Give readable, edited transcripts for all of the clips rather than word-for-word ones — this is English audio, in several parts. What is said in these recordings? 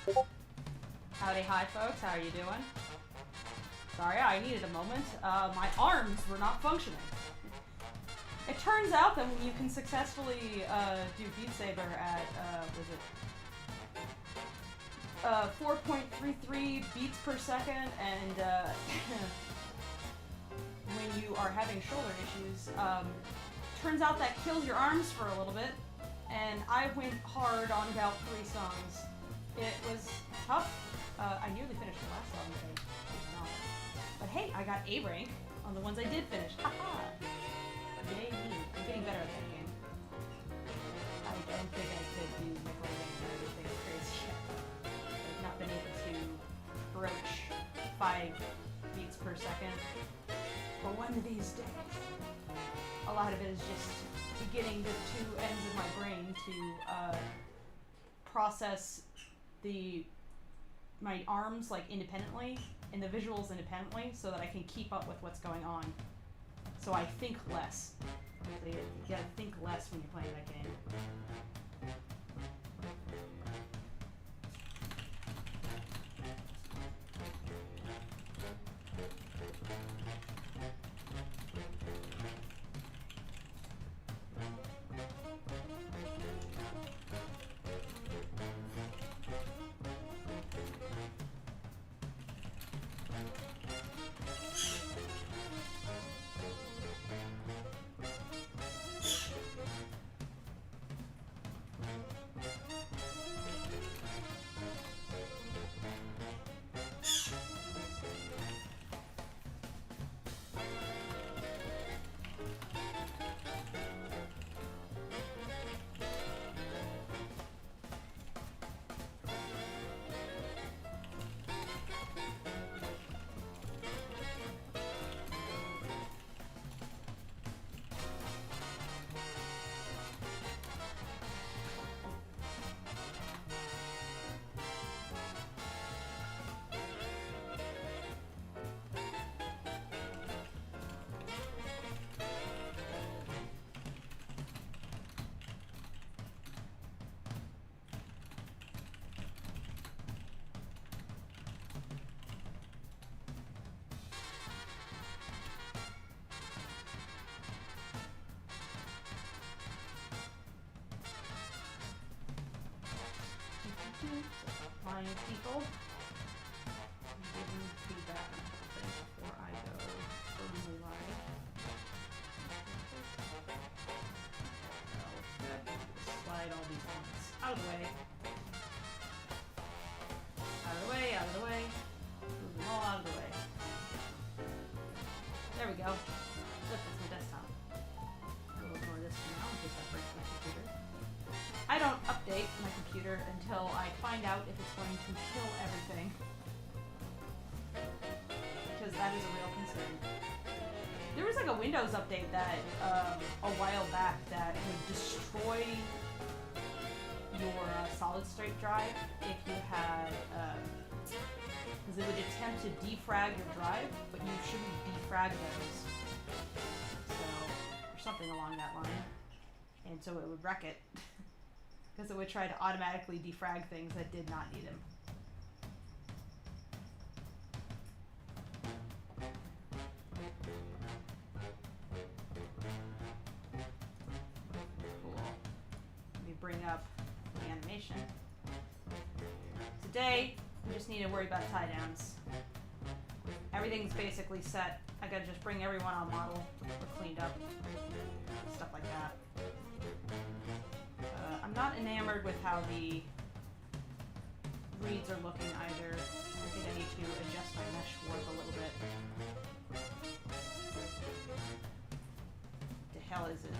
Howdy, hi, folks. How are you doing? Sorry, I needed a moment. My arms were not functioning. It turns out that you can successfully do Beat Saber at, was it 4.33 beats per second, and when you are having shoulder issues, turns out that kills your arms for a little bit, and I went hard on about 3 songs. It was tough. I nearly finished the last song, but I did not. But hey, I got A rank on the ones I did finish. Haha! Yay me. I'm getting better at that game. I don't think I could do recording or anything crazy yet. I've not been able to broach 5 beats per second for one of these days. A lot of it is just getting the 2 ends of my brain to process my arms like independently and the visuals independently so that I can keep up with what's going on. So I think less. So you gotta think less when you're playing that game. Flying people. Give me feedback on a couple things before I go firmly live. That looks good. Just slide all these points out of the way. Out of the way, out of the way. Move them all out of the way. There we go. Look, that's my desktop. I will ignore this for now in case that breaks my computer. I don't update my computer until I find out if it's going to kill everything. Because that is a real concern. There was like a Windows update that a while back that would destroy your solid state drive if you had, because it would attempt to defrag your drive, but you shouldn't defrag those. So, or something along that line. And so it would wreck it. Because it would try to automatically defrag things that did not need them. Cool. Let me bring up the animation. Today, we just need to worry about tie downs. Everything's basically set. I gotta just bring everyone on model or cleaned up. Stuff like that. I'm not enamored with how the reads are looking either. I think I need to adjust my mesh warp a little bit. The hell is it?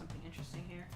something interesting here.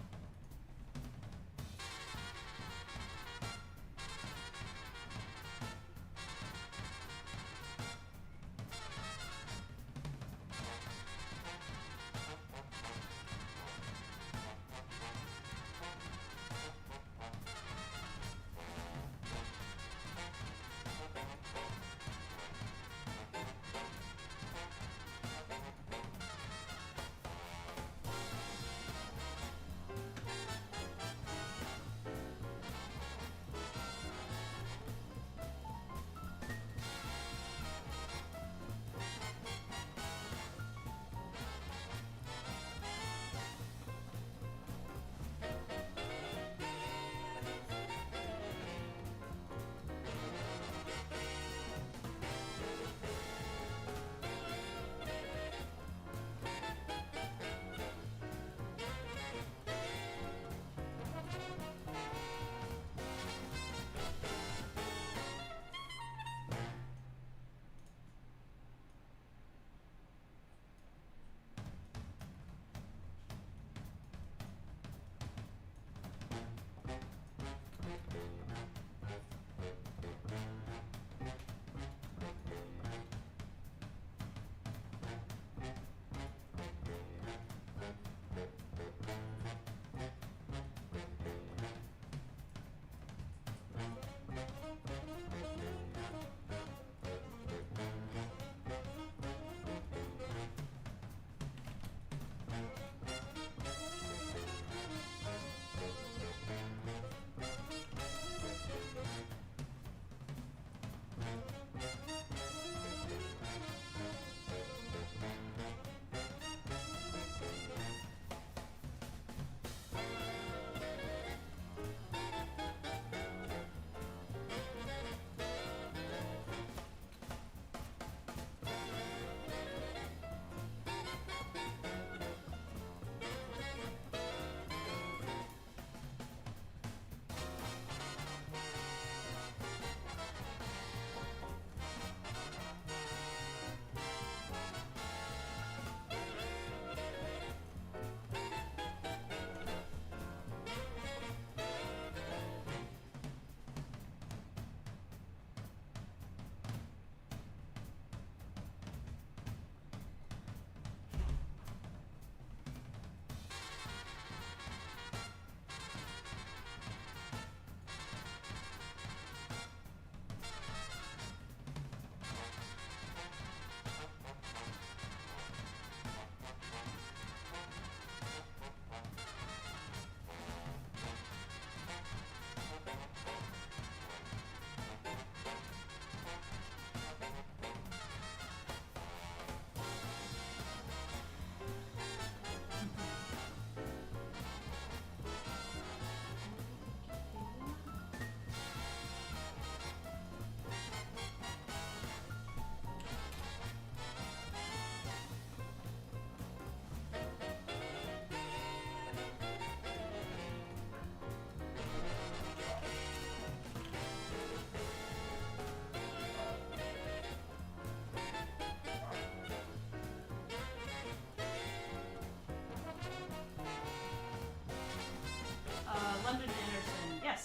London Anderson, yes.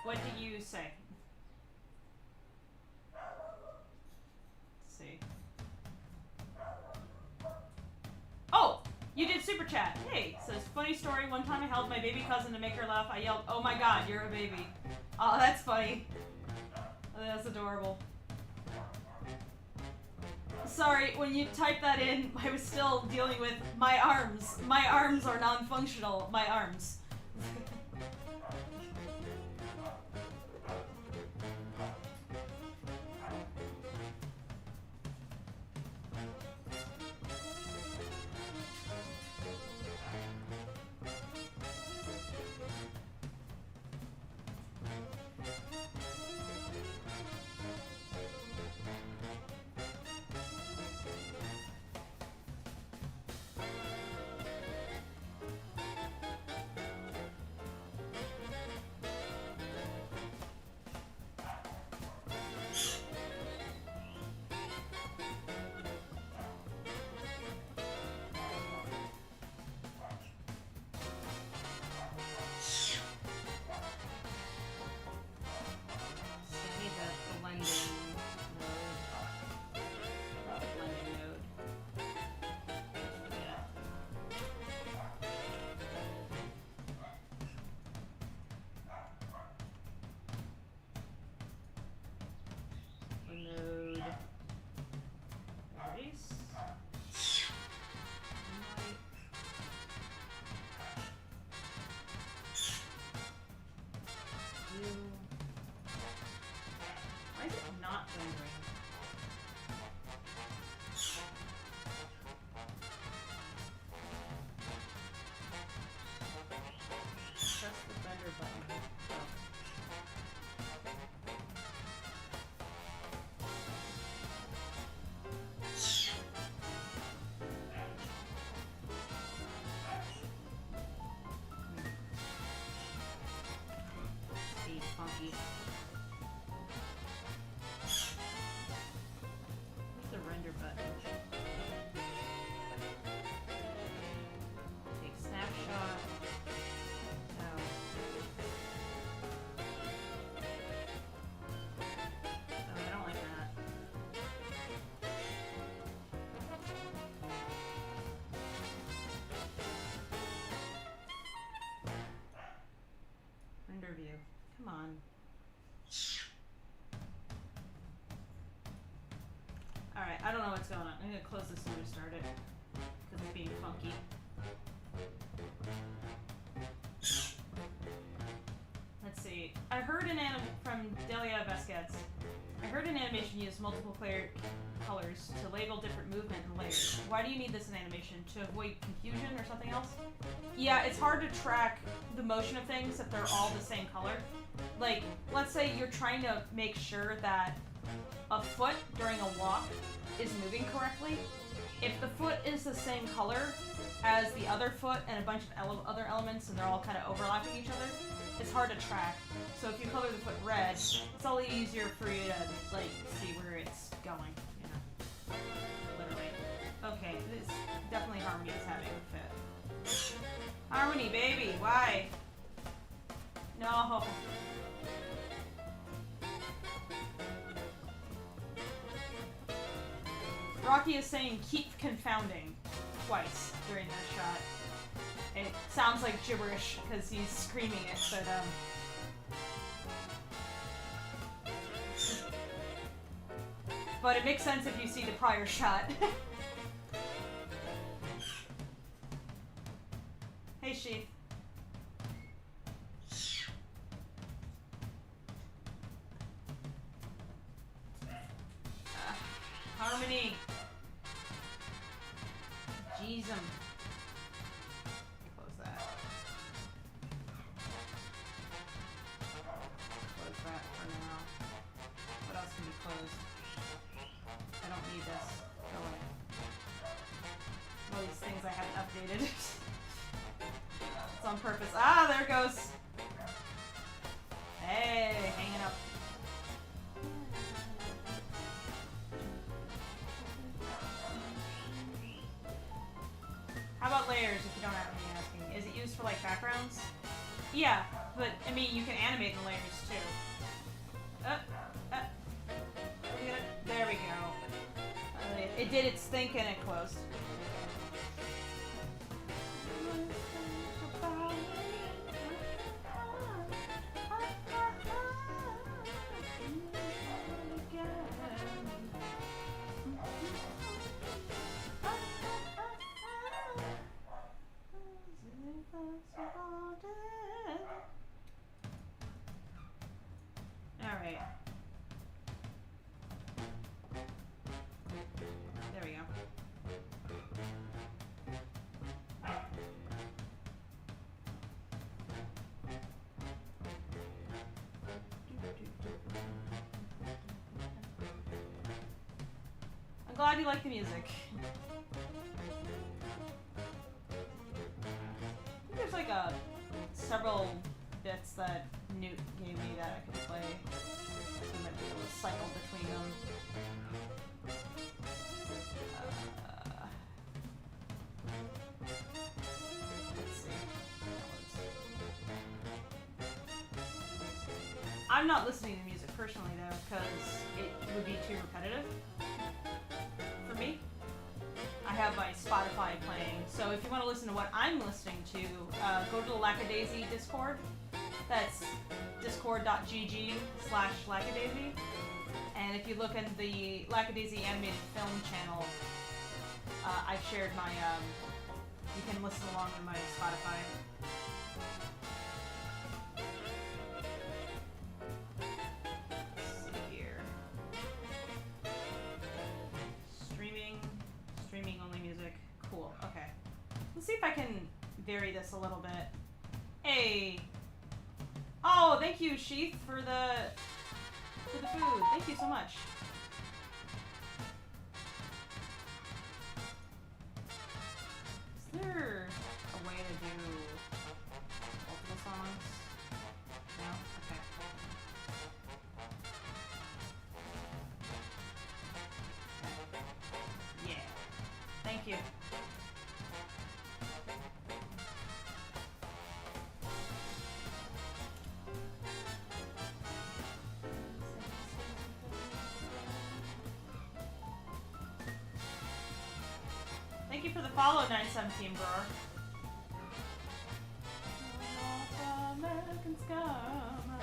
What do you say? Let's see. Oh, you did super chat. Hey, says funny story. One time I held my baby cousin to make her laugh. I yelled, "Oh my God, you're a baby!" Oh, that's funny. That's adorable. Sorry, when you typed that in, I was still dealing with my arms. My arms are non-functional. My arms. Come on. Alright, I don't know what's going on. I'm gonna close this and restart it. Because it's being funky. Let's see. I heard from Delia Vasquez. I heard an animation use multiple colors to label different movement and layers. Why do you need this in animation? To avoid confusion or something else? Yeah, it's hard to track the motion of things if they're all the same color. Like, let's say you're trying to make sure that a foot during a walk is moving correctly. If the foot is the same color as the other foot and a bunch of other elements and they're all kind of overlapping each other, it's hard to track. So if you color the foot red, it's a little easier for you to, like, see where it's going, you know. Literally. Okay, this definitely Harmony is having a fit. Harmony, baby, why? No. Rocky is saying keep confounding twice during that shot. It sounds like gibberish because he's screaming it, but it makes sense if you see the prior shot. Hey, Sheath. Harmony. Jeez. Close that. Close that for now. What else can be closed? I don't need this. Go away. All these things I haven't updated. It's on purpose. Ah, there it goes. Hey, hanging up. How about layers, if you don't have me asking? Is it used for, like, backgrounds? Yeah, but, I mean, you can animate in layers, too. There we go. It did its think and it closed. Alright. There we go. I'm glad you like the music. There's like several bits that Newt gave me that I could play. So we might be able to cycle between them. Let's see. I'm not listening to music personally though, because it would be too repetitive for me. I have my Spotify playing, so if you want to listen to what I'm listening to, go to the Lackadaisy Discord. That's discord.gg/Lackadaisy. And if you look in the Lackadaisy Animated Film channel, I've shared my, you can listen along with my Spotify. Let's see here. Streaming only music. Cool, okay. Let's see if I can vary this a little bit. Hey! Oh, thank you, Sheath, for the food. Thank you so much. Is there a way to do multiple songs? No? Okay. Yeah. Thank you. Thank you for the follow, 917 Brewer. American scum.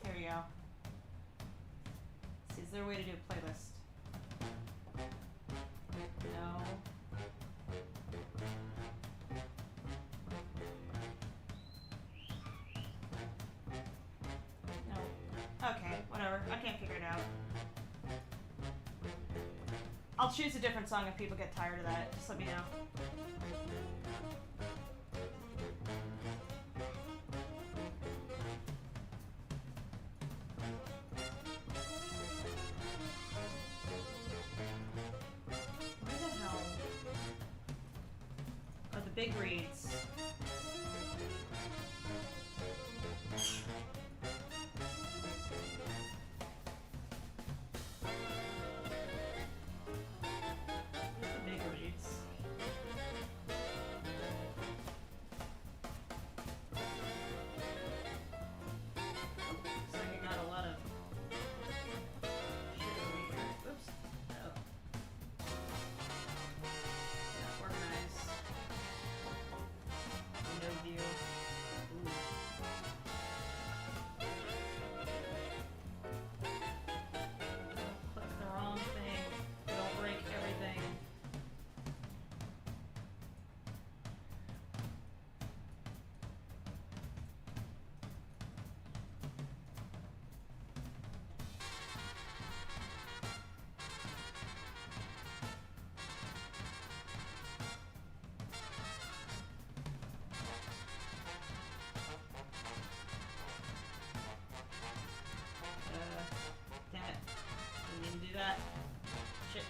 There you go. See, is there a way to do a playlist? No. No. Okay, whatever. I can't figure it out. I'll choose a different song if people get tired of that. Just let me know. Big reeds. The big reeds. Looks like I got a lot of shit over here. Oops. Oh. Not organized. No view. Ooh. Click the wrong thing. Don't break everything. Damn it. Didn't mean to do that. Shit.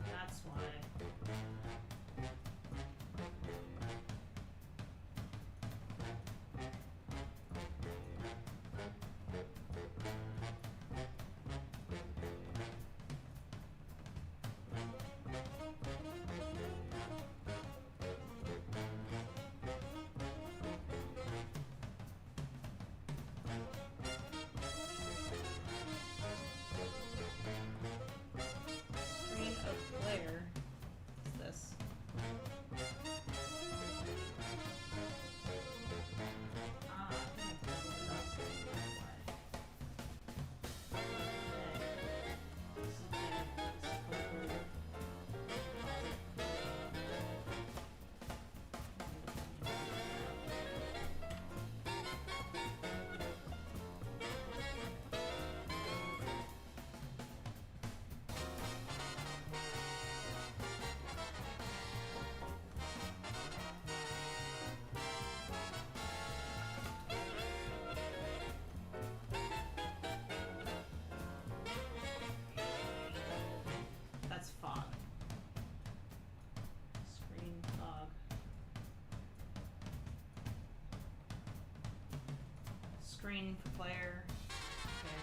That's why. Screen of player. What's this? Ah, I think I pulled it up. Okay. This is the That's fog. Screen fog. Screen for player. Okay.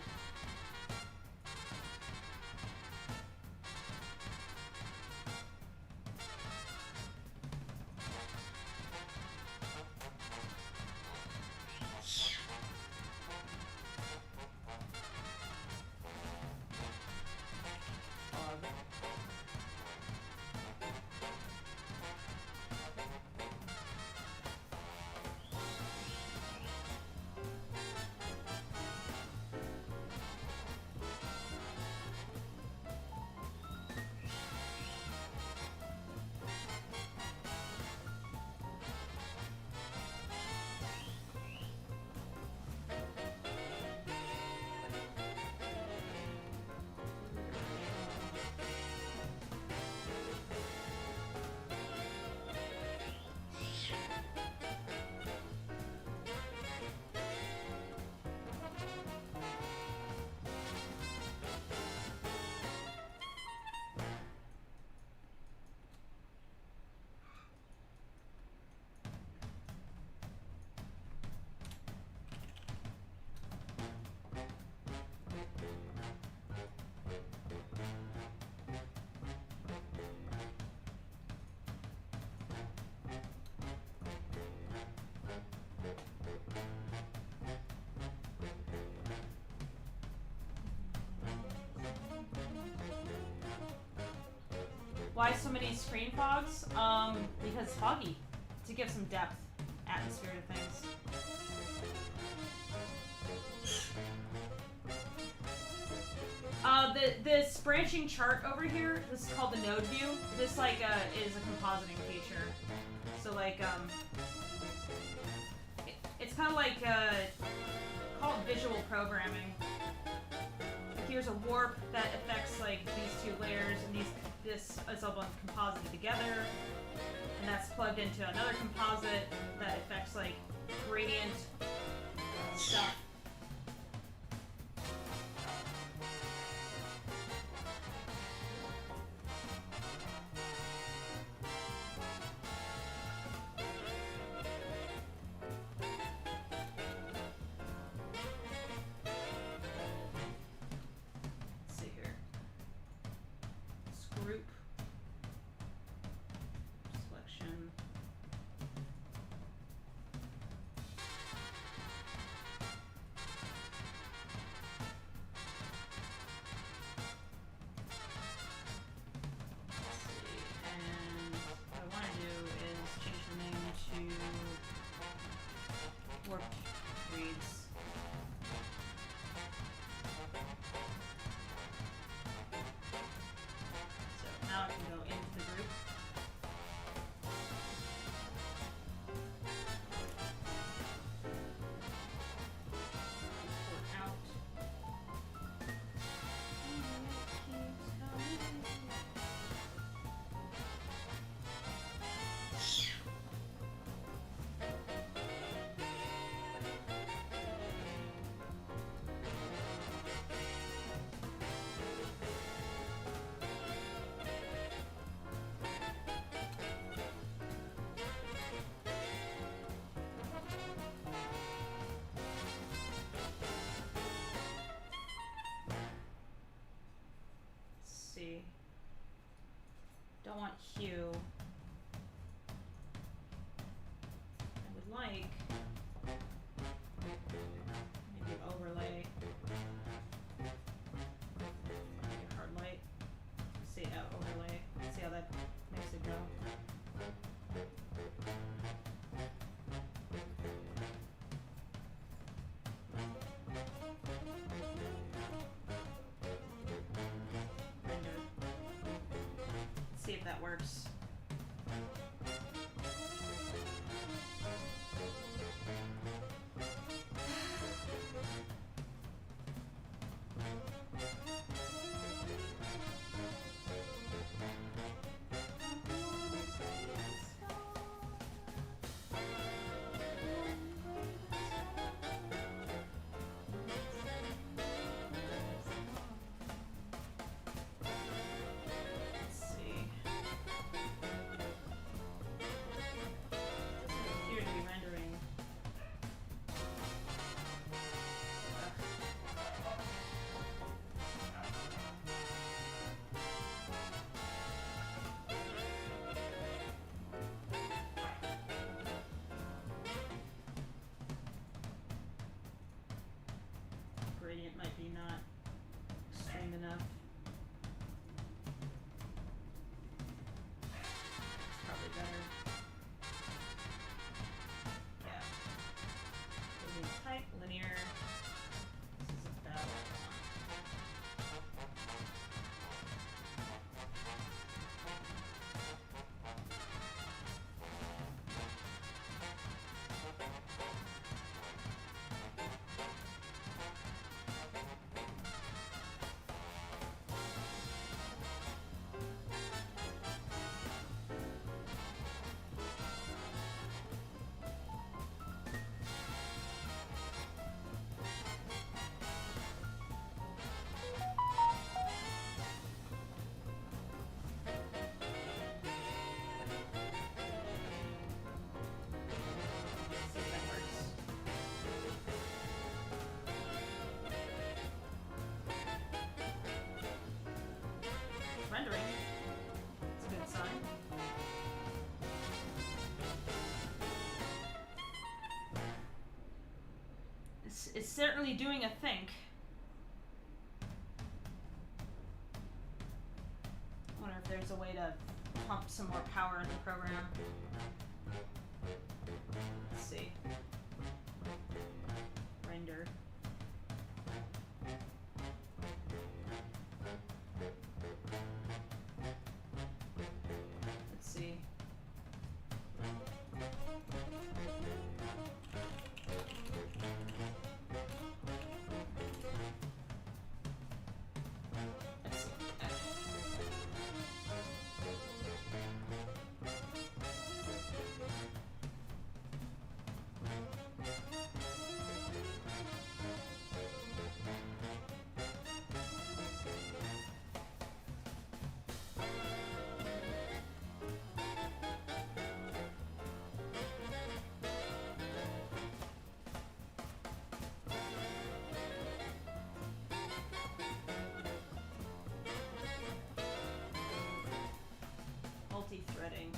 Fog. Why so many screen fogs? Because it's foggy. To give some depth, atmosphere to things. This branching chart over here, this is called the node view. This like is a compositing feature. So like it's kind of like called visual programming. Here's a warp that affects like these two layers, and this is all composited together, and that's plugged into another composite that affects like gradient stuff. Don't want hue. I would like maybe overlay. Maybe hard light. Let's see overlay. Let's see how that makes it go. See if that works. Gradient might be not extreme enough. It's probably better. Yeah. Gradient type, linear. This is about rendering. It's a good sign. It's certainly doing a think. I wonder if there's a way to pump some more power in the program. Let's see. Render. Let's see. Multi-threading.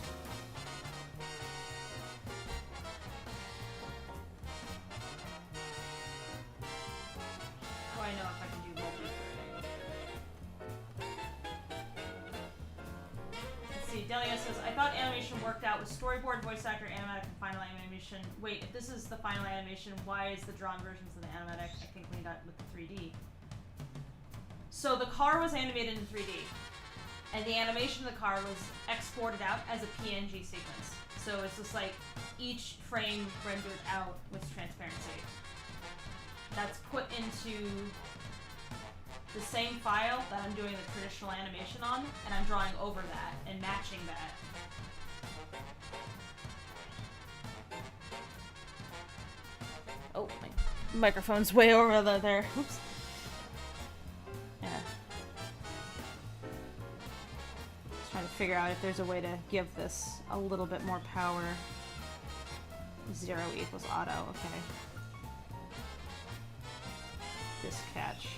Oh, I know if I can do multi-threading. Let's see, Delia says, I thought animation worked out with storyboard, voice actor, animatic, and final animation. Wait, if this is the final animation, why is the drawn versions of the animatic, I think, cleaned up with the 3D? So the car was animated in 3D. And the animation of the car was exported out as a PNG sequence. So it's just like each frame rendered out with transparency. That's put into the same file that I'm doing the traditional animation on, and I'm drawing over that and matching that. Oh, my microphone's way over there. Oops. Yeah. Trying to figure out if there's a way to give this a little bit more power. 0 equals auto, okay. Discatch.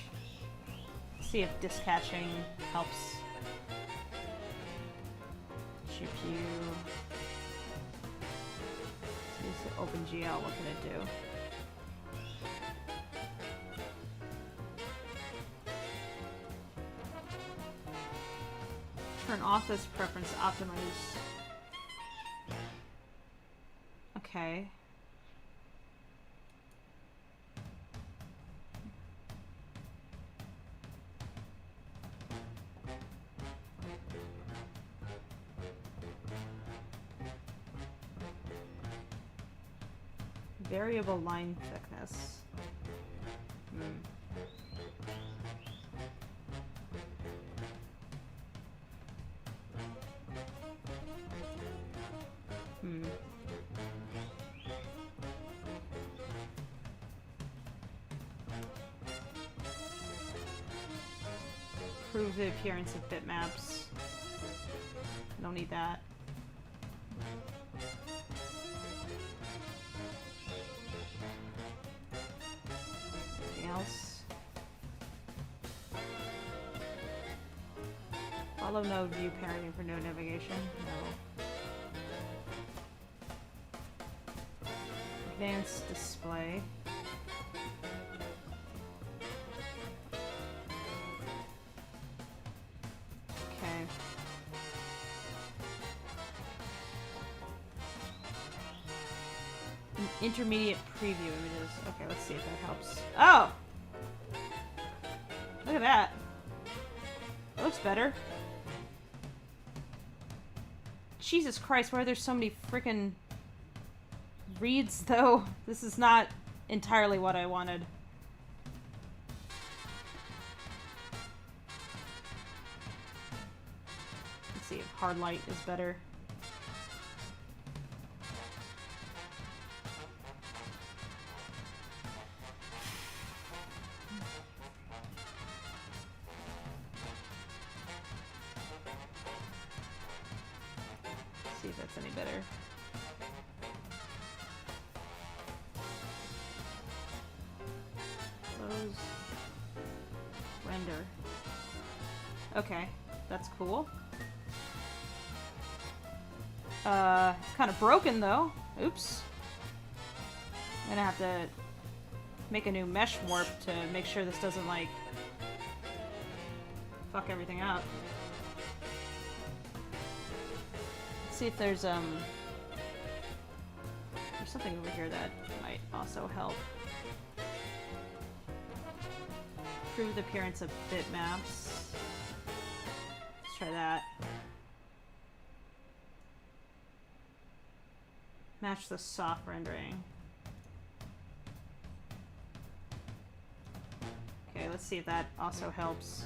See if discatching helps. GPU. Use the OpenGL, what can it do? Turn off this preference to optimize. Okay. Variable line thickness. Improve the appearance of bitmaps. Don't need that. Anything else? Follow node view parenting for node navigation? No. Advanced display. Okay. Intermediate preview images. Okay, let's see if that helps. Oh! Look at that. That looks better. Jesus Christ, why are there so many freaking reads, though? This is not entirely what I wanted. Let's see if hard light is better. See if that's any better. Close. Render. Okay, that's cool. It's kind of broken though. Oops. I'm gonna have to make a new mesh warp to make sure this doesn't like fuck everything up. Let's see if there's something over here that might also help. Improve the appearance of bitmaps. Let's try that. Match the soft rendering. Okay, let's see if that also helps.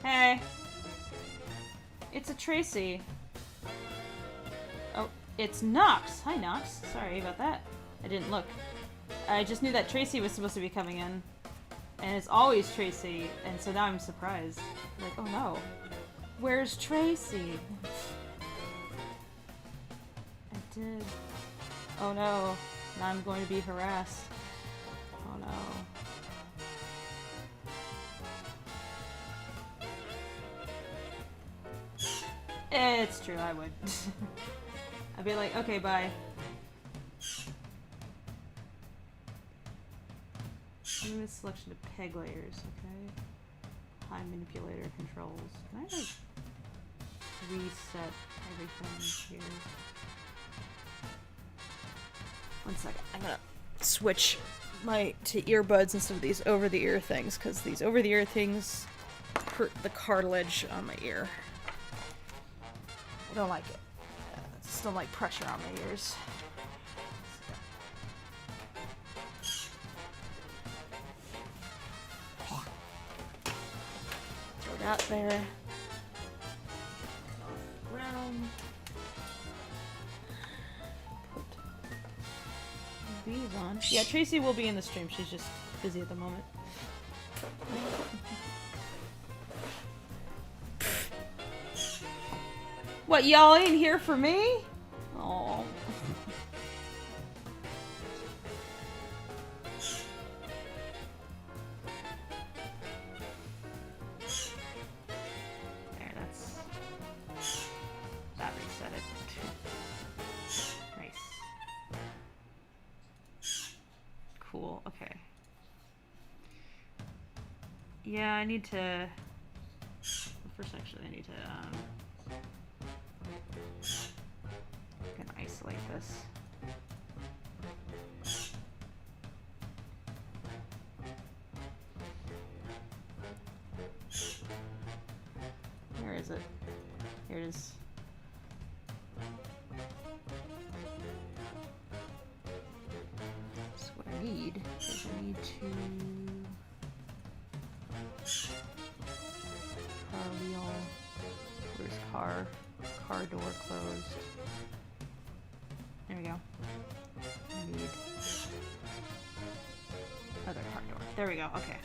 Hey. It's a Tracy. Oh, it's Nox. Hi, Nox. Sorry about that. I didn't look. I just knew that Tracy was supposed to be coming in. And it's always Tracy, and so now I'm surprised. Like, oh no. Where's Tracy? I did. Oh no. Now I'm going to be harassed. Oh no. It's true, I would. I'd be like, okay, bye. Limit selection of peg layers, okay. High manipulator controls. Can I like reset everything here? One second, I'm gonna switch to earbuds instead of these over-the-ear things, because these over-the-ear things hurt the cartilage on my ear. I don't like it. I just don't like pressure on my ears. Throw that there. Around. Put these on. Yeah, Tracy will be in the stream. She's just busy at the moment. What, y'all ain't here for me? Oh. There, that's... That reset it. Nice. Cool, okay. Yeah, I need to... First, actually, I need to, I'm gonna isolate this. Where is it? Here it is. So what I need is I need to car wheel. Where's car? Car door closed. There we go. I need other car door. There we go. Okay.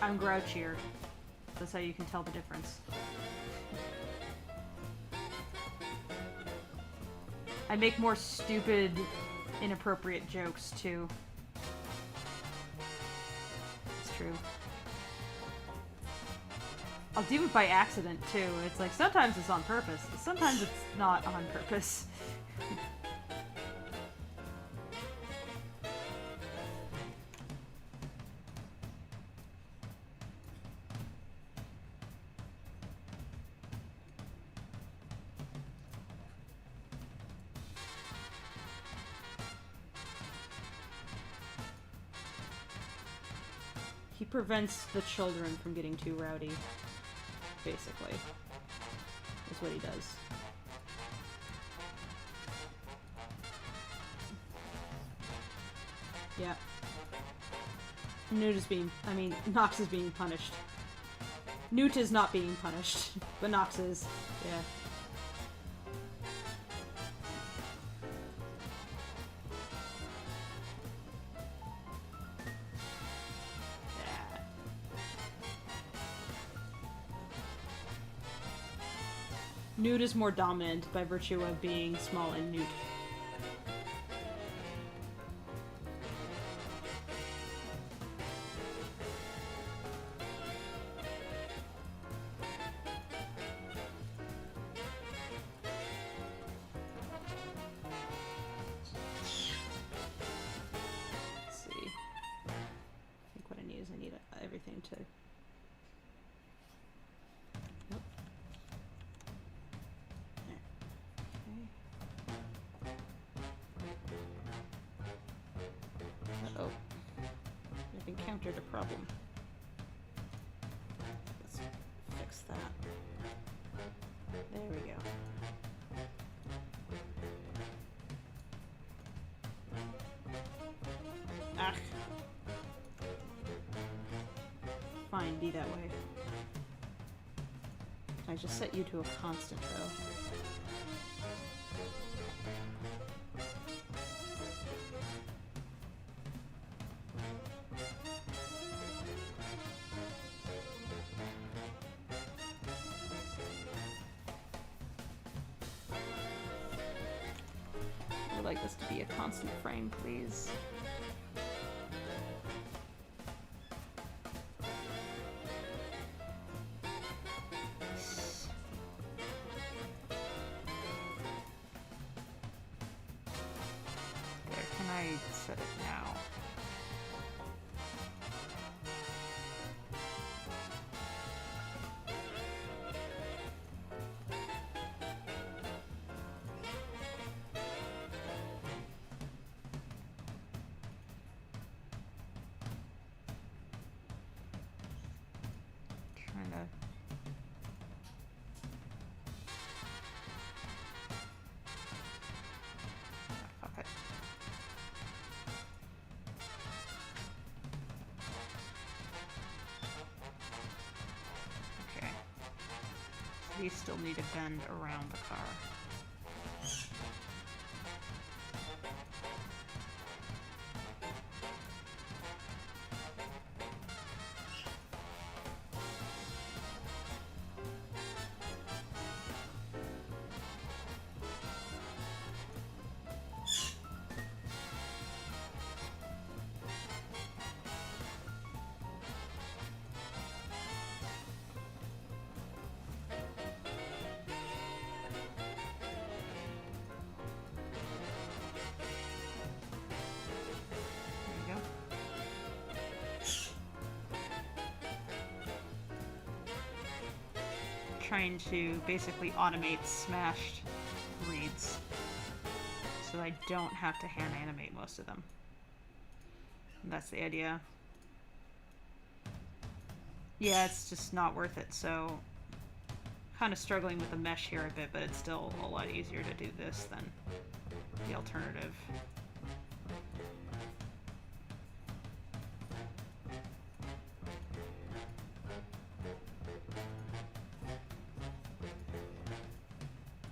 I'm grouchier. That's how you can tell the difference. I make more stupid, inappropriate jokes too. It's true. I'll do it by accident too. It's like sometimes it's on purpose, sometimes it's not on purpose. He prevents the children from getting too rowdy, basically. That's what he does. Yeah. Newt is being, Nox is being punished. Newt is not being punished, but Nox is, yeah. Nude is more dominant by virtue of being small and nude. Everything to... Nope. There. Okay. Uh-oh. I've encountered a problem. Let's fix that. There we go. Ah. Fine, be that way. I just set you to a constant, though. I would like this to be a constant frame, please. Set it now. Trying to... Fuck it. These still need to bend around the car. Trying to basically automate smashed reads so I don't have to hand animate most of them. And that's the idea. Yeah, it's just not worth it, so kind of struggling with the mesh here a bit, but it's still a lot easier to do this than the alternative.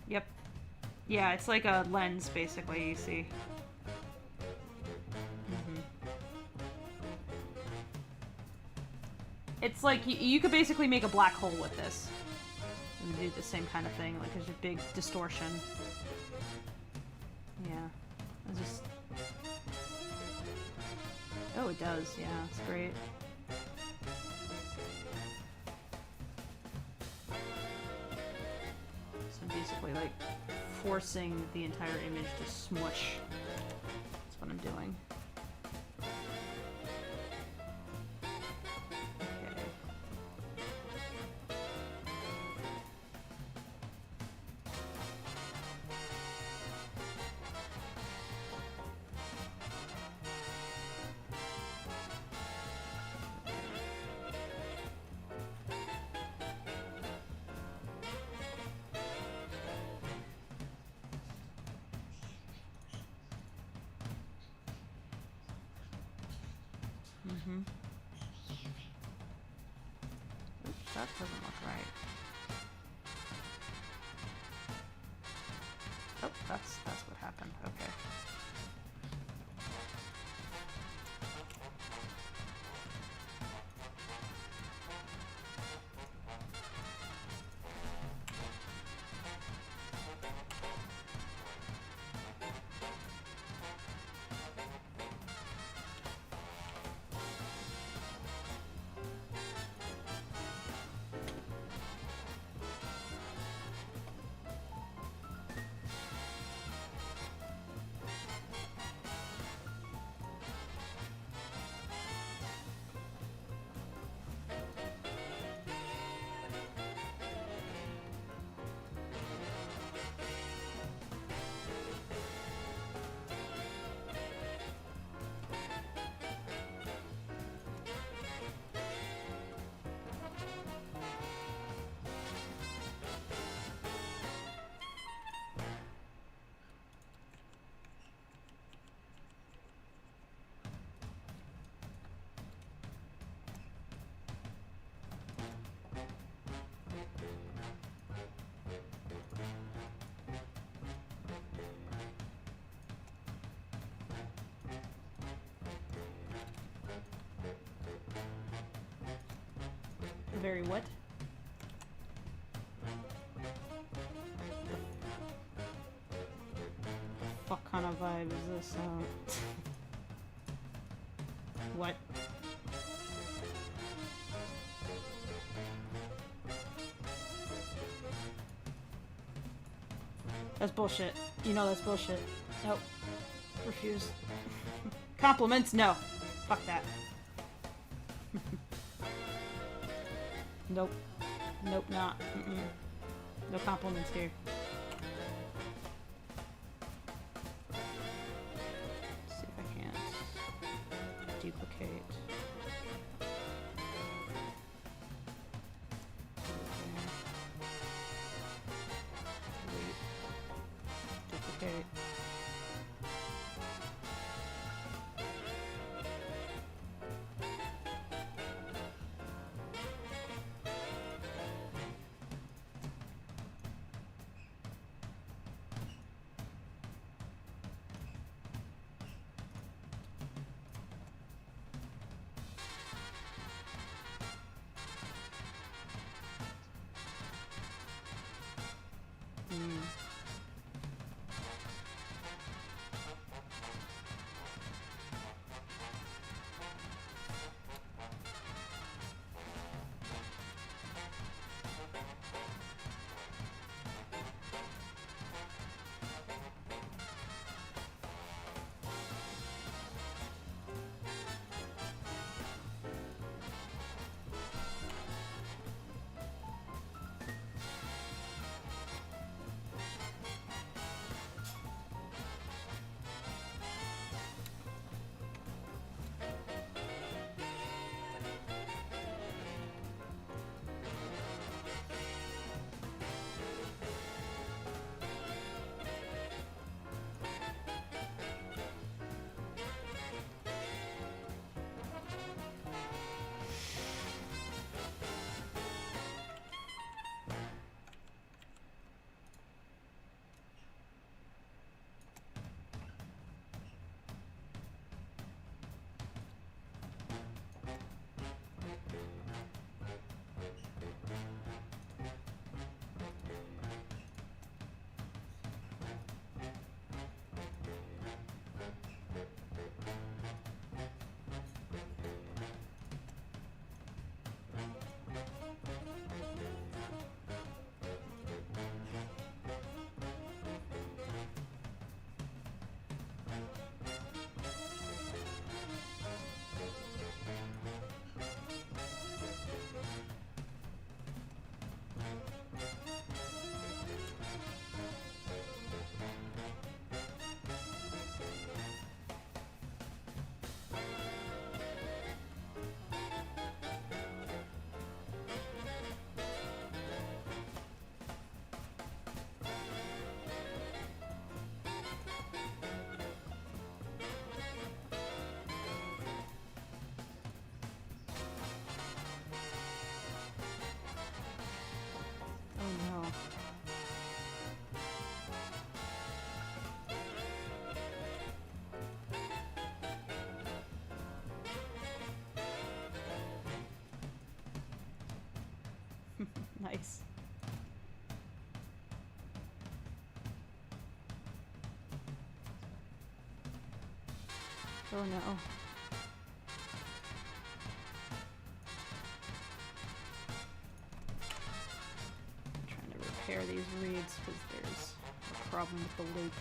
Yep. Yeah, it's like a lens, basically, you see. It's like, you could basically make a black hole with this. And do the same kind of thing, like there's a big distortion. Yeah. I just... Oh, it does, yeah, it's great. So basically, like, forcing the entire image to smush. That's what I'm doing. Oops, that doesn't look right. Oh, that's what happened. Okay. Very what? What kind of vibe is this? What? That's bullshit. You know that's bullshit. Nope. Refuse. Compliments? No. Fuck that. Nope. Nope, not. No compliments here. Let's see if I can't duplicate. Duplicate. Nice. Oh no. I'm trying to repair these reeds because there's a problem with the loop.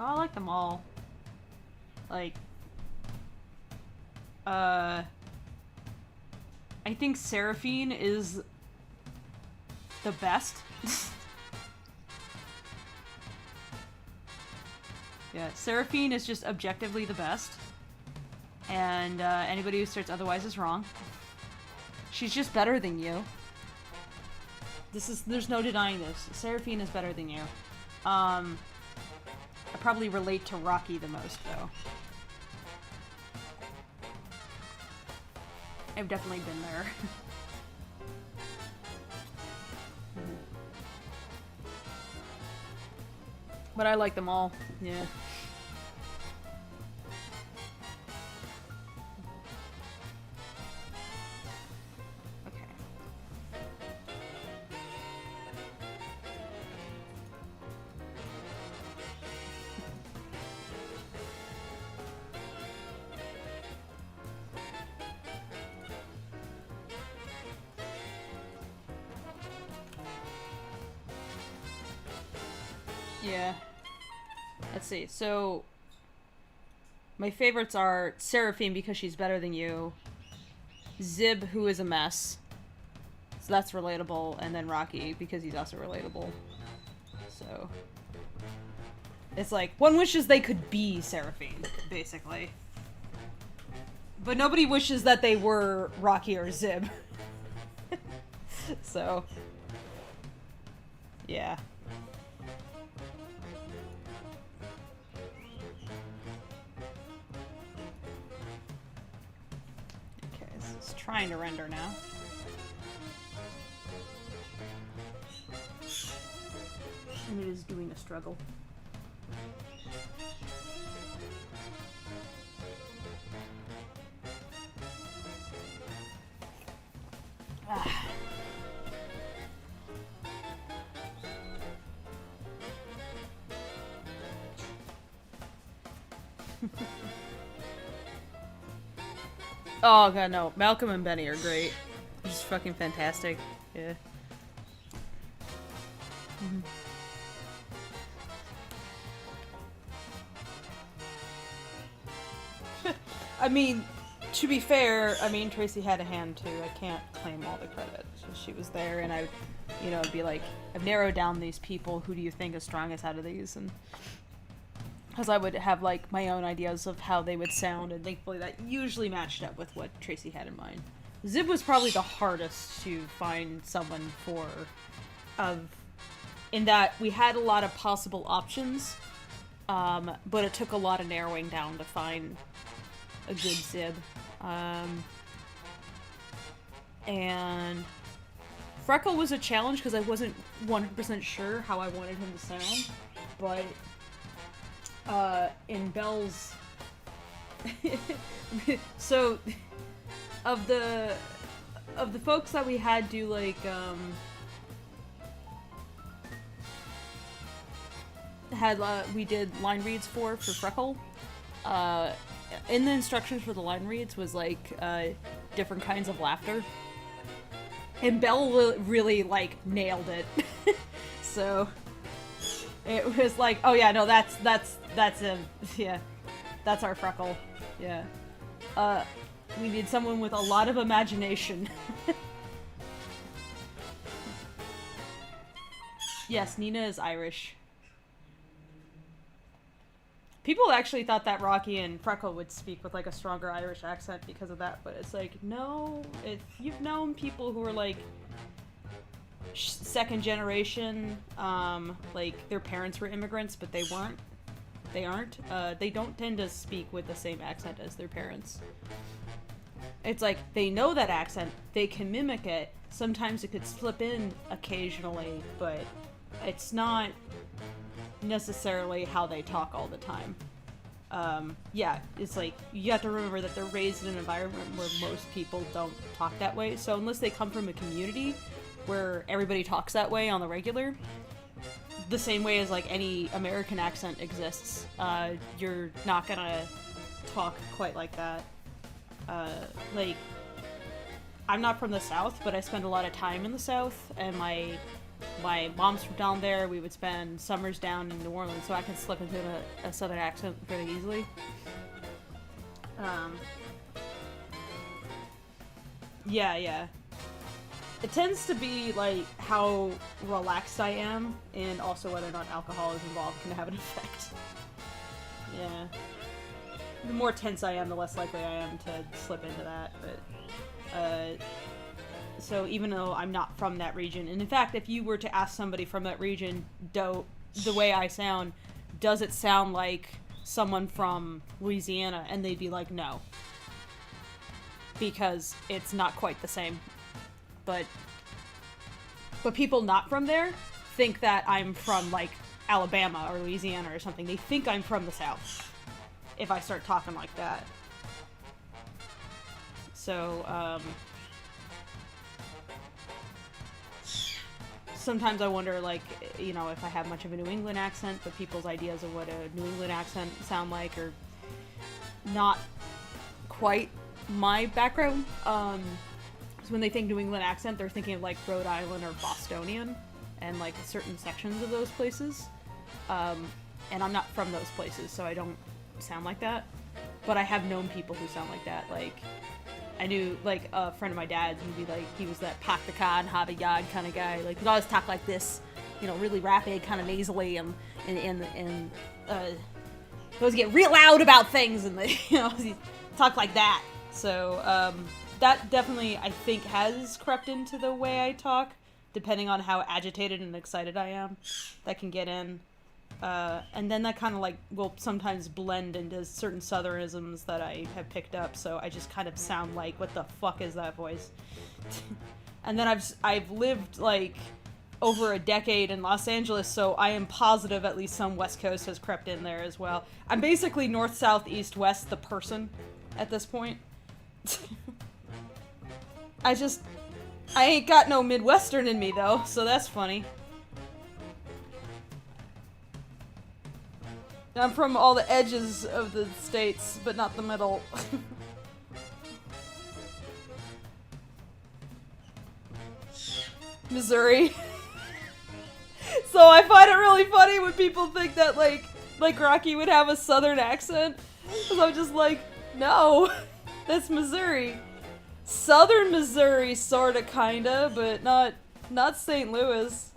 Oh, I like them all. Like, I think Seraphine is the best. Yeah, Seraphine is just objectively the best. And anybody who starts otherwise is wrong. She's just better than you. There's no denying this. Seraphine is better than you. I probably relate to Rocky the most, though. I've definitely been there. But I like them all. Yeah. Okay. Yeah. Let's see. So, my favorites are Seraphine because she's better than you, Zib, who is a mess, so that's relatable, and then Rocky because he's also relatable. So, it's like, one wishes they could be Seraphine, basically. But nobody wishes that they were Rocky or Zib. So, yeah. It's trying to render now. And it is doing a struggle. Ah. Oh god, no. Malcolm and Benny are great. They're just fucking fantastic. Yeah. I mean, to be fair, I mean, Tracy had a hand too. I can't claim all the credit. So she was there, and I, you know, be like, I've narrowed down these people. Who do you think is strongest out of these? And because I would have, like, my own ideas of how they would sound, and thankfully that usually matched up with what Tracy had in mind. Zib was probably the hardest to find someone for, in that we had a lot of possible options, but it took a lot of narrowing down to find a good Zib. And Freckle was a challenge because I wasn't 100% sure how I wanted him to sound, but in Belle's so of the folks that we had do like we did line reads for Freckle. In the instructions for the line reads was like different kinds of laughter, and Belle really like nailed it. So it was like, oh yeah, no, that's him. Yeah, that's our Freckle. Yeah. We need someone with a lot of imagination. Yes, Nina is Irish. People actually thought that Rocky and Freckle would speak with like a stronger Irish accent because of that, but it's like, no, if you've known people who are like second generation, like their parents were immigrants, but they aren't, they don't tend to speak with the same accent as their parents. It's like, they know that accent, they can mimic it, sometimes it could slip in occasionally, but it's not necessarily how they talk all the time. Yeah, it's like, you have to remember that they're raised in an environment where most people don't talk that way, so unless they come from a community where everybody talks that way on the regular, the same way as like any American accent exists, you're not gonna talk quite like that. Like, I'm not from the South, but I spend a lot of time in the South, and my my mom's from down there. We would spend summers down in New Orleans, so I can slip into a southern accent pretty easily. Yeah. It tends to be, like, how relaxed I am, and also whether or not alcohol is involved can have an effect. Yeah. The more tense I am, the less likely I am to slip into that, but, so even though I'm not from that region, and in fact, if you were to ask somebody from that region, the way I sound, does it sound like someone from Louisiana? And they'd be like, no. Because it's not quite the same. But people not from there think that I'm from, like, Alabama or Louisiana or something. They think I'm from the South if I start talking like that. So, sometimes I wonder, like, you know, if I have much of a New England accent, but people's ideas of what a New England accent sound like are not quite my background. So when they think New England accent, they're thinking of, like, Rhode Island or Bostonian and, like, certain sections of those places. And I'm not from those places, so I don't sound like that. But I have known people who sound like that. Like, I knew, like, a friend of my dad's, he'd be like, he was that park the car and hobby yard kind of guy. Like, he'd always talk like this, you know, really rapid, kind of nasally, and always get real loud about things, and they, you know, he talk like that. So, that definitely, I think, has crept into the way I talk, depending on how agitated and excited I am. That can get in. And then that kind of, like, will sometimes blend into certain Southernisms that I have picked up, so I just kind of sound like, what the fuck is that voice? And then I've lived, like, over a decade in Los Angeles, so I am positive at least some West Coast has crept in there as well. I'm basically north, south, east, west, the person at this point. I ain't got no Midwestern in me, though, so that's funny. I'm from all the edges of the states, but not the middle. Missouri. So I find it really funny when people think that, like Rocky would have a southern accent. Because I'm just like, no, that's Missouri. Southern Missouri, sorta, kinda, but not St. Louis.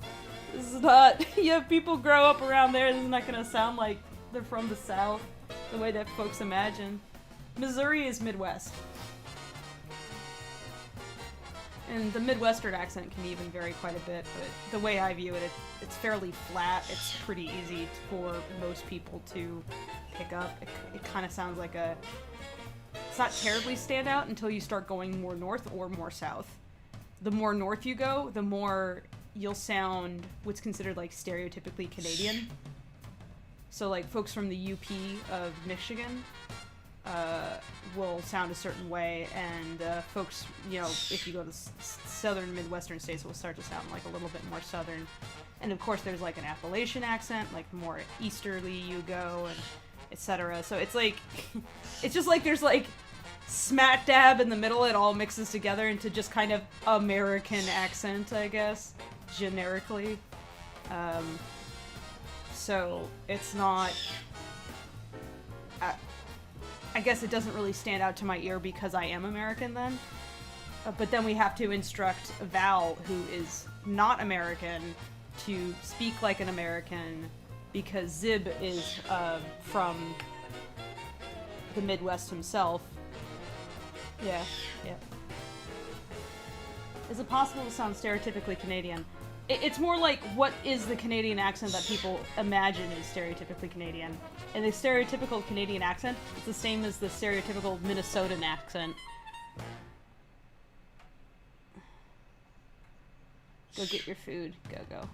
This is not, yeah, people grow up around there, this is not gonna sound like they're from the South, the way that folks imagine. Missouri is Midwest. And the Midwestern accent can even vary quite a bit, but the way I view it, it's fairly flat. It's pretty easy for most people to pick up. It kind of sounds like it's not terribly stand out until you start going more north or more south. The more north you go, the more you'll sound what's considered, like, stereotypically Canadian. So, like, folks from the UP of Michigan will sound a certain way, and folks, you know, if you go to southern Midwestern states, will start to sound, like, a little bit more southern. And, of course, there's, like, an Appalachian accent, like, the more easterly you go, and etc. So it's, like, it's just, like, there's, like, smack dab in the middle, it all mixes together into just kind of American accent, I guess, generically. So it's not, I guess it doesn't really stand out to my ear because I am American then. But then we have to instruct Val, who is not American, to speak like an American because Zib is from the Midwest himself. Yeah. Is it possible to sound stereotypically Canadian? It's more like, what is the Canadian accent that people imagine is stereotypically Canadian? And the stereotypical Canadian accent is the same as the stereotypical Minnesotan accent. Go get your food. Go.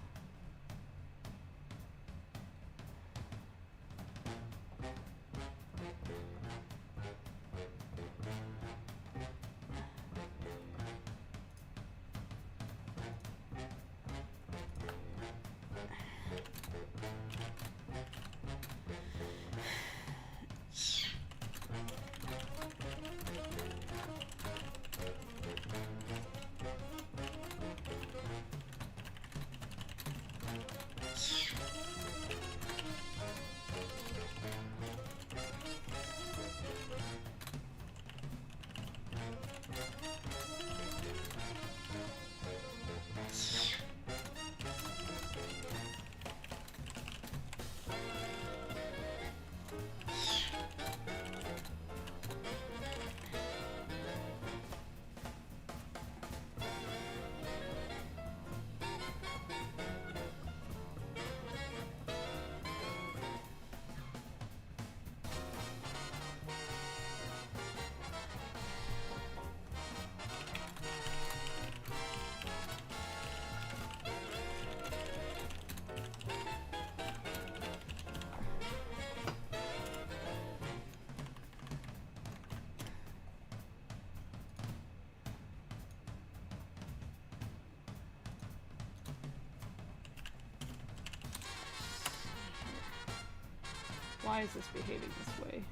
Why is this behaving this way?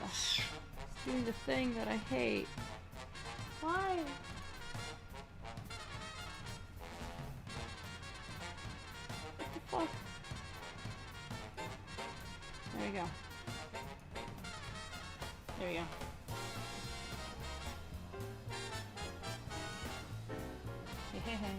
Ugh, it's doing the thing that I hate. Why? What the fuck? There you go. There you go. Hey, hey, hey.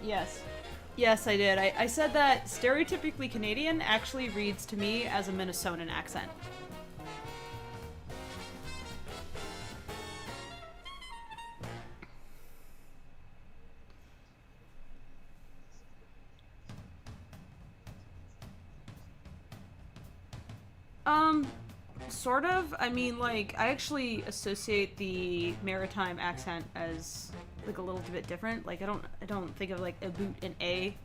Yes. Yes, I did. I said that stereotypically Canadian actually reads to me as a Minnesotan accent. Sort of. I mean, like, I actually associate the maritime accent as like a little bit different. Like, I don't think of like a boot and a.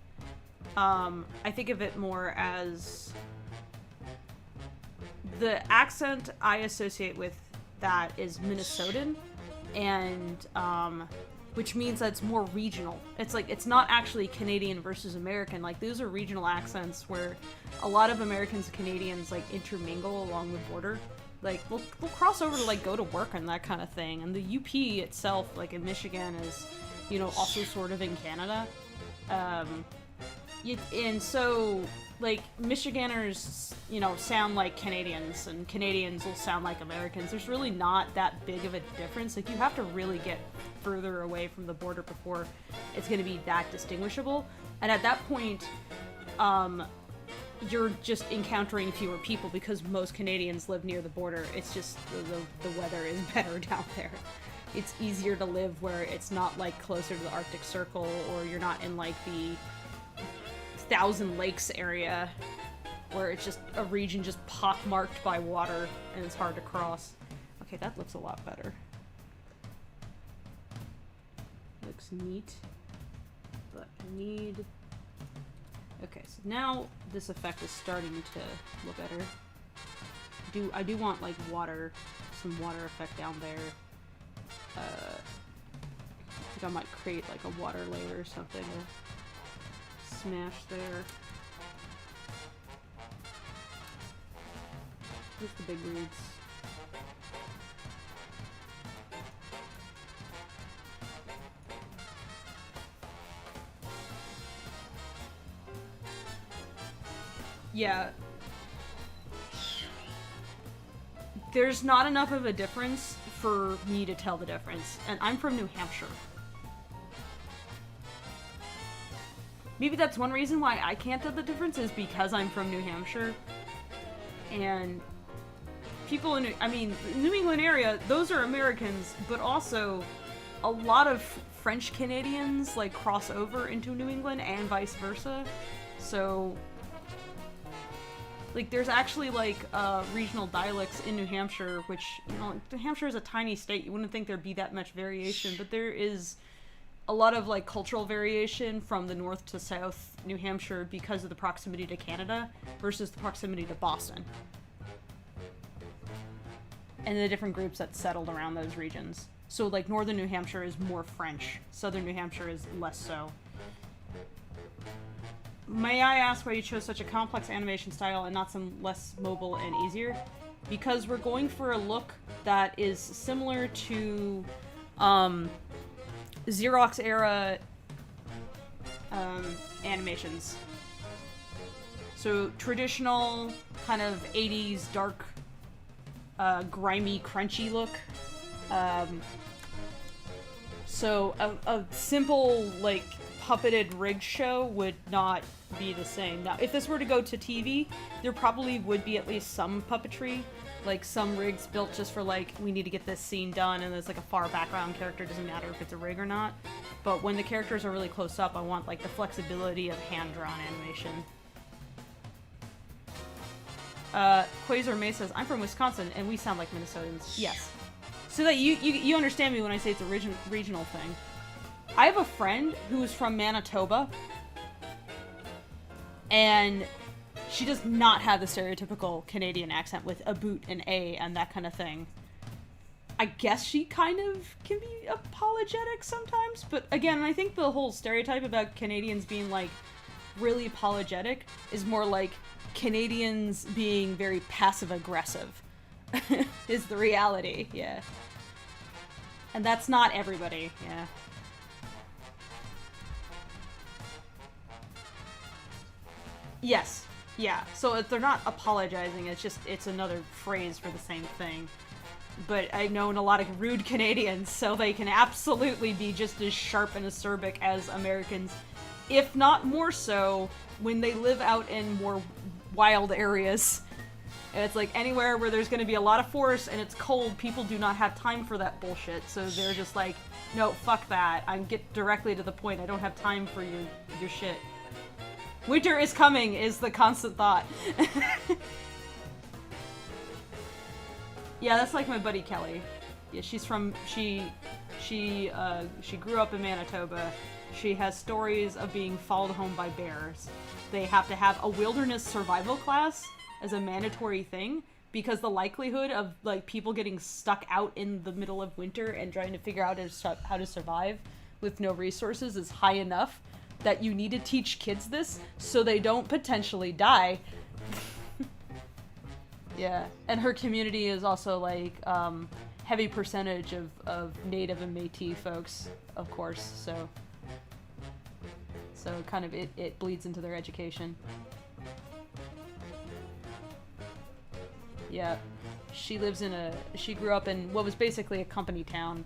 I think of it more as the accent I associate with that is Minnesotan, and which means that it's more regional. It's like, it's not actually Canadian versus American. Like, those are regional accents where a lot of Americans and Canadians like intermingle along the border. Like, we'll cross over to like go to work and that kind of thing. And the UP itself, like in Michigan, is, you know, also sort of in Canada. And so, like, Michiganders, you know, sound like Canadians, and Canadians will sound like Americans. There's really not that big of a difference. Like, you have to really get further away from the border before it's going to be that distinguishable. And at that point, you're just encountering fewer people because most Canadians live near the border. It's just the weather is better down there. It's easier to live where it's not like closer to the Arctic Circle, or you're not in like the Thousand Lakes area where it's just a region just pockmarked by water and it's hard to cross. Okay, that looks a lot better. Looks neat, but I need... Okay, so now this effect is starting to look better. I do want like water, some water effect down there. I think I might create like a water layer or something to smash there. Where's the big reeds? Yeah. There's not enough of a difference for me to tell the difference, and I'm from New Hampshire. Maybe that's one reason why I can't tell the difference, is because I'm from New Hampshire. And people in, I mean, New England area, those are Americans, but also a lot of French Canadians like cross over into New England and vice versa. So like, there's actually like regional dialects in New Hampshire, which, you know, New Hampshire is a tiny state. You wouldn't think there'd be that much variation, but there is a lot of like cultural variation from the north to south New Hampshire because of the proximity to Canada versus the proximity to Boston. And the different groups that settled around those regions. So like northern New Hampshire is more French, southern New Hampshire is less so. May I ask why you chose such a complex animation style and not some less mobile and easier? Because we're going for a look that is similar to Xerox era animations. So traditional kind of 80s dark, grimy, crunchy look. So a simple like puppeted rigged show would not be the same. Now, if this were to go to TV, there probably would be at least some puppetry, like some rigs built just for like, we need to get this scene done, and there's like a far background character, doesn't matter if it's a rig or not. But when the characters are really close up, I want like the flexibility of hand-drawn animation. Quasar May says, I'm from Wisconsin and we sound like Minnesotans. Yes. so that you understand me when I say it's a regional thing. I have a friend who's from Manitoba, and she does not have the stereotypical Canadian accent with a boot and a and that kind of thing. I guess she kind of can be apologetic sometimes, but again, I think the whole stereotype about Canadians being, like, really apologetic is more like Canadians being very passive-aggressive is the reality, yeah. And that's not everybody, yeah. Yes, yeah. So if they're not apologizing, it's another phrase for the same thing. But I've known a lot of rude Canadians, so they can absolutely be just as sharp and acerbic as Americans, if not more so when they live out in more wild areas. And it's like anywhere where there's going to be a lot of forest and it's cold, people do not have time for that bullshit. So they're just like, no, fuck that. I get directly to the point. I don't have time for your shit. Winter is coming is the constant thought. Yeah, that's like my buddy Kelly. Yeah, she's from she grew up in Manitoba. She has stories of being followed home by bears. They have to have a wilderness survival class as a mandatory thing because the likelihood of, like, people getting stuck out in the middle of winter and trying to figure out how to survive with no resources is high enough that you need to teach kids this so they don't potentially die. Yeah, and her community is also, like, heavy percentage of Native and Métis folks, of course, so kind of it bleeds into their education. Yeah, she grew up in what was basically a company town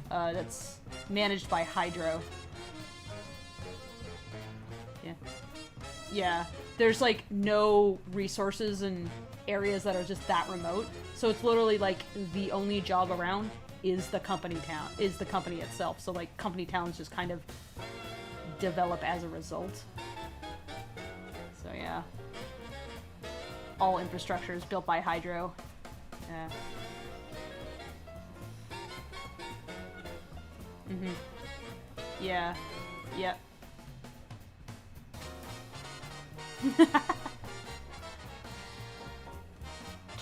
that's managed by Hydro. Yeah. Yeah, there's, like, no resources and areas that are just that remote, so it's literally like the only job around is the company itself, so, like, company towns just kind of develop as a result. So yeah, all infrastructure is built by Hydro. Yeah. Yeah. Yep.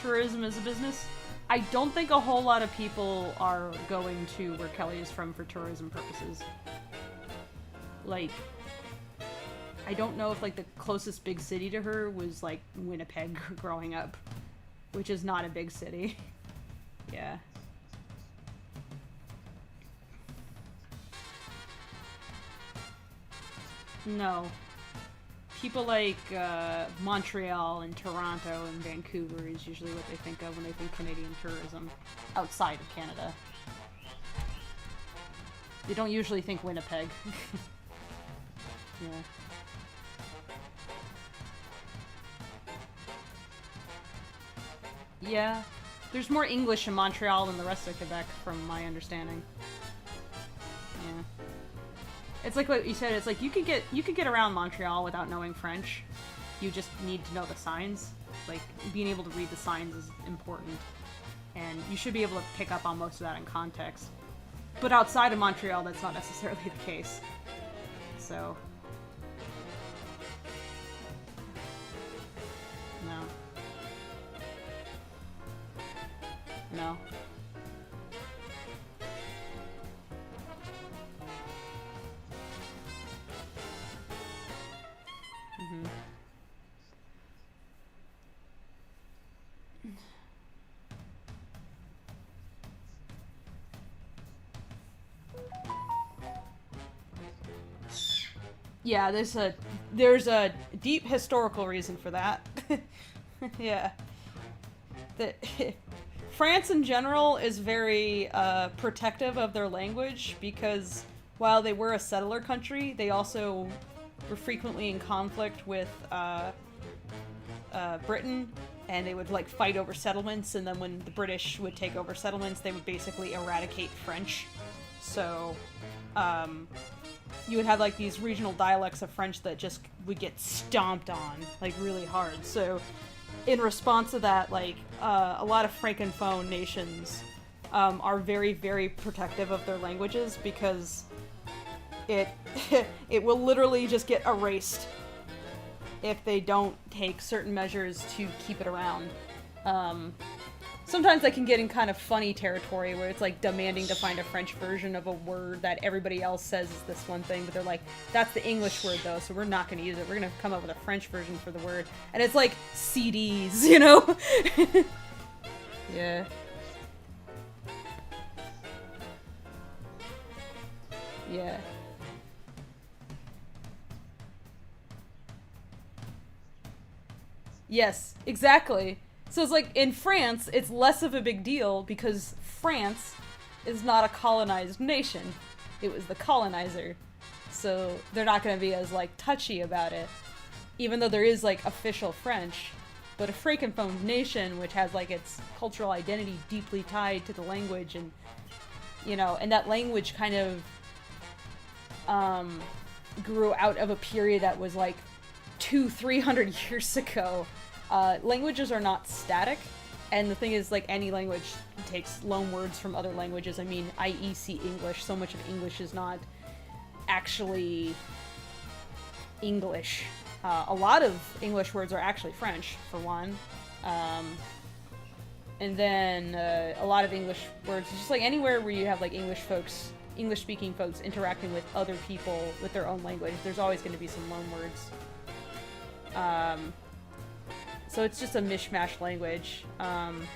Tourism is a business. I don't think a whole lot of people are going to where Kelly is from for tourism purposes. Like, I don't know if, like, the closest big city to her was, like, Winnipeg growing up, which is not a big city. Yeah. No. People like Montreal and Toronto and Vancouver is usually what they think of when they think Canadian tourism outside of Canada. They don't usually think Winnipeg. Yeah. Yeah. There's more English in Montreal than the rest of Quebec, from my understanding. Yeah. It's like what you said, it's like you could get around Montreal without knowing French. You just need to know the signs. Like, being able to read the signs is important. And you should be able to pick up on most of that in context. But outside of Montreal, that's not necessarily the case. So... No. No. Mm-hmm. Yeah, there's a deep historical reason for that. Yeah. France in general is very protective of their language because while they were a settler country, they also were frequently in conflict with Britain, and they would, like, fight over settlements, and then when the British would take over settlements, they would basically eradicate French. So, you would have, like, these regional dialects of French that just would get stomped on, like, really hard. So, in response to that, like, a lot of Francophone nations are very, very protective of their languages because it it will literally just get erased if they don't take certain measures to keep it around. Sometimes they can get in kind of funny territory where it's like demanding to find a French version of a word that everybody else says is this one thing, but they're like, that's the English word though, so we're not going to use it. We're going to come up with a French version for the word. And it's like CDs, you know? Yeah. Yeah. Yes, exactly. So it's like in France, it's less of a big deal because France is not a colonized nation. It was the colonizer. So they're not going to be as like touchy about it. Even though there is like official French. But a francophone nation, which has like its cultural identity deeply tied to the language, and you know, and that language kind of grew out of a period that was like 200-300 years ago. Languages are not static, and the thing is, like, any language takes loan words from other languages. I mean, IEC English, so much of English is not actually English. A lot of English words are actually French, for one. And then a lot of English words, just like anywhere where you have like English-speaking folks interacting with other people with their own language, there's always going to be some loan words. So it's just a mishmash language. And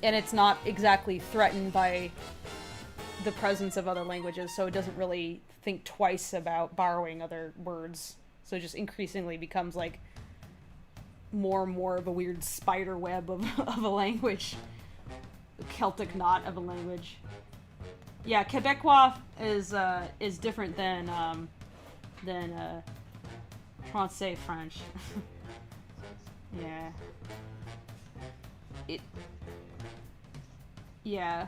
it's not exactly threatened by the presence of other languages, so it doesn't really think twice about borrowing other words. So it just increasingly becomes like more and more of a weird spider web of a language. A Celtic knot of a language. Yeah, Quebecois is different than Francais French. Yeah. Yeah.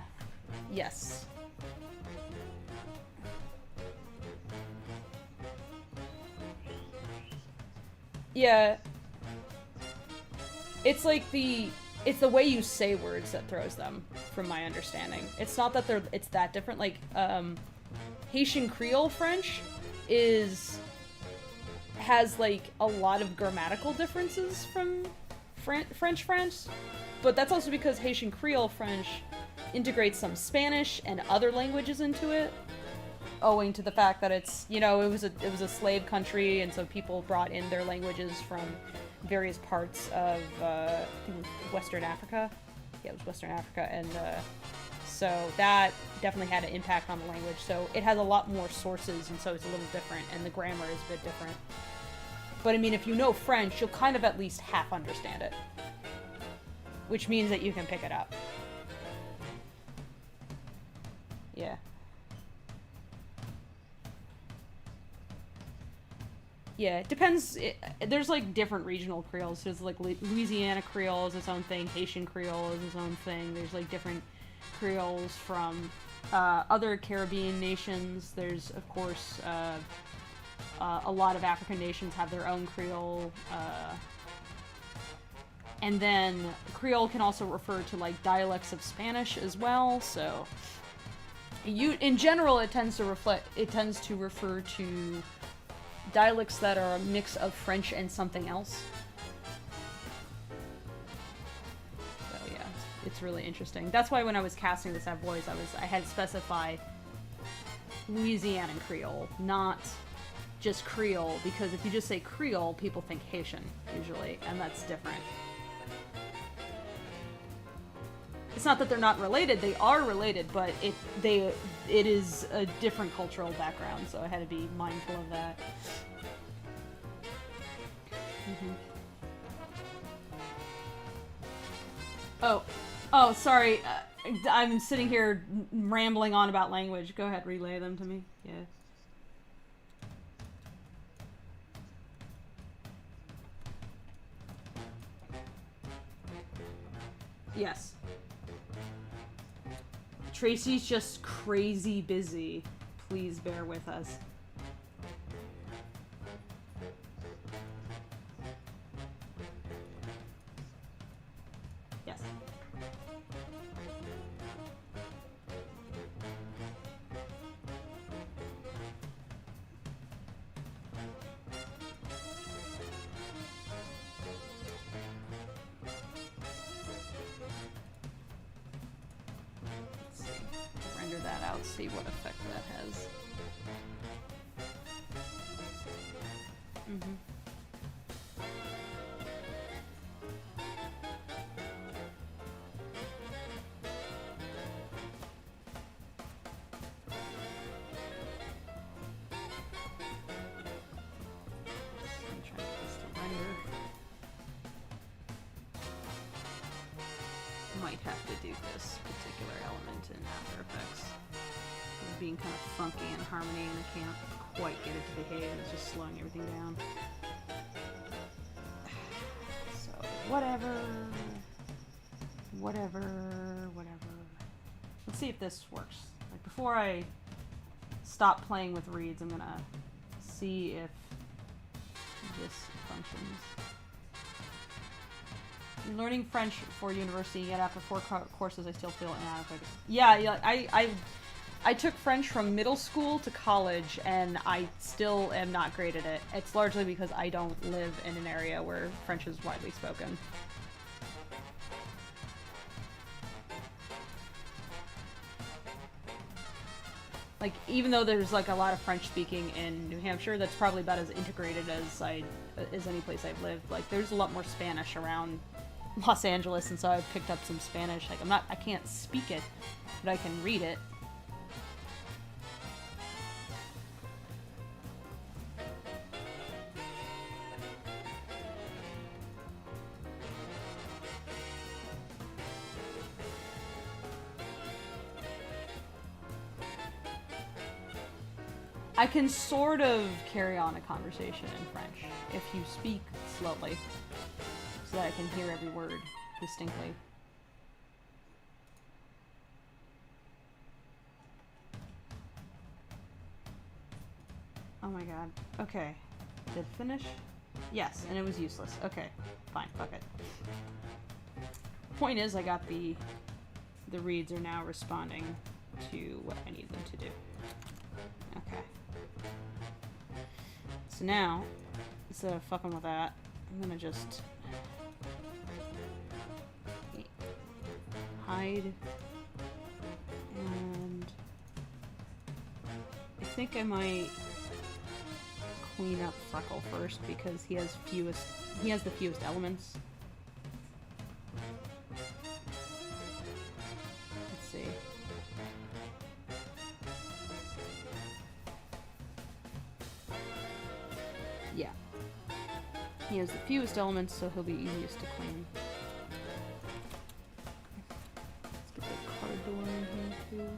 Yes. Yeah. It's like it's the way you say words that throws them, from my understanding. It's not that it's that different. Like, Haitian Creole French has like a lot of grammatical differences from French French, but that's also because Haitian Creole French integrates some Spanish and other languages into it, owing to the fact that it's, you know, it was a slave country, and so people brought in their languages from various parts of I think Western Africa. Yeah, it was Western Africa, and so that definitely had an impact on the language. So it has a lot more sources, and so it's a little different, and the grammar is a bit different. But I mean, if you know French, you'll kind of at least half understand it, which means that you can pick it up. Yeah. Yeah, it depends. There's like different regional Creoles. There's like Louisiana Creole is its own thing. Haitian Creole is its own thing. There's like different Creoles from other Caribbean nations. There's, of course, a lot of African nations have their own Creole. And then Creole can also refer to like dialects of Spanish as well. So in general, it tends to refer to dialects that are a mix of French and something else. So yeah, it's really interesting. That's why when I was casting the Savoys, I had to specify Louisianan Creole, not just Creole, because if you just say Creole, people think Haitian usually, and that's different. It's not that they're not related; they are related, but it is a different cultural background, so I had to be mindful of that. Mm-hmm. Oh, sorry. I'm sitting here rambling on about language. Go ahead, relay them to me. Yeah. Yes. Tracy's just crazy busy. Please bear with us. Yes. that out, see what effect that has. Mm-hmm. Might have to do this particular element in After Effects. It's being kind of funky in harmony and I can't quite get it to behave. It's just slowing everything down. So, whatever. Let's see if this works. Like, before I stop playing with reeds, I'm gonna see if this functions. I'm learning French for university, yet after 4 courses I still feel inadequate. Yeah, I took French from middle school to college, and I still am not great at it. It's largely because I don't live in an area where French is widely spoken. Like, even though there's like a lot of French speaking in New Hampshire, that's probably about as integrated as any place I've lived. Like, there's a lot more Spanish around Los Angeles, and so I've picked up some Spanish. Like, I can't speak it, but I can read it. I can sort of carry on a conversation in French if you speak slowly, so that I can hear every word distinctly. Oh my god. Okay. Did it finish? Yes, and it was useless. Okay. Fine, fuck it. Point is, I got the reeds are now responding to what I need them to do. Okay. So now, instead of fucking with that, I'm gonna just hide, and I think I might clean up Freckle first because he has the fewest elements. Let's see. Yeah. He has the fewest elements, so he'll be easiest to clean. Let's get the card door in here too.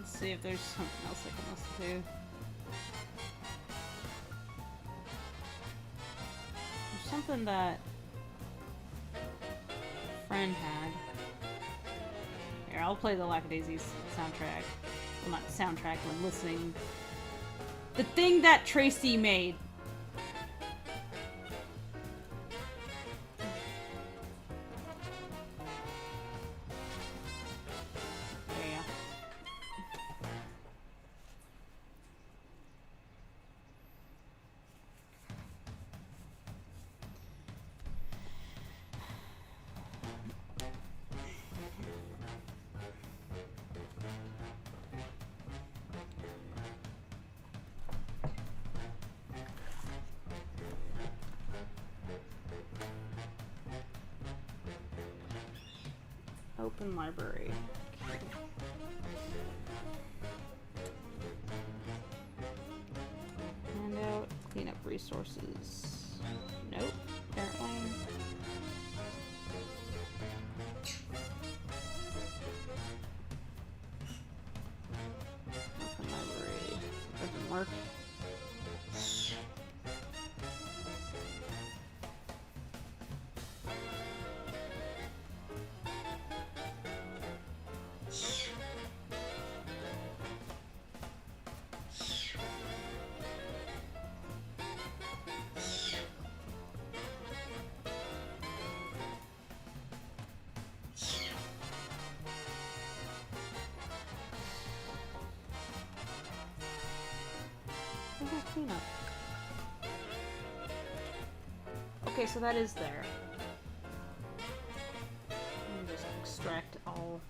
See if there's something else I can listen to. There's something that a friend had. Here, I'll play the Lackadaisy soundtrack. Well, not soundtrack, but listening. The thing that Tracy made. Open library. Okay. Handout, clean up resources. Nope, apparently. Open library. Doesn't work. Cleanup. Okay, so that is there. Let me just extract all.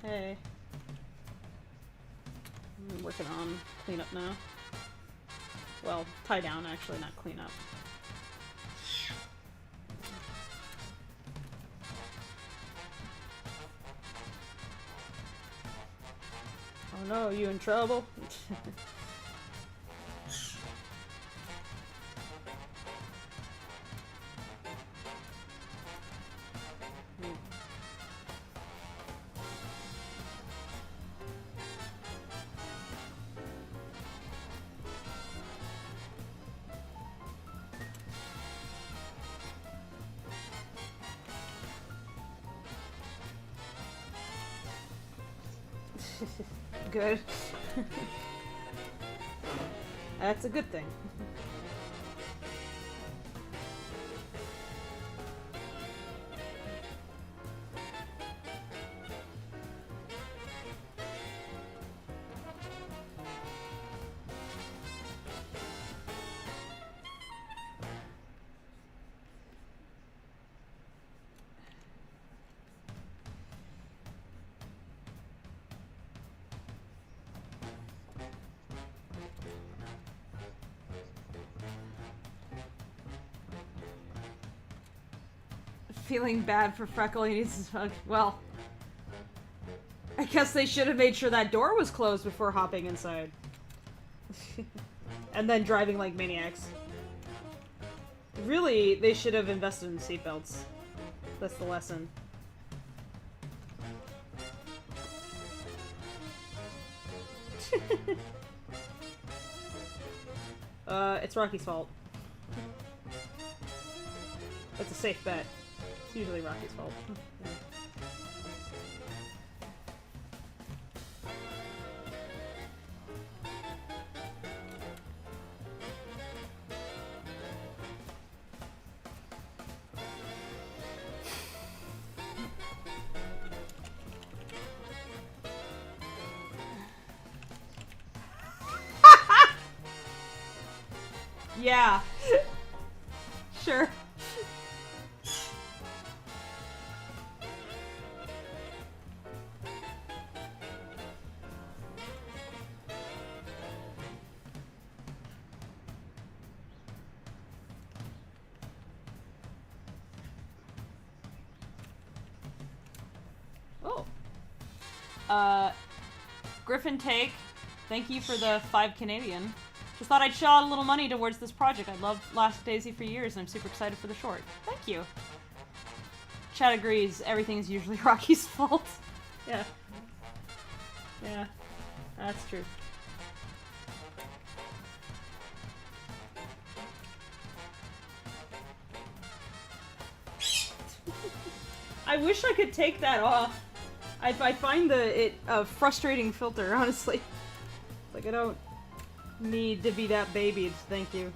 Hey. I'm working on cleanup now. Well, tie down actually, not clean up. Oh no, you in trouble? Good. That's a good thing. Feeling bad for Freckle. He needs to... Well, I guess they should have made sure that door was closed before hopping inside. And then driving like maniacs. Really, they should have invested in seatbelts. That's the lesson. It's Rocky's fault. It's a safe bet. It's usually Rocky's fault. Yeah. Sure. Oh. Griffin Take, thank you for the 5 Canadian. Just thought I'd shell out a little money towards this project. I've loved Lackadaisy for years, and I'm super excited for the short. Thank you. Chad agrees, everything is usually Rocky's fault. Yeah. Yeah. That's true. I wish I could take that off. I find it a frustrating filter, honestly. Like, I don't need to be that babied, thank you.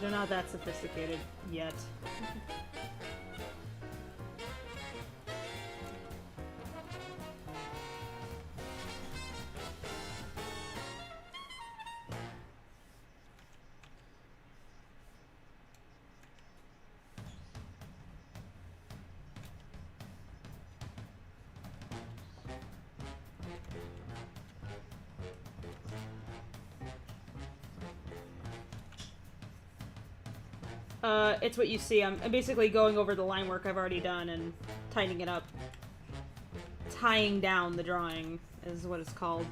They're not that sophisticated yet. It's what you see. I'm basically going over the line work I've already done and tightening it up. Tying down the drawing is what it's called.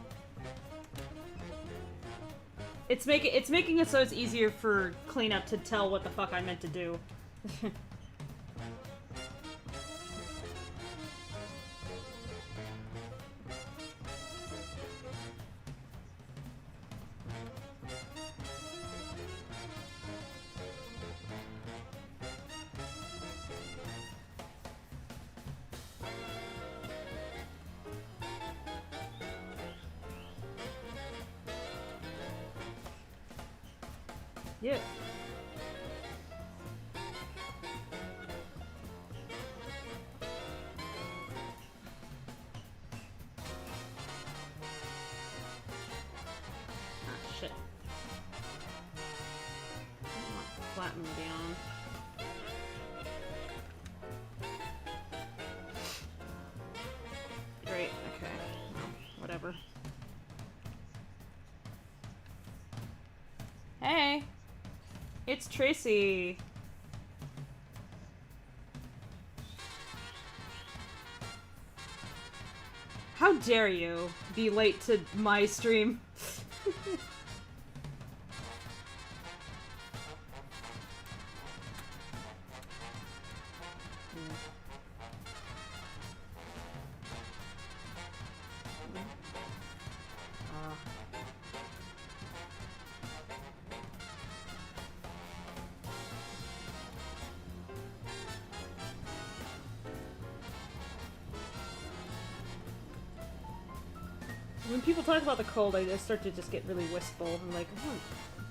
It's making it so it's easier for cleanup to tell what the fuck I meant to do. Yeah. button down. Great, okay. Well, whatever. Hey! It's Tracy! How dare you be late to my stream? When people talk about the cold, I start to just get really wistful. I'm like, I want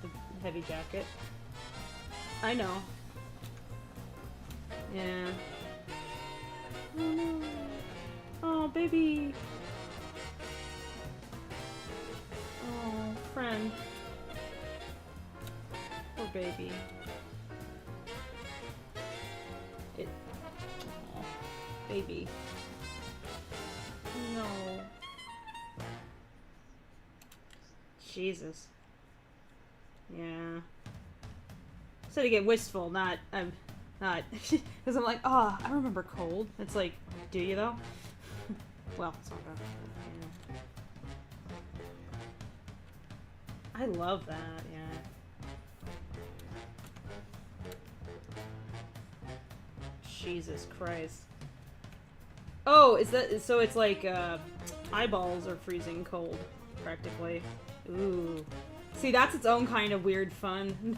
the heavy jacket. I know. Yeah. Oh no. Oh, baby. Oh, friend. Poor baby. It. Oh, baby. No. Jesus. Yeah. So to get wistful, not because I'm like, oh, I remember cold. It's like, do you though? Well, sort of. Yeah. I love that. Yeah. Jesus Christ. Oh, is that so? It's like eyeballs are freezing cold, practically. Ooh. See, that's its own kind of weird fun.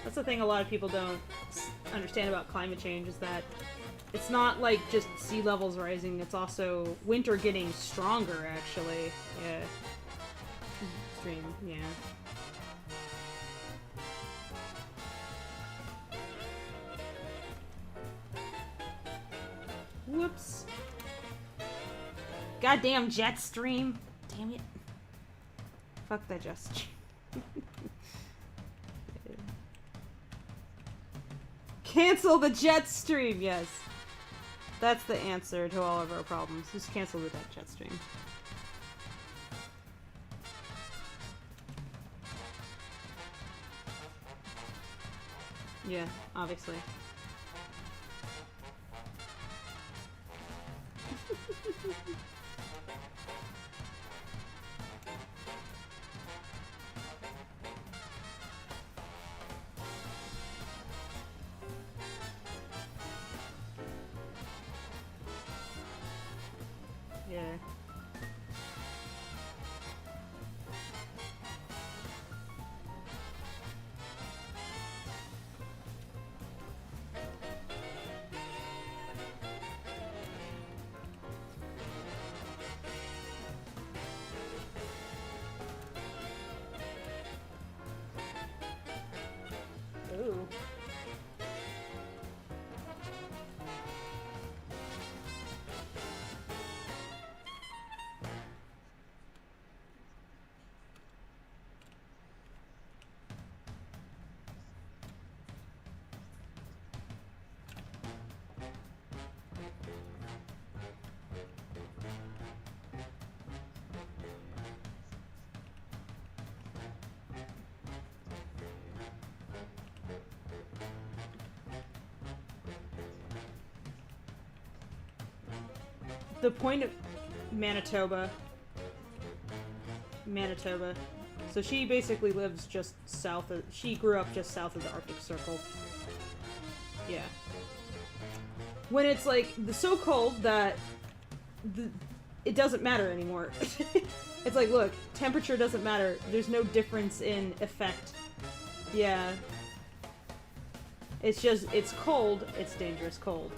That's the thing a lot of people don't understand about climate change, is that it's not like just sea levels rising, it's also winter getting stronger, actually. Yeah. Extreme, yeah. Whoops. Goddamn jet stream. Damn it. Fuck that jet stream. Cancel the jet stream, yes. That's the answer to all of our problems. Just cancel the jet stream. Yeah, obviously. Yeah. Ooh. The point of Manitoba. So she basically lives just south of... She grew up just south of the Arctic Circle. Yeah. When it's like so cold that it doesn't matter anymore. It's like, look, temperature doesn't matter. There's no difference in effect. Yeah. It's just, it's cold, it's dangerous cold.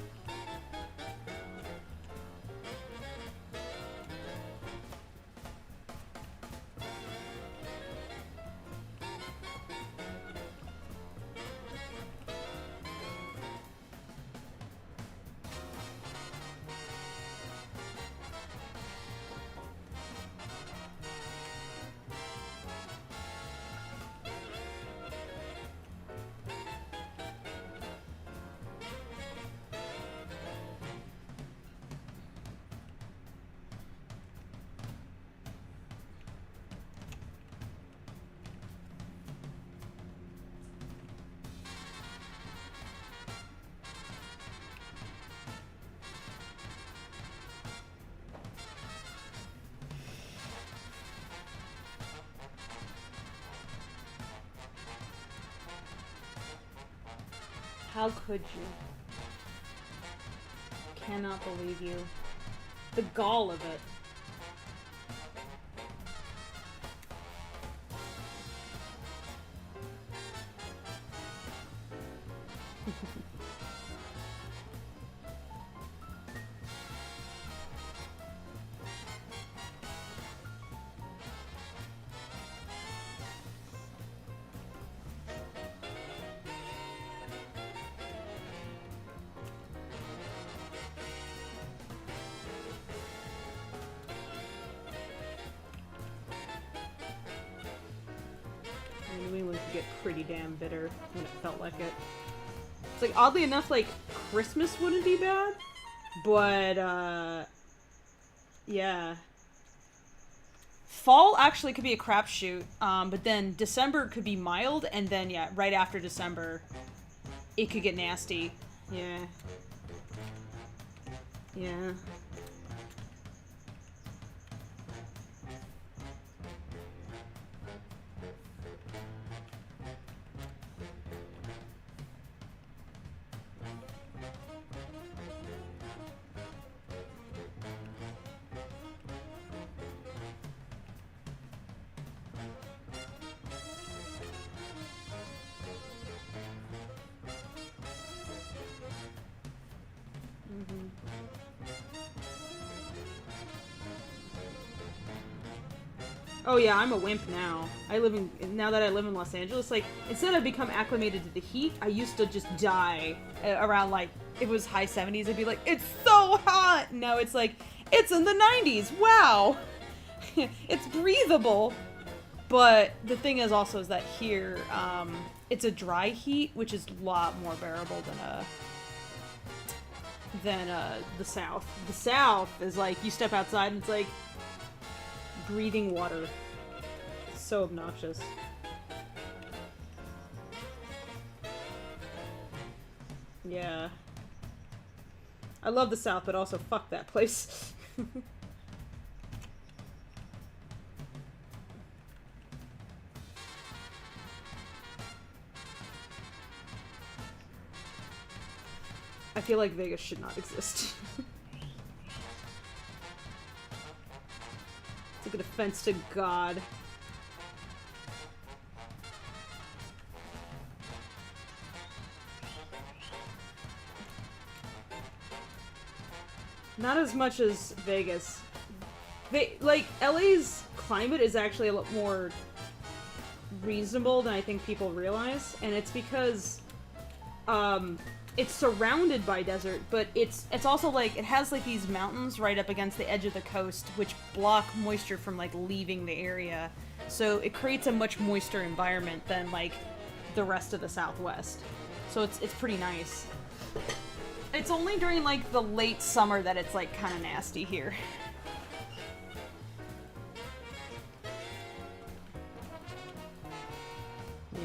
How could you? Cannot believe you. The gall of it. New England could get pretty damn bitter when it felt like it. It's like, oddly enough, like, Christmas wouldn't be bad, but, yeah. Fall actually could be a crapshoot, but then December could be mild, and then, yeah, right after December, it could get nasty. Yeah. Yeah. Oh yeah, I'm a wimp now. Now that I live in Los Angeles, like, instead of become acclimated to the heat, I used to just die Around, like, if it was high 70s, I'd be like, it's so hot! Now it's like, it's in the 90s! Wow! It's breathable! But the thing is also is that here, it's a dry heat, which is a lot more bearable than the South. The South is like, you step outside and it's like breathing water. It's so obnoxious. Yeah. I love the South, but also fuck that place. I feel like Vegas should not exist. It's like an offense to God. Not as much as Vegas. Like, LA's climate is actually a lot more reasonable than I think people realize, and it's because, it's surrounded by desert, but it's also like, it has like these mountains right up against the edge of the coast, which block moisture from like leaving the area. So it creates a much moister environment than like the rest of the Southwest. So it's pretty nice. It's only during like the late summer that it's like kind of nasty here. Yeah.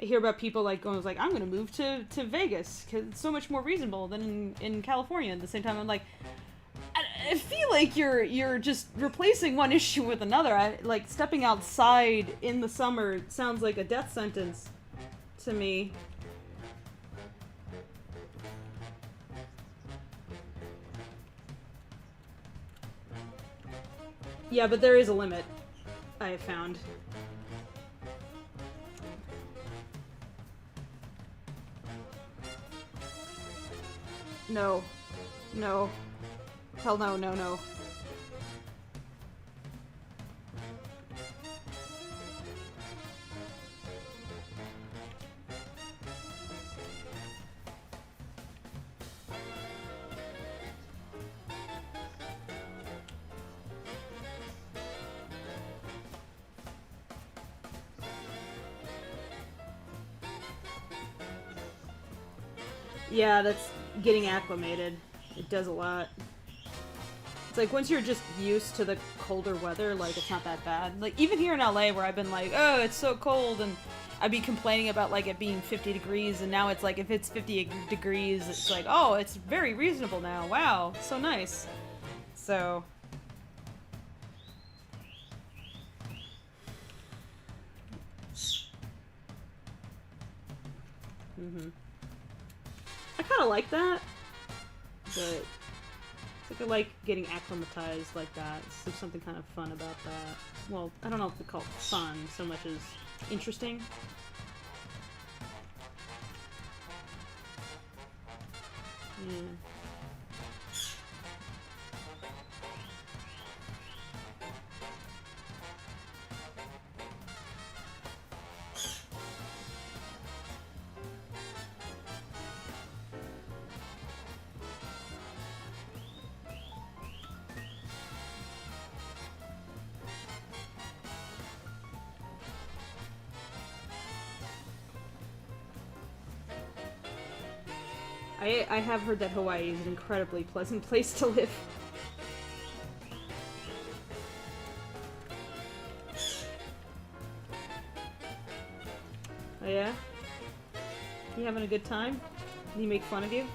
I hear about people like going like, I'm gonna move to Vegas because it's so much more reasonable than in California. At the same time, I'm like, I feel like you're just replacing one issue with another. Like, stepping outside in the summer sounds like a death sentence to me. Yeah, but there is a limit, I have found. No. No. Hell no, no, no. Yeah, that's getting acclimated. It does a lot. It's like once you're just used to the colder weather, like it's not that bad. Like even here in LA where I've been like, oh, it's so cold, and I'd be complaining about like it being 50 degrees, and now it's like if it's 50 degrees, it's like, oh, it's very reasonable now. Wow, so nice. So I kind of like that, but it's like I like getting acclimatized like that. There's something kind of fun about that. Well, I don't know if we call it fun so much as interesting. Yeah. I have heard that Hawaii is an incredibly pleasant place to live. Oh yeah? You having a good time? Did he make fun of you?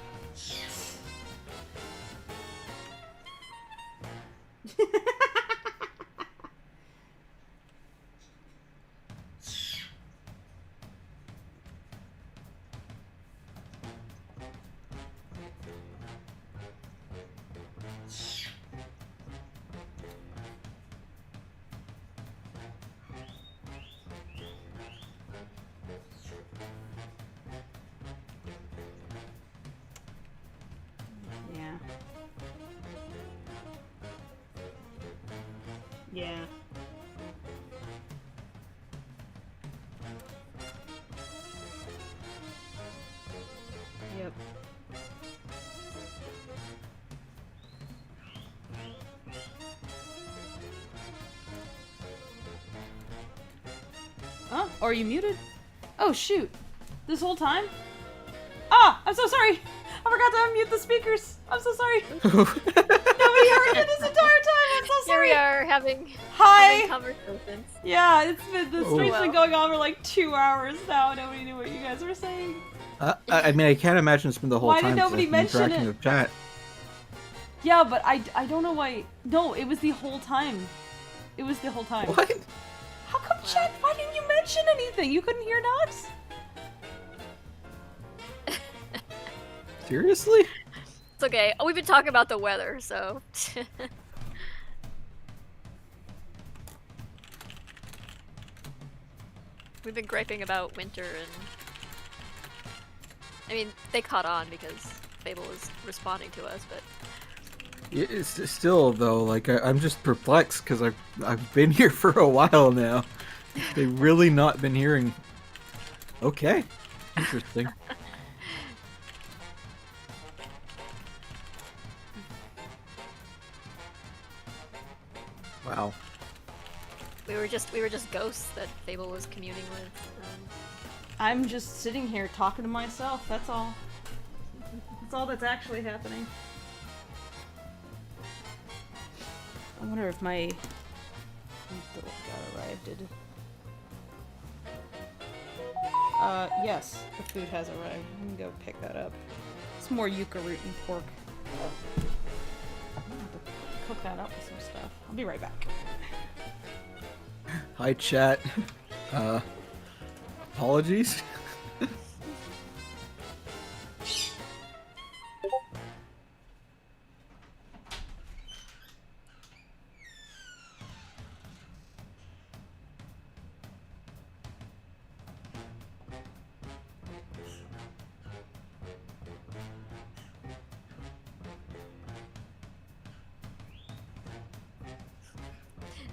Yeah. Yep. Oh, are you muted? Oh shoot. This whole time? Ah! I'm so sorry! I forgot to unmute the speakers! I'm so sorry! Nobody heard me this entire time! I'm so sorry! Here we are having conversations. Yeah, it's been the stream's been going on for like 2 hours now. Nobody knew what you guys were saying. I mean, I can't imagine it's been the whole Why time. did nobody mention interacting it? with chat. Yeah, but I don't know why. No, it was the whole time. It was the whole time. What? How come chat? Why didn't you mention anything? You couldn't hear Nox? Seriously? It's okay. Oh, we've been talking about the weather, so. We've been griping about winter, and I mean, they caught on because Fable was responding to us, but It's still though, like I'm just perplexed because I've been here for a while now. They've really not been hearing. Okay, interesting. Wow. we were just ghosts that Fable was communing with. I'm just sitting here talking to myself. That's all. That's all that's actually happening. I wonder if my food got arrived. Did yes, the food has arrived. I'm gonna go pick that up. It's more yucca root and pork. I'm gonna have to cook that up with some stuff. I'll be right back. Hi, chat. Apologies.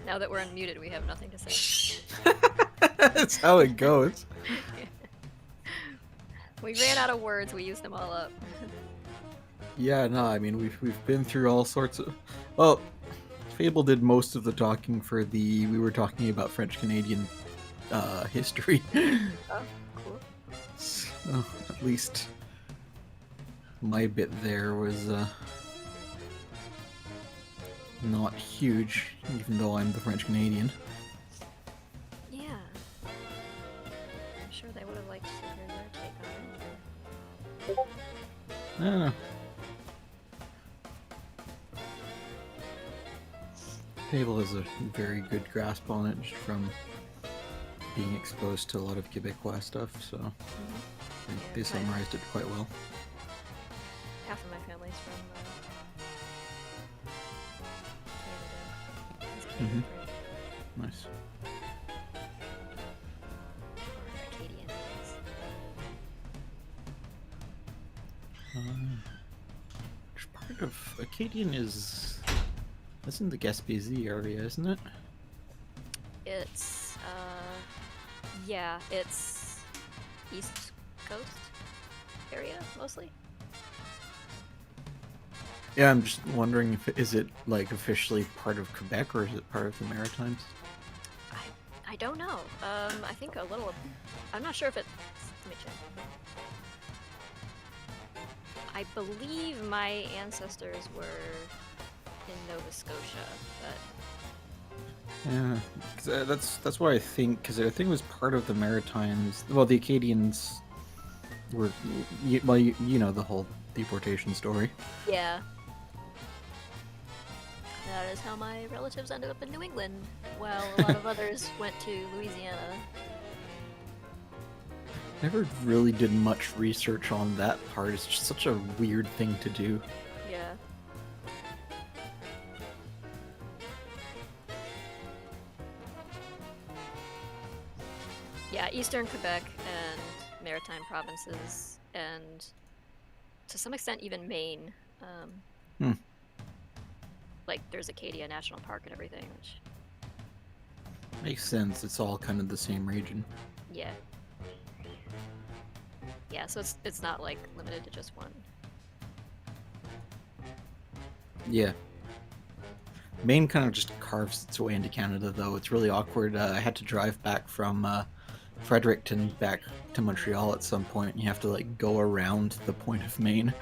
Now that we're unmuted, we have nothing to say. That's how it goes. We ran out of words, we used them all up. Yeah, no, I mean we've been through all sorts of. Well, Fable did most of the talking for the. We were talking about French Canadian history. Oh, cool. So, at least my bit there was not huge, even though I'm the French Canadian. Yeah. I'm sure they would have liked to hear your take on it. I don't know. Fable has a very good grasp on it just from being exposed to a lot of Quebecois stuff, so I think they summarized it quite well. Half of my family's from Canada. It's Canadian, right? Nice. Or Acadian, I guess. Which part of Acadian is... That's in the Gaspésie area, isn't it? It's, yeah, it's East Coast area, mostly. Yeah, I'm just wondering if is it like officially part of Quebec or is it part of the Maritimes? I don't know. I think a little. I'm not sure if it's. Let me check. I believe my ancestors were in Nova Scotia, but Yeah, 'cause, that's what I think. Because I think it was part of the Maritimes. Well, the Acadians were. Well, you know the whole deportation story. yeah. That is how my relatives ended up in New England, while a lot of others went to Louisiana. Never really did much research on that part. It's just such a weird thing to do. Yeah. Yeah, Eastern Quebec and Maritime provinces, and to some extent even Maine. Like, there's Acadia National Park and everything, which... Makes sense. It's all kind of the same region. Yeah. Yeah, so it's not, like, limited to just one. Yeah. Maine kind of just carves its way into Canada, though. It's really awkward. I had to drive back from Fredericton back to Montreal at some point. You have to, like, go around the point of Maine.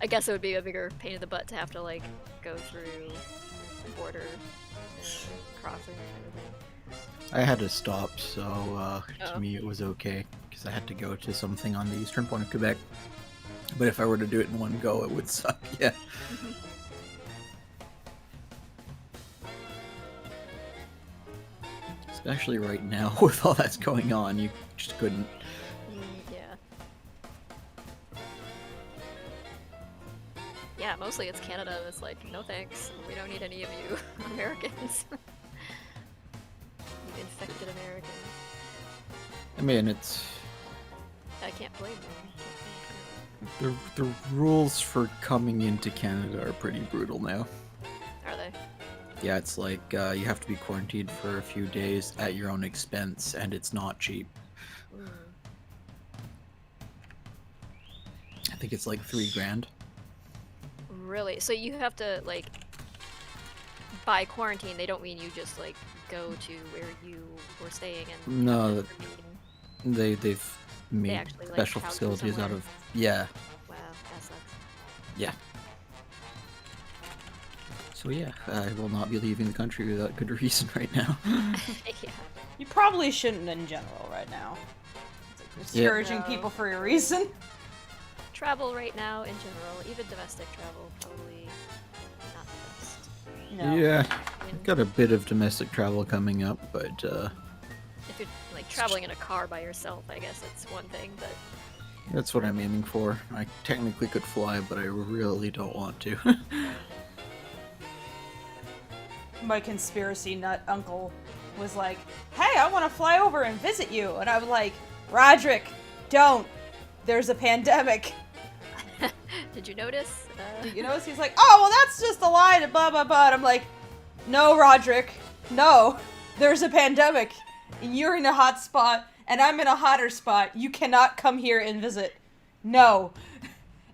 I guess it would be a bigger pain in the butt to have to, like, go through the border and crossing and everything. I had to stop, so to Oh. me it was okay, because I had to go to something on the eastern point of Quebec. But if I were to do it in one go, it would suck, yeah. Especially right now, with all that's going on, you just couldn't. Yeah. Yeah, mostly it's Canada that's like, no thanks, we don't need any of you Americans. You infected Americans. I mean, it's... I can't blame them. The rules for coming into Canada are pretty brutal now. Are they? Yeah, it's like you have to be quarantined for a few days at your own expense, and it's not cheap. Mm. I think it's like $3,000. Really? So you have to, like, by quarantine, they don't mean you just, like, go to where you were staying and... No, remain. they've made actually, like, special house you facilities out somewhere? of... Yeah, Wow, that sucks. yeah. So yeah, I will not be leaving the country without good reason right now. Yeah. You probably shouldn't in general right now. It's like discouraging No. people for a reason. Travel right now, in general, even domestic travel, probably not the best. No. Yeah, I mean, got a bit of domestic travel coming up, but if you're, like, traveling in a car by yourself, I guess it's one thing, but... that's what I'm aiming for. I technically could fly, but I really don't want to. My conspiracy nut uncle was like, hey, I want to fly over and visit you. And I was like, Roderick, don't. There's a pandemic. Did you notice? Did you notice? He's like, oh, well, that's just a lie to blah, blah, blah. And I'm like, No, Roderick. No. There's a pandemic. And you're in a hot spot, and I'm in a hotter spot. You cannot come here and visit. No.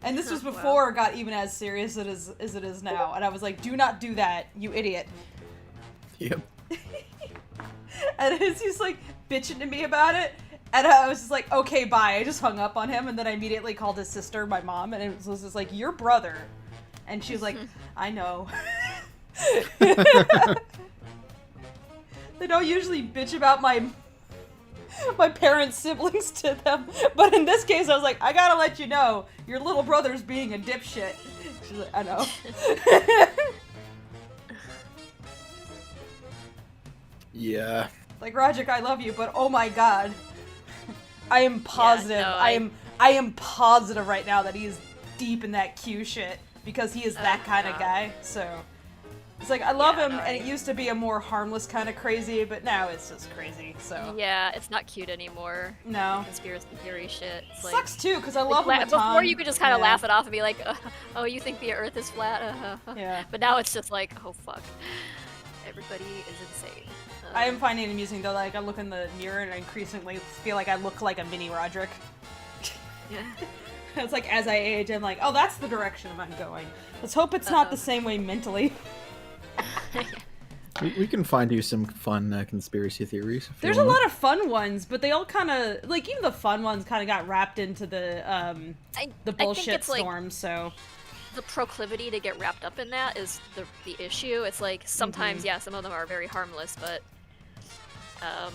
And this was before it got even as serious as it is now. And I was like, do not do that, you idiot. Yep. And he's like bitching to me about it. And I was just like, okay, bye. I just hung up on him, and then I immediately called his sister, my mom, and it was just like, your brother. And she was like, I know. They don't usually bitch about my parents' siblings to them, but in this case, I was like, I gotta let you know, your little brother's being a dipshit. She's like, I know. Yeah. Like, Roderick, I love you, but oh my god. I am positive. Yeah, no, I am positive right now that he is deep in that Q shit, because he is that kind of guy, so. It's like, I love him, and it used to be a more harmless kind of crazy, but now it's just crazy, so. Yeah, it's not cute anymore. No. Conspiracy theory shit. It's like, Sucks too, because I love him a ton. before you could just kind of laugh it off and be like, oh, you think the Earth is flat? Yeah. But now it's just like, oh fuck, everybody is insane. I am finding it amusing though, like I look in the mirror and I increasingly feel like I look like a mini Roderick. Yeah. It's like as I age, I'm like, oh, that's the direction I'm going. Let's hope it's not the same way mentally. We can find you some fun conspiracy theories. There's a lot of fun ones, but they all kind of, like, even the fun ones kind of got wrapped into the bullshit storm, so. The proclivity to get wrapped up in that is the issue. It's like, sometimes, yeah, some of them are very harmless, but, I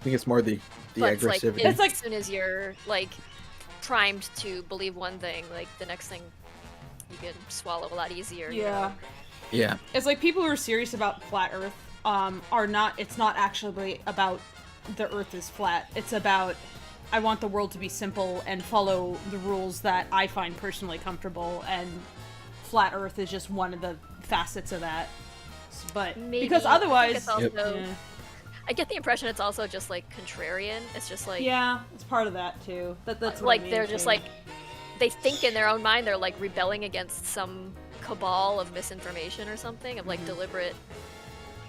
think it's more the aggressivity. It's like, as soon as you're, like, primed to believe one thing, like, the next thing you can swallow a lot easier. Yeah. You know? Yeah. It's like people who are serious about flat Earth are not, it's not actually about the Earth is flat. It's about, I want the world to be simple and follow the rules that I find personally comfortable, and flat Earth is just one of the facets of that. But Maybe, because otherwise, I get the impression it's also just like contrarian. It's just like, yeah, it's part of that too. That's what like I mean, they're just like, they think in their own mind they're like rebelling against some cabal of misinformation or something, of like deliberate,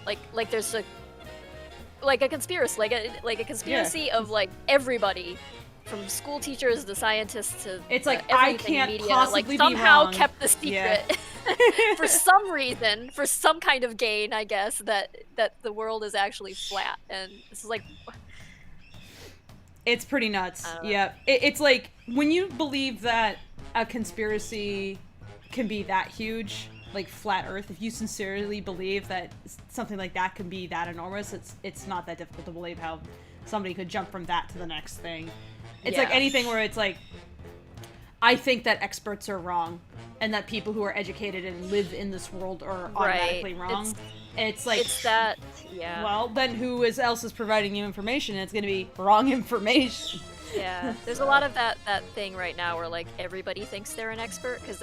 like there's a conspiracy, like a conspiracy of like everybody, from school teachers to scientists to it's like everything, I can't media, possibly like be somehow wrong. kept the secret for some reason, for some kind of gain, I guess, that the world is actually flat, and this is like, it's pretty nuts. Yeah, it's like when you believe that a conspiracy can be that huge, like flat Earth. If you sincerely believe that something like that can be that enormous, it's not that difficult to believe how somebody could jump from that to the next thing. It's like anything where it's like, I think that experts are wrong, and that people who are educated and live in this world are automatically wrong. It's like, it's that, yeah. Well, then who else is providing you information? And it's going to be wrong information. Yeah, there's a lot of that thing right now where like everybody thinks they're an expert because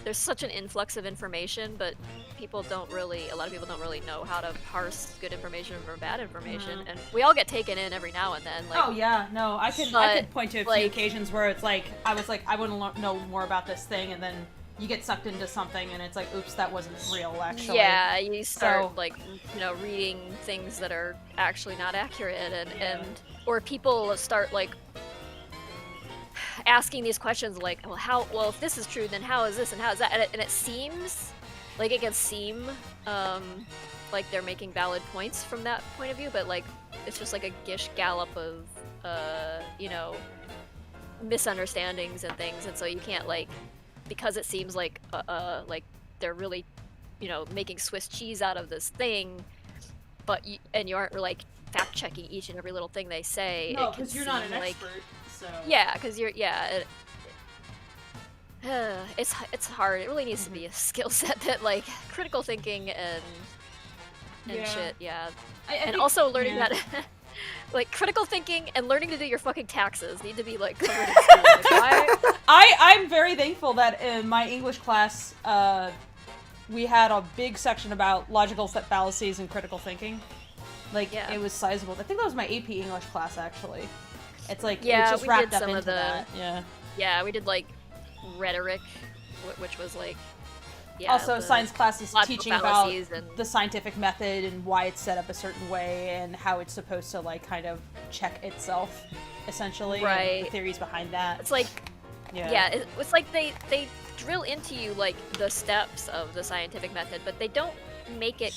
there's such an influx of information, but a lot of people don't really know how to parse good information from bad information, and we all get taken in every now and then. Like, oh yeah, no, I could point to a few occasions where it's like I was like I want to know more about this thing, and then you get sucked into something, and it's like, oops, that wasn't real actually. Yeah, you start reading things that are actually not accurate, and or people start like asking these questions like, well, if this is true, then how is this and how is that? And it seems like it can seem like they're making valid points from that point of view, but like it's just like a gish gallop of misunderstandings and things, and so you can't because it seems like they're really making Swiss cheese out of this thing, but you aren't like fact checking each and every little thing they say. No, because you're not an expert. So. Yeah, because it's hard. It really needs to be a skill set that like critical thinking and shit. Yeah, and also learning that like critical thinking and learning to do your fucking taxes need to be like covered in school. Like, I'm very thankful that in my English class we had a big section about logical fallacies and critical thinking. Like it was sizable. I think that was my AP English class actually. It's like it's just wrapped up into that. Yeah. Yeah, we did like rhetoric, which was like yeah. Also, science class is logical teaching about fallacies and the scientific method and why it's set up a certain way and how it's supposed to like kind of check itself, essentially. Right. And the theories behind that. it's like Yeah. it's like they drill into you like the steps of the scientific method, but they don't make it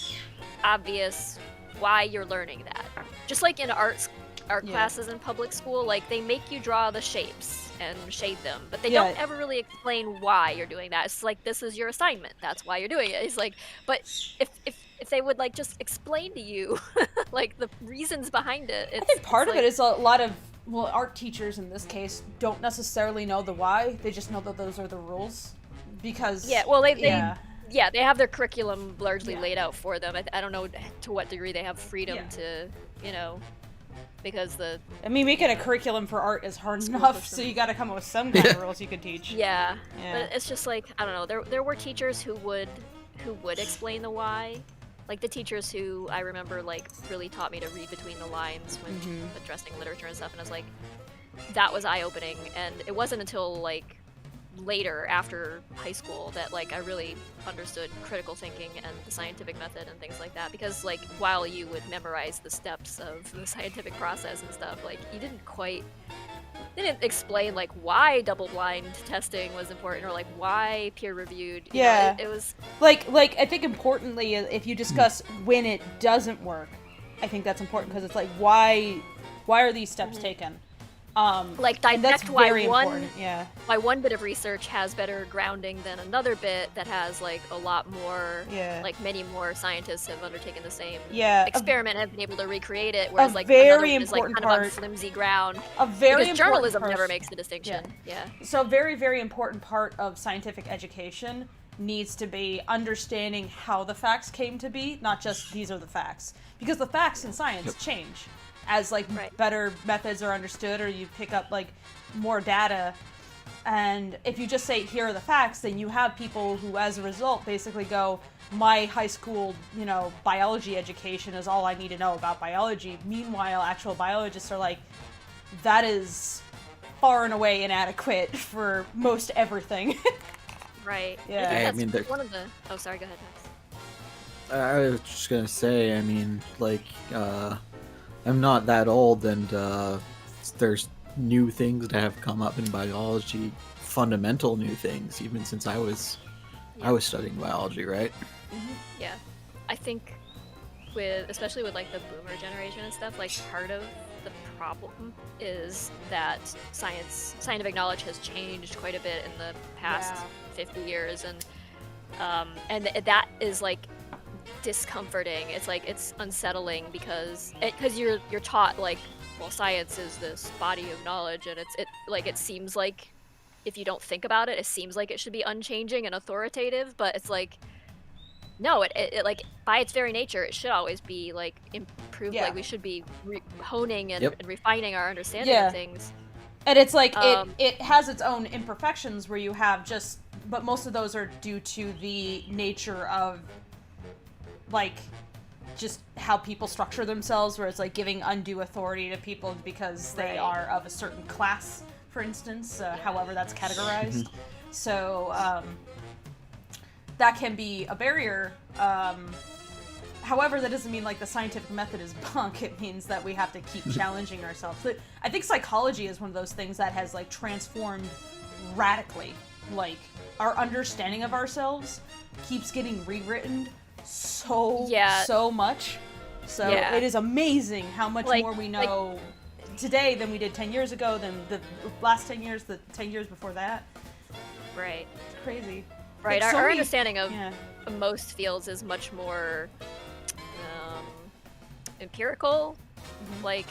obvious why you're learning that. Just like in art Yeah. classes in public school, like they make you draw the shapes and shade them, but they Yeah. don't ever really explain why you're doing that. It's like, this is your assignment, that's why you're doing it. It's like, but if they would like just explain to you like the reasons behind it, I think part of it is a lot of art teachers in this case don't necessarily know the why. They just know that those are the rules. Because yeah, well they have their curriculum largely Yeah. laid out for them. I don't know to what degree they have freedom Yeah. to, because I mean, making a curriculum for art is hard enough, so you got to come up with some kind of rules you can teach. yeah, Yeah. but it's just like, I don't know. There were teachers who would explain the why, like the teachers who I remember like really taught me to read between the lines when addressing literature and stuff, and I was like, that was eye opening. And it wasn't until like later after high school that like I really understood critical thinking and the scientific method and things like that, because like while you would memorize the steps of the scientific process and stuff, like you didn't explain like why double-blind testing was important, or like why peer-reviewed. Yeah. It was Like I think importantly, if you discuss when it doesn't work, I think that's important because it's like why are these steps taken? like And that's dissect why very one important. Yeah. why one bit of research has better grounding than another bit that has like a lot more, Yeah. like many more scientists have undertaken the same Yeah. experiment and been able to recreate it, whereas like very another one is like important kind of on part- flimsy ground, A very because important journalism part- never makes the distinction. Yeah. So a very, very important part of scientific education needs to be understanding how the facts came to be, not just these are the facts. Because the facts in science change as like Right. better methods are understood, or you pick up like more data. And if you just say here are the facts, then you have people who as a result basically go, my high school, biology education is all I need to know about biology. Meanwhile, actual biologists are like, that is far and away inadequate for most everything. Right. Yeah. I I think mean, that's one of the. Oh, sorry. Go ahead, Max. I was just gonna say, I mean, like, I'm not that old, and there's new things that have come up in biology, fundamental new things, even since I was studying biology, right? Yeah, I think especially with like the boomer generation and stuff, like part of the problem is that scientific knowledge has changed quite a bit in the past 50 years, and that is like discomforting. It's like it's unsettling because you're taught like, well, science is this body of knowledge, and it seems like if you don't think about it, it seems like it should be unchanging and authoritative, but it's like, no, it like by its very nature, it should always be like improved. Yeah. Like we should be honing and, Yep. and refining our understanding Yeah. of things. And it's like Um, it has its own imperfections where you have but most of those are due to the nature of like just how people structure themselves, where it's like giving undue authority to people because they Right. are of a certain class, for instance, however that's categorized. So that can be a barrier. However, that doesn't mean like the scientific method is bunk. It means that we have to keep challenging ourselves. But I think psychology is one of those things that has like transformed radically. Like our understanding of ourselves keeps getting rewritten so much. So Yeah. it is amazing how much Like- more we know today than we did 10 years ago, than the last 10 years, the 10 years before that. Right. It's crazy. Right. Like, so Our many- understanding of Yeah. most fields is much more empirical, like,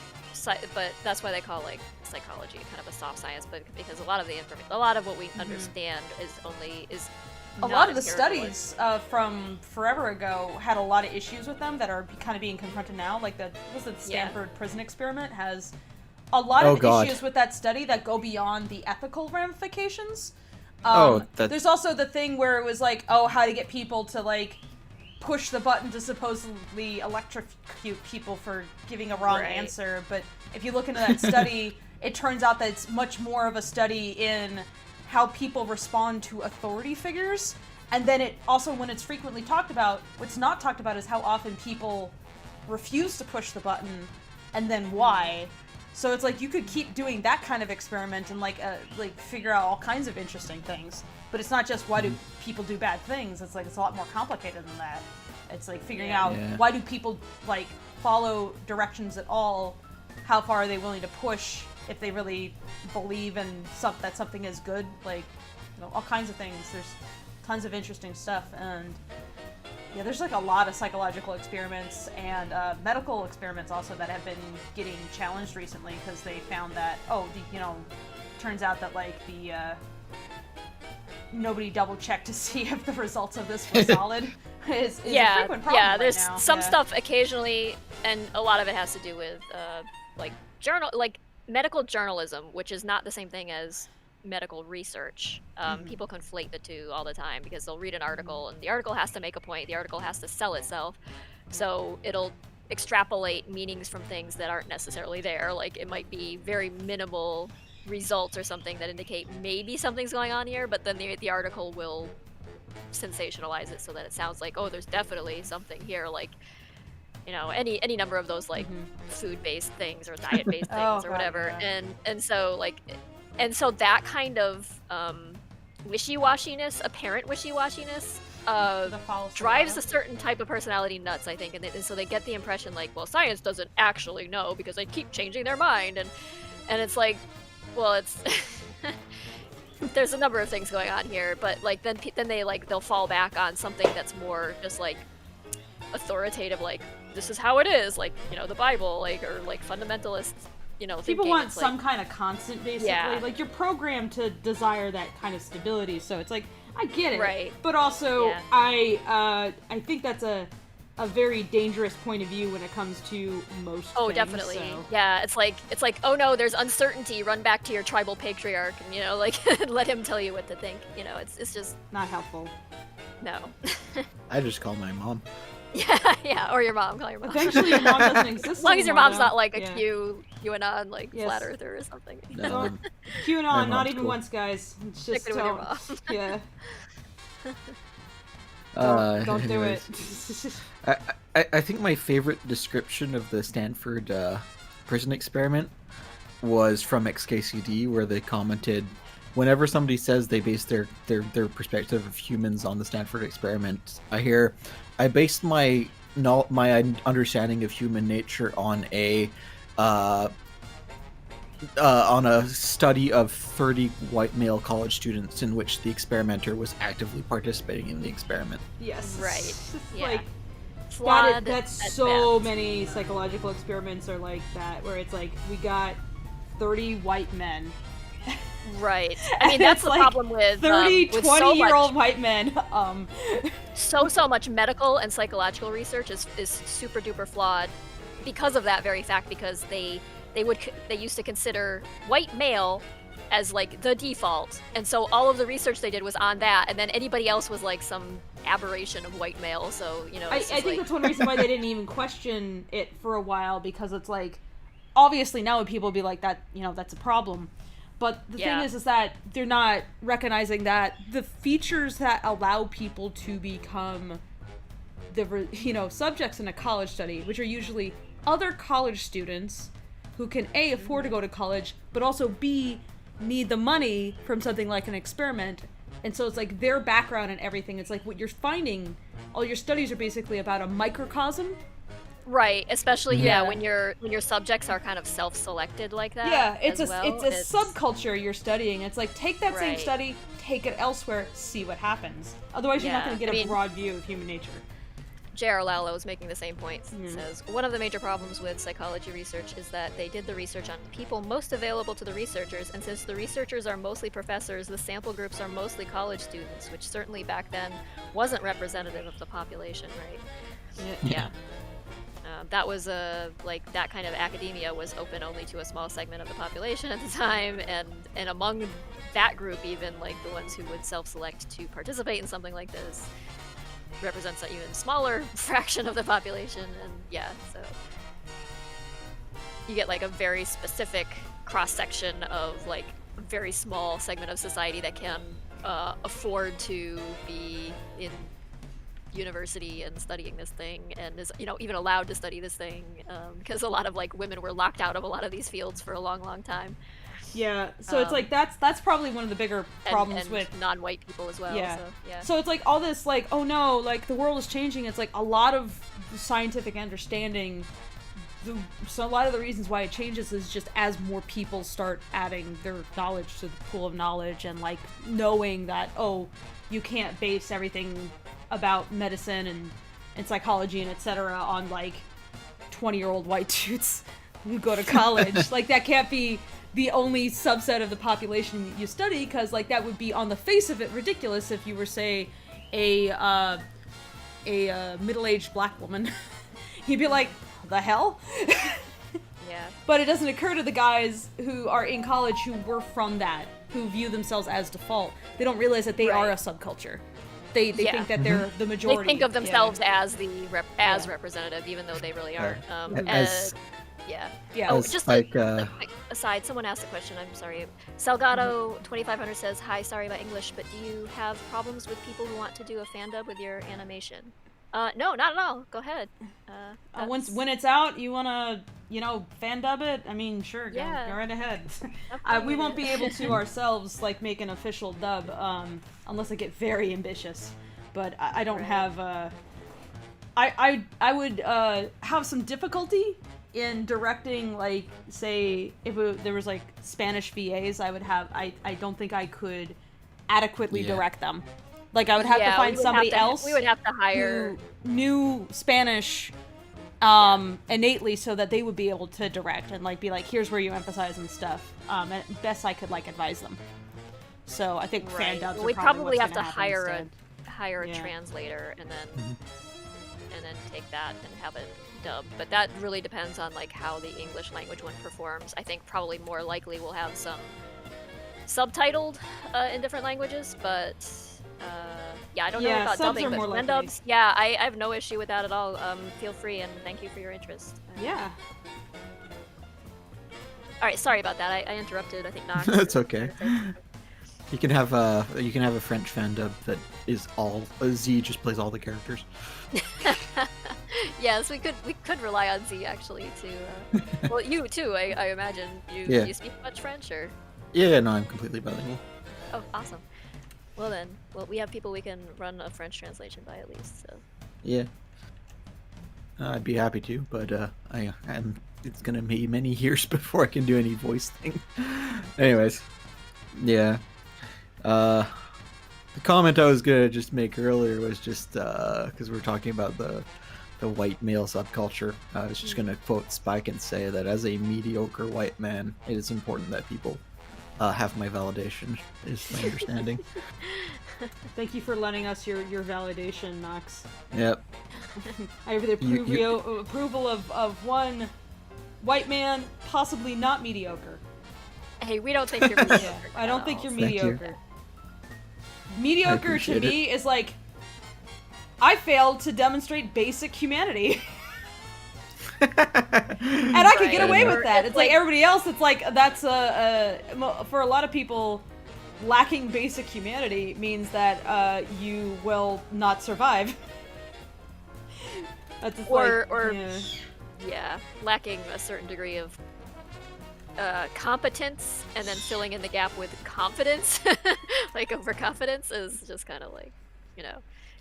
but that's why they call like psychology kind of a soft science, but because a lot of what we understand is A not lot of the empirical. studies from forever ago had a lot of issues with them that are kind of being confronted now. Like the Stanford prison experiment has a lot of issues with that study that go beyond the ethical ramifications. There's also the thing where it was like, how to get people to like push the button to supposedly electrocute people for giving a wrong answer. But if you look into that study, it turns out that it's much more of a study in how people respond to authority figures. And then it also, when it's frequently talked about, what's not talked about is how often people refuse to push the button, and then why. So it's like you could keep doing that kind of experiment and like figure out all kinds of interesting things. But it's not just why do people do bad things. It's like it's a lot more complicated than that. It's like figuring out why do people like follow directions at all. How far are they willing to push if they really believe in that something is good? Like, you know, all kinds of things. There's tons of interesting stuff, and yeah, there's like a lot of psychological experiments and medical experiments also that have been getting challenged recently because they found that turns out that like the nobody double checked to see if the results of this were solid is a frequent problem. Yeah, there's right now. some stuff occasionally, and a lot of it has to do with medical journalism, which is not the same thing as medical research. People conflate the two all the time because they'll read an article and the article has to make a point, the article has to sell itself, so it'll extrapolate meanings from things that aren't necessarily there. Like it might be very minimal results or something that indicate maybe something's going on here, but then the article will sensationalize it so that it sounds like, oh, there's definitely something here, like, you know, any number of those like food-based things or diet-based things or whatever. And so that kind of wishy-washiness, apparent wishy-washiness, drives a certain type of personality nuts, I think, and so they get the impression like, well, science doesn't actually know because they keep changing their mind, and it's like, well, it's there's a number of things going on here, but like then they'll fall back on something that's more just like authoritative, like this is how it is, like, you know, the Bible, like, or like fundamentalists, you know, people want some kind of constant, basically. Like you're programmed to desire that kind of stability, so it's like I get it, right? But also I think that's a very dangerous point of view when it comes to most things, definitely. So. Yeah, it's like, oh no, there's uncertainty, run back to your tribal patriarch and, you know, like let him tell you what to think, you know. It's just not helpful. No. I just call my mom. Yeah, or your mom. Call your mom. Eventually your mom doesn't exist as long as your mom's not like a QAnon, like yes. flat earther or something. No. QAnon, not even once, guys. It's just with your mom. Yeah. Don't do it. I think my favorite description of the Stanford prison experiment was from XKCD, where they commented, whenever somebody says they base their perspective of humans on the Stanford experiment, I based my understanding of human nature on a study of 30 white male college students in which the experimenter was actively participating in the experiment. Yes. Right. Yeah. Like, flawed. That's so many psychological experiments are like that, where it's like, we got 30 white men. Right. I mean, that's the like problem with 20-year-old white men. So much medical and psychological research is super duper flawed because of that very fact, because they used to consider white male as like the default, and so all of the research they did was on that, and then anybody else was like some aberration of white male. So, you know, I think that's one reason why they didn't even question it for a while, because it's like, obviously now people would be like, that, you know, that's a problem. But the thing is that they're not recognizing that the features that allow people to become the, you know, subjects in a college study, which are usually other college students who can A, afford to go to college, but also B, need the money from something like an experiment. And so it's like their background and everything. It's like what you're finding, all your studies are basically about a microcosm. Right, especially when your subjects are kind of self-selected like that. Yeah, it's a subculture you're studying. It's like, take that same study, take it elsewhere, see what happens. Otherwise, you're not going to get a broad view of human nature. J.R. Lalo is making the same point. Says, one of the major problems with psychology research is that they did the research on people most available to the researchers, and since the researchers are mostly professors, the sample groups are mostly college students, which certainly back then wasn't representative of the population, right? Yeah. That was like that kind of academia was open only to a small segment of the population at the time, and among that group, even like the ones who would self-select to participate in something like this represents an even smaller fraction of the population. And so you get like a very specific cross-section of like very small segment of society that can afford to be in university and studying this thing, and is, you know, even allowed to study this thing, because a lot of like women were locked out of a lot of these fields for a long time. Yeah, so it's like that's probably one of the bigger problems and with non-white people as well. Yeah. So, yeah. So it's like all this like, oh no, like the world is changing. It's like a lot of scientific understanding. So a lot of the reasons why it changes is just as more people start adding their knowledge to the pool of knowledge, and like knowing that, oh, you can't base everything about medicine and psychology and etc. on like 20-year-old white dudes who go to college. Like that can't be the only subset of the population you study, because like that would be on the face of it ridiculous if you were, say, a middle-aged black woman. You'd be like, the hell? Yeah. But it doesn't occur to the guys who are in college who were from that, who view themselves as default. They don't realize that they are a subculture. They think that they're the majority. They think of themselves as the representative, even though they really aren't. Yeah. Oh, As, just like, a quick aside, someone asked a question, I'm sorry. Salgado 2500 says, hi, sorry about English, but do you have problems with people who want to do a fandub with your animation? No, not at all. Go ahead. When it's out, you wanna, fandub it? I mean, sure, go right ahead. We won't be able to ourselves, like, make an official dub, unless I get very ambitious. But I don't have, I would, have some difficulty in directing, like, say, if there was, like, Spanish VAs, I don't think I could adequately direct them. Like, I would have to find somebody else. We would have to hire who knew Spanish innately, so that they would be able to direct and, like, be like, here's where you emphasize and stuff. At best, I could, like, advise them. So I think fan dubs are we'd probably have to hire hire a translator and then take that and have it dubbed. But that really depends on, like, how the English language one performs. I think probably more likely we'll have some subtitled in different languages, but I don't know about dubbing, but Fandubs, I have no issue with that at all. Feel free, and thank you for your interest. Yeah. All right, sorry about that. I interrupted. I think Knox. That's okay. You can have a French fandub that is all Z just plays all the characters. Yes, we could rely on Z actually to. Well, you too. I imagine you speak much French, or? Yeah, no, I'm completely bilingual. Oh, awesome. Well then, we have people we can run a French translation by at least. So. Yeah. I'd be happy to, but it's gonna be many years before I can do any voice thing. Anyways, yeah. The comment I was gonna just make earlier was just because we were talking about the white male subculture. I was just gonna quote Spike and say that as a mediocre white man, it is important that people have my validation, is my understanding. Thank you for lending us your validation, Knox. Yep. I have the approval of one white man, possibly not mediocre. Hey, we don't think you're mediocre. I don't think you're Thank mediocre. you. Mediocre to me is like, I failed to demonstrate basic humanity. And I could get away with that. It's like everybody else, it's like, that's for a lot of people, lacking basic humanity means that you will not survive. That's just lacking a certain degree of competence, and then filling in the gap with confidence, like overconfidence, is just kind of like,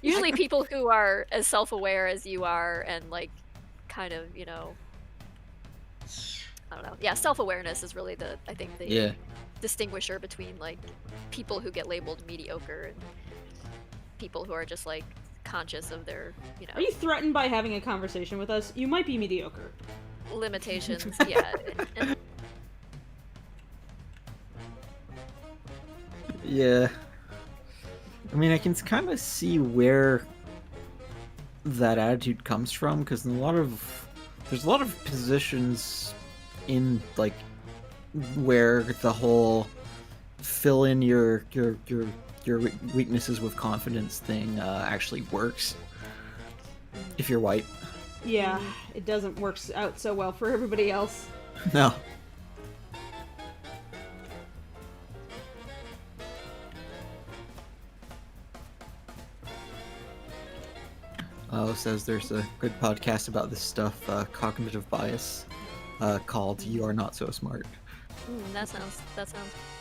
usually people who are as self-aware as you are, and like kind of, I don't know. Yeah, self-awareness is really the distinguisher between like people who get labeled mediocre and people who are just like conscious of their, Are you threatened by having a conversation with us? You might be mediocre. Limitations, yeah. Yeah. I mean, I can kind of see where that attitude comes from, because there's a lot of positions in, like, where the whole fill in your weaknesses with confidence thing actually works if you're white. Yeah, it doesn't work out so well for everybody else. No. Says there's a good podcast about this stuff, cognitive bias, called "You Are Not So Smart." That sounds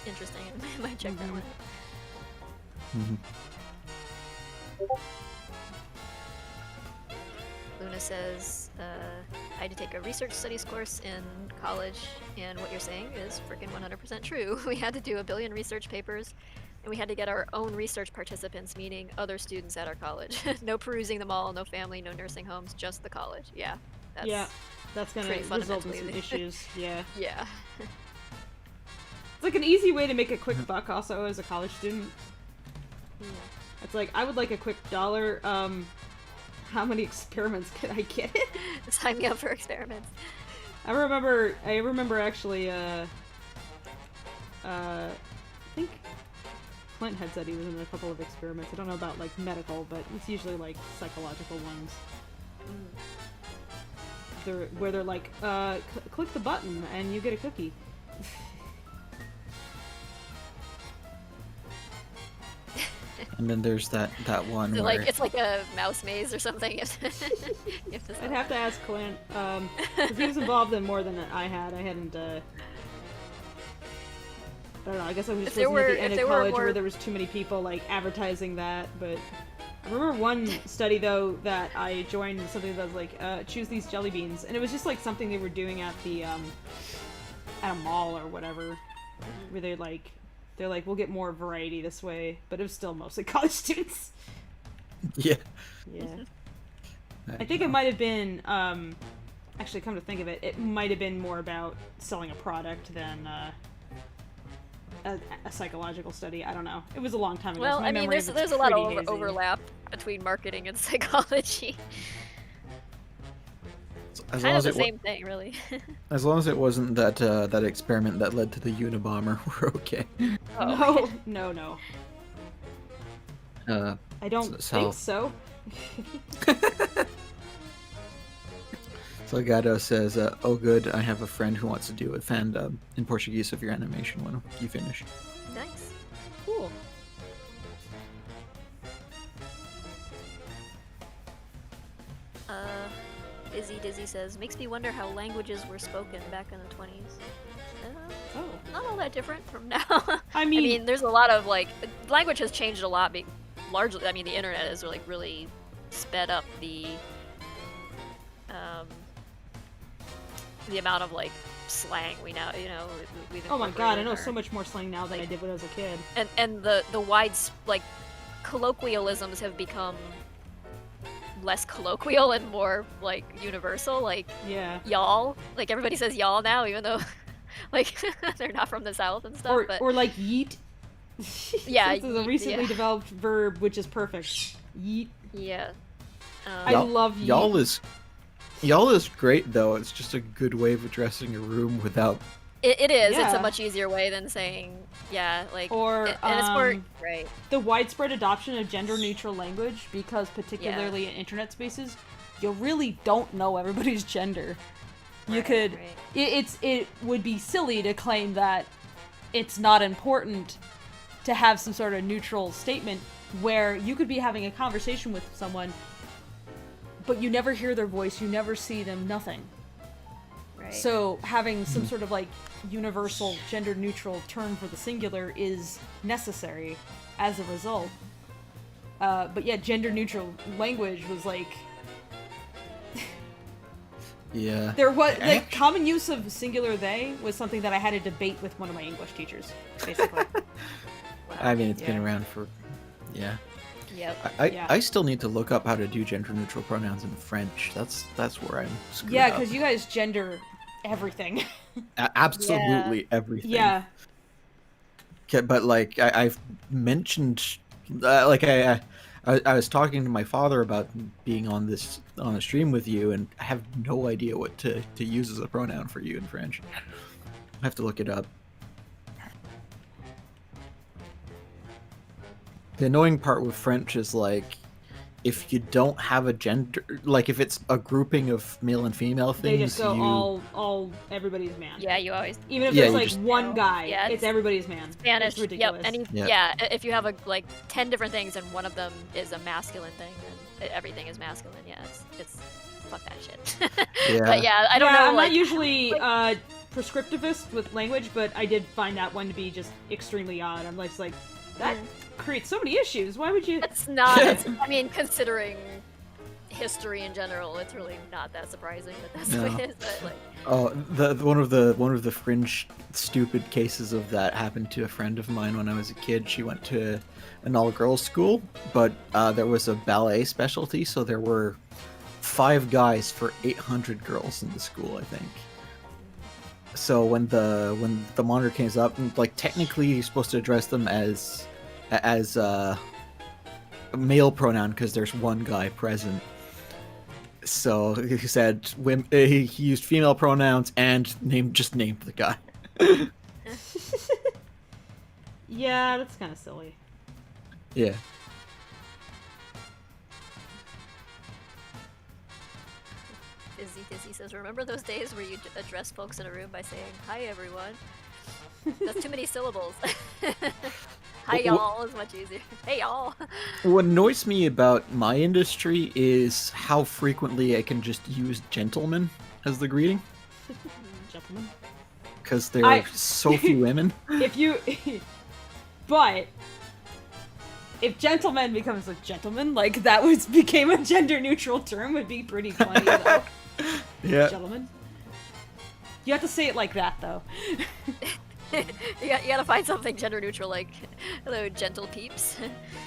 interesting. I might check that one. Mm-hmm. Luna says, I had to take a research studies course in college, and what you're saying is freaking 100% true. We had to do 1 billion research papers, and we had to get our own research participants, meaning other students at our college. No perusing them all, no family, no nursing homes, just the college. Yeah. That's gonna pretty result in some fundamentally- issues. Yeah. Yeah. It's like an easy way to make a quick buck also as a college student. Yeah. It's like, I would like a quick $1. How many experiments can I get? Sign me up for experiments. I remember actually, I think Clint had said he was in a couple of experiments. I don't know about, like, medical, but it's usually, like, psychological ones. Where they're like, click the button and you get a cookie. And then there's that one So, where like, it's like a mouse maze or something. You have to I'd have to ask Clint, because he was involved in more than I had. I hadn't, I don't know, I guess I was just If there listening at were- the end if of there were college more- where there was too many people, like, advertising that, but I remember one study, though, that I joined, something that was like, choose these jelly beans, and it was just, like, something they were doing at the, at a mall or whatever, where they're like, we'll get more variety this way, but it was still mostly college students. yeah. Yeah. I think it might have been, actually, come to think of it, it might have been more about selling a product than a psychological study. I don't know. It was a long time ago. Well, so my I mean, memory there's is a lot pretty of hazy. overlap between marketing and psychology. As Kind long of as the it wa- same thing, really. as long as it wasn't that experiment that led to the Unabomber, we're okay. Oh. No. Uh, I don't So- think so. Salgado says, "Oh, good. I have a friend who wants to do a Fandub in Portuguese of your animation when you finish." Nice. Cool. Izzy Dizzy says, makes me wonder how languages were spoken back in the 20s. Oh. Not all that different from now. I I mean, mean, there's a lot of, like, language has changed a lot, largely, I mean, the internet has, like, really sped up the amount of, like, slang we now, we've oh my god, I incorporated know in so our- much more slang now than I did when I was a kid. And the wide, like, colloquialisms have become less colloquial and more, like, universal, like, Yeah. y'all. Like, everybody says y'all now, even though, like, they're not from the South and stuff, but... Or like yeet. Yeah, This is a yeet, recently yeah. developed verb, which is perfect. Yeet. Yeah. I love yeet. Y'all is great though. It's just a good way of addressing a room without. It is. It's Yeah. a much easier way than saying, yeah, like... Or, and it's more... Right. The widespread adoption of gender-neutral language, because particularly in internet spaces, you really don't know everybody's gender. You Right, could... right. It would be silly to claim that it's not important to have some sort of neutral statement where you could be having a conversation with someone, but you never hear their voice, you never see them, nothing. Right. So having some sort of like universal gender neutral term for the singular is necessary as a result. But yeah, gender neutral language was like Yeah. there was like common use of singular they was something that I had a debate with one of my English teachers, basically. I mean, it's been Yeah. around for. Yeah. Yep. Yeah. I still need to look up how to do gender neutral pronouns in French. That's where I'm screwed Yeah, up. because you guys gender everything. Absolutely everything. Yeah. Okay, but like I've mentioned, like I was talking to my father about being on a stream with you, and I have no idea what to use as a pronoun for you in French. I have to look it up. The annoying part with French is like if you don't have a gender, like if it's a grouping of male and female They things, just go you all everybody's man. Yeah, you always Even if Yeah, there's you like just- one guy, Yeah, it's everybody's man. Spanish. It's ridiculous. Yep. Any, Yeah. yeah. If you have like 10 different things and one of them is a masculine thing, then everything is masculine. Yeah, it's fuck that shit. Yeah. But yeah, I don't know. I'm like, not usually prescriptivist with language, but I did find that one to be just extremely odd. I'm just like, that creates so many issues. Why would you? It's not. I mean, considering history in general, it's really not that surprising that that's the way it is. But like, Oh, one of the fringe stupid cases of that happened to a friend of mine when I was a kid. She went to an all-girls school, but there was a ballet specialty, so there were 5 guys for 800 girls in the school, I think. So when the monitor came up, like technically you're supposed to address them as a male pronoun because there's one guy present. So he said he used female pronouns and named the guy. Yeah, that's kind of silly. Yeah. Dizzy says, remember those days where you address folks in a room by saying, hi everyone? That's too many syllables. Hi y'all is much easier. Hey y'all. What annoys me about my industry is how frequently I can just use gentlemen as the greeting. Gentlemen. Because there are so few women. But if gentleman becomes a gentleman, like that became a gender neutral term, would be pretty funny though. Yeah. Gentlemen. You have to say it like that though. You gotta find something gender neutral, like, hello, gentle peeps.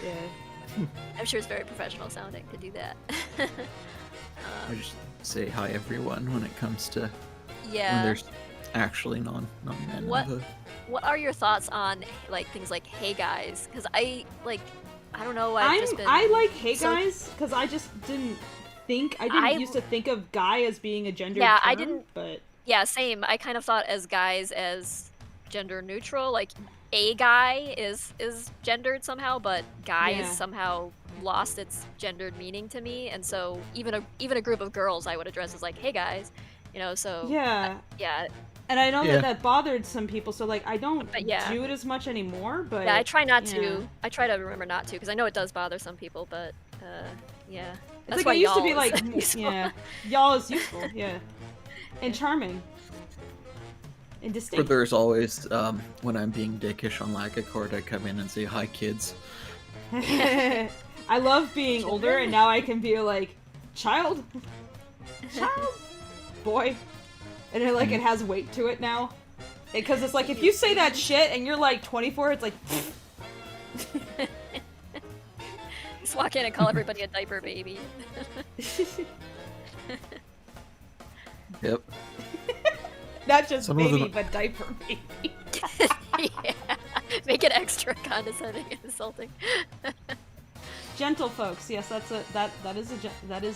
Yeah. I'm sure it's very professional sounding to do that. I just say hi everyone when it comes to when Yeah. there's actually non-men. What are your thoughts on like things like hey guys? Because I don't know. I like hey guys because I just didn't used to think of guy as being a gender term, I didn't. But Yeah, same. I kind of thought as guys as gender neutral. Like a guy is gendered somehow, but guys somehow lost its gendered meaning to me, and so even a group of girls I would address as like hey guys, you know. So yeah. Yeah. And I know that bothered some people, so like I don't yeah. do it as much anymore. But yeah, I try not to. I try to remember not to because I know it does bother some people. But yeah, It's that's like why it used to be y'all like is yeah, y'all is useful, yeah, and charming, and Or distinct. there's always when I'm being dickish on Lackadaisy, I come in and say hi kids. I love being older, and now I can be like child, boy, and it has weight to it now, because it's like if you say that shit and you're like 24, it's like. Just walk in and call everybody a diaper baby. Yep. Not just Some of baby, them- but diaper baby. Yeah. Make it extra condescending and insulting. Gentle folks, yes, that is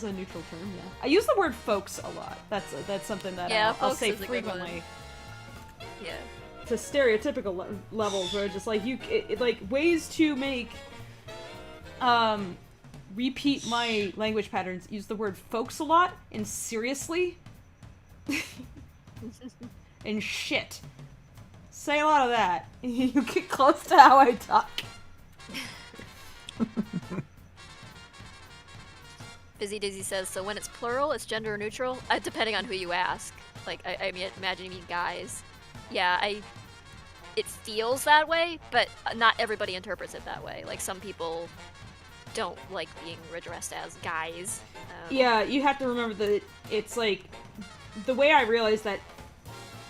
a neutral term. Yeah, I use the word folks a lot. That's something that I'll folks say is a good one. frequently. Yeah. To stereotypical levels, where just like like ways to make repeat my language patterns. Use the word folks a lot and seriously and shit. Say a lot of that. You get close to how I talk. Busy Dizzy says, so when it's plural, it's gender neutral? Depending on who you ask. Like, I mean, imagine you mean guys. Yeah, it feels that way, but not everybody interprets it that way. Like, some people don't like being addressed as guys. Yeah, you have to remember that it's like, the way I realized that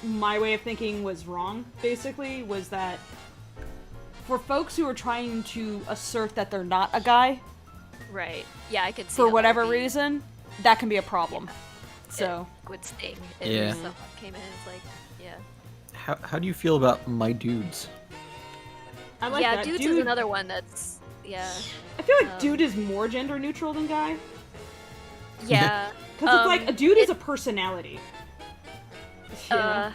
my way of thinking was wrong, basically, was that for folks who are trying to assert that they're not a guy, Right. Yeah, I could see for how that whatever would be- reason, that can be a problem. So, It would sting if Yeah. someone came in and was like, yeah. How do you feel about my dudes? I like yeah, that. dudes Dude, is another one that's, yeah. I feel like dude is more gender neutral than guy. Yeah. Because it's like, a dude is a personality. You know?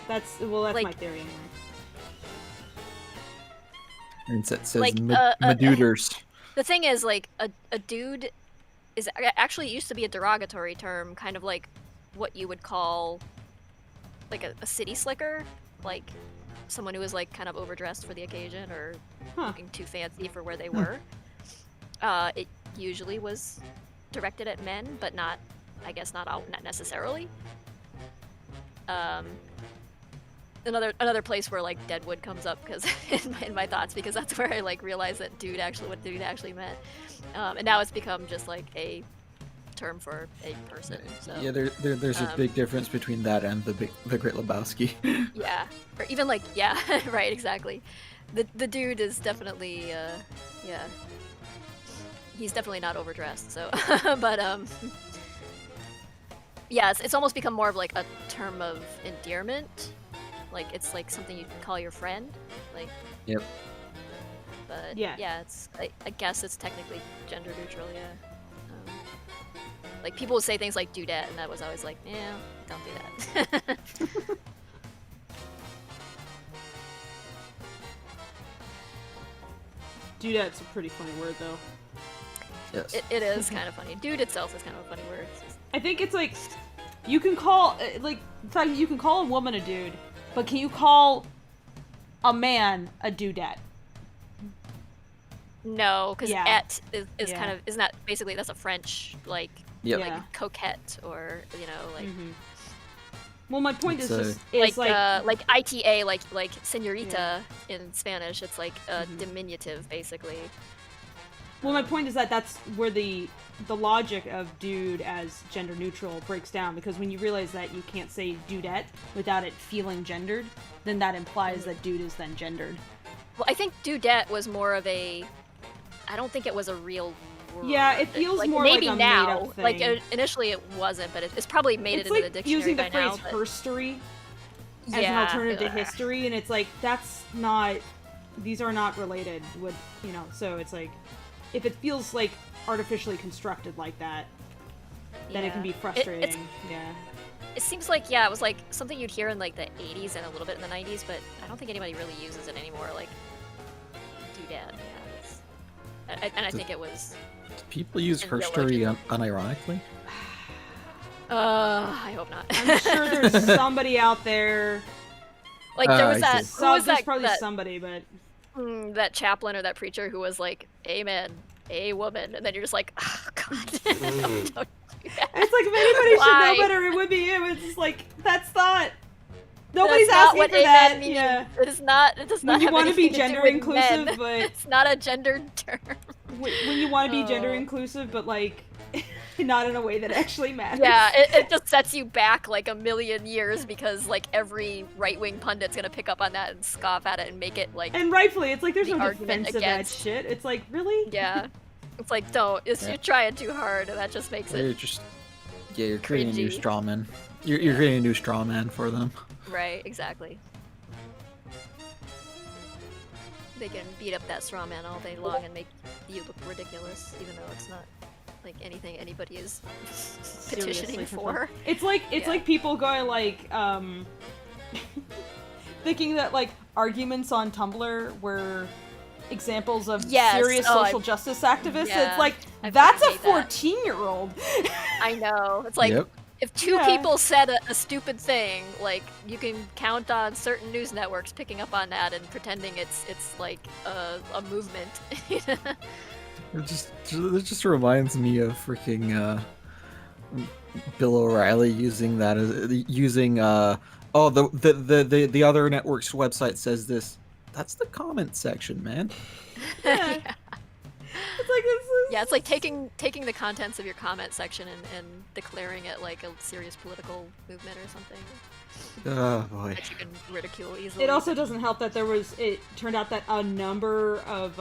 That's like- my theory anyway. And it says Like, Maduders. The thing is, like, a dude is actually, it used to be a derogatory term, kind of like what you would call like a city slicker, like someone who was like kind of overdressed for the occasion or looking too fancy for where they were. It usually was directed at men, but not, I guess, not necessarily. Another place where like Deadwood comes up because in my thoughts, because that's where I like realized that what dude actually meant, and now it's become just like a term for a person. So Yeah, there's a big difference between that and the Great Lebowski. yeah, or even like right, exactly. The dude is definitely he's definitely not overdressed. So but yeah, it's almost become more of like a term of endearment. Like, it's like something you can call your friend, like. Yep. But yeah, it's I guess it's technically gender neutral, yeah. Like, people would say things like dudette, and that was always like, yeah, don't do that. Dudette's a pretty funny word, though. Yes. It is kind of funny. Dude itself is kind of a funny word. I think it's like, you can call, like, in fact, you can call a woman a dude, but can you call a man a dudette? No, because et is Yeah. kind of, isn't that basically, that's a French, like, Yep. Yeah. like coquette, or, you know, like. Well, my point It's is a- just, like ITA, like señorita in Spanish. It's like a diminutive, basically. well, my point is that that's where the logic of dude as gender neutral breaks down, because when you realize that you can't say dudette without it feeling gendered, then that implies that dude is then gendered. Well, I think dudette was more of a. I don't think it was a real word. Yeah, it feels like, more maybe like a now. made-up thing. Like initially it wasn't, but it's probably made It's it into like the dictionary using the by phrase now. But... herstory as an Yeah. alternative to history, and it's like, that's not, these are not related with, you know, so it's like, if it feels like artificially constructed like that, then it can be frustrating. It seems like, it was like something you'd hear in like the 80s and a little bit in the 90s, but I don't think anybody really uses it anymore. Like, doodad, and I think it was. Do people use in real herstory unironically? I hope not. I'm sure there's somebody out there. Like there was I that. see. Who was There's that? probably that, somebody, but that chaplain or that preacher who was like, "Amen, a woman," and then you're just like, "Oh God." Don't do that. it's like, if anybody Why? should know better, it would be you. It's just like, that's not. Nobody's That's not asking what for amen that. means. Yeah. It is not. It does not When you have want to be anything gender do with inclusive, men. but It's not a gendered term. when you want to be gender Oh. inclusive, but like, not in a way that actually matters. Yeah, it just sets you back like a million years, because like every right-wing pundit's gonna pick up on that and scoff at it and make it like And rightfully, it's like, there's the no argument defense of that against- shit. It's like, really? yeah. It's like, don't. Yeah. You're trying too hard, and that just makes You're it just you're creating a new cringy. straw man. You're creating a new straw man for them. right. Exactly. They can beat up that straw man all day long and make you look ridiculous, even though it's not like anything anybody is petitioning for. It's like Yeah. like people going like thinking that like arguments on Tumblr were examples of Yes. serious Oh, social justice activists. yeah. It's like, I that's a fucking hate that. 14-year-old. I know. It's like, Yep. if two Yeah. people said a stupid thing, like, you can count on certain news networks picking up on that and pretending it's like a movement. It just reminds me of freaking Bill O'Reilly using that as the other network's website says this. That's the comment section, man. Yeah. It's like, this is... Yeah, it's like taking the contents of your comment section and declaring it like a serious political movement or something Oh boy. that you can ridicule easily. It also doesn't help that it turned out that a number of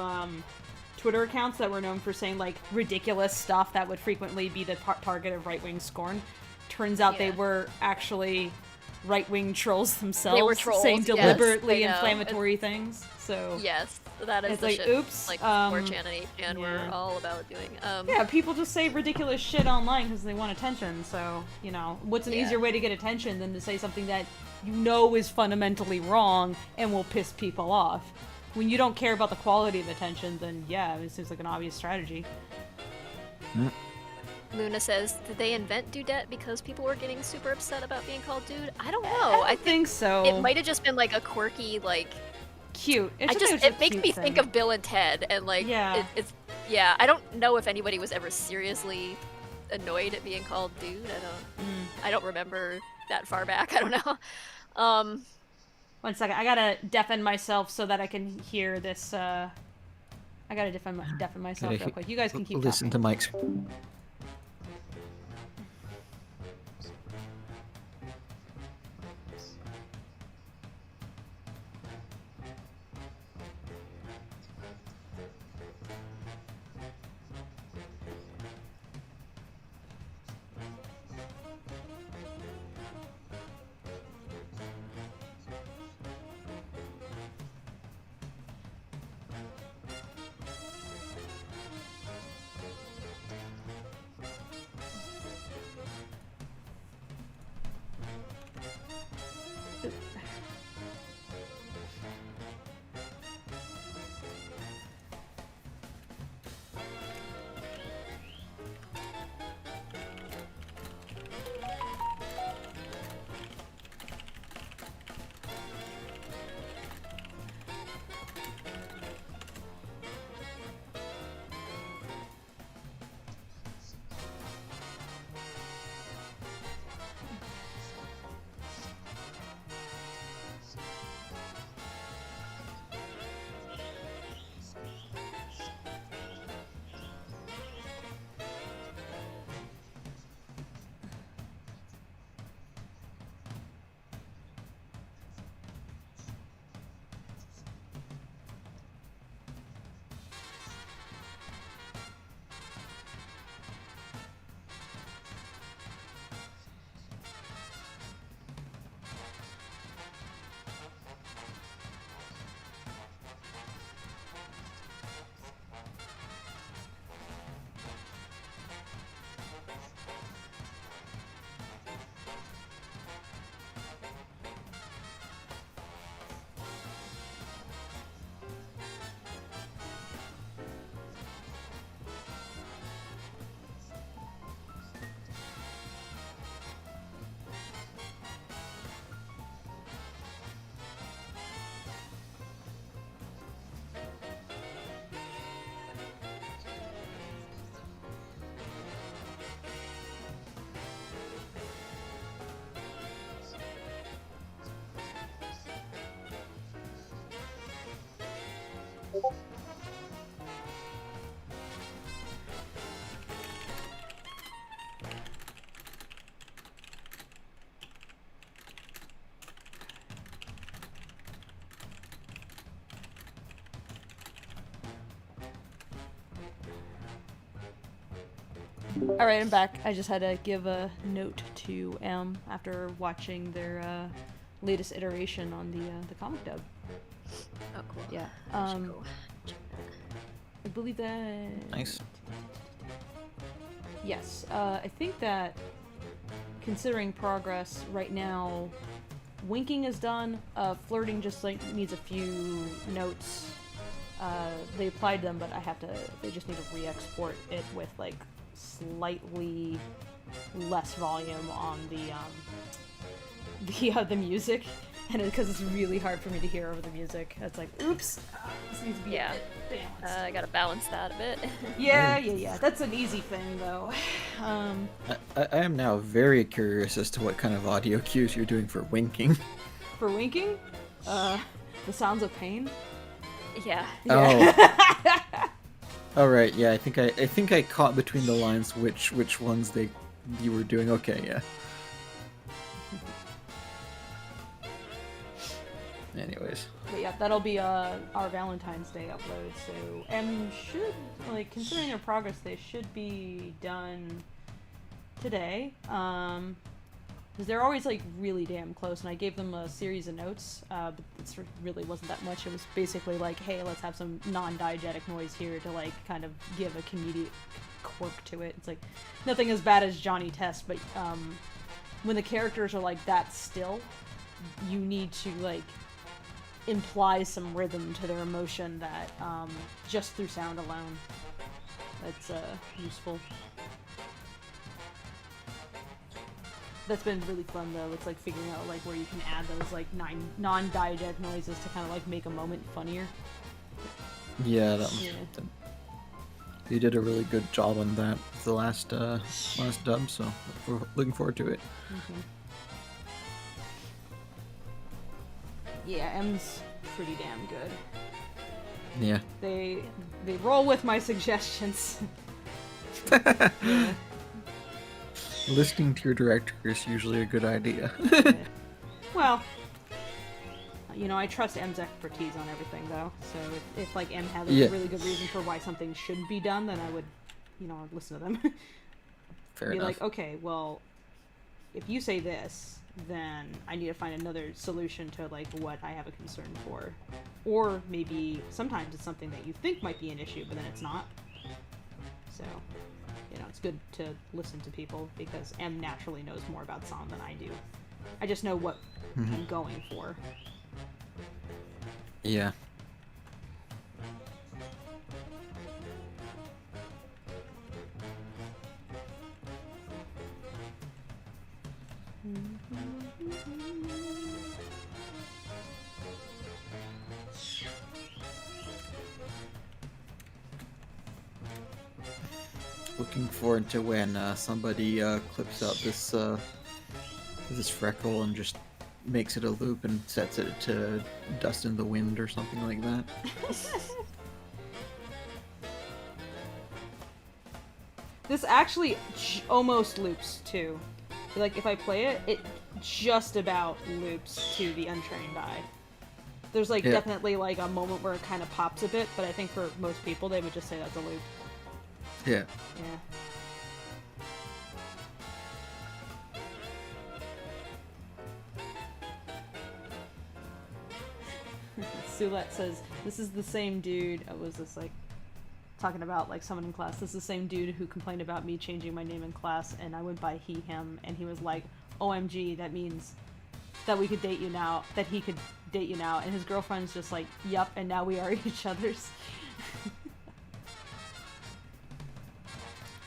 Twitter accounts that were known for saying like ridiculous stuff that would frequently be the target of right-wing scorn, turns out they Yeah. were actually right-wing trolls themselves, trolls, saying yes, deliberately I know. inflammatory things. So Yes, that is It's the like, shit. oops, Like 4chan and 8chan were yeah. all about doing. yeah, people just say ridiculous shit online because they want attention. So, you know, what's an Yeah. easier way to get attention than to say something that you know is fundamentally wrong and will piss people off? when you don't care about the quality of attention, then yeah, it seems like an obvious strategy. Luna says, did they invent dudette because people were getting super upset about being called dude? I don't know. I think so. It might have just been like a quirky, like, cute. it makes me think of Bill and Ted, and like, Yeah. yeah. I don't know if anybody was ever seriously annoyed at being called dude. I don't remember that far back. I don't know. 1 second, I gotta deafen myself so that I can hear this. I gotta deafen myself real quick. You guys can keep listen talking. to Mike's. Alright, I'm back. I just had to give a note to M after watching their latest iteration on the comic dub. Oh, cool. Yeah. I should go check that. I believe that... Nice. Yes. I think that, considering progress right now, winking is done. Flirting just like needs a few notes. They applied them, but they just need to re-export it with like slightly less volume on the music, and because it's really hard for me to hear over the music. It's like, oops, this needs to be a bit balanced. I gotta balance that a bit. Yeah. That's an easy thing, though. I am now very curious as to what kind of audio cues you're doing for winking. For winking, the sounds of pain. Yeah. Oh. All right. Yeah, I think I caught between the lines which ones you were doing. Okay. Yeah. Anyways. But yeah, that'll be our Valentine's Day upload. So M should, like, considering their progress, they should be done today. Because they're always like really damn close, and I gave them a series of notes, but it really wasn't that much. It was basically like, hey, let's have some non-diegetic noise here to like kind of give a comedic quirk to it. It's like nothing as bad as Johnny Test, but when the characters are like that still, you need to like implies some rhythm to their emotion that just through sound alone, that's useful. That's been really fun though. It's like figuring out like where you can add those like non-diegetic noises to kind of like make a moment funnier. Yeah, that was. You did a really good job on that for the last dub, so we're looking forward to it. Mm-hmm. Yeah, M's pretty damn good. Yeah. They roll with my suggestions. Yeah. Listening to your director is usually a good idea. Yeah. Well, you know, I trust M's expertise on everything, though. So if like M had a really good reason for why something should be done, then I would, you know, I'd listen to them. Fair Be enough. like, okay, well, if you say this, then I need to find another solution to like what I have a concern for. Or maybe sometimes it's something that you think might be an issue, but then it's not. So, you know, it's good to listen to people because M naturally knows more about song than I do. I just know what I'm going for. Yeah. Looking forward to when somebody clips out this freckle and just makes it a loop and sets it to Dust in the Wind or something like that. This actually almost loops too. Like if I play it, it just about loops to the Untrained Eye. There's like definitely like a moment where it kind of pops a bit, but I think for most people they would just say that's a loop. Yeah. Yeah. Soulette says, this is the same dude, I was just like, talking about like someone in class, this is the same dude who complained about me changing my name in class, and I went by he, him, and he was like, OMG, that means that we could date you now, that he could date you now, and his girlfriend's just like, yup, and now we are each other's.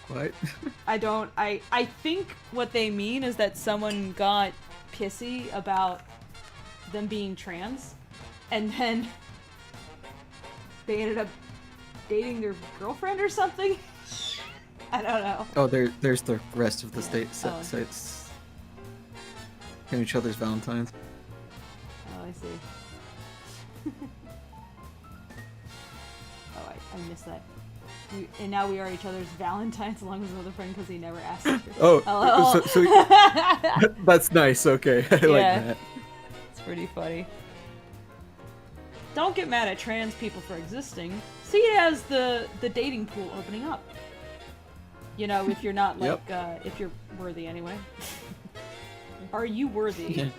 What? I think what they mean is that someone got pissy about them being trans, and then they ended up dating their girlfriend or something? I don't know. Oh, there's the rest of the sites. And each other's Valentines. Oh, I see. Oh, I missed that. And now we are each other's Valentines along with another friend because he never asked us. Oh, so that's nice. Okay, I like that. It's pretty funny. Don't get mad at trans people for existing. See it as the dating pool opening up. You know, if you're not like, if you're worthy anyway. Are you worthy? Yeah.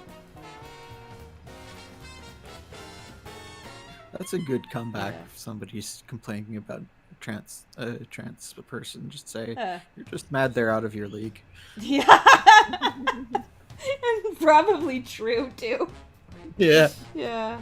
That's a good comeback if somebody's complaining about trans person. Just say, you're just mad they're out of your league. Yeah. And probably true, too. Yeah. Yeah.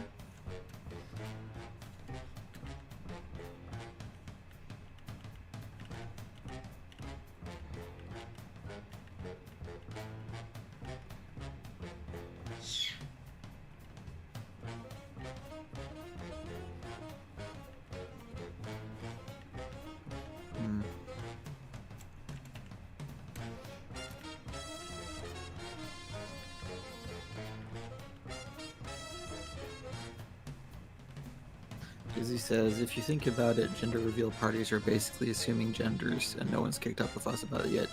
He says, if you think about it, gender reveal parties are basically assuming genders, and no one's kicked up a fuss about it yet.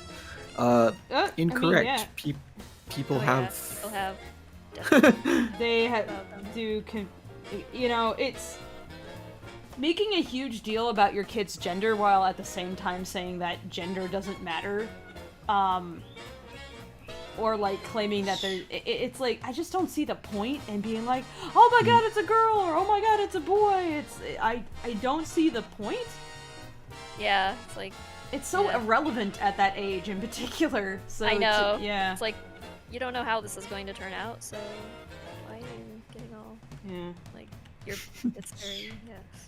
Incorrect. I mean, People have. People have. They do. You know, it's making a huge deal about your kid's gender while at the same time saying that gender doesn't matter. Or like claiming that it's like, I just don't see the point in being like, oh my god, it's a girl, or oh my god, it's a boy. I don't see the point. Yeah, it's like, it's so irrelevant at that age in particular. So I know. Yeah, it's like, you don't know how this is going to turn out, so why are you getting all like It's very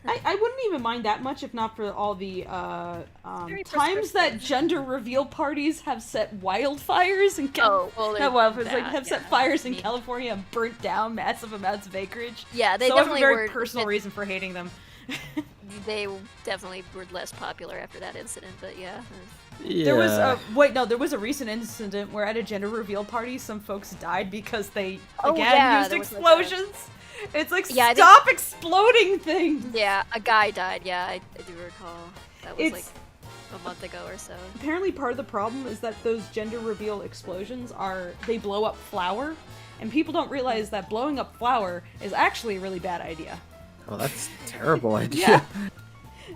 I wouldn't even mind that much if not for all the very times that prescriptive. gender reveal parties have set wildfires in Oh, well, not they're wildfires, like bad, have set yeah. fires in I mean- California and burnt down massive amounts of acreage. Yeah, they so I have a definitely very were. personal reason for hating them. They definitely were less popular after that incident, but yeah. Yeah. There was there was a recent incident where at a gender reveal party some folks died because they Oh, again yeah, used there was, like, explosions. It's like Yeah, I think- stop exploding things. Yeah, a guy died. Yeah, I do recall. That was It's- like a month ago or so. Apparently part of the problem is that those gender reveal explosions they blow up flour, and people don't realize that blowing up flour is actually a really bad idea. Oh, that's a terrible idea. Yeah.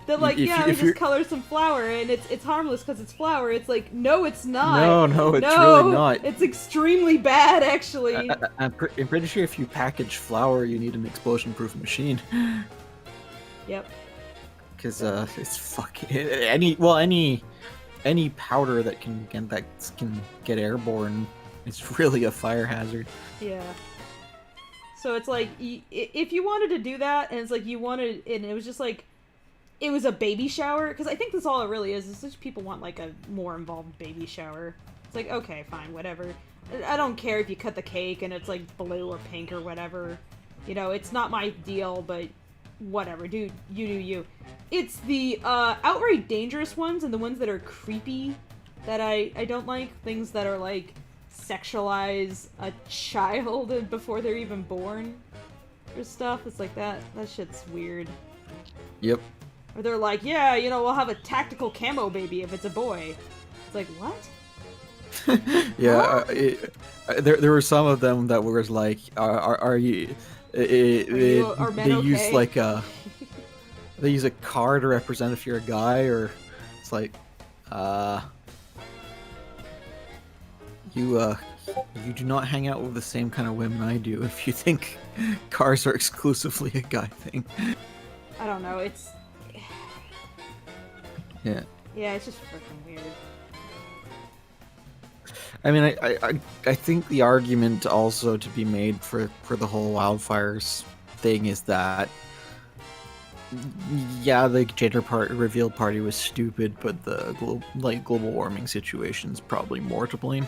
They're like, If yeah, you- we if just you're- color some flour and it's harmless because it's flour. It's like, no, it's not. No, it's No, really not. It's extremely bad, actually. I'm pretty sure if you package flour, you need an explosion-proof machine. Yep. Because it's fucking any powder that can get airborne, it's really a fire hazard. Yeah. So it's like, if you wanted to do that, and it's like you wanted, and it was just like, it was a baby shower, because I think that's all it really is just people want like a more involved baby shower. It's like, okay, fine, whatever. I don't care if you cut the cake and it's like blue or pink or whatever. You know, it's not my deal, but whatever, dude, you do you. It's the outright dangerous ones and the ones that are creepy that I don't like. Things that are like sexualize a child before they're even born or stuff. It's like that shit's weird. Yep. Or they're like, yeah, you know, we'll have a tactical camo baby if it's a boy. It's like, what? Yeah. There were some of them that were like, are you? Are men they okay? use like they use a car to represent if you're a guy, or it's like, you do not hang out with the same kind of women I do if you think cars are exclusively a guy thing. I don't know, it's... Yeah. Yeah, it's just freaking weird. I mean, I think the argument also to be made for the whole wildfires thing is that, yeah, the gender reveal party was stupid, but the global warming situation's probably more to blame.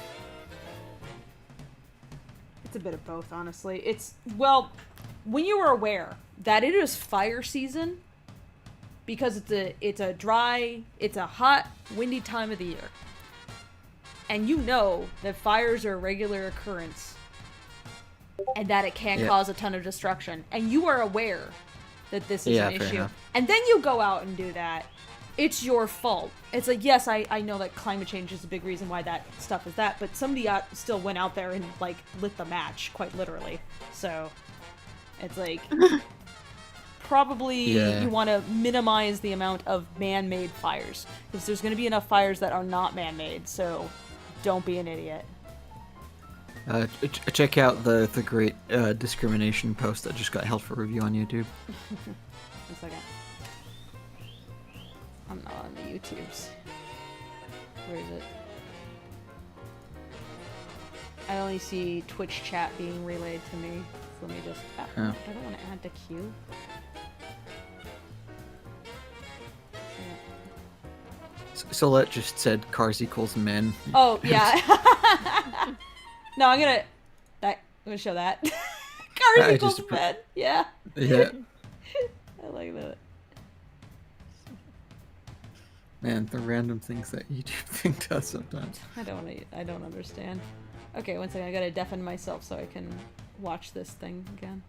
It's a bit of both, honestly. It's, well, when you are aware that it is fire season, because it's a dry, it's a hot, windy time of the year, and you know that fires are a regular occurrence, and that it can cause a ton of destruction, and you are aware that this is an fair issue, enough. and then you go out and do that, it's your fault. It's like, yes, I know that climate change is a big reason why that stuff is that, but somebody still went out there and, like, lit the match, quite literally. So, it's like, probably you want to minimize the amount of man-made fires, because there's going to be enough fires that are not man-made, so don't be an idiot. Check out the great discrimination post that just got held for review on YouTube. 1 second. I'm not on the YouTubes. Where is it? I only see Twitch chat being relayed to me. So let me just... I don't want to add to queue. Solette just said cars equals men. Oh, yeah. No, I'm gonna show that. Cars I equals just- men. Yeah. Yeah. I like that. Man, the random things that YouTube thing does sometimes. I don't understand. Okay, 1 second. I gotta deafen myself so I can watch this thing again.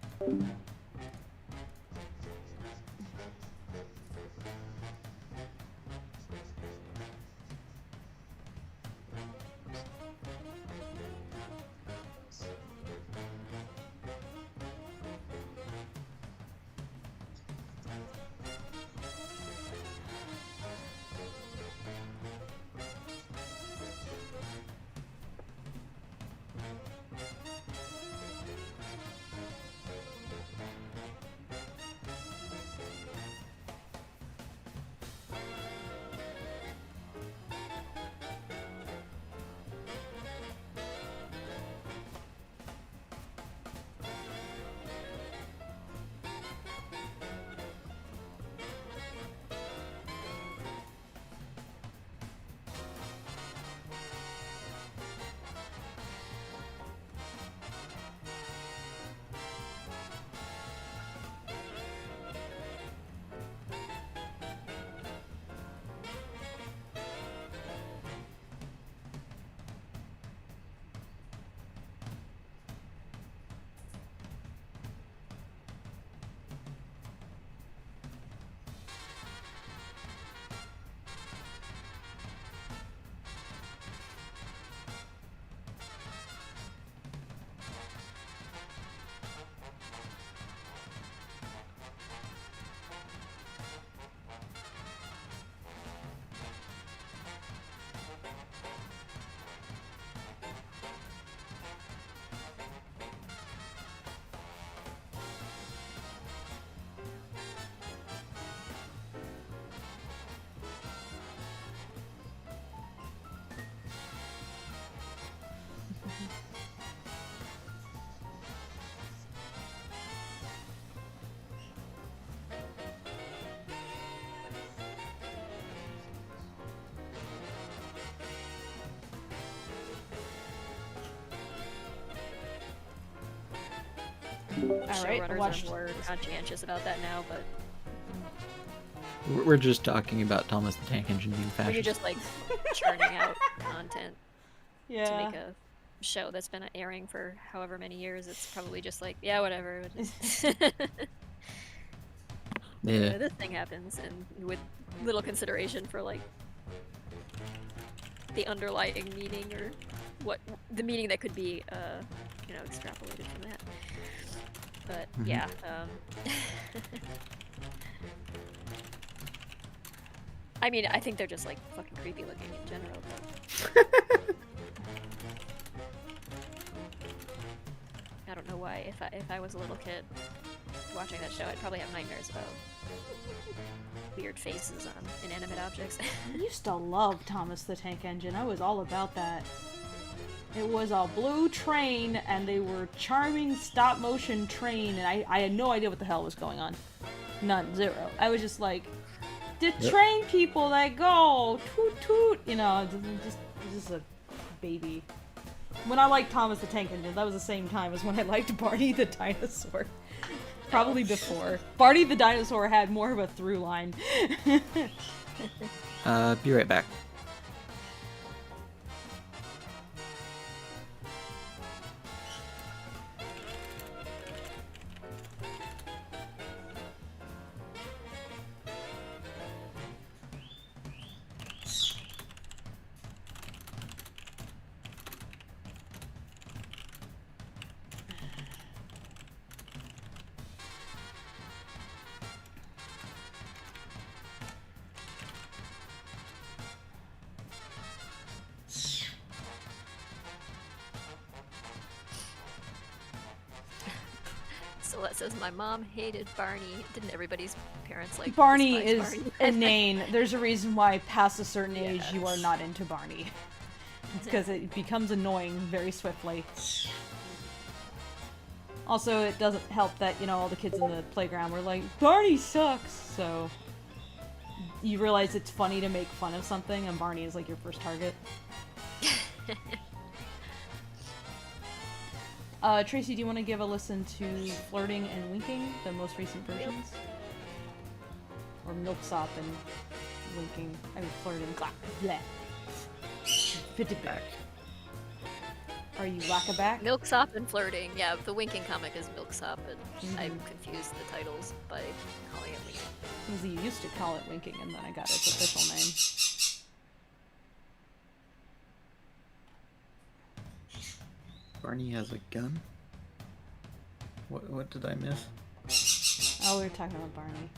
Alright, showrunners watch are more conscientious about that now, but We're just talking about Thomas the Tank Engine being when you're fascist. just like churning out content to Yeah. make a show that's been airing for however many years, it's probably just like, yeah, whatever. Yeah. This thing happens, and with little consideration for like the underlying meaning or what the meaning that could be, extrapolated from that. But yeah, I mean, I think they're just like fucking creepy looking in general. But I don't know why. If I was a little kid watching that show, I'd probably have nightmares about weird faces on inanimate objects. I used to love Thomas the Tank Engine. I was all about that. It was a blue train, and they were charming stop-motion train, and I had no idea what the hell was going on. None. Zero. I was just like, the train people that go, toot toot, just a baby. When I liked Thomas the Tank Engine, that was the same time as when I liked Barney the Dinosaur. Probably before. Barney the Dinosaur had more of a through line. Be right back. Celeste says, my mom hated Barney. Didn't everybody's parents like Barney despise is Barney? inane. There's a reason why past a certain age you are not into Barney. It's because it becomes annoying very swiftly. Also, it doesn't help that, all the kids in the playground were like, Barney sucks! So, you realize it's funny to make fun of something, and Barney is like your first target. Tracy, do you want to give a listen to Flirting and Winking, the most recent versions? Or Milksop and Winking. I mean, Flirting. Blah. Back. Are you Lackadaisy? Milksop and Flirting. Yeah, the Winking comic is Milksop, and I confused the titles by calling it Winking. Because you used to call it Winking, and then I got its official name. Barney has a gun? What did I miss? Oh, we were talking about Barney.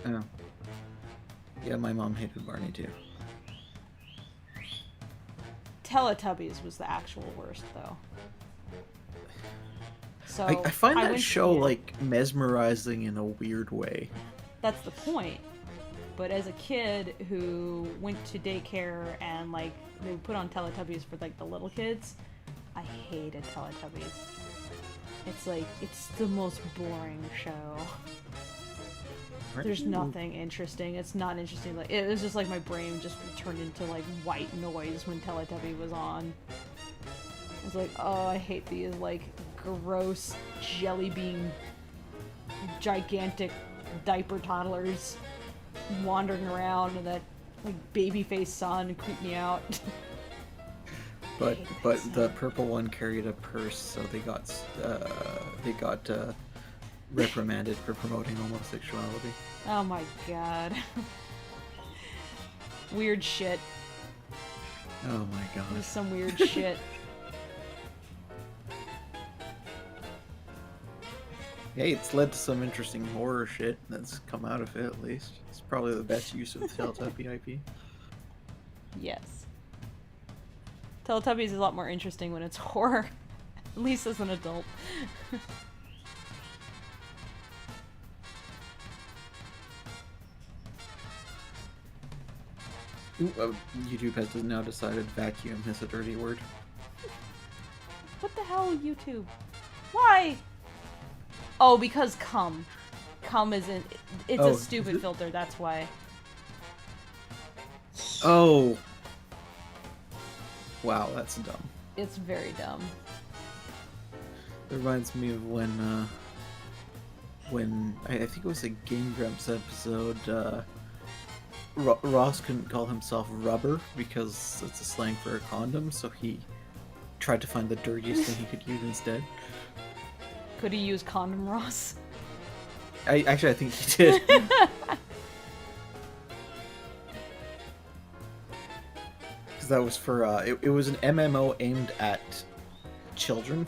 Oh. Yeah, my mom hated Barney too. Teletubbies was the actual worst, though. So I find that went show, to- like, mesmerizing in a weird way. That's the point. But as a kid who went to daycare and, like, they would put on Teletubbies for, like, the little kids, I hated Teletubbies. It's like, it's the most boring show. There's nothing interesting. It's not interesting. Like, it was just like my brain just turned into, like, white noise when Teletubby was on. It's like, oh, I hate these, like, gross jelly bean gigantic diaper toddlers wandering around, and that, like, baby face son creeped me out. But the purple one carried a purse, so they got reprimanded for promoting homosexuality. Oh my god. Weird shit. Oh my This is god. some weird shit. Hey, it's led to some interesting horror shit that's come out of it, at least. It's probably the best use of the Teletubby IP. Yes. Teletubbies is a lot more interesting when it's horror. At least as an adult. Ooh, YouTube has now decided vacuum is a dirty word. What the hell, YouTube? Why? Oh, because cum. Cum isn't. It's Oh, a stupid filter, that's why. Oh! Wow, that's dumb. It's very dumb. It reminds me of when I think it was a Game Grumps episode. Ross couldn't call himself Rubber because it's a slang for a condom, so he tried to find the dirtiest thing he could use instead. Could he use condom Ross? I think he did. Because that was for it was an MMO aimed at children.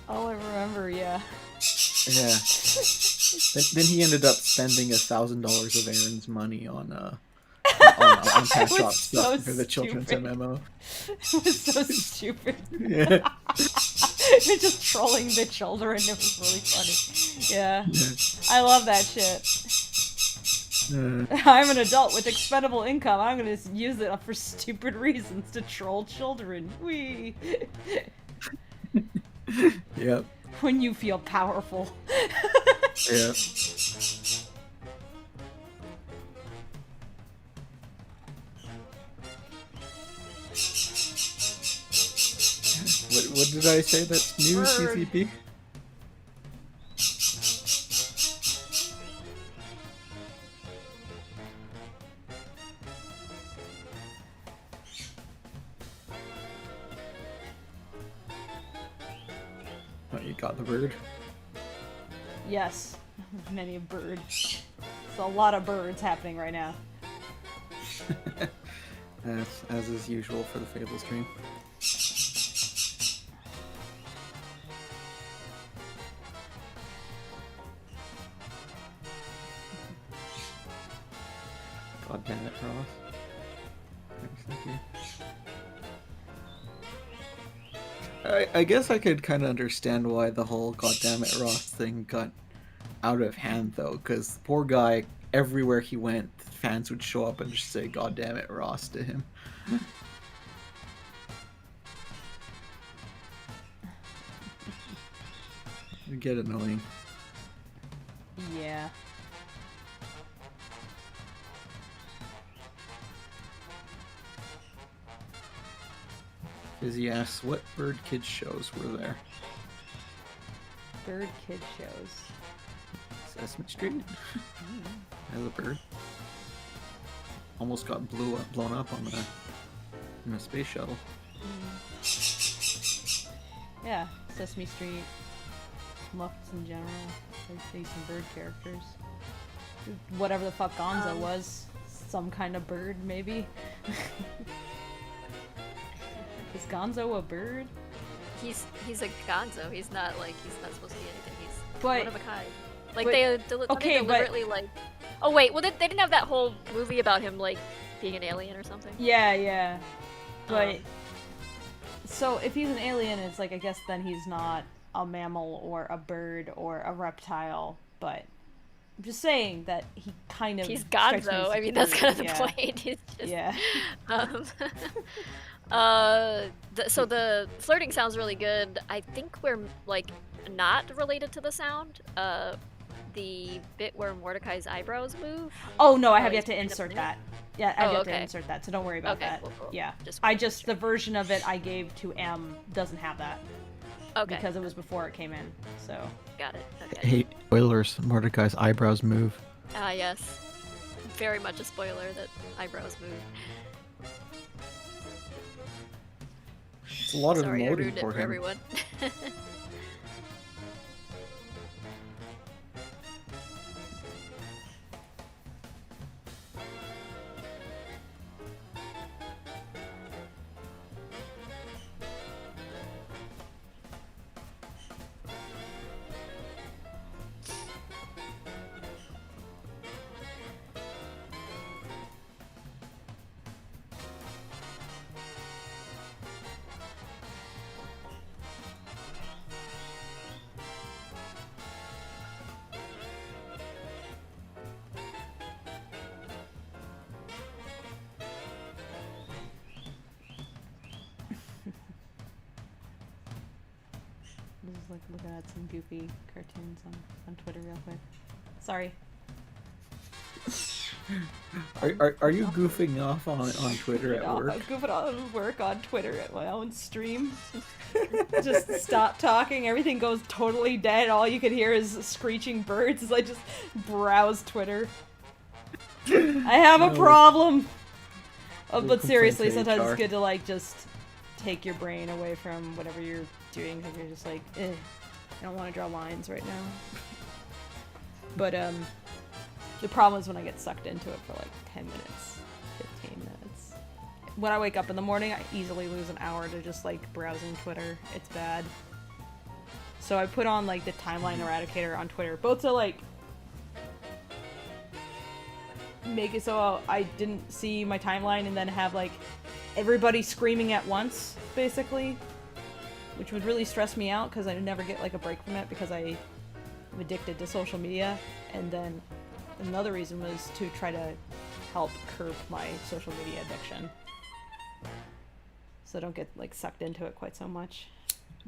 Oh, I remember, yeah. Yeah. Then he ended up spending $1,000 of Aaron's money on cash was shop so stuff for the children's stupid. MMO. It was so stupid. Yeah. They're just trolling the children. It was really funny. Yeah. I love that shit. I'm an adult with expendable income. I'm gonna use it for stupid reasons to troll children. Wee. Yep. When you feel powerful. Yeah. What did I say that's new, Bird. CCP? Oh, you got the bird? Yes. Many a bird. There's a lot of birds happening right now. As is usual for the Fable stream. God damn it, Ross. Thank you. I guess I could kind of understand why the whole goddammit Ross thing got out of hand, though, because the poor guy, everywhere he went, fans would show up and just say goddammit Ross to him. It'd get annoying. Yeah. Izzy asks, what bird kids shows were there? Bird kid shows. Sesame Street? As a bird. Almost got blown up on the space shuttle. Yeah, Sesame Street. Muppets in general. There's decent bird characters. Whatever the fuck Gonzo was. Some kind of bird, maybe? Is Gonzo a bird? He's a gonzo. He's not supposed to be anything. He's But- one of a kind. Like but- they okay, but- deliberately like. Oh wait, well they didn't have that whole movie about him like being an alien or something. Yeah. But Um. so if he's an alien, it's like I guess then he's not a mammal or a bird or a reptile. But I'm just saying that he kind of He's strikes me as gonzo. a I mean that's bird, kind of the yeah. point. He's just. Yeah. So the flirting sounds really good. I think we're like not related to the sound. The bit where Mordecai's eyebrows move. Oh no, I have Oh, yet to he's insert in that. Yeah, I have Oh, yet to okay. insert that, so don't worry about Okay, that. cool. Yeah. Just I wanted to just make the version of it I gave to M doesn't have that Okay, because it was before it came in. So got it. Okay. Hey, spoilers, Mordecai's eyebrows move. Ah, yes. Very much a spoiler that eyebrows move. It's a lot Sorry, I of ruined emoting it for for him. everyone. I'm just like looking at some goofy cartoons on Twitter real quick. Sorry. Are you goofing off on Twitter at work? I'm goofing on work on Twitter at my own stream. Just stop talking. Everything goes totally dead. All you can hear is screeching birds as I just browse Twitter. I have a problem. But seriously, sometimes it's good to like just take your brain away from whatever you're doing because you're just like, I don't want to draw lines right now. But the problem is when I get sucked into it for like 10 minutes, 15 minutes. When I wake up in the morning, I easily lose an hour to just like browsing Twitter. It's bad. So I put on like the timeline eradicator on Twitter, both to like make it so I didn't see my timeline and then have like everybody screaming at once, basically, which would really stress me out because I never get like a break from it because I'm addicted to social media. And then another reason was to try to help curb my social media addiction, so I don't get like sucked into it quite so much.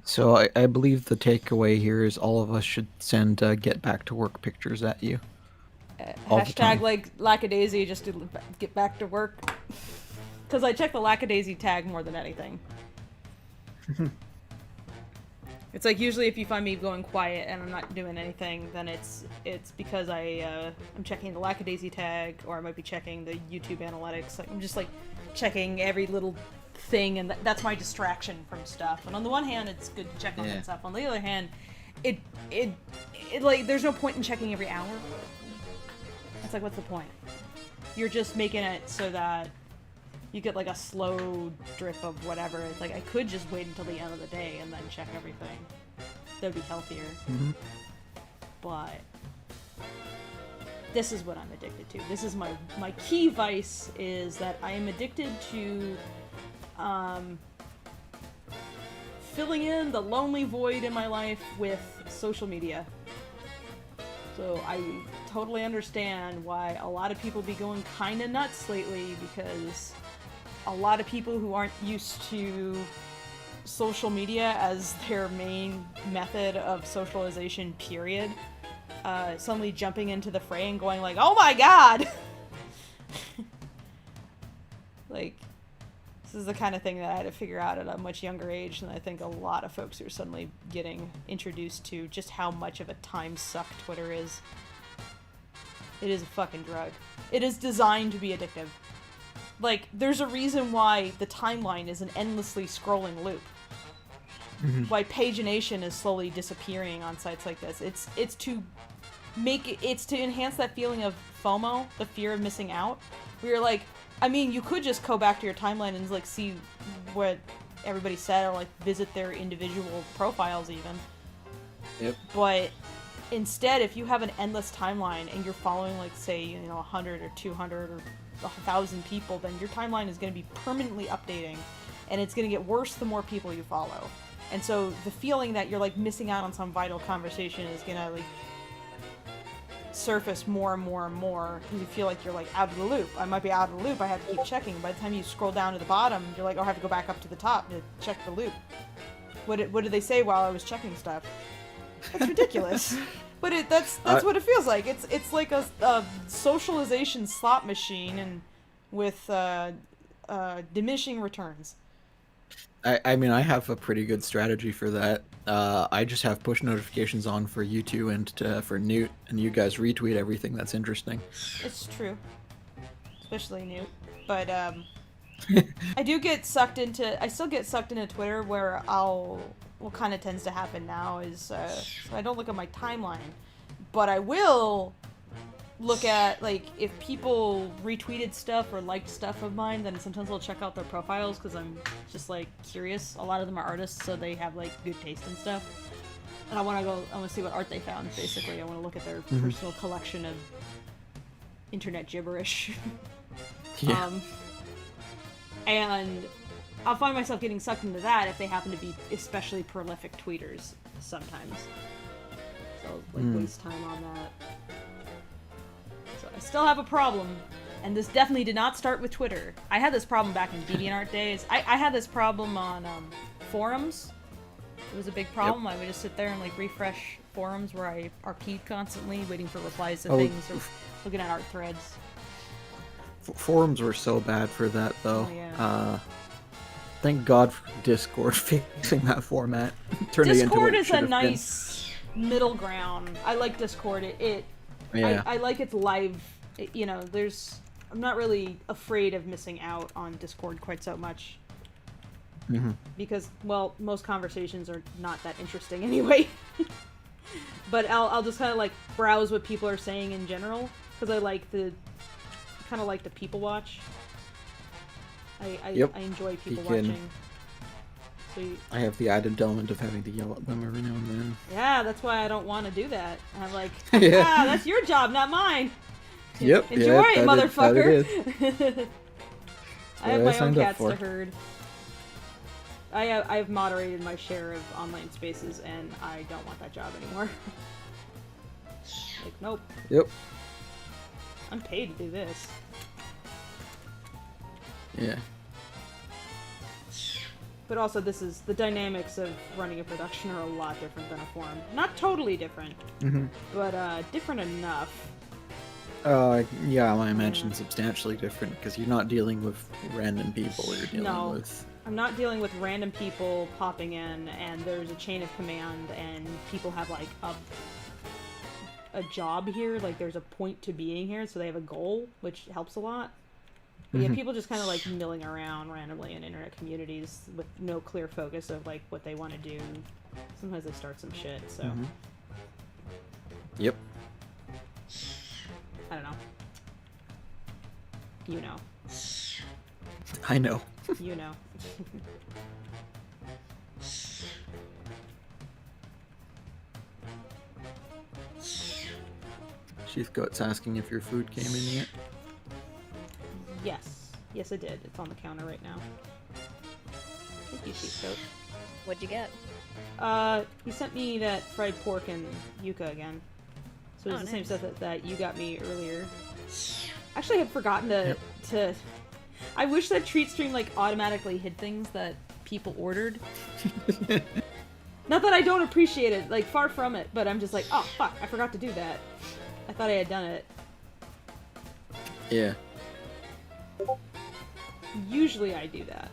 So I believe the takeaway here is all of us should send get back to work pictures at you. Hashtag like Lackadaisy just to get back to work. Because I check the Lackadaisy tag more than anything. It's like usually if you find me going quiet and I'm not doing anything, then it's because I'm checking the Lackadaisy tag, or I might be checking the YouTube analytics. Like, I'm just like checking every little thing, and that's my distraction from stuff. And on the one hand, it's good to check on that stuff. On the other hand, it like there's no point in checking every hour. It's like, what's the point? You're just making it so that you get like a slow drip of whatever. It's like I could just wait until the end of the day and then check everything. That'd be healthier. Mm-hmm. But this is what I'm addicted to. This is my key vice is that I am addicted to filling in the lonely void in my life with social media. So I totally understand why a lot of people be going kind of nuts lately, because a lot of people who aren't used to social media as their main method of socialization, period, suddenly jumping into the fray and going like, oh my god! Like, this is the kind of thing that I had to figure out at a much younger age, and I think a lot of folks are suddenly getting introduced to just how much of a time suck Twitter is. It is a fucking drug. It is designed to be addictive. Like, there's a reason why the timeline is an endlessly scrolling loop. Mm-hmm. Why pagination is slowly disappearing on sites like this. It's to enhance that feeling of FOMO, the fear of missing out. Where you're like, I mean, you could just go back to your timeline and like see what everybody said, or like visit their individual profiles even. Yep. But instead, if you have an endless timeline and you're following like, say, 100 or 200 or 1,000 people, then your timeline is going to be permanently updating, and it's going to get worse the more people you follow. And so the feeling that you're like missing out on some vital conversation is going to like surface more and more and more, because you feel like you're like out of the loop. I might be out of the loop, I have to keep checking. By the time you scroll down to the bottom, you're like, oh, I have to go back up to the top to check the loop. What did they say while I was checking stuff? That's ridiculous. But that's what it feels like. It's like a socialization slot machine, and with diminishing returns. I mean, I have a pretty good strategy for that. I just have push notifications on for you two and for Newt, and you guys retweet everything that's interesting. It's true. Especially Newt. But I still get sucked into Twitter, where what kind of tends to happen now is so I don't look at my timeline, but I will look at, like, if people retweeted stuff or liked stuff of mine, then sometimes I'll check out their profiles, because I'm just like curious. A lot of them are artists, so they have like good taste and stuff, and I want to see what art they found. Basically, I want to look at their personal collection of internet gibberish. Yeah. And I'll find myself getting sucked into that if they happen to be especially prolific tweeters sometimes. So I'll waste time on that. So I still have a problem, and this definitely did not start with Twitter. I had this problem back in DeviantArt days. I had this problem on forums. It was a big problem. Yep. I would just sit there and like refresh forums where I RP'd constantly, waiting for replies to things, or looking at art threads. Forums were so bad for that, though. Oh, yeah. Thank God for Discord fixing that format. Turning it into what Discord it is should a have nice middle ground. I like Discord. Yeah. I like its live. You know, I'm not really afraid of missing out on Discord quite so much. Mm-hmm. Because, well, most conversations are not that interesting anyway. But I'll just kind of like browse what people are saying in general, because I like the people watch. I enjoy people watching. So I have the added element of having to yell at them every now and then. yeah, that's why I don't want to do that. I'm like, Yeah. that's your job, not mine. Yep. Enjoy yeah, it, that motherfucker. is. I have what I my own signed up cats to for. herd. I've moderated my share of online spaces, and I don't want that job anymore. Like, nope. Yep. I'm paid to do this. Yeah. But also, the dynamics of running a production are a lot different than a forum. Not totally different, Mm-hmm. but different enough. Yeah, I imagine substantially different, because you're not dealing with random people, you're dealing with... I'm not dealing with random people popping in, and there's a chain of command, and people have, like, a job here, like, there's a point to being here, so they have a goal, which helps a lot. But yeah, people just kind of, like, milling around randomly in internet communities with no clear focus of, like, what they want to do. Sometimes they start some shit, so... Yep. I don't know. You know. I know. You know. Chief Goat's asking if your food came in yet. Yes. Yes, it did. It's on the counter right now. Thank you, Chief Goat. What'd you get? He sent me that fried pork and yuca again. So it's Oh, the same nice. stuff that you got me earlier. Actually, I had forgotten to... I wish that treat stream, like, automatically hid things that people ordered. Not that I don't appreciate it, like, far from it, but I'm just like, oh, fuck, I forgot to do that. I thought I had done it. Yeah. Usually I do that.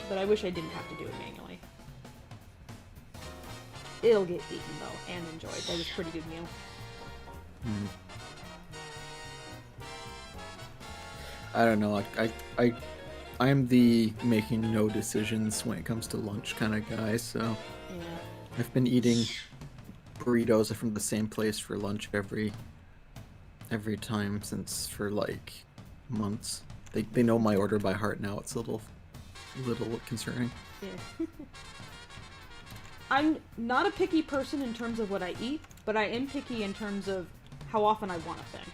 But I wish I didn't have to do it manually. It'll get eaten, though, and enjoyed. That was a pretty good meal. I don't know, I'm the making no decisions when it comes to lunch kind of guy, so... Yeah. I've been eating burritos from the same place for lunch every time since for like months. They know my order by heart now. It's a little concerning. Yeah. I'm not a picky person in terms of what I eat, but I am picky in terms of how often I want a thing.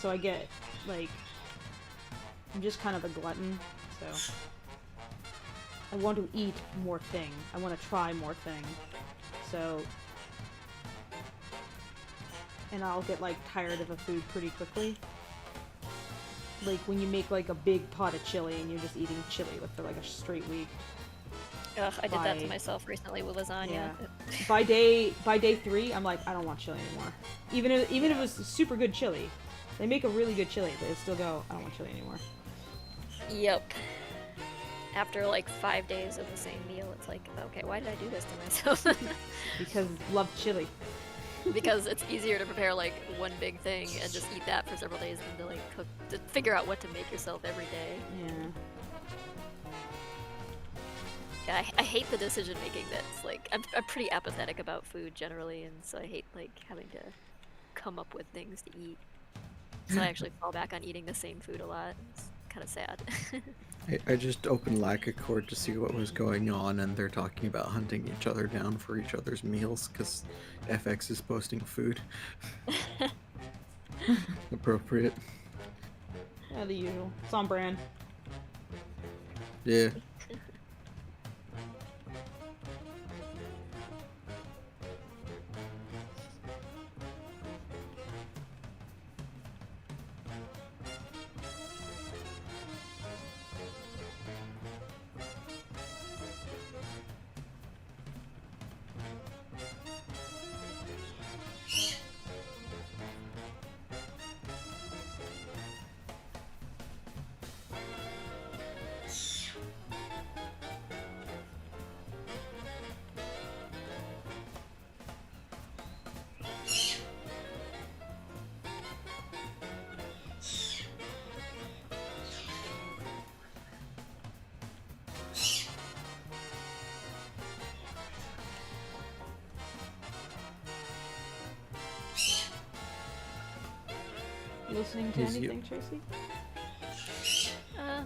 So I get, like, I'm just kind of a glutton, so I want to eat more thing. I want to try more thing. So, and I'll get, like, tired of a food pretty quickly. Like, when you make, like, a big pot of chili and you're just eating chili for, like, a straight week. Ugh, I did that to By- myself recently with lasagna. Yeah. By day 3, I'm like, I don't want chili anymore. Even if it was super good chili. They make a really good chili, but I still go, I don't want chili anymore. Yep. After like 5 days of the same meal, it's like, okay, why did I do this to myself? Because love chili. Because it's easier to prepare like one big thing and just eat that for several days than to like cook, to figure out what to make yourself every day. Yeah. Yeah, I hate the decision making that's like, I'm pretty apathetic about food generally, and so I hate like having to come up with things to eat. So I actually fall back on eating the same food a lot. It's kind of sad. I just opened Lackadaisy to see what was going on, and they're talking about hunting each other down for each other's meals because FX is posting food. Appropriate. Yeah, the usual. It's on brand. Yeah. listening to Is you- anything, Tracy?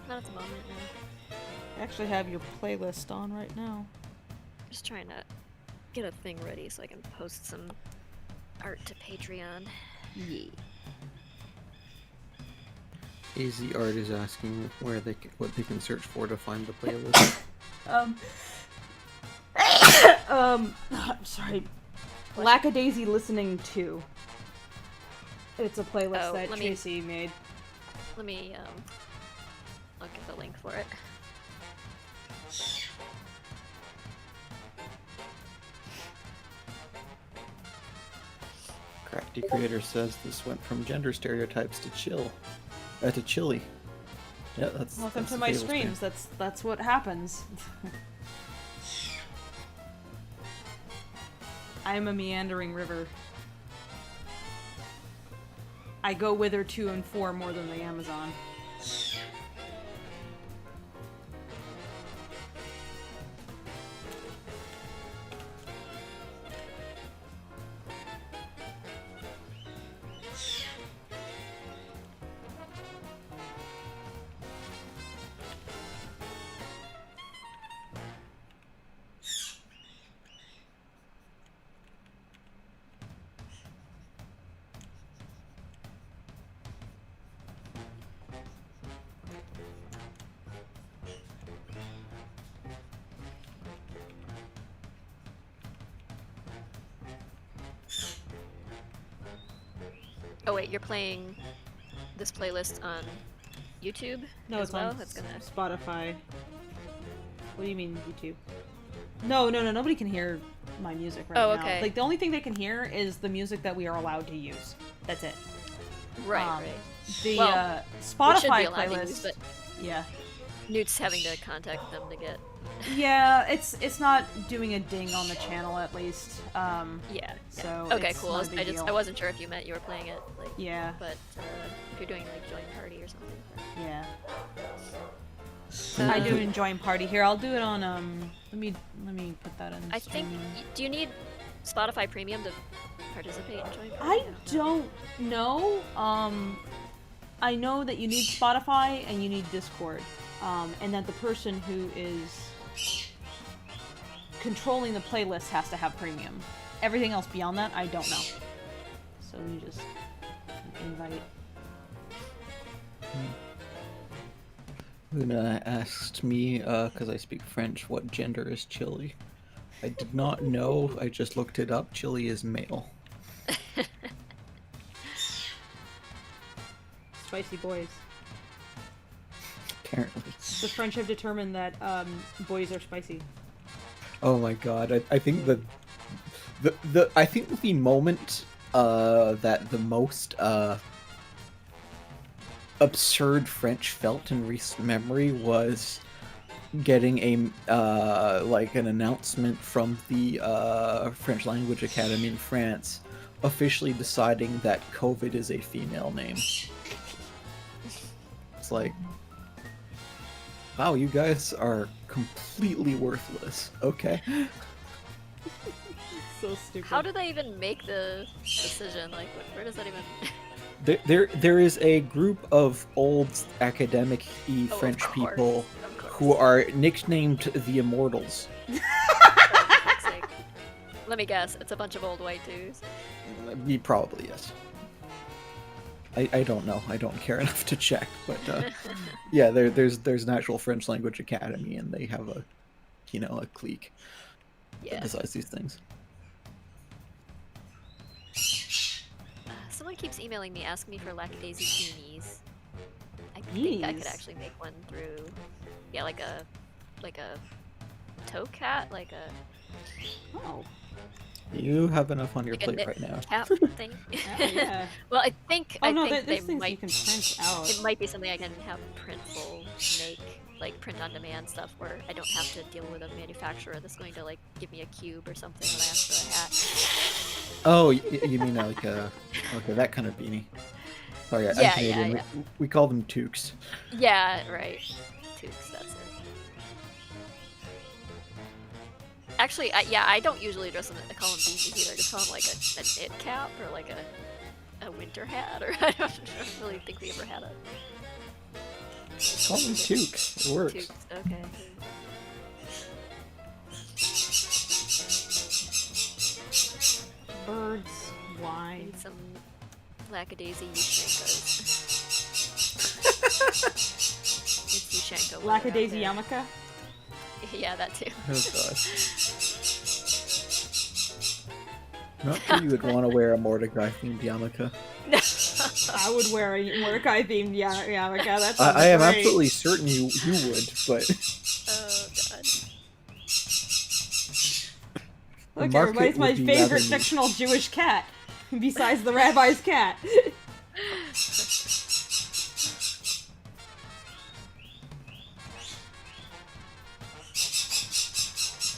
Not at the moment, no. I actually have your playlist on right now. Just trying to get a thing ready so I can post some art to Patreon. Yeah. AZ Art is asking what they can search for to find the playlist. I'm sorry. Lackadaisy listening to. It's a playlist that Tracy made. Let me, I'll get the link for it. Crafty Creator says this went from gender stereotypes to chili. Yeah, that's. Welcome that's to the my tablespoon. streams. That's what happens. I am a meandering river. I go whither to and for more than the Amazon. Oh wait, you're playing this playlist on YouTube? No, as it's well? on That's gonna... Spotify. What do you mean YouTube? No, nobody can hear my music right now. okay. Like, the only thing they can hear is the music that we are allowed to use. That's it. Right, Um, right. The Well, we should Spotify be allowed to playlist. use, but Yeah. Newt's having to contact them to get... Yeah, it's not doing a ding on the channel at least. Yeah. So Okay, it's cool. not a big deal. I wasn't sure if you meant you were playing it, like... Yeah. But, if you're doing, like, join party or something. Yeah. I do enjoy party here. I'll do it on let me put that in. I think... stream. Do you need Spotify Premium to participate in join party? I don't know. I know that you need Spotify and you need Discord, and that the person who is controlling the playlist has to have premium. Everything else beyond that, I don't know. So you just invite. Luna asked me, because I speak French, what gender is chili. I did not know. I just looked it up. Chili is male. Spicy boys. Apparently. The French have determined that boys are spicy. Oh my god! I think I think the moment that the most absurd French felt in recent memory was getting a like an announcement from the French Language Academy in France officially deciding that COVID is a female name. It's like, wow, you guys are completely worthless. Okay. So stupid. How do they even make the decision? Like, where does that even... There is a group of old academic-y French of course, people of course. who are nicknamed the Immortals. For fuck's sake. Let me guess, it's a bunch of old white dudes. Probably, yes. I don't know. I don't care enough to check, but yeah, there's an actual French language academy, and they have a clique that Yeah. decides these things. Someone keeps emailing me, asking me for Lackadaisy beanies. I think I could Beanies? actually make one through... Yeah, like a toe cat? Like a... Oh. You have enough on your Like a plate knit right now. cap thing. Yeah. Well, I think Oh no, think there's they things might... you can print out. It might be something I can have Printful make, like print-on-demand stuff, where I don't have to deal with a manufacturer that's going to like give me a cube or something when I ask for a hat. Oh, you mean like okay, that kind of beanie. Sorry, I'm Yeah, Canadian. yeah. We call them toques. Yeah, right. Toques, that's it. Actually, I don't usually dress them. I call them beanies either. I just call them like a knit cap or like a a winter hat, or I don't really think we ever had a Call me Toque. It works. toque. Okay. Birds. Why? Need some Lackadaisy Yushenkas. It's Yushenka. weather out Lackadaisy there. Yamaka? Yeah, that too. Oh god. Not sure you would want to wear a Mordecai themed yarmulke. I would wear a Mordecai themed yarmulke. That's I am absolutely certain you would, but Oh god. Look, market everybody's my would be favorite rather- fictional Jewish cat. Besides the rabbi's cat.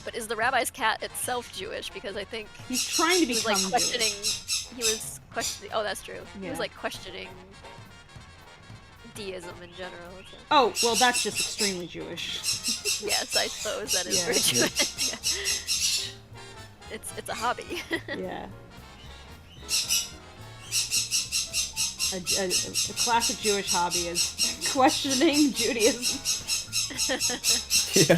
But is the rabbi's cat itself Jewish? Because I think He's trying to he was become like questioning. Jewish. He was questioning. Oh, that's true. He Yeah. was like questioning deism in general. So. Oh, well, that's just extremely Jewish. Yes, I suppose that is Yeah. very Jewish. Yeah. It's a hobby. Yeah. A classic Jewish hobby is questioning Judaism. yeah.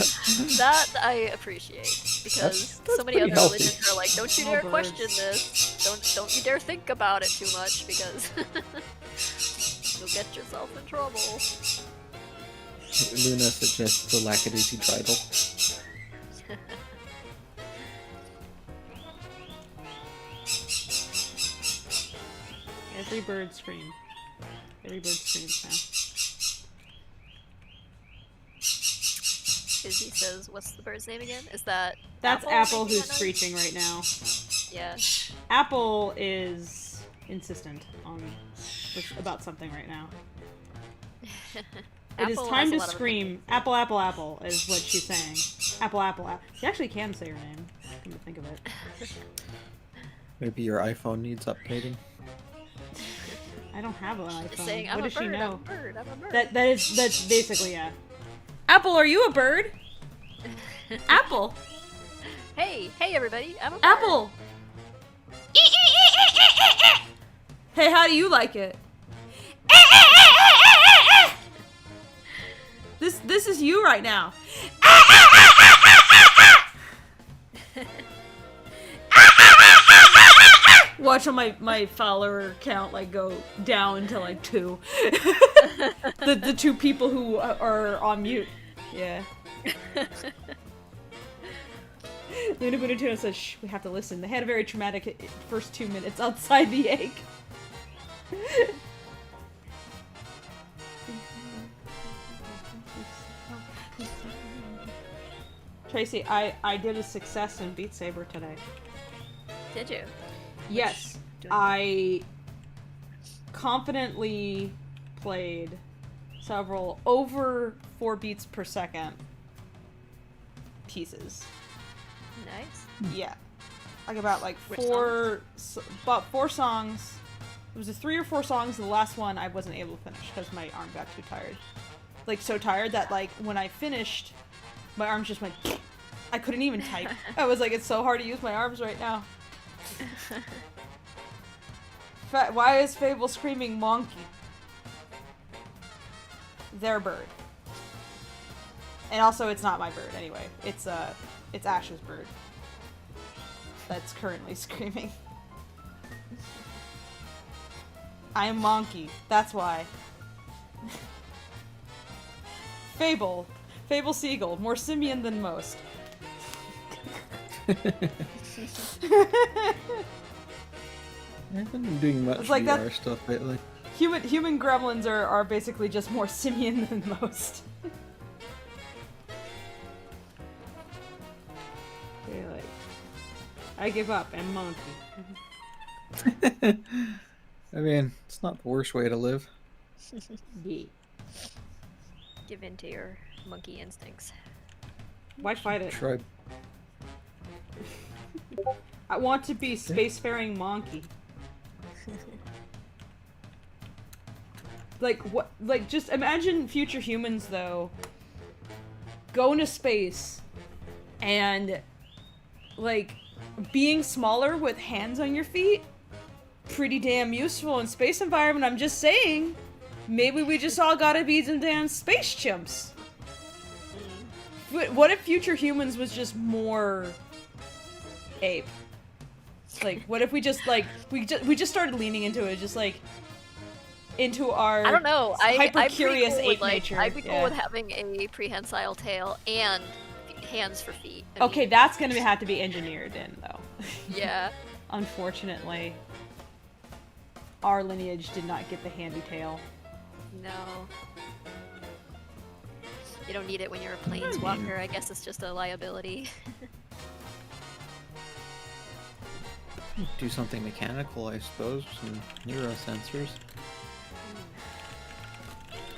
That I appreciate because That's so many pretty other healthy. religions are like, don't you Oh, dare birds. question this. Don't you dare think about it too much because you'll get yourself in trouble. Luna suggests the Lackadaisy bridle. Every bird scream. Every bird screams now. Izzy says, what's the bird's name again? Is that That's Apple making who's that noise? screeching right now. Yeah. Apple is insistent on about something right now. It is Apple time has a to lot of scream. Apple, apple, apple is what she's saying. Apple, apple, apple. She actually can say her name. Come to think of it. Maybe your iPhone needs updating. I don't have an Just iPhone. saying, What I'm a does she bird, I'm a know? bird, I'm a bird. That's basically yeah. Apple, are you a bird? Apple, Hey everybody, I'm a bird. Apple. Hey, how do you like it? This is you right now. Watch on my follower count like go down to like 2. the 2 people who are on mute. Yeah. Luna Bunatuna says, shh, we have to listen. They had a very traumatic first 2 minutes outside the egg. Tracy, I did a success in Beat Saber today. Did you? Yes, doing I confidently played several over 4 beats per second pieces. Nice. Yeah, like about like Which about 4 songs. It was 3 or 4 songs. The last one I wasn't able to finish because my arm got too tired. Like so tired that like when I finished, my arms just went. I couldn't even type. I was like, it's so hard to use my arms right now. Why is Fable screaming monkey? Their bird. And also, it's not my bird anyway. It's Ash's bird. That's currently screaming. I'm monkey. That's why. Fable Seagull, more simian than most. I haven't been doing much It's like VR that- stuff lately. Human gremlins are basically just more simian than most. They're like, I give up, I'm monkey. I mean, it's not the worst way to live. Yeah. Give in to your monkey instincts. Why fight it? Try. I want to be spacefaring monkey. Like what? Like just imagine future humans though. Go into space, and like being smaller with hands on your feet. pretty damn useful in space environment. I'm just saying. Maybe we just all gotta be some damn space chimps. What if future humans was just more ape? Like, what if we just like we just started leaning into it, just like into our I don't know. hyper I'm curious pretty cool ape with, nature. I'd be cool with having a prehensile tail and hands for feet. I Okay, mean, that's gonna have to be engineered in though. yeah. Unfortunately, our lineage did not get the handy tail. No. You don't need it when you're a planeswalker. I guess it's just a liability. Do something mechanical, I suppose. Some neurosensors.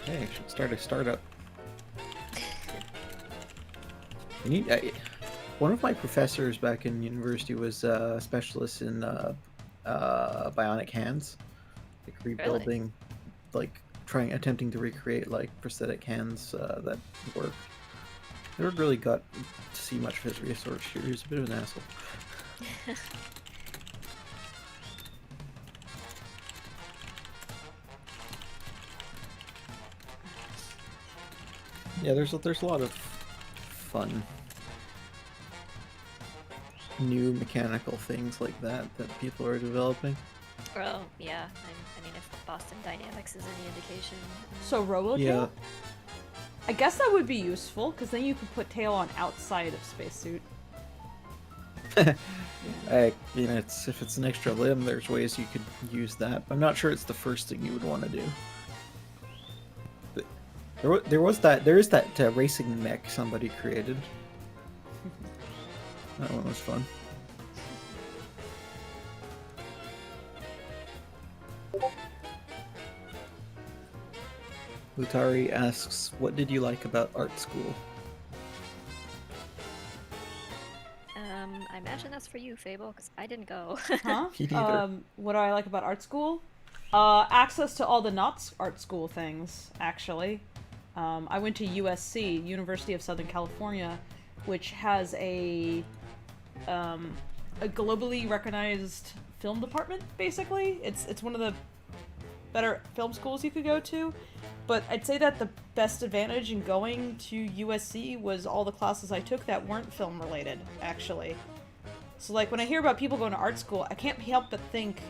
Hey, I should start a startup. One of my professors back in university was a specialist in bionic hands, like rebuilding, like attempting to recreate like prosthetic hands that work. Never really got to see much of his research here. He's a bit of an asshole. Yeah, there's a lot of fun new mechanical things like that people are developing. Oh, yeah. I mean, if Boston Dynamics is any indication. So Robotail? Yeah. I guess that would be useful, because then you could put tail on outside of spacesuit. If it's an extra limb, there's ways you could use that. I'm not sure it's the first thing you would want to do. But there is that racing mech somebody created. That one was fun. Lutari asks, what did you like about art school? I imagine that's for you, Fable, because I didn't go. Huh? Me neither. What do I like about art school? Access to all the not art school things, actually. I went to USC, University of Southern California, which has a globally recognized film department, basically. It's one of the better film schools you could go to, but I'd say that the best advantage in going to USC was all the classes I took that weren't film related, actually. So like when I hear about people going to art school, I can't help but think,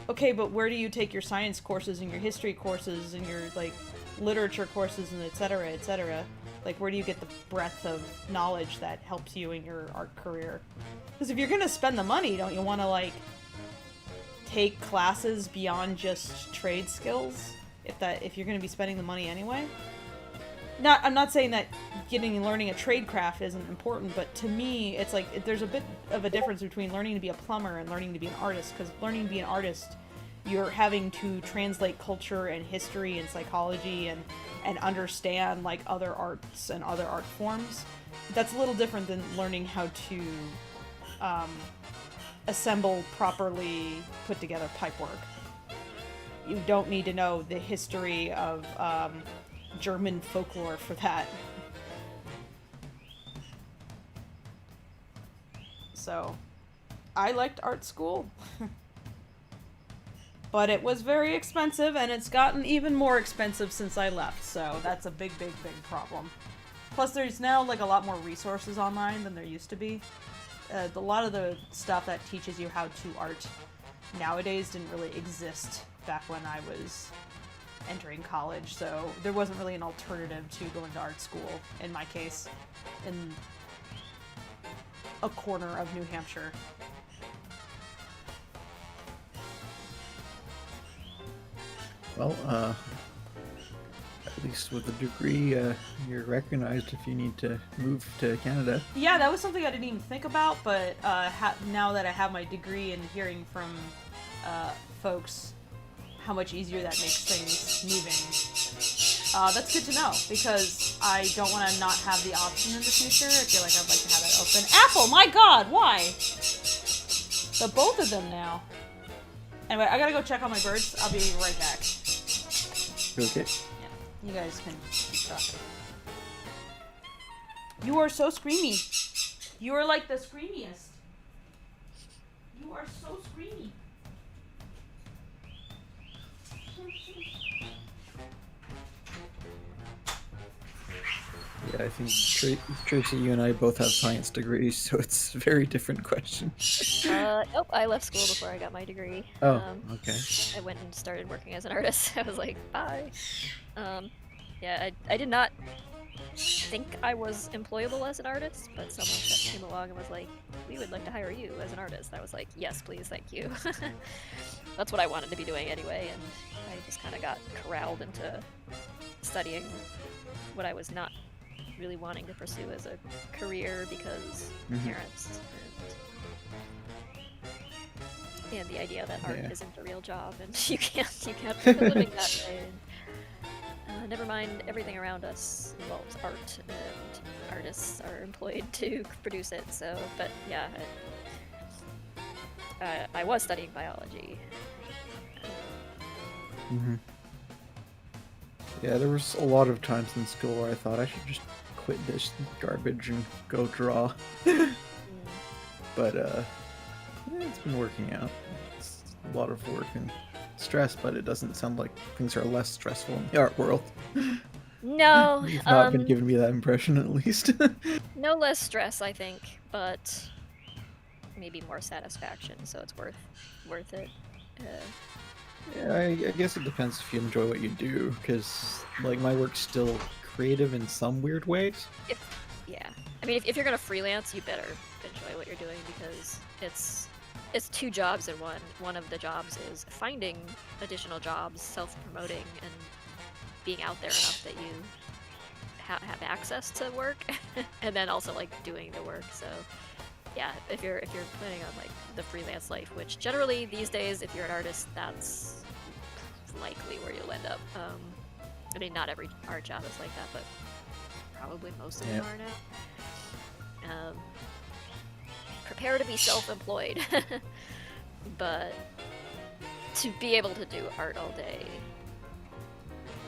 okay, but where do you take your science courses and your history courses and your like literature courses and etc., etc.? Like where do you get the breadth of knowledge that helps you in your art career? Because if you're gonna spend the money, don't you want to like take classes beyond just trade skills? If you're gonna be spending the money anyway. I'm not saying that getting and learning a trade craft isn't important, but to me, it's like there's a bit of a difference between learning to be a plumber and learning to be an artist. Because learning to be an artist, you're having to translate culture and history and psychology and understand like other arts and other art forms. That's a little different than learning how to assemble properly put together pipework. You don't need to know the history of German folklore for that. So, I liked art school. But it was very expensive, and it's gotten even more expensive since I left, so that's a big problem. Plus, there's now like a lot more resources online than there used to be. A lot of the stuff that teaches you how to art nowadays didn't really exist back when I was entering college, so there wasn't really an alternative to going to art school, in my case, in a corner of New Hampshire. Well, at least with a degree, you're recognized if you need to move to Canada. Yeah, that was something I didn't even think about, but now that I have my degree and hearing from folks how much easier that makes things moving, that's good to know, because I don't want to not have the option in the future. I feel like I'd like to have it open. Apple, my god, why? The both of them now. Anyway, I gotta go check on my birds. I'll be right back. Okay. Yeah, you guys can keep talking. You are so screamy. You are like the screamiest. You are so screamy. Yeah, I think Tracy, you and I both have science degrees, so it's a very different question. Nope, I left school before I got my degree. Oh, okay. I went and started working as an artist. I was like, bye. Yeah, I did not think I was employable as an artist, but someone came along and was like, we would like to hire you as an artist. I was like, yes, please, thank you. That's what I wanted to be doing anyway, and I just kind of got corralled into studying what I was not really wanting to pursue as a career because parents and the idea that art isn't a real job and you can't make a living that way. And, never mind, everything around us involves art, and artists are employed to produce it. So, but yeah, I was studying biology. Yeah, there was a lot of times in school where I thought I should just quit this garbage and go draw. But it's been working out. It's a lot of work and stress, but it doesn't sound like things are less stressful in the art world. No, You've not been giving me that impression, at least. No less stress, I think, but maybe more satisfaction. So it's worth it. Yeah, I guess it depends if you enjoy what you do, because like my work's still creative in some weird ways. Yeah, I mean, if you're gonna freelance, you better enjoy what you're doing because it's two jobs in one. One of the jobs is finding additional jobs, self-promoting, and being out there enough that you have access to work, and then also like doing the work. So yeah, if you're planning on like the freelance life, which generally these days, if you're an artist, that's likely where you'll end up. I mean, not every art job is like that, but probably most of them are now. Prepare to be self-employed, but to be able to do art all day,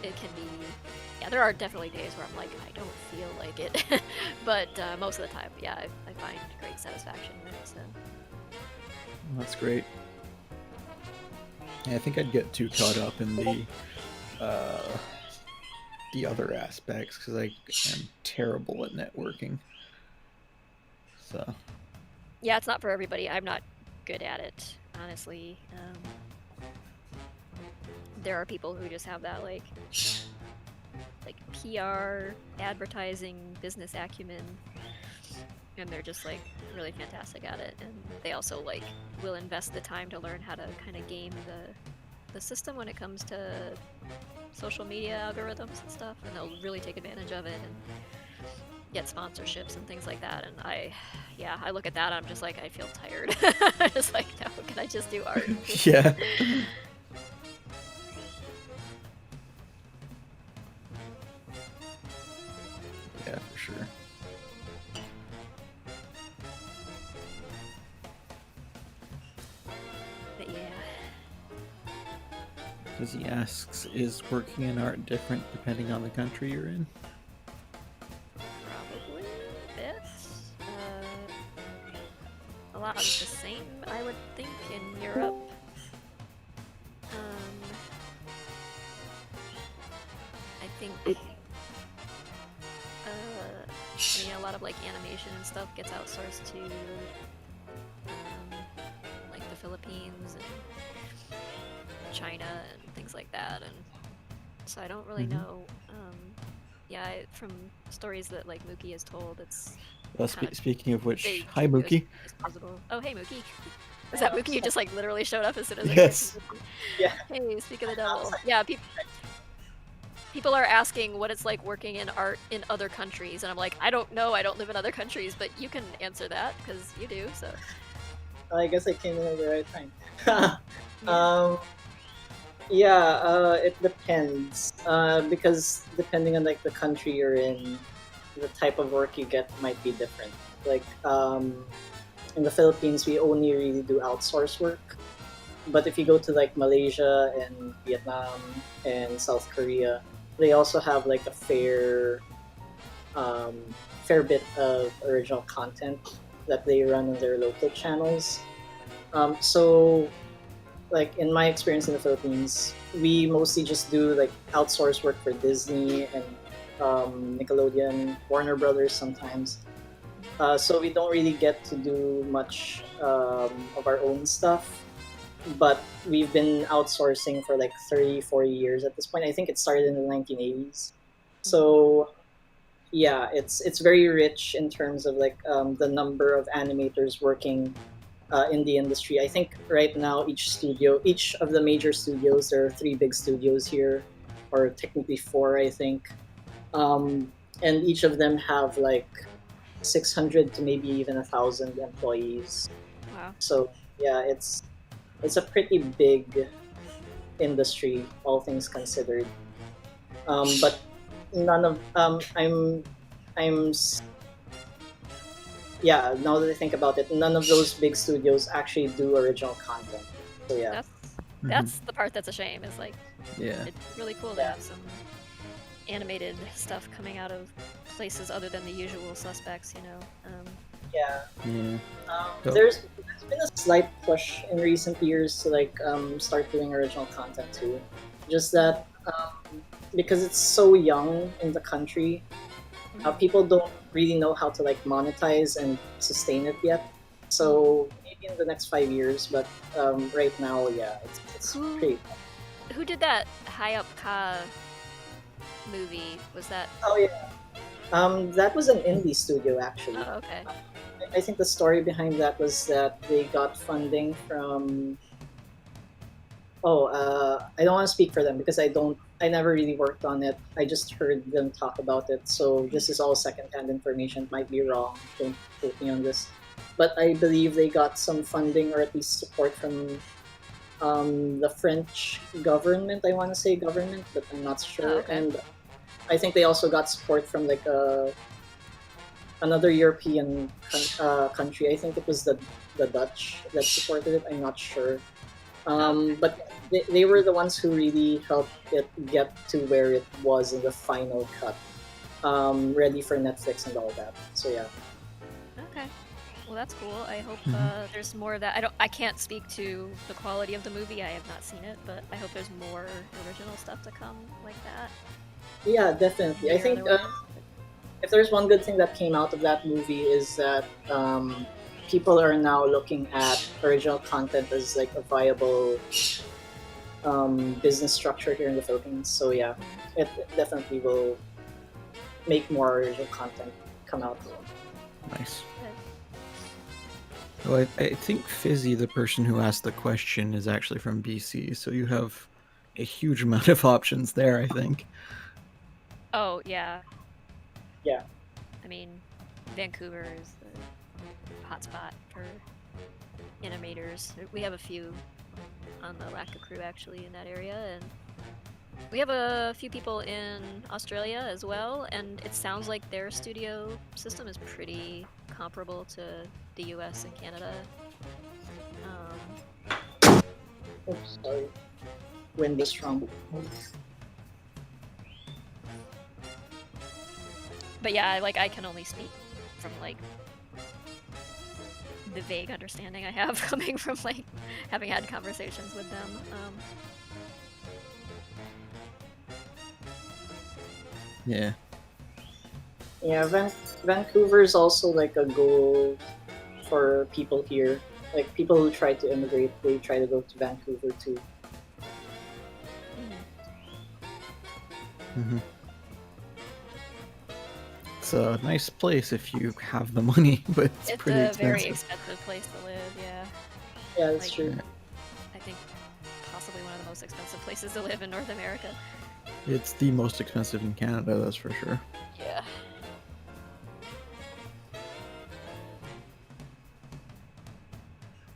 it can be. Yeah, there are definitely days where I'm like, I don't feel like it, but most of the time, yeah, I find great satisfaction in it. So. That's great. Yeah, I think I'd get too caught up in the other aspects because I am terrible at networking. So. Yeah, it's not for everybody. I'm not good at it, honestly. There are people who just have that like PR, advertising, business acumen, and they're just like really fantastic at it. And they also like will invest the time to learn how to kind of game the system when it comes to social media algorithms and stuff, and they'll really take advantage of it and get sponsorships and things like that. And I look at that and I'm just like, I feel tired. I'm just like, no, can I just do art? Yeah. Yeah, for sure. But yeah. As he asks, is working in art different depending on the country you're in? Probably this. A lot of the same, I would think, in Europe. I think. I mean, a lot of like animation and stuff gets outsourced to like the Philippines and China and things like that, and so I don't really know. From stories that like Mookie has told, it's. Well, speaking of which, hi Mookie. Oh, hey Mookie. Is that Mookie? You just like literally showed up as soon as Yes. Yeah. Hey, speak of the devil. Yeah, people are asking what it's like working in art in other countries, and I'm like, I don't know. I don't live in other countries, but you can answer that because you do. So. I guess I came in at the right time. It depends. Because depending on like the country you're in, the type of work you get might be different. Like in the Philippines, we only really do outsource work. But if you go to like Malaysia and Vietnam and South Korea, they also have like a fair bit of original content that they run on their local channels. So like in my experience in the Philippines, we mostly just do like outsource work for Disney and Nickelodeon, Warner Brothers sometimes. So we don't really get to do much of our own stuff. But we've been outsourcing for like 30, 40 years at this point. I think it started in the 1980s. So yeah, it's very rich in terms of like the number of animators working in the industry. I think right now each of the major studios, there are three big studios here, or technically four, I think, and each of them have like 600 to maybe even 1,000 employees. Wow. So yeah, it's a pretty big industry, all things considered. But none of I'm yeah. Now that I think about it, none of those big studios actually do original content. So yeah, That's the part that's a shame. Is like Yeah. it's really cool to have some animated stuff coming out of places other than the usual suspects. You know. yeah. Yeah. So- There's been a slight push in recent years to like start doing original content too. Just that because it's so young in the country, people don't really know how to like monetize and sustain it yet. So maybe in the next 5 years, but right now, yeah, it's Who- pretty. Who did that High Up Ka movie? Was that? Oh yeah, that was an indie studio actually. Oh, okay. I think the story behind that was that they got funding from. I don't want to speak for them because I never really worked on it. I just heard them talk about it. So this is all secondhand information. It might be wrong. Don't quote me on this. But I believe they got some funding or at least support from the French government. I want to say government, but I'm not sure. Oh, okay. And I think they also got support from like another European country. I think it was the Dutch that supported it. I'm not sure. But they were the ones who really helped it get to where it was in the final cut, ready for Netflix and all that. So yeah. Okay. Well, that's cool. I hope Mhm. there's more of that. I can't speak to the quality of the movie. I have not seen it, but I hope there's more original stuff to come like that. Yeah, definitely. I Near think otherwise. if there's one good thing that came out of that movie is that people are now looking at original content as like a viable business structure here in the Philippines. So yeah, it definitely will make more original content come out. Nice. Well, I think Fizzy, the person who asked the question, is actually from BC, so you have a huge amount of options there, I think. Oh yeah. Yeah. I mean, Vancouver is the hotspot for animators. We have a few on the Lacka crew actually in that area, and we have a few people in Australia as well. And it sounds like their studio system is pretty comparable to the U.S. and Canada. Oops, sorry. Wind is strong. But yeah, like I can only speak from like the vague understanding I have coming from like having had conversations with them. Yeah. Yeah, Vancouver is also like a goal for people here. Like people who try to immigrate, they try to go to Vancouver too. hmm It's a nice place if you have the money, but it's It's pretty a expensive. very expensive place to live, yeah. Yeah, that's Like- true. I think possibly one of the most expensive places to live in North America. It's the most expensive in Canada, that's for sure. Yeah.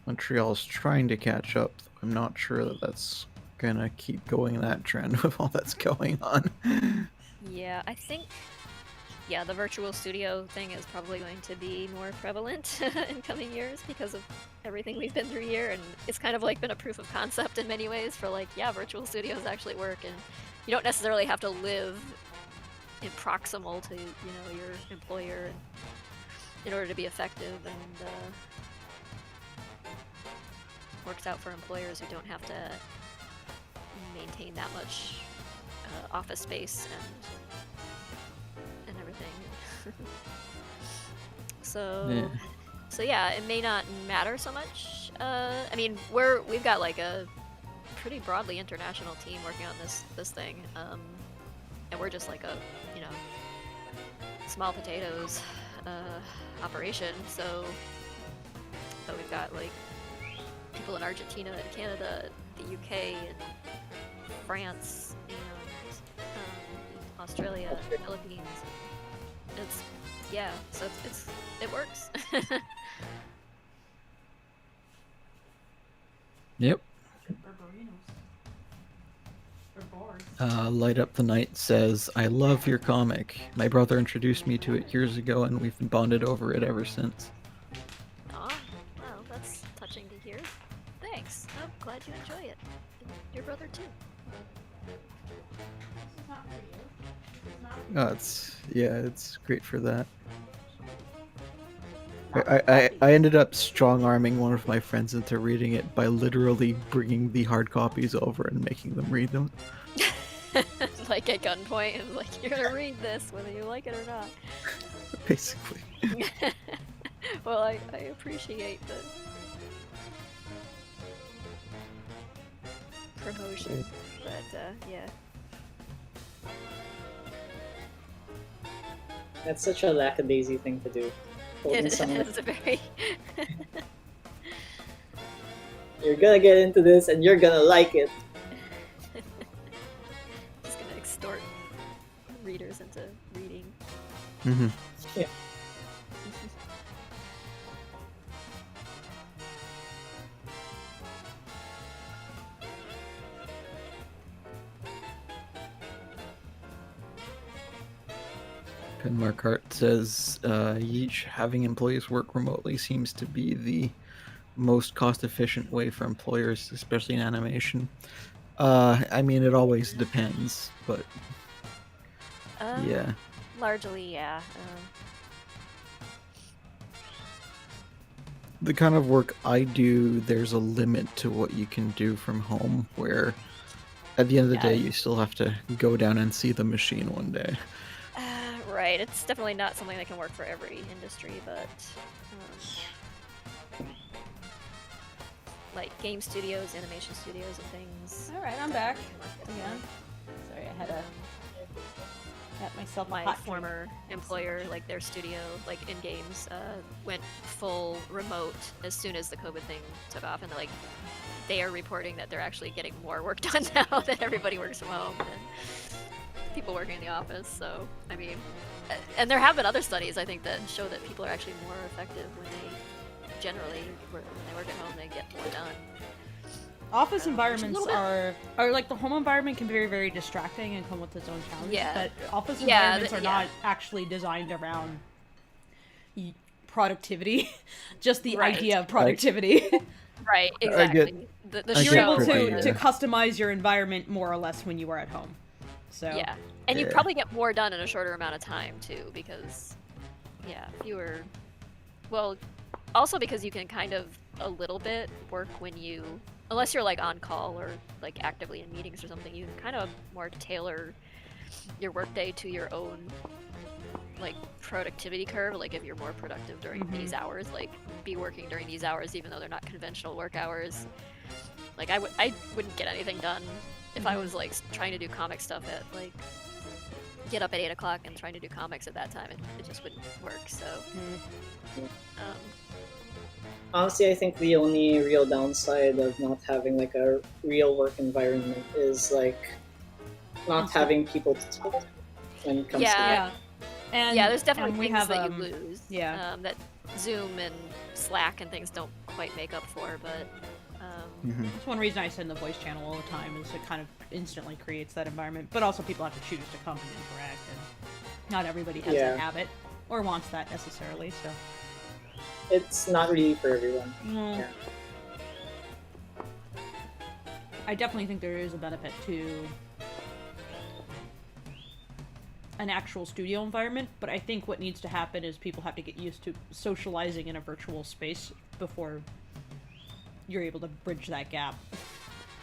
Montreal's trying to catch up. I'm not sure that that's gonna keep going that trend with all that's going on. Yeah, I think the virtual studio thing is probably going to be more prevalent in coming years because of everything we've been through here, and it's kind of like been a proof of concept in many ways for like, yeah, virtual studios actually work, and you don't necessarily have to live in proximal to, your employer in order to be effective, and works out for employers who don't have to maintain that much office space and So Yeah. so yeah, it may not matter so much. I mean, we've got like a pretty broadly international team working on this thing, and we're just like a small potatoes operation. So, but we've got like people in Argentina and Canada, the UK and France and Australia, Philippines. It's so it works. Yep. Or burritos. Or boards. Light Up the Night says, I love your comic. My brother introduced me to it years ago, and we've bonded over it ever since. Aw, well, that's touching to hear. Thanks. I'm glad you enjoy it. And your brother too. This is not for you. This is not It's great for that. I ended up strong-arming one of my friends into reading it by literally bringing the hard copies over and making them read them. Like at gunpoint, and like, you're gonna read this whether you like it or not. Basically. Well, I appreciate the promotion, but yeah. That's such a Lackadaisy thing to do. Holding It someone- is a very You're gonna get into this and you're gonna like it. just gonna extort readers into reading. Mm-hmm. Yeah. Penmark Hart says, Yeesh, having employees work remotely seems to be the most cost-efficient way for employers, especially in animation. I mean, it always depends, but yeah. Largely, yeah. The kind of work I do, there's a limit to what you can do from home, where at the end of the day, you still have to go down and see the machine one day. Right, it's definitely not something that can work for every industry, but like game studios, animation studios, and things. Alright, I'm back again. Sorry, I had to get myself a My hot former employer, like their studio, like in games, went full remote as soon as the COVID thing took off, and like they are reporting that they're actually getting more work done now that everybody works from home and people working in the office. So I mean, and there have been other studies I think that show that people are actually more effective when they generally when they work at home, they get more done. Office Which is a environments little bit- are like the home environment can be very, very distracting and come with its own challenges. Yeah. But office Yeah, environments are yeah. not actually designed around productivity, just the Right. idea of productivity. Right, I exactly. get- The I You're get able pretty, to customize your environment more or less when you are at home. So Yeah, and you Yeah. probably get more done in a shorter amount of time too, because fewer. Well, also because you can kind of a little bit work when you, unless you're like on call or like actively in meetings or something, you can kind of more tailor your workday to your own like productivity curve. Like if you're more productive during these hours, like be working during these hours even though they're not conventional work hours. Like I wouldn't get anything done if I was like trying to do comic stuff at like get up at 8 o'clock and trying to do comics at that time. It just wouldn't work. So Honestly, I think the only real downside of not having like a real work environment is like not having people to talk to when it comes to yeah. And yeah, there's definitely and we things have, that you lose. yeah. That Zoom and Slack and things don't quite make up for, but That's one reason I send the voice channel all the time, is it kind of instantly creates that environment. But also people have to choose to come and interact, and not everybody has Yeah. that habit or wants that necessarily. So it's not really for everyone. no. Yeah. I definitely think there is a benefit to an actual studio environment, but I think what needs to happen is people have to get used to socializing in a virtual space before you're able to bridge that gap.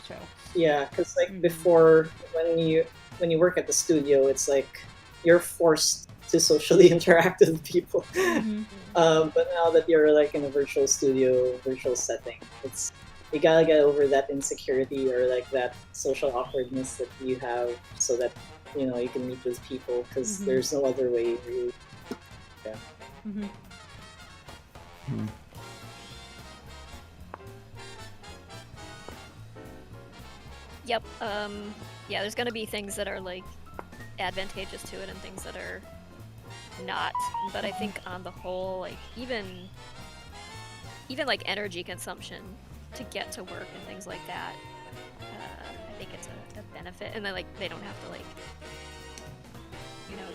So Yeah, because like before, when you work at the studio, it's like you're forced to socially interact with people. Mhm. But now that you're like in a virtual studio, virtual setting, it's you gotta get over that insecurity or like that social awkwardness that you have, so that you can meet with people because Mhm. there's no other way really. Mhm. Hmm. Yep. Yeah, there's gonna be things that are like advantageous to it and things that are not. But I think on the whole, like even like energy consumption to get to work and things like that, I think it's a benefit. And then like they don't have to like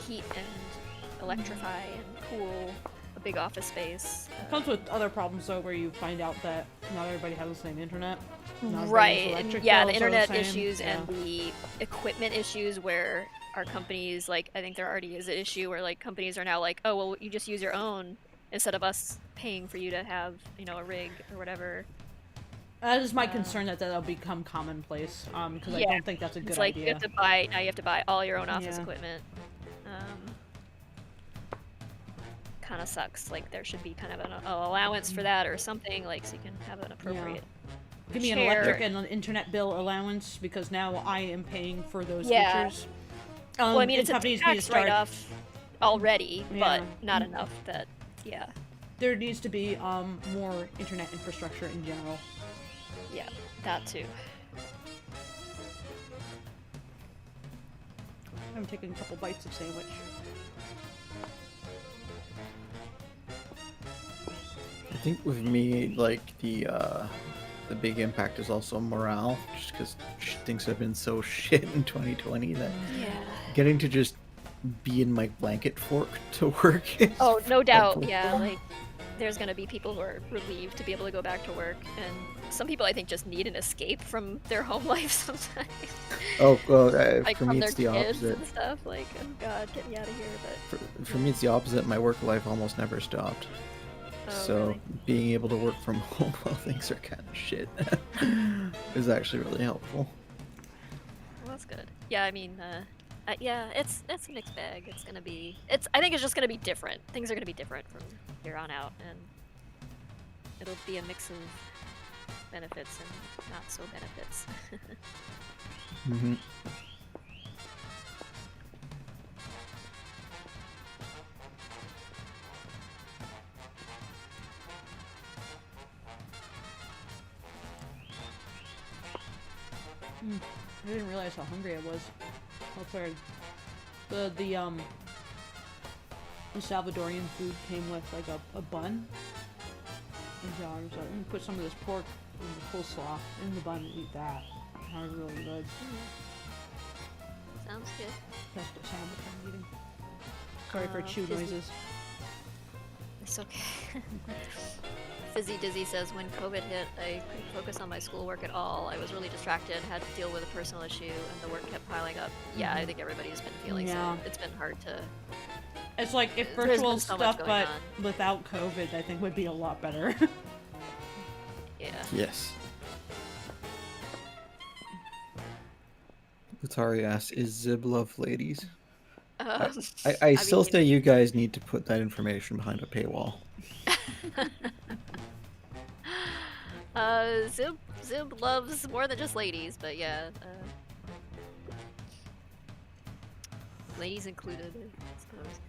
heat and electrify and cool a big office space. It comes with other problems though, where you find out that not everybody has the same internet. Not everybody's Right, and electric yeah, the bills are internet same. issues Yeah. and the equipment issues where our companies, like, I think there already is an issue where, like, companies are now like, oh, well, you just use your own instead of us paying for you to have, a rig or whatever. That is my concern that that'll become commonplace. Because I Yeah, don't think that's a good It's like idea. you have to buy all your own office Yeah. equipment. Kind of sucks. Like, there should be kind of an allowance for that or something, like, so you can have an appropriate. Give me an share. electric and an internet bill allowance because now I am paying for those Yeah. features. Well, I mean, it's a companies need to tax start. write-off already, Yeah. but not enough that, yeah, There needs to be more internet infrastructure in general. that too. I'm taking a couple bites of sandwich. I think with me, like the big impact is also morale, just because things have been so shit in 2020 that Yeah. getting to just be in my blanket fort to work. Is Oh, no doubt. helpful. Yeah, like there's gonna be people who are relieved to be able to go back to work, and some people I think just need an escape from their home life sometimes. Oh, well, Like for from me their it's the kids opposite. and stuff. Like, oh god, get me out of here. But For me, it's the opposite. My work life almost never stopped. So really? being able to work from home while things are kind of shit is actually really helpful. Well, that's good. Yeah, I mean, yeah, it's a mixed bag. It's gonna be. I think it's just gonna be different. Things are gonna be different from here on out, and it'll be a mix of benefits and not so benefits. Hmm. I didn't realize how hungry I was. How tired. The Salvadorian food came with like a bun. And so I was like, I'm gonna put some of this pork in the coleslaw in the bun and eat that. That was really good. Sounds good. That's the sandwich I'm eating. Sorry for chew Fizzy. noises. It's okay. Fizzy Dizzy says, when COVID hit, I couldn't focus on my schoolwork at all. I was really distracted, had to deal with a personal issue, and the work kept piling up. Yeah, I think everybody's been feeling Yeah. so. It's been hard to. It's like if There's virtual been so much stuff, going but on. without COVID, I think would be a lot better. Yeah. Yes. Utari asks, is Zib love ladies? I still mean, say you guys need to put that information behind a paywall. Zib loves more than just ladies, but yeah. Ladies included, I suppose.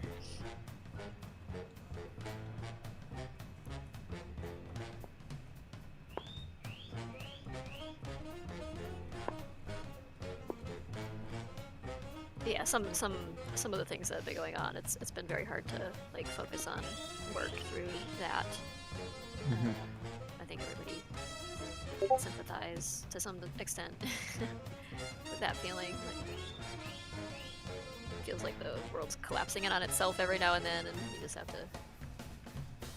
Yeah, some of the things that have been going on, it's been very hard to like focus on work through that. Mhm. I think everybody can sympathize to some extent with that feeling. Like, it feels like the world's collapsing in on itself every now and then, and you just have to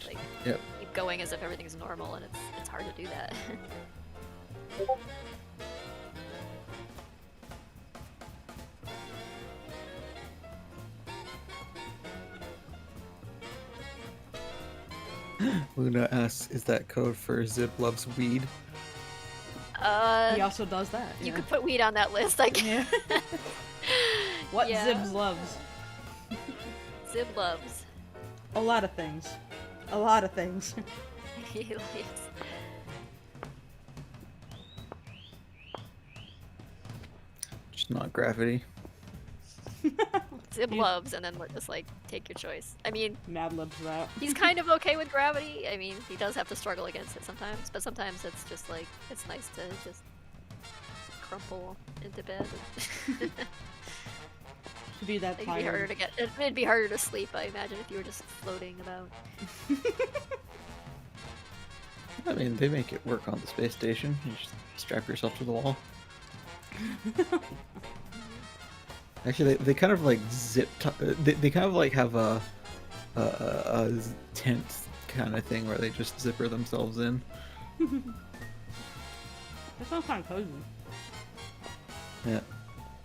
like Yep. keep going as if everything's normal, and it's hard to do that. Luna asks, is that code for Zib loves weed? He also does that. You yeah. could put weed on that list, I guess. Yeah. What Yeah. Zibs loves. Zib loves. A lot of things. A lot of things. He likes. Just not gravity. Zib loves, and then we're just like, take your choice. I mean, Mad libs that. he's kind of okay with gravity. I mean, he does have to struggle against it sometimes, but sometimes it's just like, it's nice to just crumple into bed. To be that It'd be harder tired. to get. It'd be harder to sleep, I imagine, if you were just floating about. I mean, they make it work on the space station. You just strap yourself to the wall. Actually, they kind of like they kind of like have a tent kind of thing where they just zipper themselves in. That sounds kind of cozy. Yeah.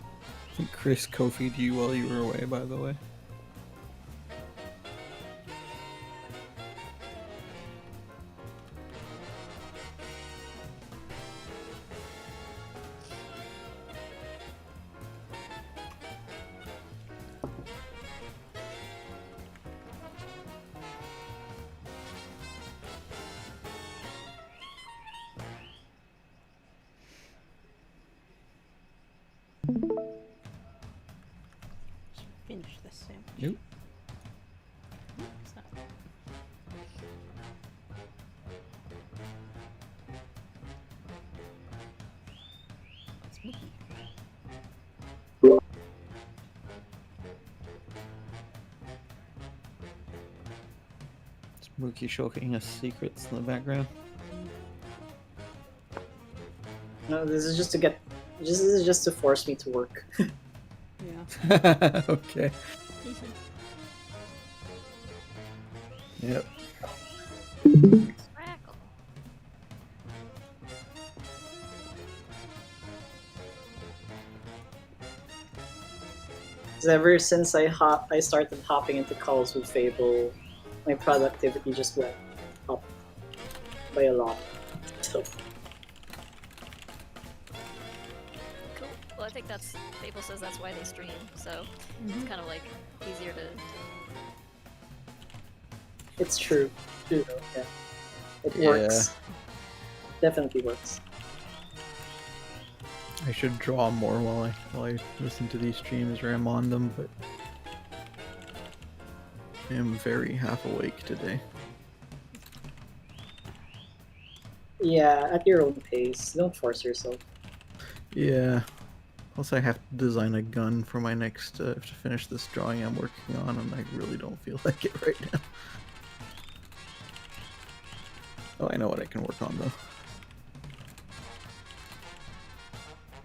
I think Chris Kofi'd you while you were away, by the way. Finish this sandwich. Nope. It's not. Spooky. Is Mookie showing us secrets in the background? No, this is just to get. This is just to force me to work. Yeah. Okay. Yep. Crackle. Because ever since I started hopping into calls with Fable, my productivity just went up by a lot. So Cool. Well, I think that's Fable says that's why they stream, so Mm-hmm. it's kind of like easier to. it's true. True though, yeah. It Yeah. works. Definitely works. I should draw more while I listen to these streams or I'm on them, but I am very half awake today. Yeah, at your own pace. Don't force yourself. Yeah. Plus, I have to design a gun for my next to finish this drawing I'm working on, and I really don't feel like it right now. Oh, I know what I can work on though.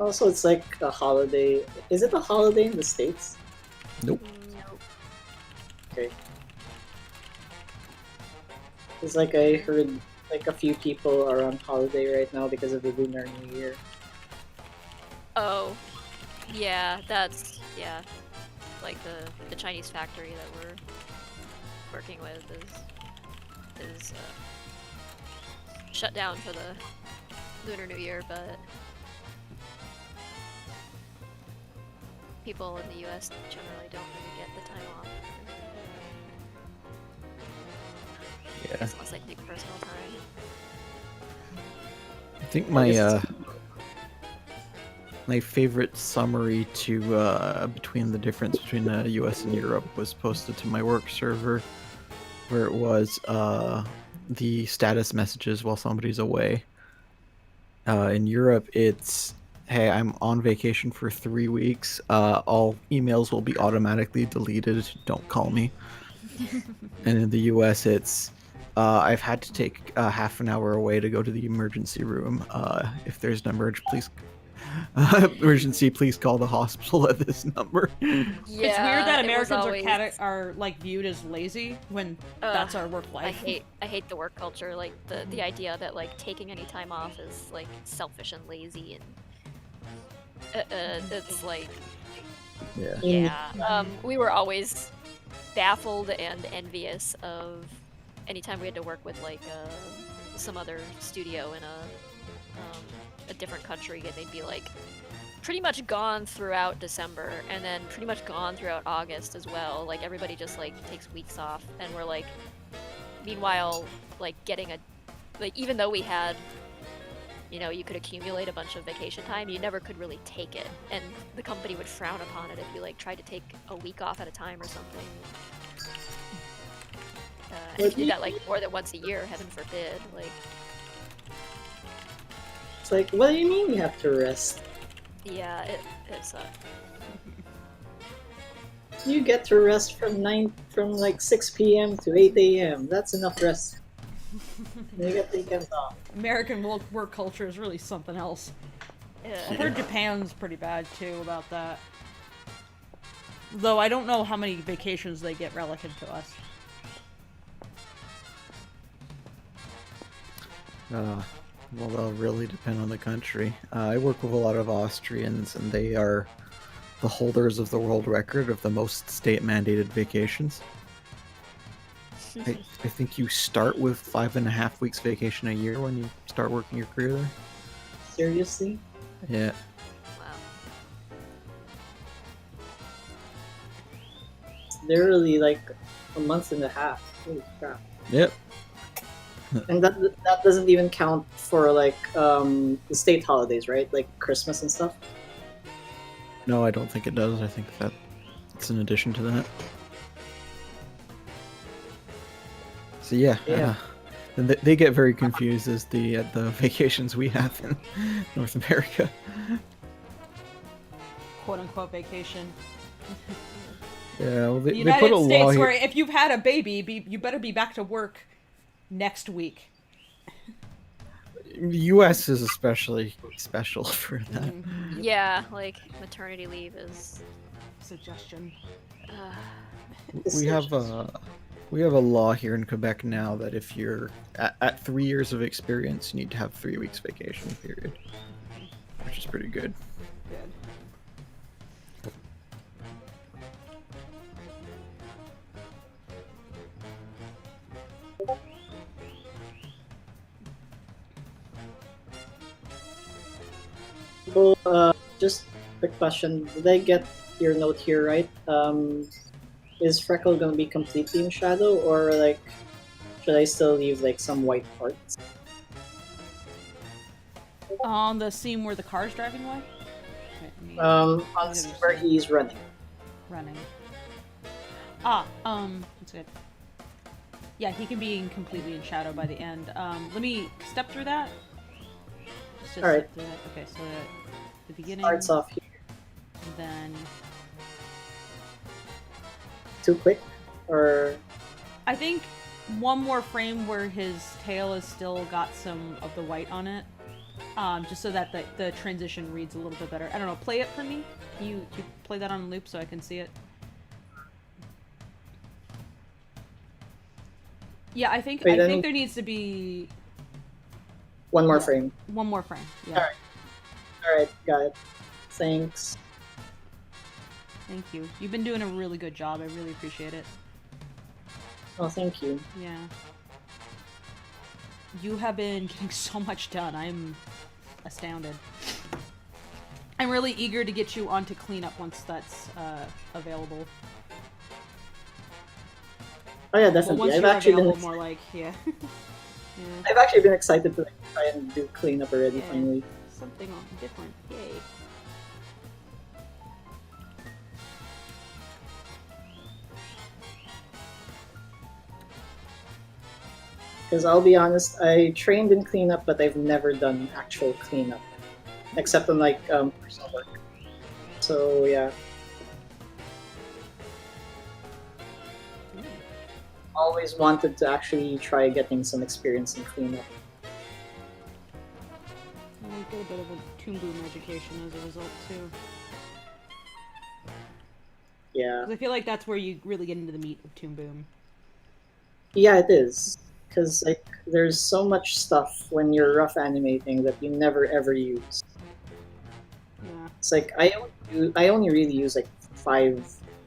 Also, it's like a holiday. Is it a holiday in the States? Nope. Nope. Okay. It's like I heard like a few people are on holiday right now because of the Lunar New Year. Oh, yeah, that's like the Chinese factory that we're working with is shut down for the Lunar New Year, but people in the U.S. generally don't really get the time off. Yeah. Unless they take personal time. I think my favorite summary to between the difference between the U.S. and Europe was posted to my work server, where it was the status messages while somebody's away. In Europe, it's hey, I'm on vacation for 3 weeks. All emails will be automatically deleted. Don't call me. And in the U.S., it's I've had to take half an hour away to go to the emergency room. If there's an emergency, please call the hospital at this number. Yeah, It's weird that it was Americans always- are like viewed as lazy when that's our work I life. hate the work culture, like the idea that like taking any time off is like selfish and lazy and it's like Yeah. yeah. We were always baffled and envious of anytime we had to work with like some other studio in a different country, and they'd be like, pretty much gone throughout December, and then pretty much gone throughout August as well. Like everybody just like takes weeks off, and we're like, meanwhile, like getting a, like even though we had, you know, you could accumulate a bunch of vacation time, you never could really take it, and the company would frown upon it if you like tried to take a week off at a time or something. And if you did that like more than once a year, heaven forbid, like. It's like, what do you mean you have to rest? Yeah, it sucked. You get to rest from like 6 p.m. to 8 a.m. That's enough rest. You get weekends off. American work culture is really something else. I heard Japan's pretty bad too about that. Though I don't know how many vacations they get relative to us. Well, that'll really depend on the country. I work with a lot of Austrians, and they are the holders of the world record of the most state-mandated vacations. I think you start with 5.5 weeks vacation a year when you start working your career there. Seriously? Yeah. Wow. It's literally like a month and a half. Holy crap. Yep. And that doesn't even count for like the state holidays, right? Like Christmas and stuff. No, I don't think it does. I think that it's in addition to that. So yeah. And they get very confused as the vacations we have in North America. Quote unquote vacation. Yeah, well, The they United put a States, law where here. if you've had a baby, you better be back to work next week. The U.S. is especially special for that. Yeah, like maternity leave is. Suggestion. We have a law here in Quebec now that if you're at 3 years of experience, you need to have 3 weeks vacation period, which is pretty good. Good. Well, just quick question. Did I get your note here right? Is Freckle gonna be completely in shadow, or like should I still leave like some white parts? On the scene where the car's driving away? On where he's running. Running. That's good. Yeah, he can be completely in shadow by the end. Let me step through that. Just Alright. step through that. Okay, so the beginning, Starts off here. then Too quick, or I think one more frame where his tail has still got some of the white on it, just so that the transition reads a little bit better. I don't know. Play it for me. Can you play that on loop so I can see it? Yeah, I think Wait, I think there needs to be one more Yeah. frame. one more frame. Yeah. Alright. Alright, got it. Thanks. Thank you. You've been doing a really good job. I really appreciate it. Oh, thank you. Yeah. You have been getting so much done. I'm astounded. I'm really eager to get you onto cleanup once that's available. Oh yeah, Well, definitely. once I've you're actually available, been more like yeah. Yeah. I've actually been excited to like, try and do cleanup already. Yeah. Finally. Something different. Yay. Because I'll be honest, I trained in cleanup, but I've never done actual cleanup, except on like personal work. So yeah. Always wanted to actually try getting some experience in cleanup. I get a bit of a Toon Boom education as a result too. Yeah. 'Cause I feel like that's where you really get into the meat of Toon Boom. Yeah, it is. Because like, there's so much stuff when you're rough animating that you never ever use. Yeah. It's like I only really use like 5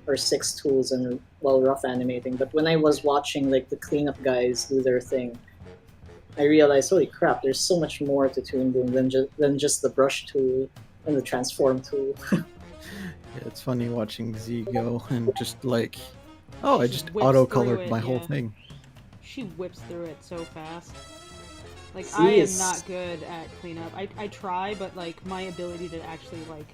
or 6 tools and while rough animating. But when I was watching like the cleanup guys do their thing, I realized, holy crap, there's so much more to Toon Boom than just the brush tool. and the transform tool. Yeah, it's funny watching Z go and just like, oh, I She just whips auto-colored through it, my whole yeah. thing. She whips through it so fast. Like, Z I am is- not good at cleanup. I try, but like my ability to actually like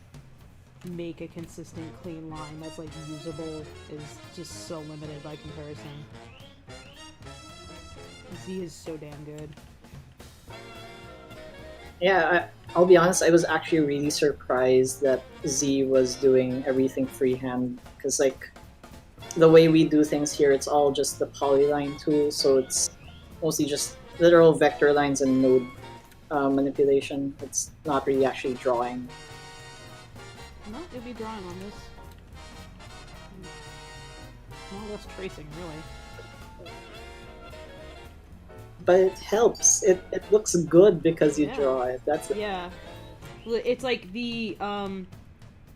make a consistent clean line that's like usable is just so limited by comparison. Z is so damn good. Yeah, I'll be honest, I was actually really surprised that Z was doing everything freehand, because like the way we do things here, it's all just the polyline tool, so it's mostly just literal vector lines and node manipulation. It's not really actually drawing. No, you'll be drawing on this. More or less tracing, really. But it helps. It looks good because you Yeah. draw it. That's Yeah. It's like the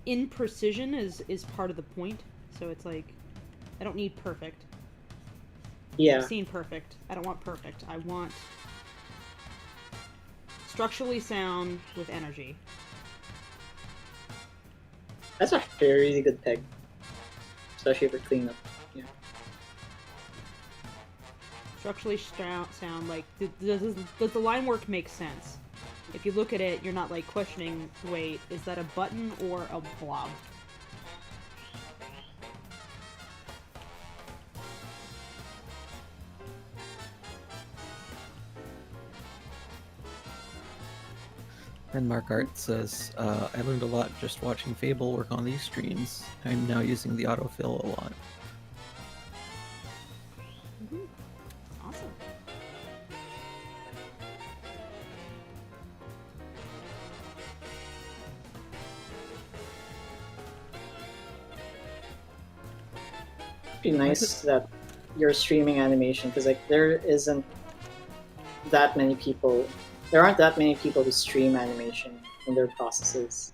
imprecision is part of the point. So it's like I don't need perfect. yeah. I've seen perfect. I don't want perfect. I want structurally sound with energy. That's actually a really good peg, especially for cleanup. Yeah. Structurally sound like does the line work make sense? If you look at it, you're not like questioning, wait, is that a button or a blob? And Mark Art says, I learned a lot just watching Fable work on these streams. I'm now using the autofill a lot. Awesome. Be nice that you're streaming animation, because like there isn't that many people. There aren't that many people who stream animation in their processes.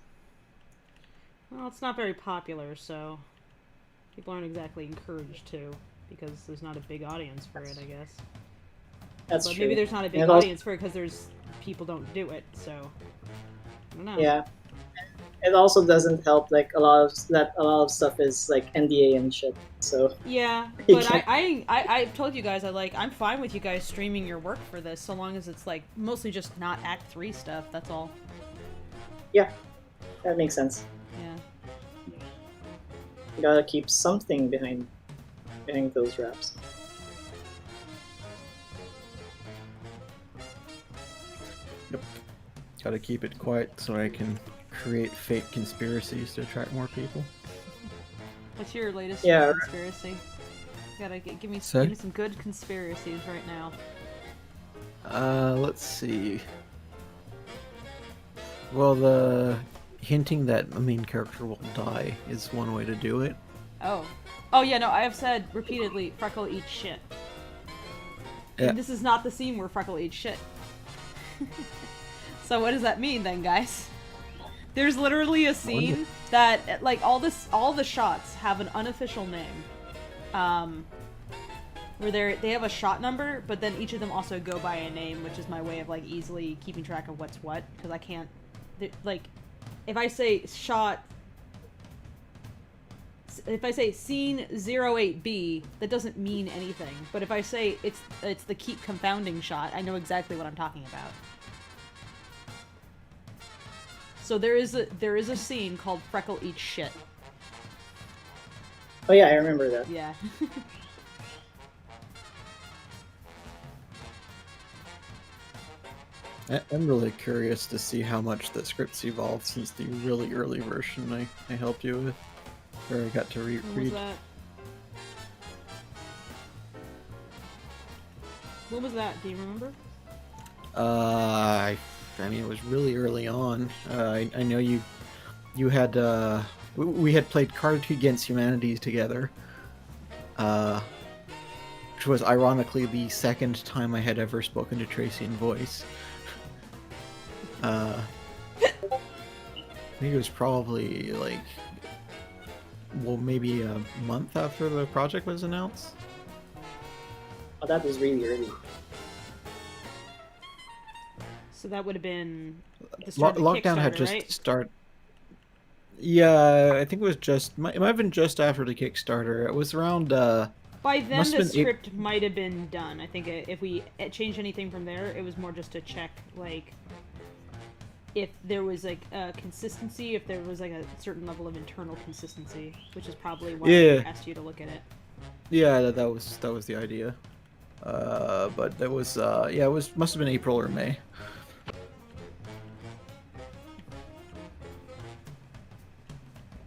Well, it's not very popular, so people aren't exactly encouraged to, because there's not a big audience for it, I guess. That's But true. maybe there's not a big And also- audience for it because there's people don't do it, so I don't know. Yeah. It also doesn't help. Like a lot of stuff is like NDA and shit. So Yeah, You but can't- I've told you guys I'm fine with you guys streaming your work for this, so long as it's like mostly just not Act 3 stuff. That's all. yeah, that makes sense. Yeah. You gotta keep something behind those wraps. Gotta keep it quiet so I can create fake conspiracies to attract more people. What's your latest Yeah. conspiracy? You gotta give me Sorry? give me some good conspiracies right now. Let's see. Well, the hinting that a main character will die is one way to do it. Oh. Oh yeah, no, I have said repeatedly, Freckle eats shit. Yeah. And this is not the scene where Freckle eats shit. So what does that mean then, guys? There's literally a scene that like all the shots have an unofficial name. Where they have a shot number, but then each of them also go by a name, which is my way of like easily keeping track of what's what, because I can't like if I say scene 08B, that doesn't mean anything. But if I say it's the keep confounding shot, I know exactly what I'm talking about. So there is a scene called Freckle Eats Shit. Oh yeah, I remember that. Yeah. I'm really curious to see how much the script's evolved since the really early version I helped you with, where I got to When was read. that? What was that? Do you remember? I mean, it was really early on. I know you had we had played Cards Against Humanity together, which was ironically the second time I had ever spoken to Tracy in voice. I think it was probably like, well, maybe a month after the project was announced. Oh, that was really early. So that would have been the start of the Lockdown had Kickstarter, just right? start. Yeah, I think it was it might have been just after the Kickstarter. It was around. By then, Must the have been script might have been done. I think if we changed anything from there, it was more just to check, like, if there was, like, a consistency, if there was, like, a certain level of internal consistency, which is probably why Yeah. I asked you to look at it. Yeah, that was the idea. But that was yeah, it was must have been April or May.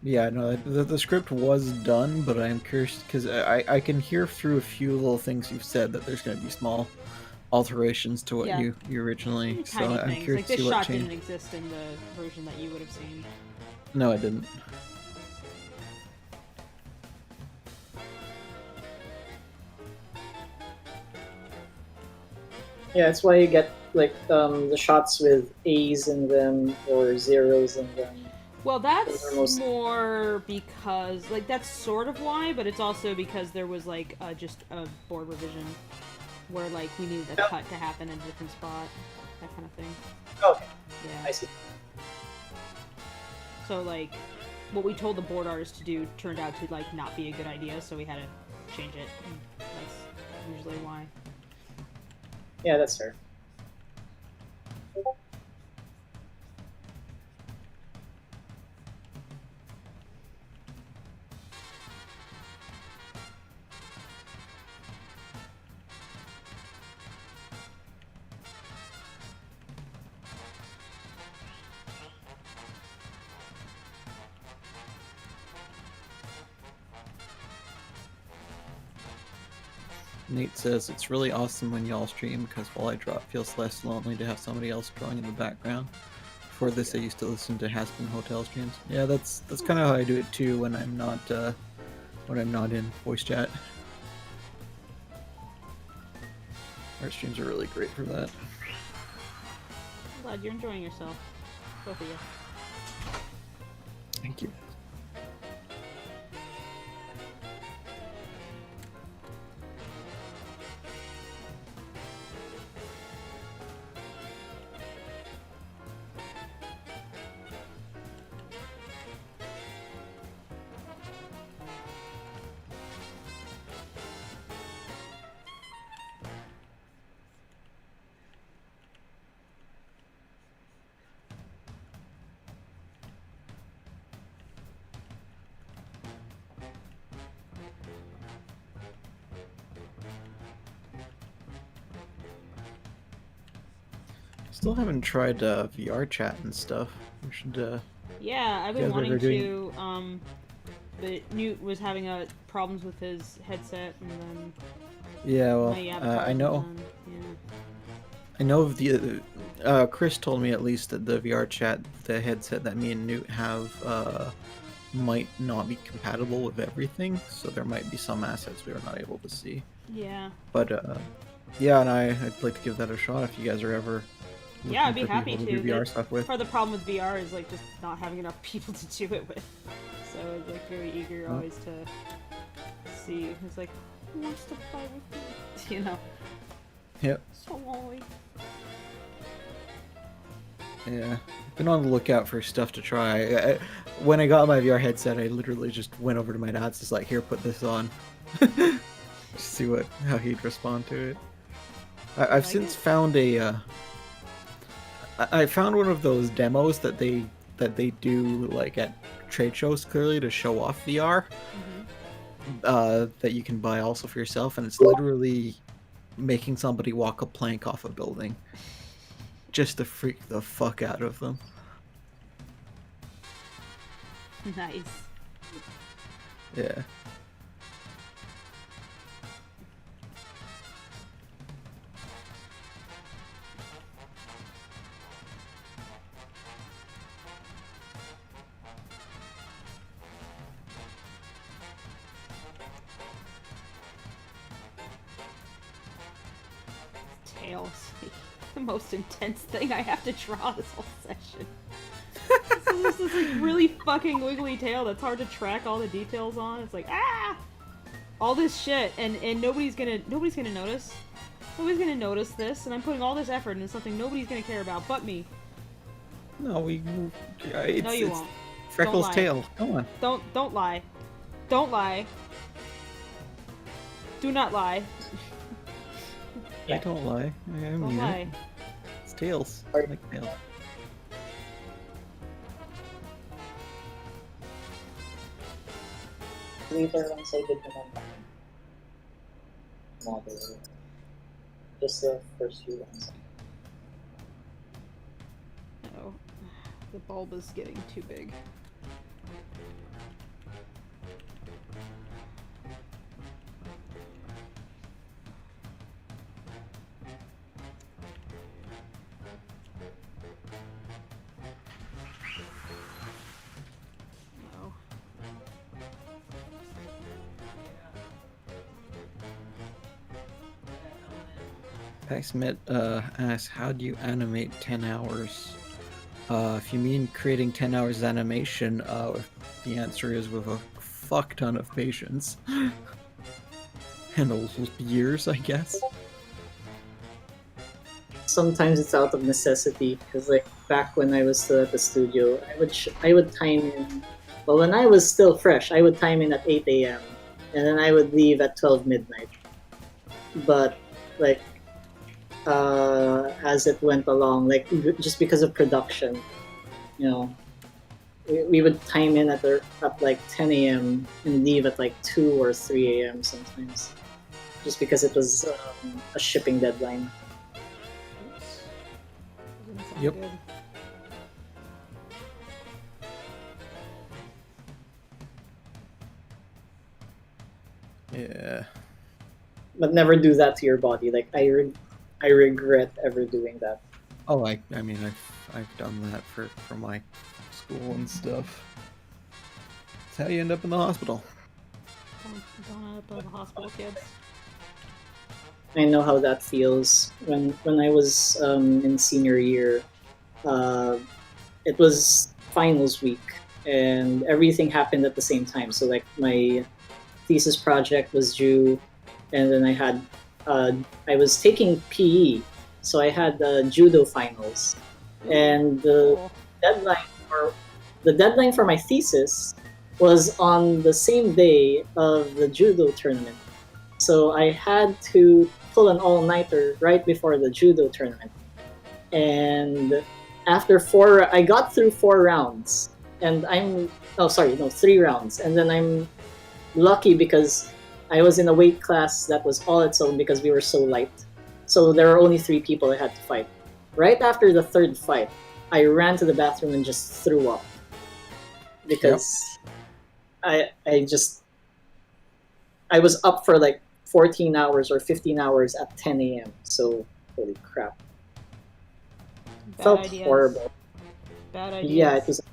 Yeah, no, the script was done, but I'm curious because I can hear through a few little things you've said that there's going to be small alterations to what Yeah. you originally. So Tiny I'm things. curious Like, to this see what shot changed. didn't exist in the version that you would have seen. No, I didn't. Yeah, that's why you get like the shots with A's in them or zeros in them. Well, that's Those are most- more because, like, that's sort of why, but it's also because there was, like, just a board revision where, like, we needed a cut to happen in a different spot, that kind of thing. Okay, Yeah. I see. So, like, what we told the board artist to do turned out to, like, not be a good idea, so we had to change it. And that's usually why. Yeah, that's fair. Nate says it's really awesome when y'all stream because while I draw, it feels less lonely to have somebody else drawing in the background. Before this, I used to listen to Haspin Hotel streams. Yeah, that's kind of how I do it too when I'm not in voice chat. Our streams are really great for that. Glad you're enjoying yourself. Both of you. Thank you. Still haven't tried VR chat and stuff. We should. Yeah, I've been guys wanting ever to, but Newt was having problems with his headset, and then Yeah, well, my avatar I know. was on. Yeah. I know of the. Chris told me at least that the VR chat, the headset that me and Newt have, might not be compatible with everything, so there might be some assets we are not able to see. Yeah. But yeah, and I'd like to give that a shot if you guys are ever. Yeah, I'd be looking for happy people to. do VR The- stuff with. Part of the problem with VR is, like, just not having enough people to do it with. So it's, like, very eager Oh. always to see who's like, who wants to play with me? You know? Yep. So lonely. Yeah, been on the lookout for stuff to try. When I got my VR headset, I literally just went over to my dad's, just like, here, put this on, just see how he'd respond to it. I've like since it? found I found one of those demos that they do like at trade shows, clearly to show off VR. That you can buy also for yourself, and it's literally making somebody walk a plank off a building. Just to freak the fuck out of them. Nice. Yeah. Tails. The most intense thing I have to draw this whole session. So there's this, like, really fucking wiggly tail that's hard to track all the details on. It's like, ah! All this shit, and nobody's gonna notice. Nobody's gonna notice this, and I'm putting all this effort into something nobody's gonna care about but me. No, No, you won't. Freckles' lie. tail. Come on. Don't lie. Don't lie. Do not lie. I don't lie. I Don't mean lie. it. It's tails. I like tails. Later once I did the model. Just the first few ones. No. The bulb is getting too big. No. Paxmet asks, how do you animate 10 hours? If you mean creating 10 hours animation, the answer is with a fuck ton of patience. And years, I guess. Sometimes it's out of necessity, because like back when I was still at the studio, I would time in. Well, when I was still fresh, I would time in at 8 a.m. and then I would leave at 12 midnight. But like as it went along, like just because of production, you know, we would time in at like 10 a.m. and leave at like 2 or 3 a.m. sometimes, just because it was a shipping deadline. Oops. Doesn't sound Yep. good. Yeah. But never do that to your body. Like I regret ever doing that. Oh, I mean, I've done that for my school and stuff. That's how you end up in the hospital. Don't end up in the hospital, kids. I know how that feels. When I was in senior year, it was finals week, and everything happened at the same time. So like my thesis project was due, and then I was taking PE, so I had the judo finals, and Cool. the deadline for my thesis was on the same day of the judo tournament. So I had to pull an all-nighter right before the judo tournament. And after I got through 4 rounds, and 3 rounds. And then I'm lucky because I was in a weight class that was all its own because we were so light. So there were only 3 people I had to fight. Right after the 3rd fight, I ran to the bathroom and just threw up. Because I was up for like 14 hours or 15 hours at 10 a.m. So, holy crap. Bad Felt ideas. horrible. Bad ideas. Yeah, it was a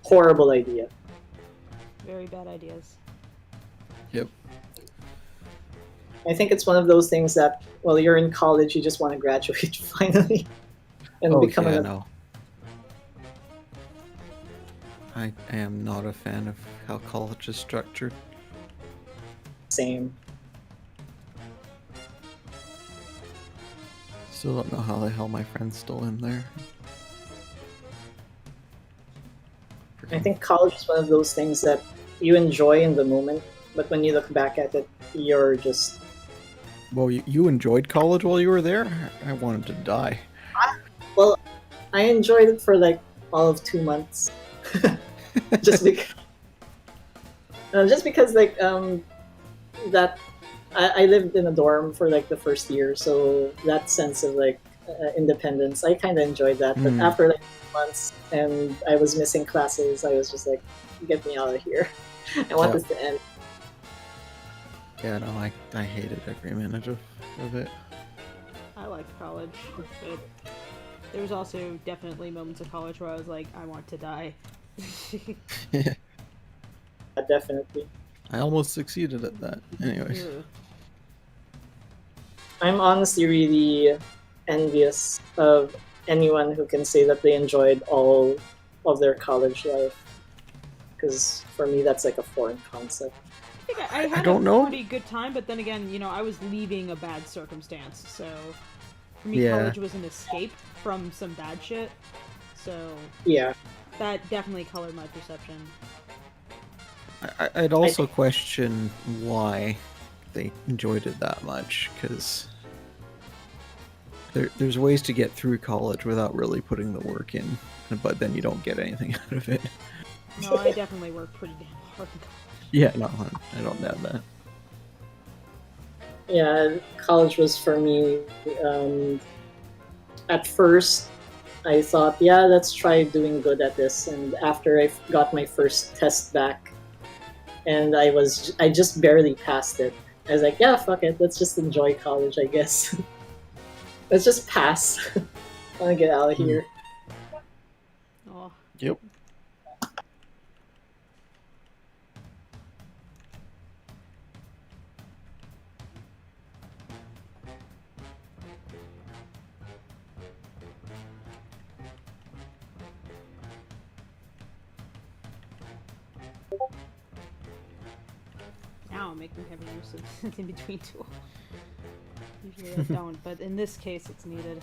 horrible idea. Very bad ideas. Yep. I think it's one of those things that, well, you're in college, you just want to graduate finally and become yeah, an no. I am not a fan of how college is structured. same. Still don't know how the hell my friend's still in there. I think college is one of those things that you enjoy in the moment, but when you look back at it, you're just... Well, you enjoyed college while you were there? I wanted to die. Well, I enjoyed it for like all of 2 months. just because like that I lived in a dorm for like the first year, so that sense of like independence, I kind of enjoyed that. But after like months and I was missing classes, I was just like, get me out of here. I want this to end. Yeah, no, I hated every minute of it. I liked college, but there was also definitely moments of college where I was like, I want to die. Yeah, definitely. I almost succeeded at that. Anyways. Ugh. I'm honestly really envious of anyone who can say that they enjoyed all of their college life. Because for me, that's like a foreign concept. I think I had don't a know. pretty good time, but then again, you know, I was leaving a bad circumstance, so for me, Yeah. college was an escape from some bad shit. So Yeah. that definitely colored my perception. I'd also question why they enjoyed it that much, because there's ways to get through college without really putting the work in, but then you don't get anything out of it. No, I definitely worked pretty damn hard in college. Yeah, no, I don't doubt that. Yeah, college was for me. At first, I thought, yeah, let's try doing good at this. And after I got my first test back, and I just barely passed it. I was like, yeah, fuck it, let's just enjoy college, I guess. Let's just pass. I want to get out of here. Oh. Yep. Now I'm making heavy use of in between tool. Usually I don't, but in this case it's needed.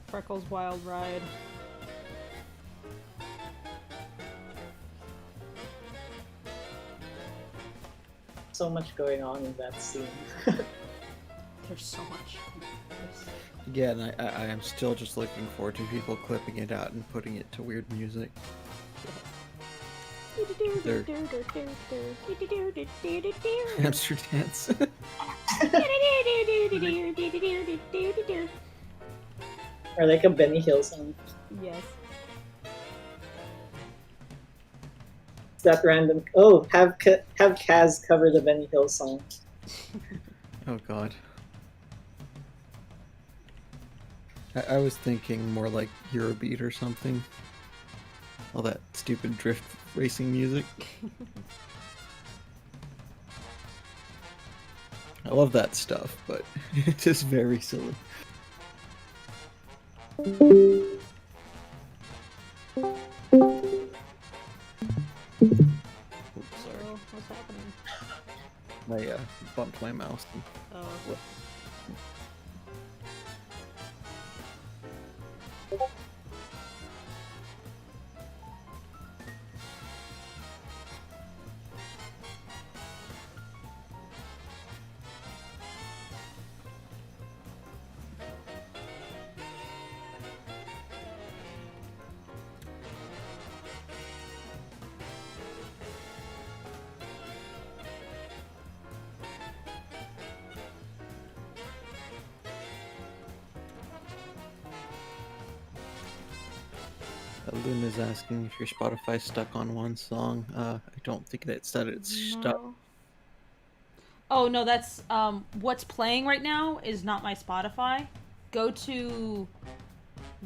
Freckles Wild Ride. So much going on in that scene. There's so much. Yeah, and I am still just looking forward to people clipping it out and putting it to weird music. There. Hamster dance. Or like a Benny Hill song. Yes. That random. Oh, have Kaz cover the Benny Hill song. Oh god. I was thinking more like Eurobeat or something. All that stupid drift racing music. I love that stuff, but it's just very silly. Oops, sorry. Oh, what's happening? I bumped my mouse. Oh. Luna's asking if your Spotify's stuck on one song. I don't think that said it's stuck. No. Oh no, that's what's playing right now is not my Spotify. Go to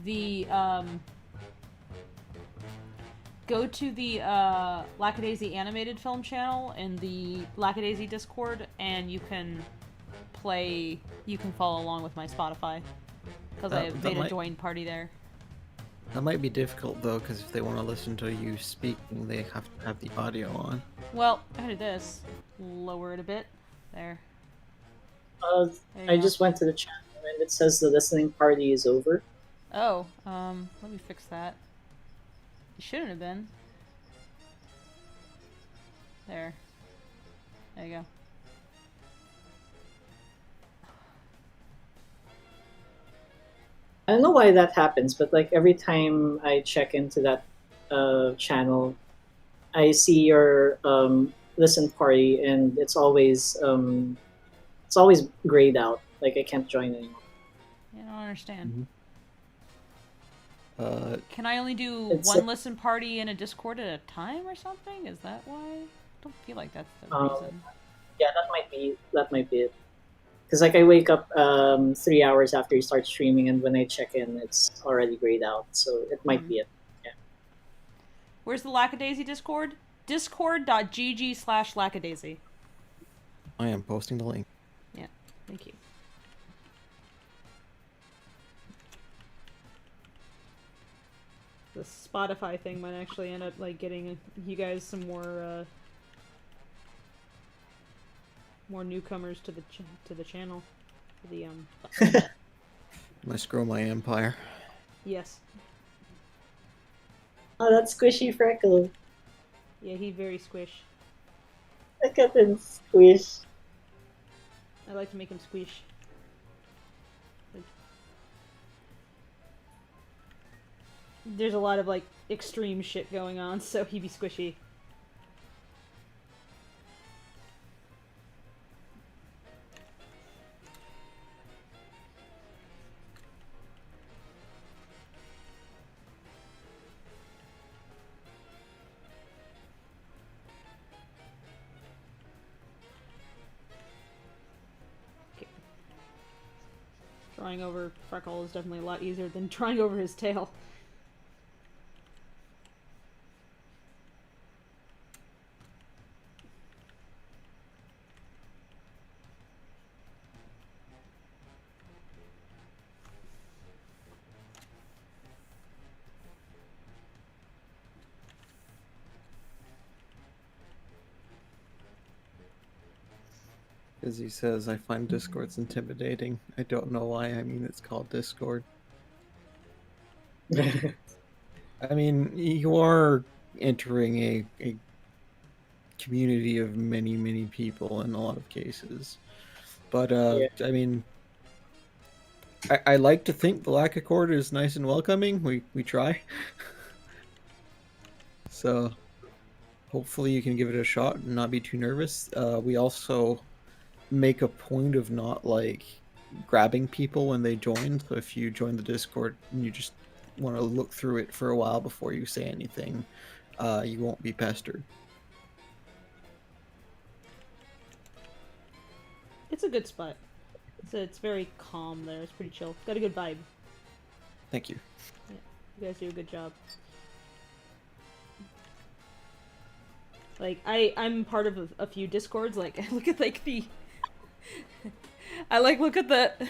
the Lackadaisy animated film channel in the Lackadaisy Discord, and you can follow along with my Spotify because I made a join party there. That might be difficult though, because if they want to listen to you speaking, they have to have the audio on. Well, I did this. Lower it a bit. There. I go. just went to the channel and it says the listening party is over. Oh, let me fix that. It shouldn't have been. There. There you go. I don't know why that happens, but like every time I check into that channel, I see your listen party, and it's always grayed out. Like I can't join anymore. I don't understand. Mm-hmm. Can I only do It's one listen party in a Discord at a time or something? Is that why? I don't feel like that's the reason. Yeah, that might be it. Because like I wake up 3 hours after you start streaming, and when I check in, it's already grayed out. So it might be it. Yeah. Where's the Lackadaisy Discord? Discord.gg/Lackadaisy. I am posting the link. Yeah, thank you. The Spotify thing might actually end up like getting you guys some more newcomers to the channel. To the Let's grow my empire. Yes. Oh, that's Squishy Freckle. Yeah, he very squish. Look at him squish. I like to make him squish. There's a lot of like extreme shit going on, so he be squishy. Okay. Drawing over Freckle is definitely a lot easier than drawing over his tail. As he says, I find Discord's intimidating. I don't know why. I mean, it's called Discord. I mean, you are entering a community of many, many people in a lot of cases. But, Yeah. I mean, I like to think the Lackadaisy is nice and welcoming. We try. So, hopefully you can give it a shot and not be too nervous. We also make a point of not, like, grabbing people when they join. So if you join the Discord and you just want to look through it for a while before you say anything, you won't be pestered. It's a good spot. It's very calm there. It's pretty chill. It's got a good vibe. Thank you. Yeah, you guys do a good job. Like I'm part of a few Discords. Like I look at like look at the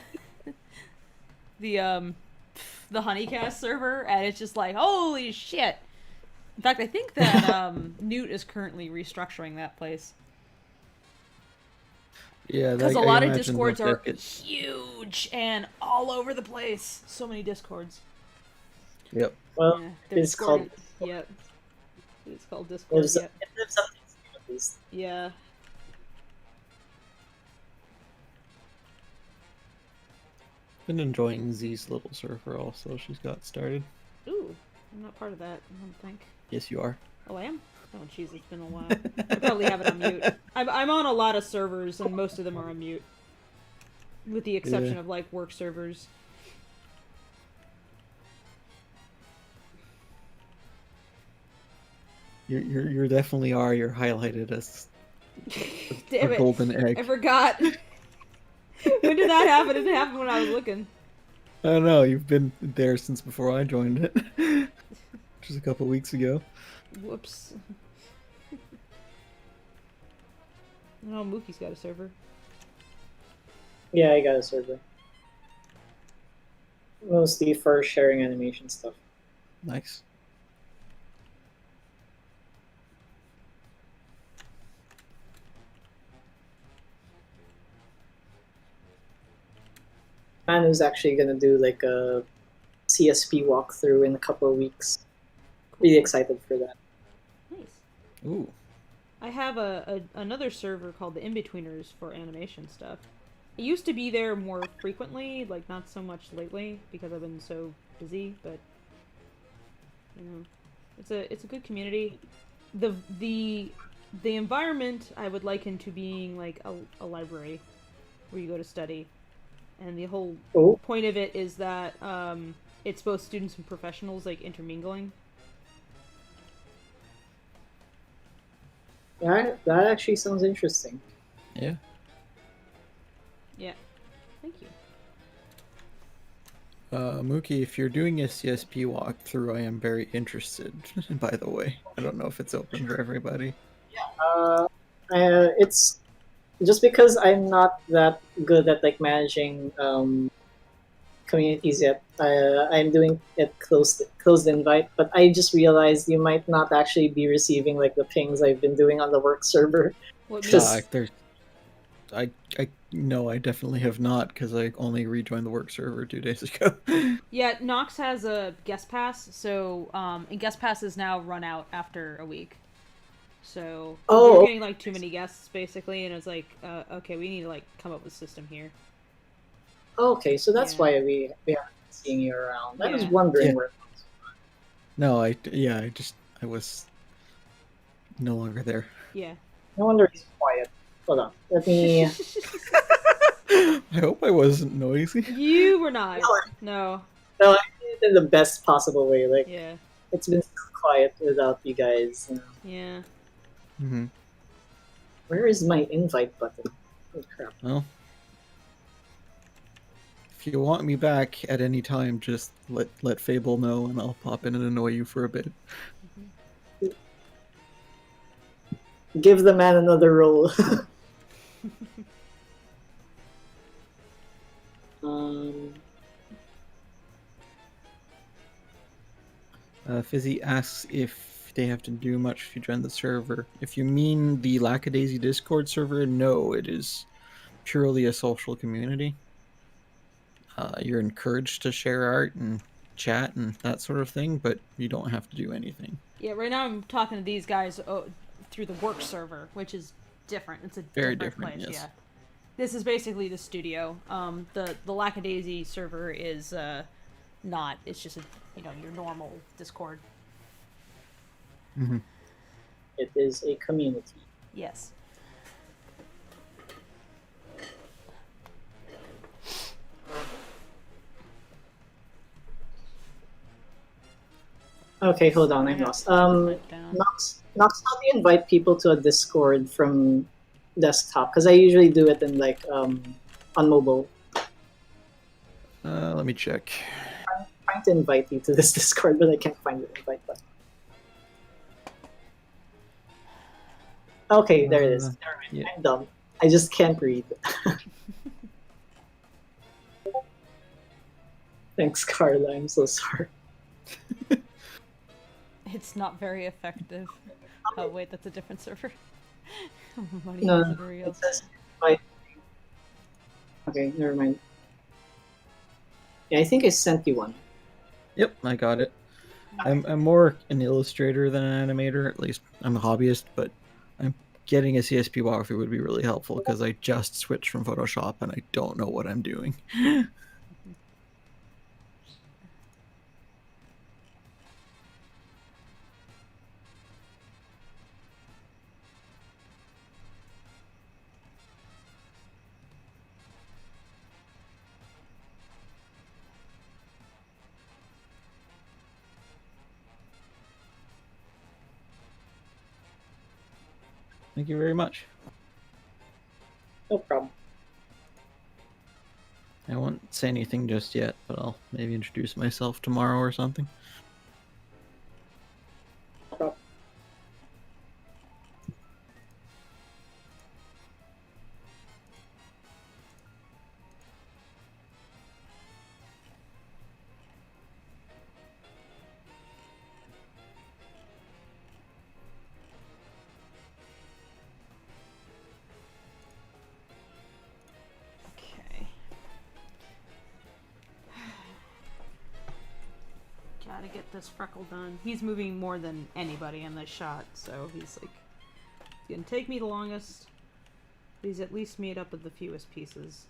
Honeycast server, and it's just like holy shit. In fact, I think that Newt is currently restructuring that place. Yeah, Because that- a lot I of imagine Discords they'll are take it. huge and all over the place. So many Discords. Yep. Well, Yeah, their it's Discord- called. Yeah. It's called Discord. It Yeah. lives up to its name, at least. Yeah. Been enjoying Z's little server also. She's got started. Ooh, I'm not part of that, I don't think. Yes, you are. Oh, I am? Oh, jeez, it's been a while. I probably have it on mute. I'm on a lot of servers, and most of them are on mute. With the exception Yeah. of, like, work servers. You definitely are. You're highlighted as Damn a it. golden egg. I forgot. When did that happen? It didn't happen when I was looking. I don't know. You've been there since before I joined it, just a couple weeks ago. Whoops. Oh, Mookie's got a server. Yeah, I got a server. Mostly for sharing animation stuff. Nice. Manu's actually gonna do like a CSP walkthrough in a couple of weeks. Really excited for that. Nice. Ooh. I have another server called the In-Betweeners for animation stuff. It used to be there more frequently, like not so much lately because I've been so busy, but you know, it's a good community. The environment I would liken to being like a library where you go to study. And the whole Oh, point of it is that it's both students and professionals like intermingling. that actually sounds interesting. Yeah. Yeah. Thank you. Mookie, if you're doing a CSP walkthrough, I am very interested. By the way, I don't know if it's open for everybody. It's just because I'm not that good at like managing communities yet. I'm doing it closed invite, but I just realized you might not actually be receiving like the pings I've been doing on the work server. What Just- means? There's, I no, I definitely have not because I only rejoined the work server 2 days ago. Yeah, Nox has a guest pass, so and guest passes now run out after a week. So we Oh. were getting like too many guests basically, and it's like, okay, we need to like come up with a system here. Okay, so that's Yeah. why we haven't been seeing you around. I was Yeah. wondering Yeah. where. No, I was no longer there. Yeah. No wonder he's quiet. Hold on, let me. I hope I wasn't noisy. You were not. No. No, I did it in the best possible way. Like Yeah. it's been so quiet without you guys. You know. Yeah. Mm-hmm. Where is my invite button? Oh crap! Well, if you want me back at any time, just let Fable know, and I'll pop in and annoy you for a bit. Give the man another role. um. Fizzy asks if they have to do much if you join the server. If you mean the Lackadaisy Discord server, no, it is purely a social community. You're encouraged to share art and chat and that sort of thing, but you don't have to do anything. Yeah. Right now I'm talking to these guys through the work server, which is different. It's a Very different different, place. yes. Yeah. This is basically the studio. The Lackadaisy server is not. It's just your normal Discord. Mm-hmm. It is a community. Yes. Okay, hold on, I'm lost. Nox, how do you invite people to a Discord from desktop? Because I usually do it in like on mobile. Let me check. I'm trying to invite you to this Discord, but I can't find the invite button. Okay, there it is. Never mind. Yeah. I'm dumb. I just can't read. Thanks, Carla. I'm so sorry. It's not very effective. Oh wait, that's a different server. Money No, isn't real. it says invite. Okay, never mind. Yeah, I think I sent you one. Yep, I got it. I'm more an illustrator than an animator. At least I'm a hobbyist, but I'm getting a CSP walkthrough would be really helpful because I just switched from Photoshop and I don't know what I'm doing. Thank you very much. No problem. I won't say anything just yet, but I'll maybe introduce myself tomorrow or something. No problem. Okay. Gotta get this Freckle done. He's moving more than anybody in this shot, so he's like, gonna take me the longest. But he's at least made up of the fewest pieces.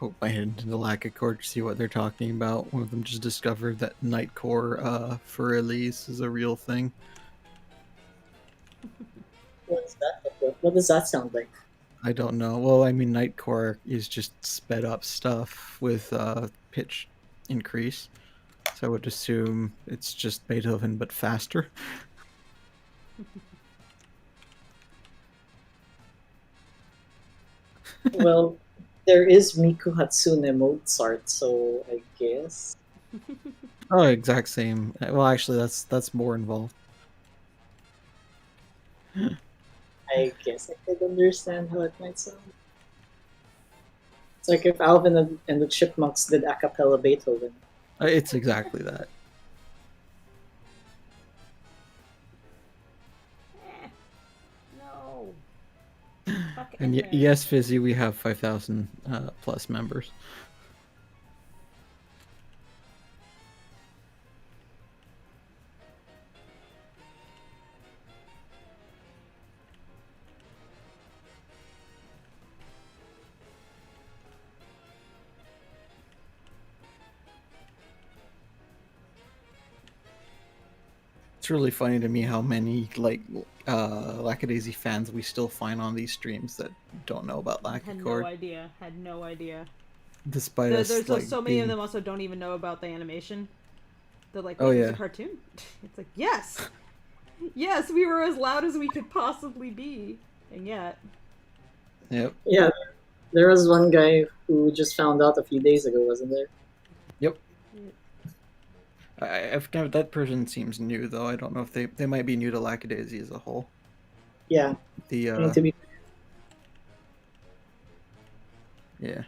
poke my head into the Lackadaisy to see what they're talking about. One of them just discovered that Nightcore for Elise is a real thing. What is that? What does that sound like? I don't know. Well, I mean, Nightcore is just sped up stuff with pitch increase. So I would assume it's just Beethoven but faster. Well, there is Miku Hatsune Mozart, so I guess. Oh, exact same. Well, actually, that's more involved. I guess I could understand how it might sound. It's like if Alvin and the Chipmunks did a cappella Beethoven. It's exactly that. No. Fuck And Ender. yes, Fizzy, we have 5,000 plus members. It's really funny to me how many Lackadaisy fans we still find on these streams that don't know about Had no Lackadaisy, idea. Had no idea. despite us There's like so many of being- them also don't even know about the animation. They're like, Oh, wait, it's yeah. a cartoon? It's like, yes! Yes, we were as loud as we could possibly be. And yet... Yep. Yeah, there was one guy who just found out a few days ago, wasn't there? Yep. I've never, that person seems new though. I don't know if they might be new to Lackadaisy as a whole. Yeah. The I mean, to be yeah.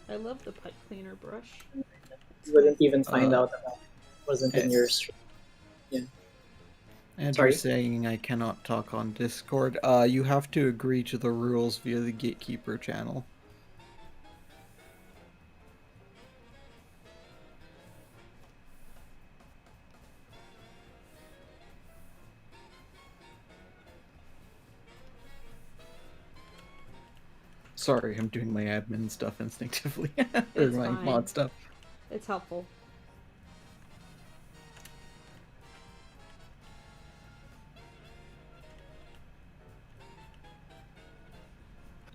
I love the pipe cleaner brush. you wouldn't even find out that it wasn't in yes. your stream. Andrew Sorry? saying I cannot talk on Discord. You have to agree to the rules via the Gatekeeper channel. Sorry, I'm doing my admin stuff instinctively. Or It's my fine. mod stuff. It's helpful.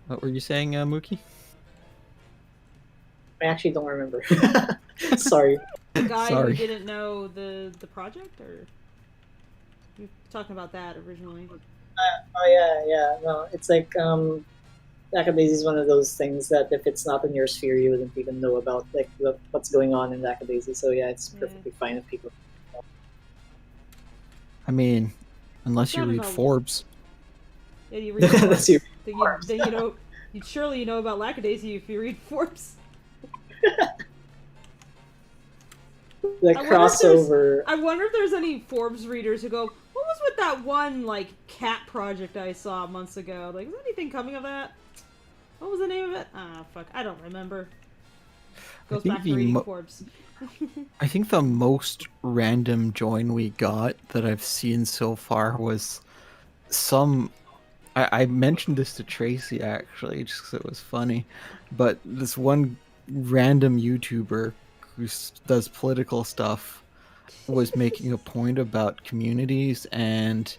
What were you saying, Mookie? I actually don't remember. Sorry. The guy Sorry. who didn't know the project, or you were talking about that originally? Oh yeah. No, it's like Lackadaisy is one of those things that if it's not in your sphere, you wouldn't even know about like what's going on in Lackadaisy. So yeah, it's Yeah. perfectly fine if people. I mean, unless you Gotta read know. Forbes. Yeah, you read That's Forbes. your Then you know. Surely you know about Lackadaisy if you read Forbes. the I wonder if crossover. I wonder if there's any Forbes readers who go, "What was with that one like cat project I saw months ago? Like, is anything coming of that? What was the name of it? Ah, fuck, I don't remember." Goes think back to the reading mo- Forbes. I think the most random join we got that I've seen so far was some. I mentioned this to Tracy actually, just because it was funny. But this one random YouTuber who does political stuff was making a point about communities and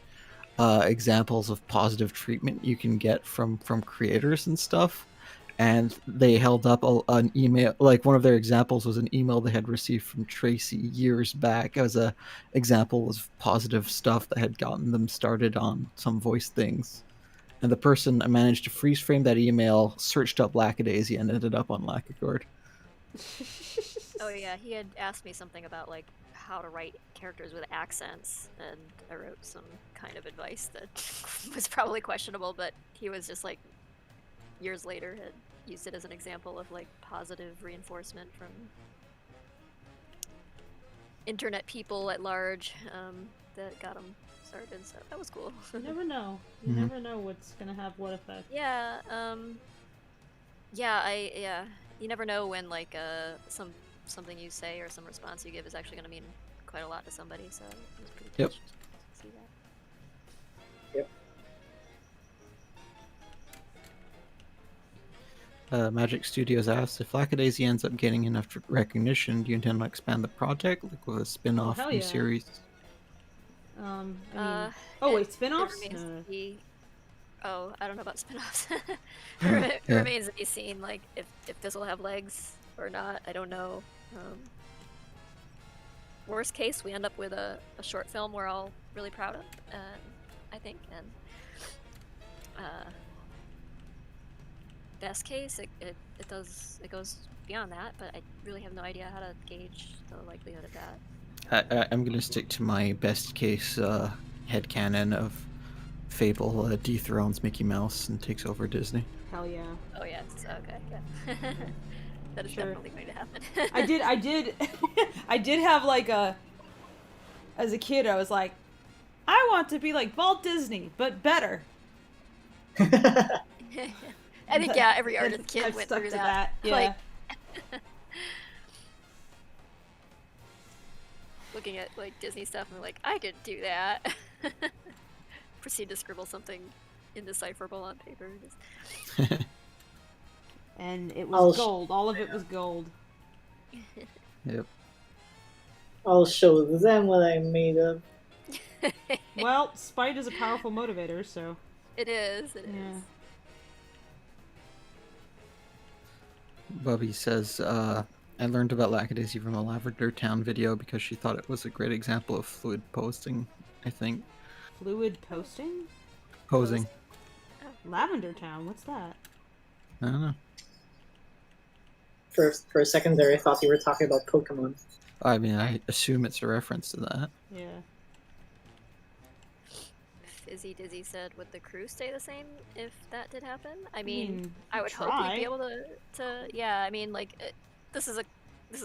examples of positive treatment you can get from creators and stuff. And they held up an email, like one of their examples was an email they had received from Tracy years back as a example of positive stuff that had gotten them started on some voice things. And the person managed to freeze frame that email, searched up Lackadaisy, and ended up on Lackadaisy. Oh yeah, he had asked me something about like how to write characters with accents, and I wrote some kind of advice that was probably questionable, but he was just like years later had used it as an example of like positive reinforcement from internet people at large that got him started, so that was cool. You never know. You Mhm. never know what's gonna have what effect. Yeah, you never know when like something you say or some response you give is actually going to mean quite a lot to somebody, so it was pretty Yep. touched to see that. Magic Studios asks, if Lackadaisy ends up getting enough recognition, do you intend to expand the project, like with a spin-off hell new yeah. series? I mean, It- wait, It spin-offs? remains No. to be. Oh, I don't know about spin-offs. It Yeah. remains to be seen, like if this will have legs or not. I don't know. Worst case, we end up with a short film we're all really proud of, I think, and best case, it goes beyond that, but I really have no idea how to gauge the likelihood of that. I'm gonna stick to my best case headcanon of Fable dethrones Mickey Mouse and takes over Disney. Hell yeah. Oh yes, okay, yeah. That is Sure. definitely going to happen. I did have like as a kid, I was like, I want to be like Walt Disney, but better. I think yeah, every And artist kid I've went stuck through to that. Yeah. Like, looking at like Disney stuff and like, I could do that. Proceed to scribble something indecipherable on paper. And it I'll was sh- gold. All of it was gold. Yep. I'll show them what I'm made of. Well, spite is a powerful motivator, so It is. It is. yeah. Bubby says, I learned about Lackadaisy from a Lavender Town video because she thought it was a great example of fluid posting, I think. Fluid posting? Posing. Lavender Town, what's that? I don't know. For a second there, I thought you were talking about Pokemon. I mean, I assume it's a reference to that. Yeah. Fizzy Dizzy said, would the crew stay the same if that did happen? I mean, mean, I would hope try. we'd be able to yeah, I mean, like, this is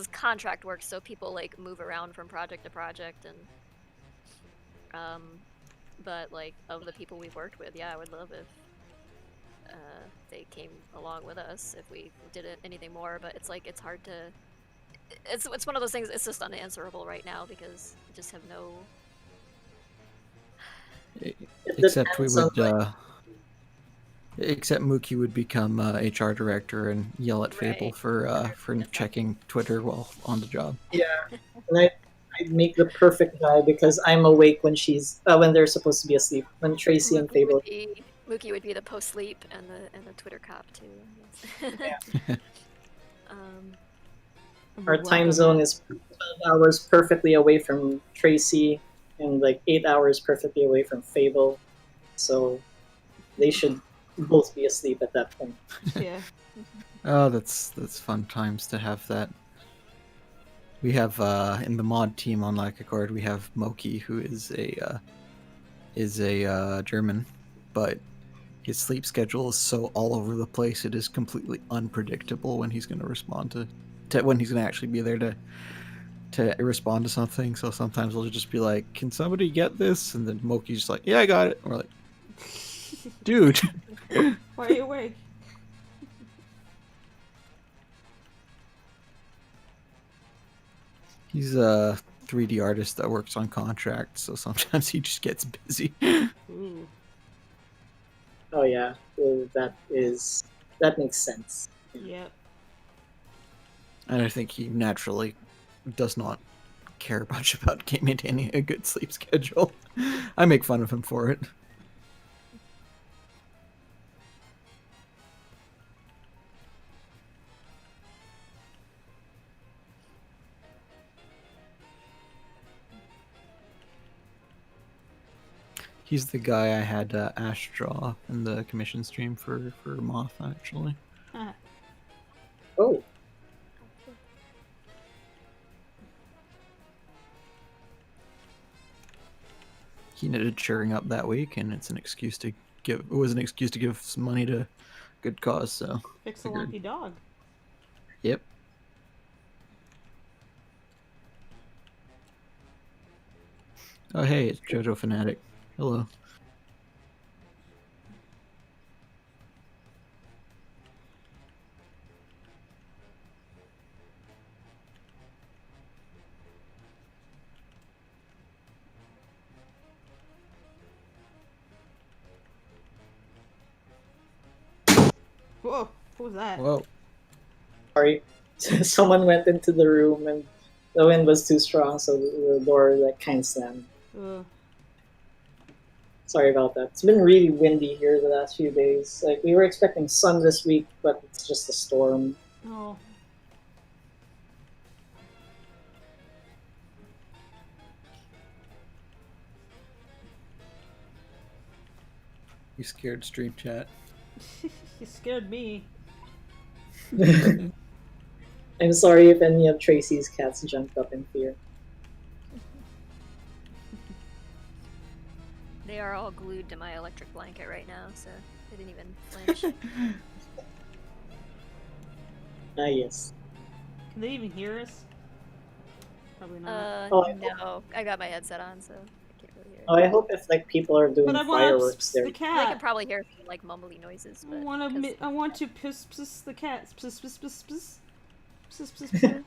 contract work, so people, like, move around from project to project, and, but, like, of the people we've worked with, yeah, I would love if, they came along with us if we did anything more, but it's, like, it's hard to, it's one of those things, it's just unanswerable right now, because we just have no... Except we depends would, on, except Mookie would become HR director and yell at Fable Right. for checking Twitter while on the job. Yeah, and I'd make the perfect guy because I'm awake when when they're supposed to be asleep. When Tracy and Fable. Mookie would be the post sleep and the Twitter cop too. Yeah. Our Welcome. time zone is 12 hours perfectly away from Tracy, and like 8 hours perfectly away from Fable. So they should both be asleep at that point. Yeah. Oh, that's fun times to have that. We have in the mod team on Lackadaisy, we have Moki, who is a German, but his sleep schedule is so all over the place. It is completely unpredictable when he's going to respond to when he's going to actually be there to respond to something. So sometimes we'll just be like, "Can somebody get this?" And then Moki's just like, "Yeah, I got it." And we're like, "Dude." Why are you awake? He's a 3D artist that works on contracts, so sometimes he just gets busy. Ooh. Oh yeah, well, that makes sense. Yep. And I think he naturally does not care much about maintaining a good sleep schedule. I make fun of him for it. He's the guy I had Ash draw in the commission stream for Moth, actually. Oh, He needed cheering up that week, and it's an excuse to give. It was an excuse to give some money to good cause. So Fix a figured- lumpy dog. Yep. Oh hey, it's JoJo Fanatic. Hello. What was that? Whoa. Sorry. Someone went into the room and the wind was too strong, so the door like kind of slammed. Ugh. Sorry about that. It's been really windy here the last few days. Like we were expecting sun this week, but it's just a storm. Oh. You scared stream chat. You scared me. I'm sorry if any of Tracy's cats jumped up in fear. They are all glued to my electric blanket right now, so they didn't even flinch. Ah, yes. Can they even hear us? Probably not. Oh, No. I got my headset on, so I can't really hear. Oh, I hope if like people are doing But I want fireworks, the they're They cat. can probably hear like mumbly noises, but I want to piss the cat. Piss piss piss piss. Piss piss piss. Piss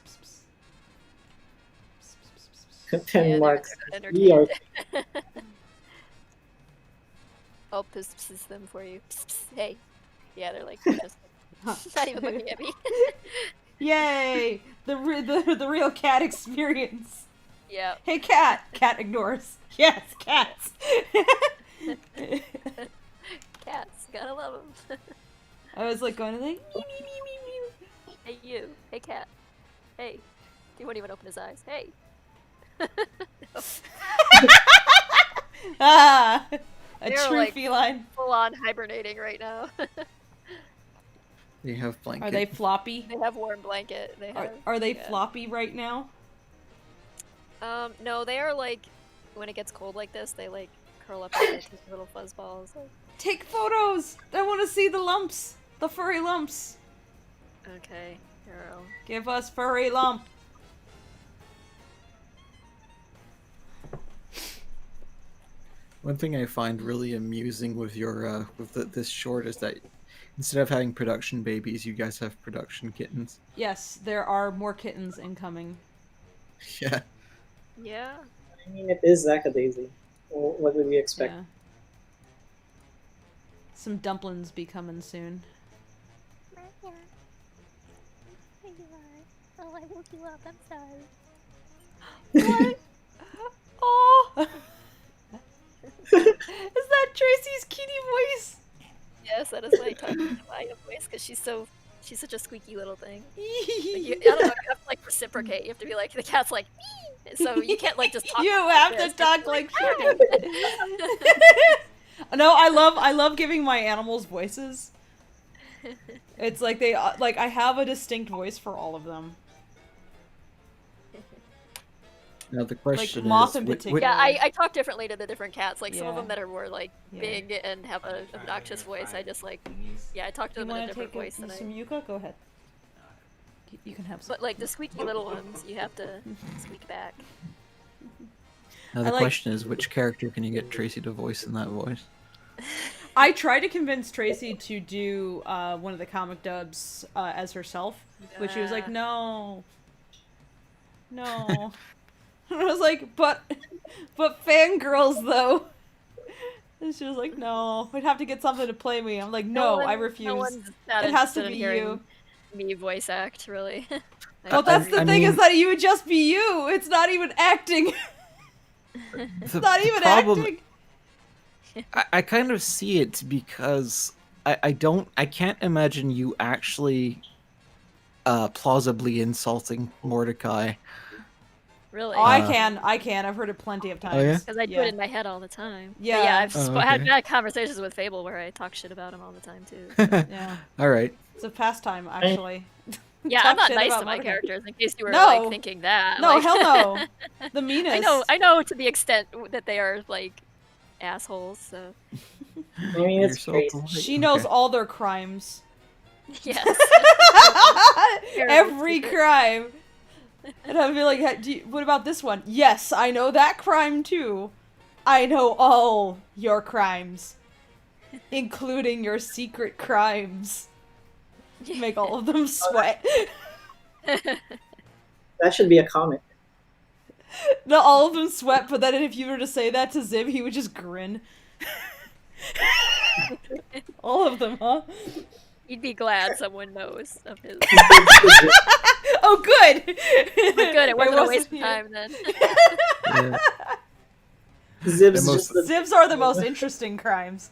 piss piss. Pen yeah, marks. they're We are entertained. I'll piss them for you. Hey. Yeah, they're like just not even looking at me. Yay! The real cat experience. Yeah. Hey cat! Cat ignores. Yes, cats. Cats, gotta love them. I was like going to like meow, meow, meow, meow. Hey you. Hey cat. Hey. He won't even open his eyes. Hey. Ah, a They're, true like, feline. Full on hibernating right now. They have blanket. Are they floppy? They have warm blanket. They have. Are they yeah. floppy right now? No, they are like when it gets cold like this, they like curl up into little fuzz balls. Like... Take photos. I want to see the lumps, the furry lumps. Okay, here I'll... Give us furry lump. One thing I find really amusing with your this short is that instead of having production babies, you guys have production kittens. Yes, there are more kittens incoming. Yeah. Yeah. I mean, it is Lackadaisy. Well, what would we expect? Yeah. Some dumplings be coming soon. There you are. Oh, I woke you up. I'm sorry. What? Oh! Is that Tracy's kitty voice? Yes, that is my voice because she's such a squeaky little thing. Like I don't know, you have to like reciprocate. You have to be like the cat's like, "Mee!" So you can't like just talk. You like have this. to talk like shit. No, I love giving my animals voices. It's like they like I have a distinct voice for all of them. Now the question Like Moth is, in whi- particular. Yeah, I talk differently to the different cats. Like some of Yeah. them that are more like Yeah. big and have a obnoxious voice. I just like I talk to You them in a want to different take voice than some yucca? Go ahead. You can have some. But like the squeaky little ones, you have to squeak back. now the I like- question is, which character can you get Tracy to voice in that voice? I tried to convince Tracy to do one of the comic dubs as herself, but she was like, no. No. And I was like, but fangirls though. And she was like, no, we'd have to get something to play me. I'm like, no, I refuse. No one's that It has to interested in be hearing you. me voice act, really. Well, that's the I thing mean- is that you would just be you. It's not even acting. It's not even acting. I kind of see it because I can't imagine you actually plausibly insulting Mordecai. Really. Oh, I can. I've heard it plenty of times. Oh, yeah? Because I do it in my head all the time. But Yeah. yeah, I've Oh, had okay. bad conversations with Fable where I talk shit about him all the time too. Yeah. All right. It's a pastime, actually. Yeah, Talk I'm not shit nice about to my Mordecai. characters. In case you were No. like thinking that. No, like, hell no. The meanest. I know to the extent that they are like assholes. So I mean, You're it's so crazy. polite. She knows Okay. all their crimes. yes. Every crime. And I'd be like, what about this one? Yes, I know that crime too. I know all your crimes. Including your secret crimes. Make all of them sweat. That should be a comic. No, all of them sweat, but then if you were to say that to Zib, he would just grin. All of them, huh? He'd be glad someone knows of his. Oh, good. But good, it wasn't a waste of yeah. time then. Yeah. Zib's And most- just the Zibs are the most interesting crimes.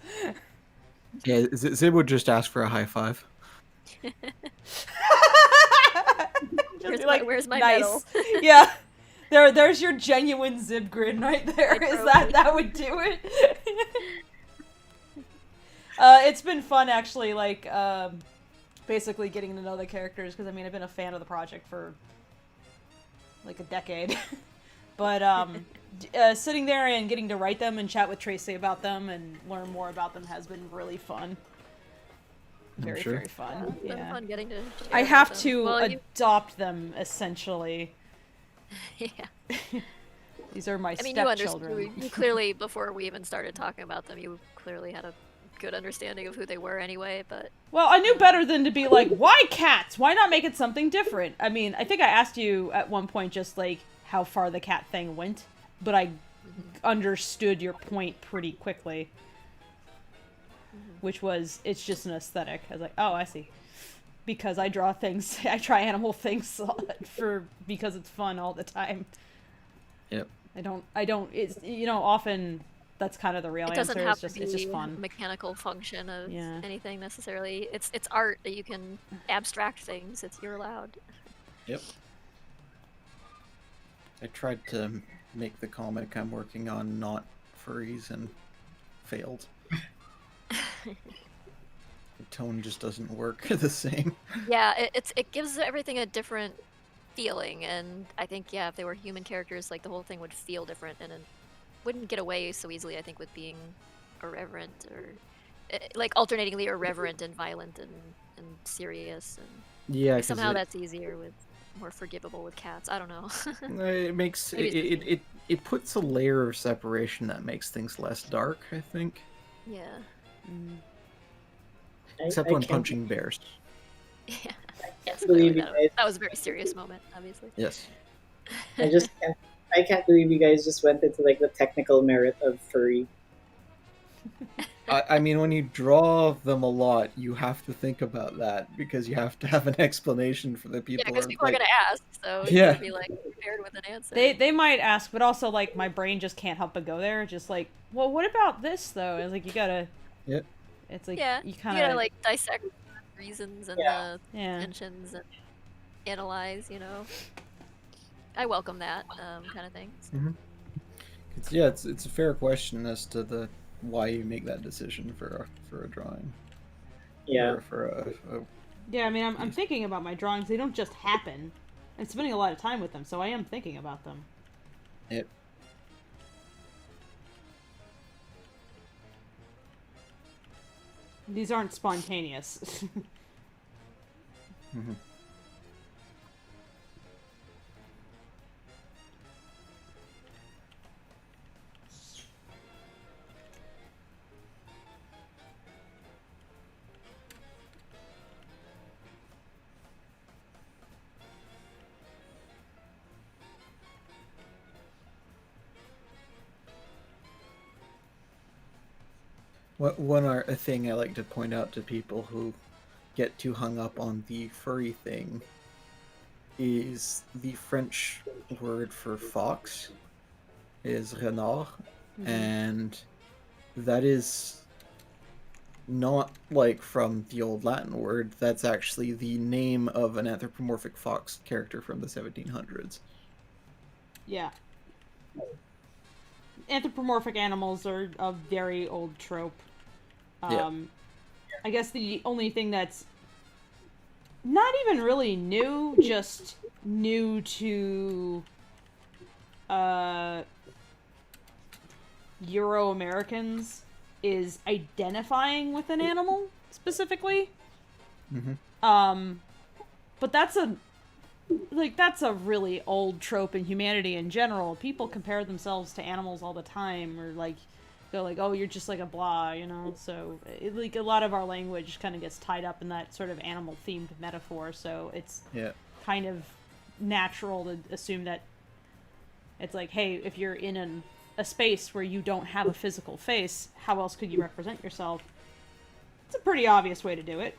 Yeah, Zib would just ask for a high five. Just be like, where's my nice. medal? Yeah. There's your genuine Zib grin right there. My Is trophy. that would do it? It's been fun actually, like basically getting to know the characters because I mean I've been a fan of the project for like a decade, but sitting there and getting to write them and chat with Tracy about them and learn more about them has been really fun. Very sure. very fun. It's been Yeah. fun getting to share I with have them. to Well, you- adopt them essentially. yeah. These are my I mean, stepchildren. you clearly, before we even started talking about them, you clearly had a good understanding of who they were anyway, but... Well, I knew better than to be like, why cats? Why not make it something different? I mean, I think I asked you at one point just like how far the cat thing went, but I understood your point pretty quickly. Which was, it's just an aesthetic. I was like, oh, I see. Because I draw things, I try animal things because it's fun all the time. Yep. I don't, it's, you know, often that's kind of the real It answer. doesn't have It's to just be fun. a mechanical function of Yeah. anything necessarily. It's art that you can abstract things. You're allowed. Yep. I tried to make the comic I'm working on not furries and failed. The tone just doesn't work the same. Yeah, it gives everything a different feeling, and I think if they were human characters, like the whole thing would feel different, and it wouldn't get away so easily. I think with being irreverent or like alternatingly irreverent and violent and serious, and Yeah, 'cause somehow that's easier with more forgivable with cats. I don't know. it makes Maybe it puts a layer of separation that makes things less dark, I think. Yeah. Except I when can't- punching bears. Yeah. Yes, believe clearly you guys- that was a very serious moment, obviously. Yes. I can't believe you guys just went into like the technical merit of furry. I mean, when you draw them a lot, you have to think about that because you have to have an explanation for the people. Yeah, because who are people are like- gonna ask, so you Yeah. gotta be like prepared with an answer. They might ask, but also like my brain just can't help but go there. Just like, well, what about this though? It's like you gotta. Yep. It's like yeah, you kind gotta of like dissect the reasons and Yeah. the yeah. tensions and analyze. I welcome that kind of thing. It's a fair question as to the why you make that decision for a drawing. Yeah. Or for a Yeah, I mean, I'm thinking about my drawings. They don't just happen. I'm spending a lot of time with them, so I am thinking about them. Yep. These aren't spontaneous. Mhm. A thing I like to point out to people who get too hung up on the furry thing is the French word for fox is renard, and that is not like from the old Latin word. That's actually the name of an anthropomorphic fox character from the 1700s. Yeah. Anthropomorphic animals are a very old trope. Yeah. I guess the only thing that's not even really new, just new to Euro-Americans is identifying with an animal specifically. Mm-hmm. But that's a really old trope in humanity in general. People compare themselves to animals all the time, or like go like, "Oh, you're just like a blah," you know. So like a lot of our language kind of gets tied up in that sort of animal-themed metaphor. So it's kind of natural to assume that it's like, hey, if you're in a space where you don't have a physical face, how else could you represent yourself? It's a pretty obvious way to do it.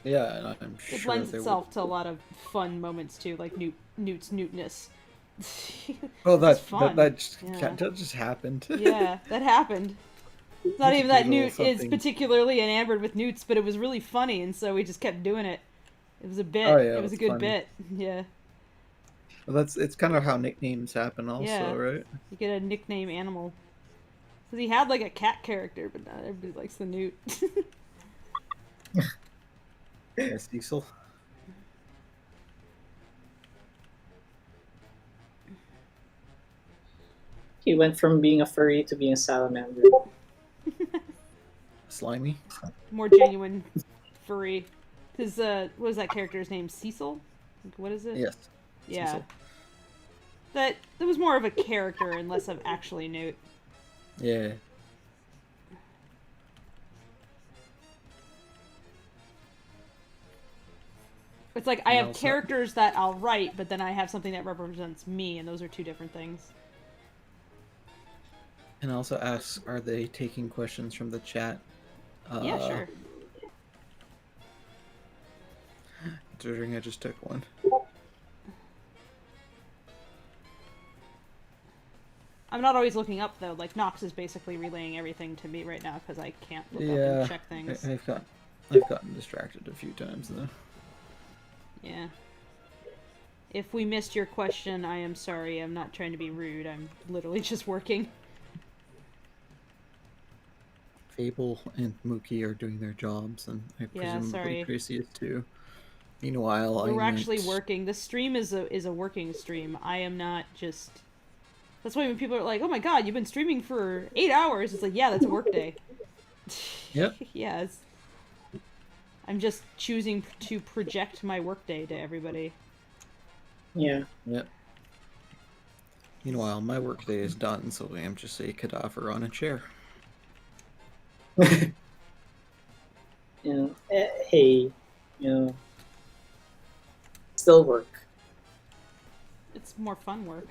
Yeah, and I'm It sure lends they itself to a lot of fun moments too, like Newt's Newtness. Oh, It's fun. Yeah. that just happened. Yeah, that happened. It's not You even could that do a little Newt is something. particularly enamored with Newts, but it was really funny, and so we just kept doing it. It was a bit. Oh yeah, It it was a was good funny. bit. Yeah. Well, it's kind of how nicknames happen, Yeah. also, right? You get a nickname animal. Because he had like a cat character, but not everybody likes the Newt. Yeah, Cecil. He went from being a furry to being a salamander. Slimy. More genuine furry. Because, what was that character's name? Cecil? Like, what is it? Yes. Yeah. Cecil. That was more of a character and less of actually Newt. Yeah. It's like I And have also- characters that I'll write, but then I have something that represents me, and those are two different things. And also asks, are they taking questions from the chat? Yeah, sure. Considering I just took one. I'm not always looking up though. Like Nox is basically relaying everything to me right now because I can't look up Yeah, and check things. I've gotten distracted a few times though. Yeah. If we missed your question, I am sorry. I'm not trying to be rude. I'm literally just working. Fable and Mookie are doing their jobs, and I Yeah, presumably sorry. Tracy is too. Meanwhile, We're I actually went- working. This stream is a working stream. I am not just. That's why when people are like, "Oh my god, you've been streaming for 8 hours," it's like, yeah, that's a work day. Yep. Yes. I'm just choosing to project my workday to everybody. Yeah. Yep. Meanwhile, my workday is done, so I am just a cadaver on a chair. Hey, still work. It's more fun work.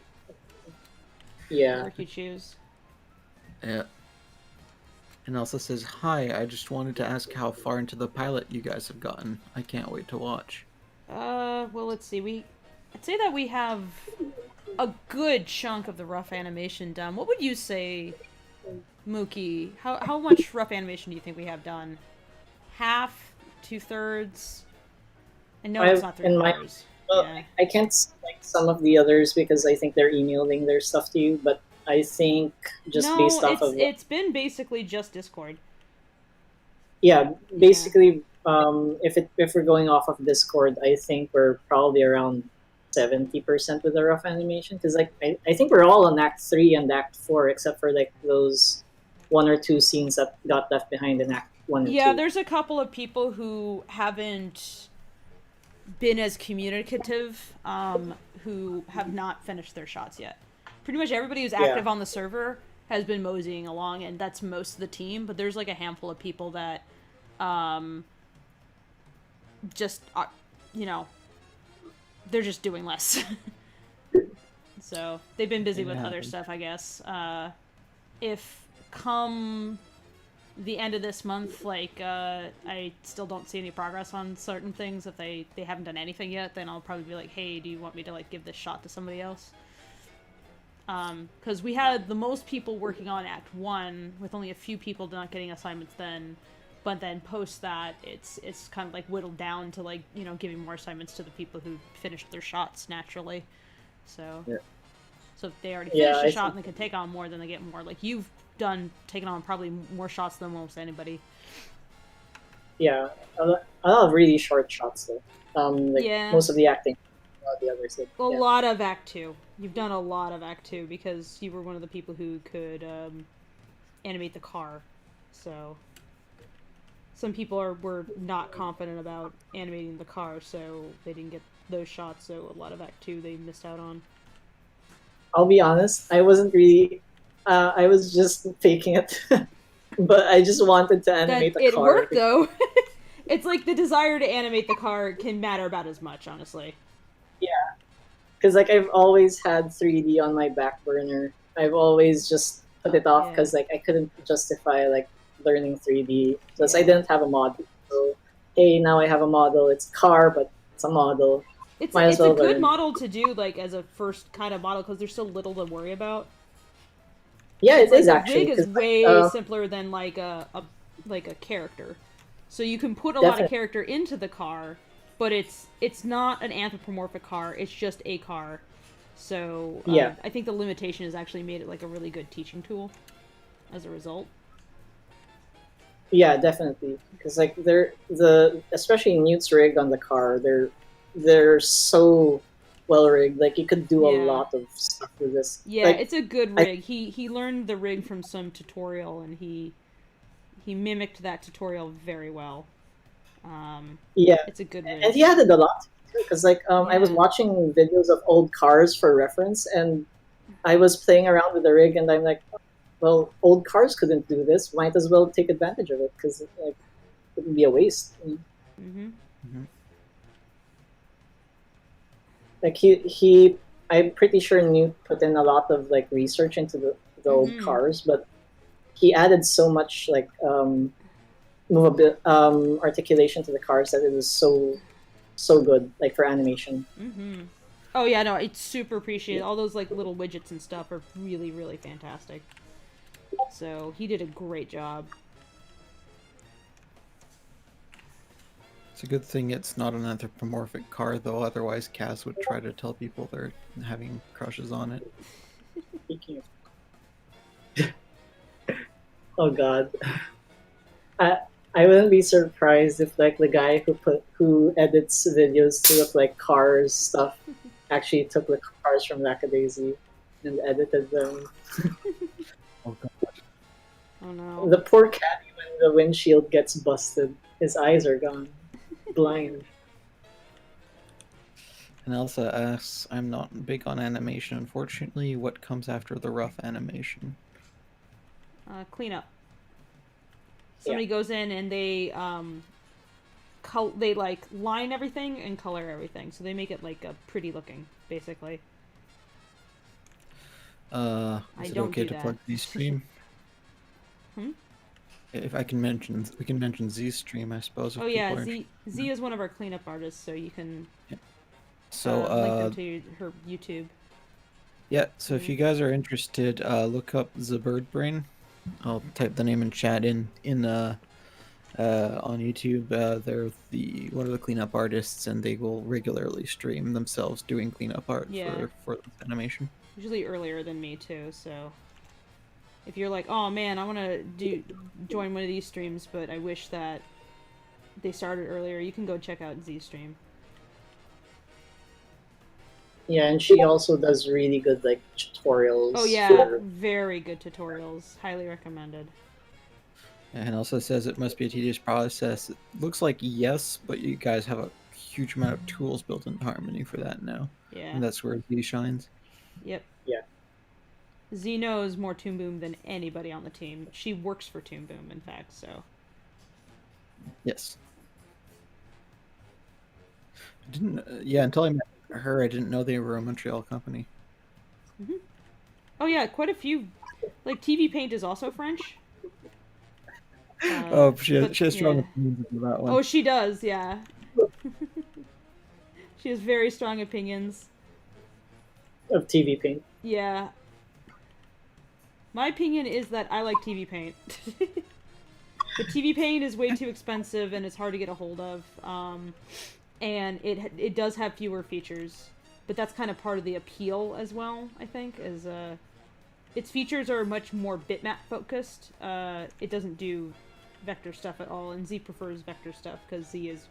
Yeah. Work you choose. Yeah. And also says, hi, I just wanted to ask how far into the pilot you guys have gotten. I can't wait to watch. Well, let's see. I'd say that we have a good chunk of the rough animation done. What would you say, Mookie? How much rough animation do you think we have done? Half? 2/3? And no, it's not in my- 3/4. Well, Yeah. I can't like some of the others because I think they're emailing their stuff to you, but I think just No, based off of it's been basically just Discord. yeah, basically, if we're going off of Discord, I think we're probably around 70% with the rough animation because like I think we're all on Act 3 and Act 4 except for like those one or two scenes that got left behind in Act 1 and 2. Yeah, there's a couple of people who haven't been as communicative, who have not finished their shots yet. Pretty much everybody who's active on the server has been moseying along, and that's most of the team, but there's like a handful of people that just they're just doing less. So they've been busy with other stuff, I guess. If come the end of this month, like I still don't see any progress on certain things, if they haven't done anything yet, then I'll probably be like, hey, do you want me to like give this shot to somebody else? Because we had the most people working on Act 1 with only a few people not getting assignments then, but then post that it's kind of like whittled down to like giving more assignments to the people who finished their shots naturally. So so if they already finished a shot and they can take on more, then they get more. Like you've taken on probably more shots than almost anybody. Yeah, a lot of really short shots though. Most of the acting, a lot of the others. A lot of Act 2. You've done a lot of Act 2 because you were one of the people who could animate the car. So some people were not confident about animating the car, so they didn't get those shots. So a lot of Act 2 they missed out on. I'll be honest, I wasn't really. I was just faking it, but I just wanted to animate the car. It worked though. It's like the desire to animate the car can matter about as much, honestly. Yeah, because like I've always had 3D on my back burner. I've always just put it off because like I couldn't justify like learning 3D because I didn't have a mod. So hey, now I have a model. It's a car, but it's a model. It's Might as it's a well good learn. model to do like as a first kind of model because there's so little to worry about. Yeah, it It's like is the actually. rig is 'Cause, way simpler than like a character. So you can put a lot of definitely. character into the car, but it's not an anthropomorphic car. It's just a car. So Yeah. I think the limitation has actually made it like a really good teaching tool as a result. Yeah, definitely. Because like especially Newt's rig on the car, they're so well rigged. Like you could do a Yeah. lot of stuff with this. Yeah, Like it's a good I rig. He learned the rig from some tutorial and he mimicked that tutorial very well. yeah, It's a good and rig. he added a lot too. Because like I was Yeah. watching videos of old cars for reference, and I was playing around with the rig, and I'm like, well, old cars couldn't do this. Might as well take advantage of it because like it would be a waste. Mhm. Mhm. Like he I'm pretty sure Newt put in a lot of like research into the old Mhm. cars, but he added so much like movability, articulation to the cars that it was so good, like for animation. Mhm. Oh yeah, no, it's super appreciated. All those like little widgets and stuff are really really fantastic. So, he did a great job. It's a good thing it's not an anthropomorphic car, though. Otherwise, Kaz would try to tell people they're having crushes on it. Speaking of, oh god, I I wouldn't be surprised if like the guy who edits videos to look like cars stuff actually took the cars from Lackadaisy and edited them. Oh god. Oh no. The poor cat, when the windshield gets busted, his eyes are gone, blind. And Elsa asks, I'm not big on animation, unfortunately. What comes after the rough animation? Cleanup. Somebody goes in and they like line everything and color everything, so they make it like a pretty looking, basically. Is I it don't okay do to that. plug Z-Stream? Hmm? If I can mention, we can mention Z-Stream, I suppose. If Oh yeah, people are Z is one of our cleanup artists, so you can So, link them to her YouTube. yeah, so if you guys are interested, look up the Bird Brain. I'll type the name in chat on YouTube. They're one of the cleanup artists, and they will regularly stream themselves doing cleanup art Yeah. for this animation. Usually earlier than me too, so if you're like, oh man, I want to join one of these streams, but I wish that they started earlier, you can go check out Z Stream. Yeah, and she also does really good like tutorials. Oh yeah, for- very good tutorials. Highly recommended. And also says it must be a tedious process. It looks like yes, but you guys have a huge amount of tools built into Harmony for that now. Yeah. And that's where Z shines. Yep. Yeah. Z knows more Toon Boom than anybody on the team. She works for Toon Boom, in fact, so. Yes. I didn't. Yeah, until I met her, I didn't know they were a Montreal company. Mm-hmm. Oh yeah, quite a few. Like TV Paint is also French. Oh, she has strong yeah. opinions about that one. Oh, she does, yeah. She has very strong opinions. of TV Paint. Yeah. My opinion is that I like TV Paint. But TV Paint is way too expensive and it's hard to get a hold of. And it does have fewer features. But that's kind of part of the appeal as well, I think, is its features are much more bitmap focused. It doesn't do vector stuff at all, and Z prefers vector stuff because Z is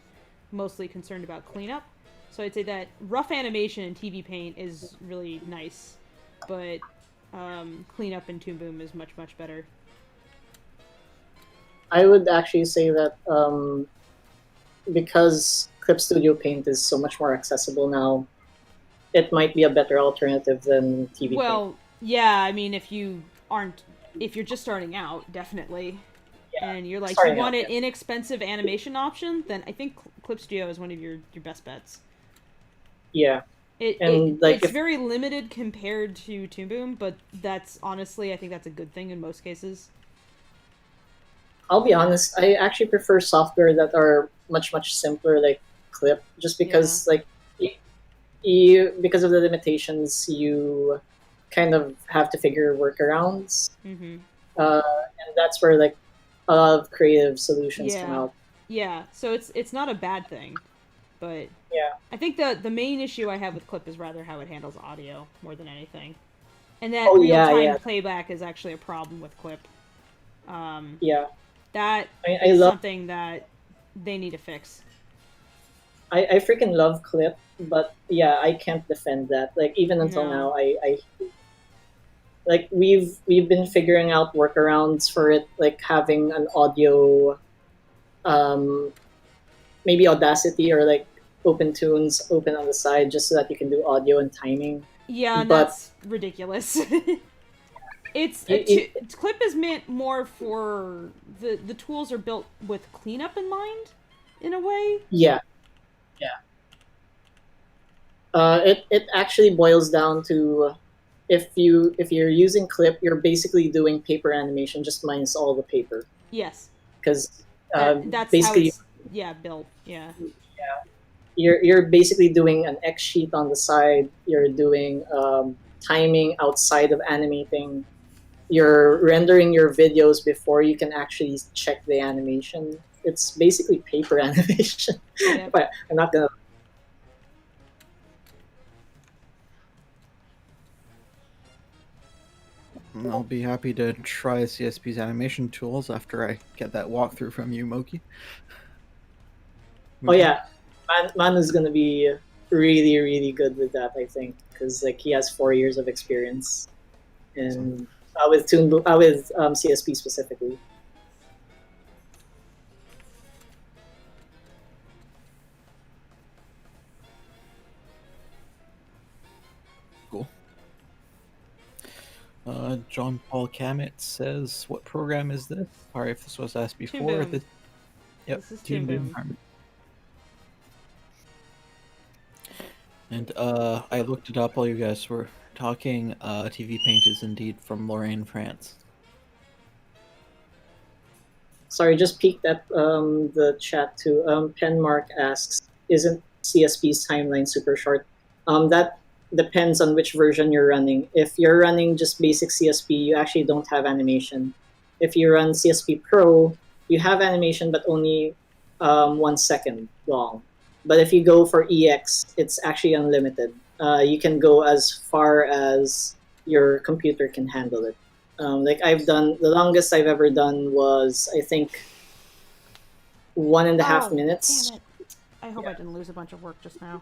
mostly concerned about cleanup. So I'd say that rough animation in TV Paint is really nice, but cleanup in Toon Boom is much, much better. I would actually say that because Clip Studio Paint is so much more accessible now, it might be a better alternative than TV Paint. Well, yeah, I mean, if you're just starting out, definitely. Yeah, and you're like, starting you want out, an inexpensive animation option, then I think Clip Studio is one of your best bets. Yeah. Like it's very limited compared to Toon Boom, but that's honestly, I think that's a good thing in most cases. I'll be honest, I actually prefer software that are much simpler like clip, just because like you because of the limitations you kind of have to figure workarounds, Mm-hmm. and that's where like a lot of creative solutions come out. Yeah, so it's not a bad thing, but Yeah. I think the main issue I have with Clip is rather how it handles audio more than anything, and that Oh, real yeah, time yeah. playback is actually a problem with Clip. Yeah, That I is love something that they need to fix. I freaking love Clip, but yeah, I can't defend that. Like even until No. now, I like we've been figuring out workarounds for it, like having an audio, um, maybe Audacity or like Open Tunes open on the side just so that you can do audio and timing. Yeah, and But that's ridiculous. It's it, Clip is meant more for the tools are built with cleanup in mind, in a way. yeah, yeah. It actually boils down to if you're using Clip, you're basically doing paper animation just minus all the paper Yes, because that's how basically it's built. Yeah. you're basically doing an X sheet on the side. You're doing timing outside of animating. You're rendering your videos before you can actually check the animation. It's basically paper animation. Yep. But I'm not gonna. I'll be happy to try CSP's animation tools after I get that walkthrough from you, Moki. Oh yeah, Man is gonna be really good with that. I think because like he has 4 years of experience, and with CSP specifically. Cool. John Paul Cammett says, "What program is this?" Sorry if this was asked before. Boom. Yep, This is Toon Toon Boom. Harmony. And I looked it up while you guys were talking. TV Paint is indeed from Lorraine, France. Sorry, just peeked at the chat too. Penmark asks, "Isn't CSP's timeline super short?" That depends on which version you're running. If you're running just basic CSP, you actually don't have animation. If you run CSP Pro, you have animation, but only 1 second long. But if you go for EX, it's actually unlimited. You can go as far as your computer can handle it. Like I've done, the longest I've ever done was I think 1.5 minutes. Damn it. I hope I didn't lose a bunch of work just now.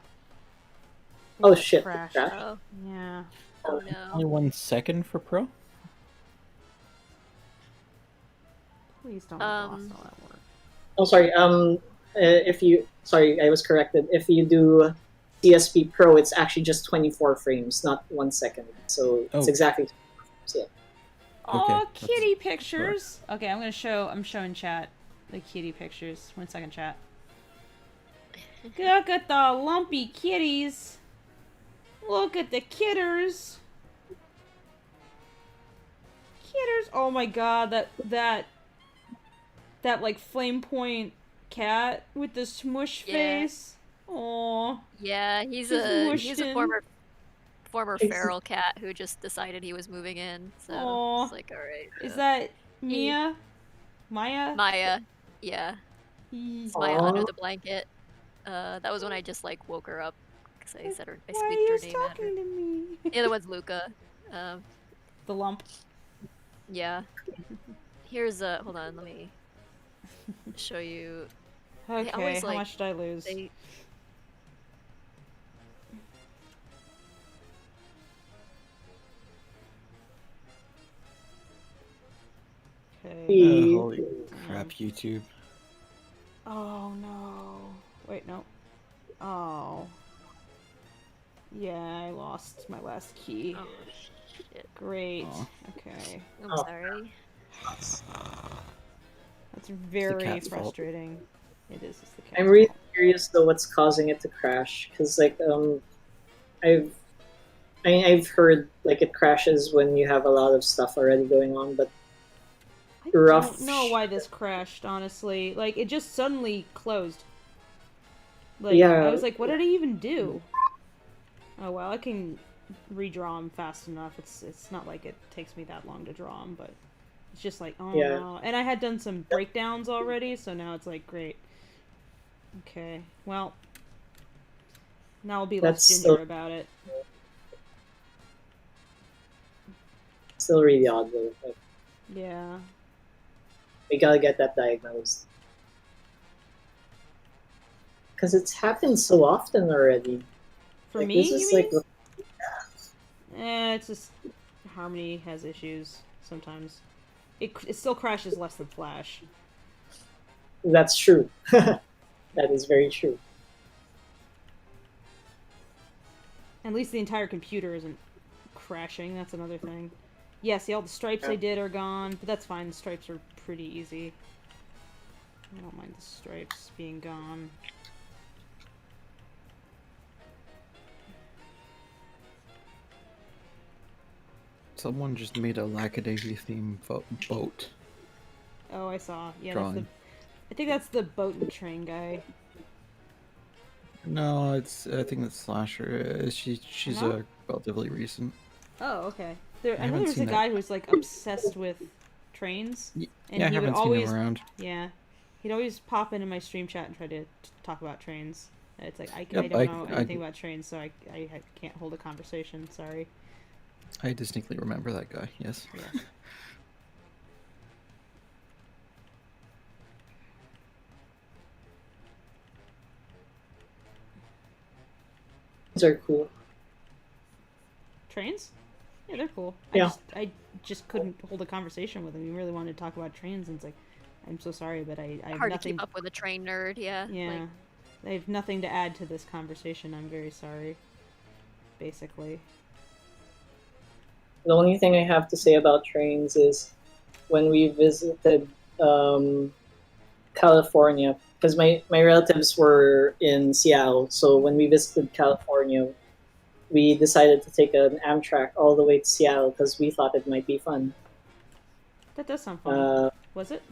Oh That shit! crashed. Oh, Yeah. oh Only no. 1 second for Pro. Please don't have Um, lost all that work. Oh sorry. If you sorry, I was corrected. If you do CSP Pro, it's actually just 24 frames, not 1 second. So it's Oh. exactly. Yeah. Oh, Okay, kitty pictures. Okay, I'm showing chat the kitty pictures. 1 second, chat. Look at the lumpy kitties. Look at the kitters. Kitters. Oh my god, that like flame point cat with the smush Yeah. face. Aw. Yeah, he's Just a mushed in. former feral cat who just decided he was moving in. So Aw. it's like, all right. Is that Mia? Maya? Maya? Yeah, He- it's Maya Aw. under the blanket. That was when I just like woke her up because I said I Why are squeaked her you name at her. talking to me? The other one's Luca. The lump. Yeah. Here's hold on, let me show you. Okay, always, how like, much did I lose? They Okay. Holy crap, YouTube. Oh no. Wait, no. Oh. Yeah, I lost my last key. oh shit. Great. Aw. Okay. I'm Oh. sorry. That's very cat's fault. frustrating. It is. It's the cat's I'm really fault. curious though what's causing it to crash because like I've I've heard like it crashes when you have a lot of stuff already going on, but I rough. don't know why this crashed, honestly. Like, it just suddenly closed. Like, Yeah. I was like, what did I even do? Oh well, I can redraw them fast enough. It's not like it takes me that long to draw them, but it's just like, oh Yeah. no. And I had done some breakdowns already, so now it's like, great. Okay, well, now I'll be less That's ginger about it. still really odd though. Like, Yeah. we gotta get that diagnosed. Because it's happened so often already. For Like, me, this is you like mean? It's just Harmony has issues sometimes. It still crashes less than Flash. that's true. That is very true. At least the entire computer isn't crashing. That's another thing. Yeah, see, all the stripes I did are gone, but that's fine. The stripes are pretty easy. I don't mind the stripes being gone. Someone just made a Lackadaisy theme boat. Oh, I saw. Yeah, Drawing. I think that's the boat and train guy. No, I think that's Slasher. She's No? relatively recent. Oh, okay. I know haven't there was a seen that. guy who was like obsessed with trains, and Yeah, I he would haven't always, seen him around. yeah, he'd always pop into my stream chat and try to talk about trains. And it's like I Yep, don't know anything about trains, so I can't hold a conversation. Sorry. I distinctly remember that guy. Yes. Yeah. These are cool. Trains? Yeah, they're cool. Yeah. I just couldn't hold a conversation with him. He really wanted to talk about trains, and it's like, I'm so sorry, but I have Hard to nothing. keep up with a train nerd, yeah. Yeah, Like, I have nothing to add to this conversation. I'm very sorry. Basically. The only thing I have to say about trains is when we visited California, because my relatives were in Seattle, so when we visited California, we decided to take an Amtrak all the way to Seattle because we thought it might be fun. That does sound fun. Was it?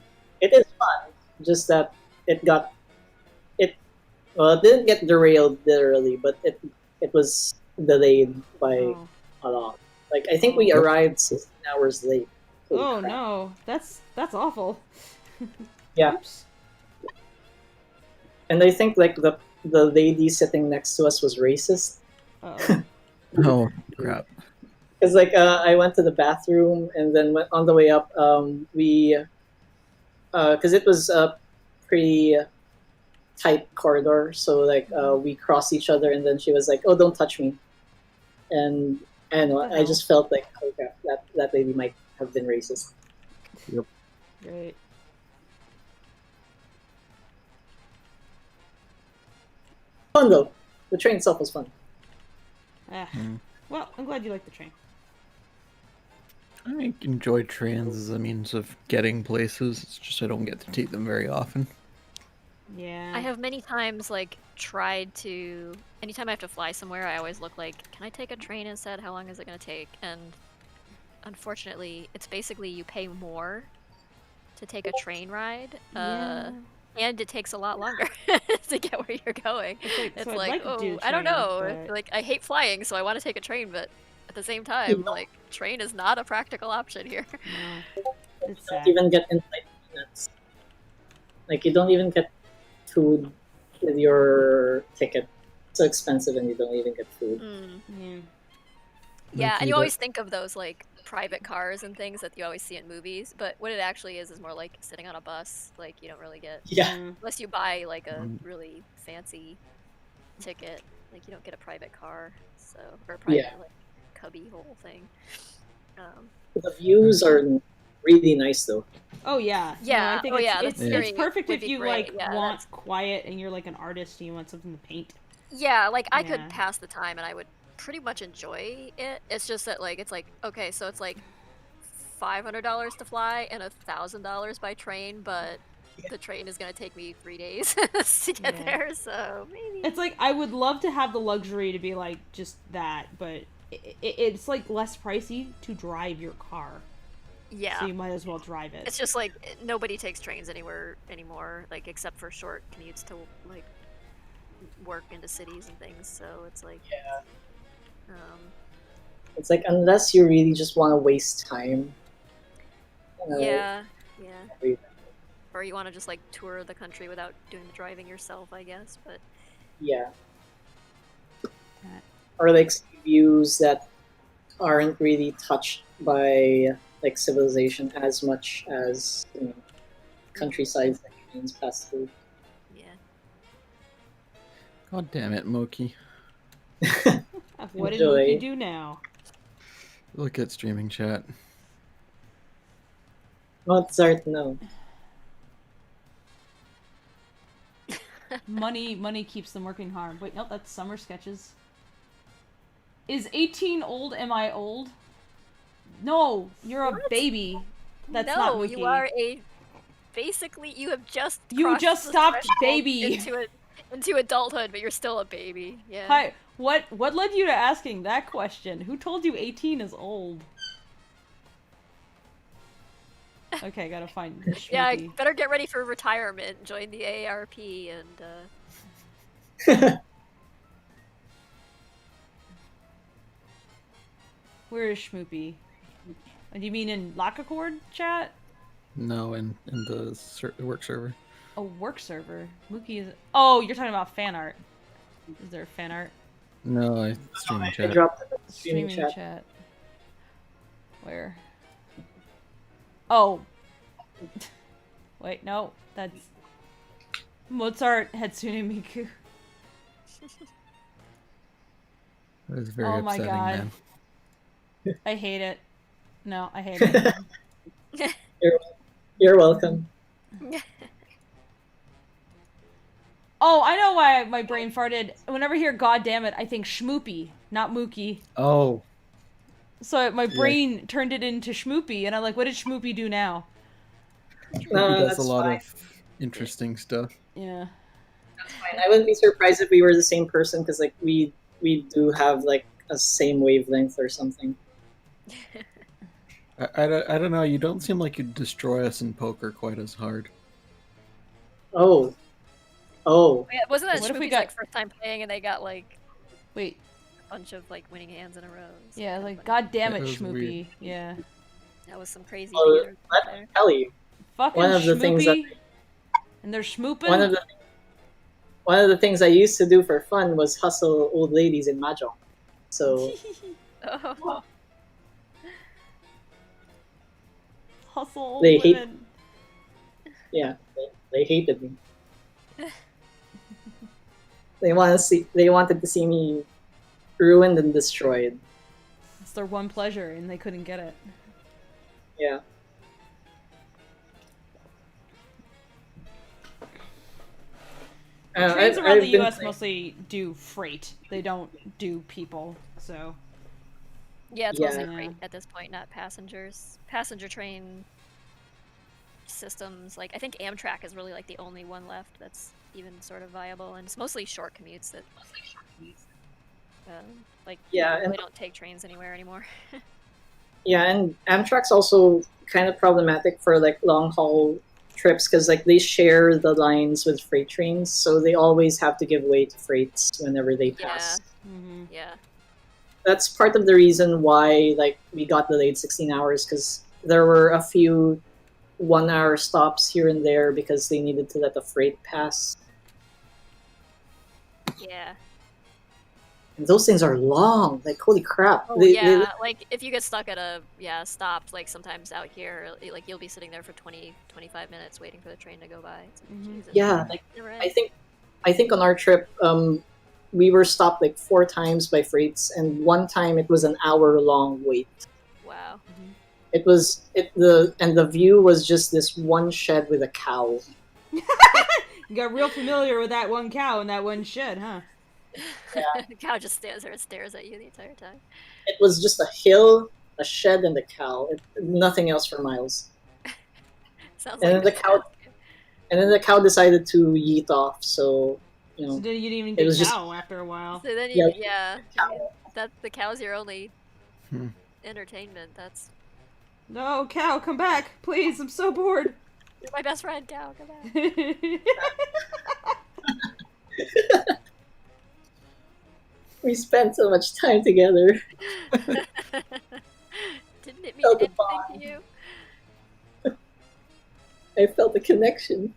It is fun, just that it got it. Well, it didn't get derailed literally, but it was delayed by Oh. a lot. Like I think we arrived 16 hours late. Holy Oh crap. no, that's awful. Yeah. Oops. And I think like the lady sitting next to us was racist Uh-oh. Oh crap! because like I went to the bathroom and then went on the way up. We because it was a pretty tight corridor, so like we crossed each other, and then she was like, "Oh, don't touch me," and I just felt like, oh crap, that lady might have been racist. Great. Fun though, the train itself was fun. Ah. Mm. Well, I'm glad you like the train. I enjoy trains as a means of getting places. It's just I don't get to take them very often. Yeah. I have many times like tried to. Anytime I have to fly somewhere, I always look like, can I take a train instead? How long is it gonna take? And unfortunately, it's basically you pay more to take a train ride, Yeah. and it takes a lot longer to get where you're going. It's It's so I'd like, like to do oh, I don't train, know. but- Like, I hate flying, so I want to take a train, but at the same time, like, train is not a practical option here. No. It's You don't sad. even get in-flight peanuts. Like you don't even get food with your ticket. It's so expensive, and you don't even get food. Mm. Yeah. Yeah, Like and you either- always think of those like private cars and things that you always see in movies, but what it actually is more like sitting on a bus. Like you don't really get Yeah, unless you buy like a Mm. really fancy ticket. Like you don't get a private car, so or a private Yeah. like cubby hole thing. the views are really nice though. Oh yeah. Yeah, No, I think oh, it's, yeah, it's, that's it's very- perfect would if be you great, like yeah, want that's- quiet and you're like an artist and you want something to paint. Yeah, like I Yeah. could pass the time and I would pretty much enjoy it. It's just that like it's like okay, so it's like $500 to fly and $1,000 by train, but the train is gonna take me 3 days to get Yeah. there. So maybe It's like I would love to have the luxury to be like just that, but it's like less pricey to drive your car. yeah. So you might as well drive it. It's just like nobody takes trains anywhere anymore, like except for short commutes to like work into cities and things. So it's like, Yeah. um, It's like unless you really just want to waste time. yeah, yeah. we- Or you want to just like tour the country without doing the driving yourself, I guess. But Yeah. Right. Or like see views that aren't really touched by like civilization as much as countryside sections pass through. yeah. God damn it, Moki. What did Enjoy. Mookie do now? Look at streaming chat. Mozart, no. Money keeps them working hard. Wait, no, that's summer sketches. Is 18 old? Am I old? No, you're a What? baby. That's no, not Mookie. you are a. Basically, you have just. You crossed just the stopped threshold baby. into adulthood, but you're still a baby. Yeah. Hi. What led you to asking that question? Who told you 18 is old? Okay, gotta find Yeah, Schmookie. better get ready for retirement. Join the AARP and. Where is Schmoopy? Do you mean in Lockacord chat? No, in the work server. A work server. Mookie is. Oh, you're talking about fan art. Is there fan art? No, I streaming I chat. dropped it in the Streaming streaming chat. chat. Where? Oh. Wait, no. That's Mozart Hatsune Miku. That is very Oh my upsetting, God. man. I hate it. No, I hate it. You're welcome. Oh, I know why my brain farted. Whenever I hear "God damn it," I think Schmoopy, not Mookie. Oh, So my brain turned it into Schmoopy, and I'm like, what did Schmoopy do now? he No, does that's a lot fine. of interesting stuff. Yeah. That's fine. I wouldn't be surprised if we were the same person because like we do have like a same wavelength or something. I don't know. You don't seem like you'd destroy us in poker quite as hard. Oh. Yeah, wasn't that What if we Schmoopy's got- like first time playing and they got like Wait. a bunch of like winning hands in a row? So Yeah, kinda like funny. God damn That it, was Schmoopy. weird. Yeah. That was some crazy Oh, fingers let there. me tell you, Fucking One of the things Schmoopy. that- And they're schmooping. one of the things I used to do for fun was hustle old ladies in mahjong. So Oh, Hustle They hate- women. yeah, they hated me. They wanted to see me ruined and destroyed. It's their one pleasure, and they couldn't get it. Yeah. Trains I've around the been U.S. playing- mostly do freight. They don't do people. So yeah, it's Yeah. mostly freight at this point, not passengers. Passenger train systems, like I think Amtrak is really like the only one left that's even sort of viable, and it's mostly short commutes that like Yeah, people and- really don't take trains anywhere anymore. Yeah, and Amtrak's also kind of problematic for like long haul trips because like they share the lines with freight trains, so they always have to give way to freights whenever they pass. Yeah. That's part of the reason why like we got delayed 16 hours because there were a few 1 hour stops here and there because they needed to let the freight pass. Yeah. And those things are long. Like holy crap! Oh They- yeah, like if you get stuck at a stopped, like sometimes out here, like you'll be sitting there for 20, 25 minutes waiting for the train to go by. It's like, Jesus. yeah, like Never I ends. think on our trip, we were stopped like 4 times by freights, and one time it was an hour long wait. Wow. The view was just this one shed with a cow. you got real familiar with that one cow and that one shed, huh? The cow just stands there and stares at you the entire time. It was just a hill, a shed, and a cow. Nothing else for miles. Sounds And like then the cow decided to yeet off. So you So know, then you didn't even It get was just- cow after a while. So then Yeah. that the cow's your only Hmm. entertainment. That's No, cow, come back, please. I'm so bored. you're my best friend, cow. Come back. We spent so much time together. Didn't it mean Felt the anything bond. to you? I felt a connection.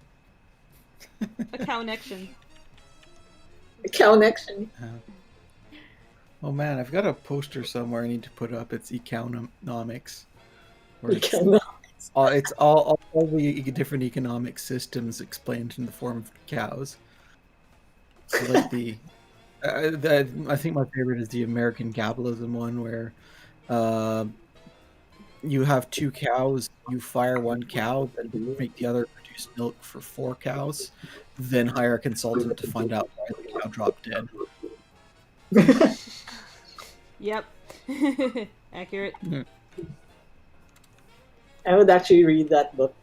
A connection. A connection. Oh man, I've got a poster somewhere I need to put up. It's economics. Where it's all the different economic systems explained in the form of cows. So like I think my favorite is the American capitalism one, where you have 2 cows, you fire 1 cow, then make the other produce milk for 4 cows, then hire a consultant to find out why the cow dropped dead. Yep. Accurate. I would actually read that book.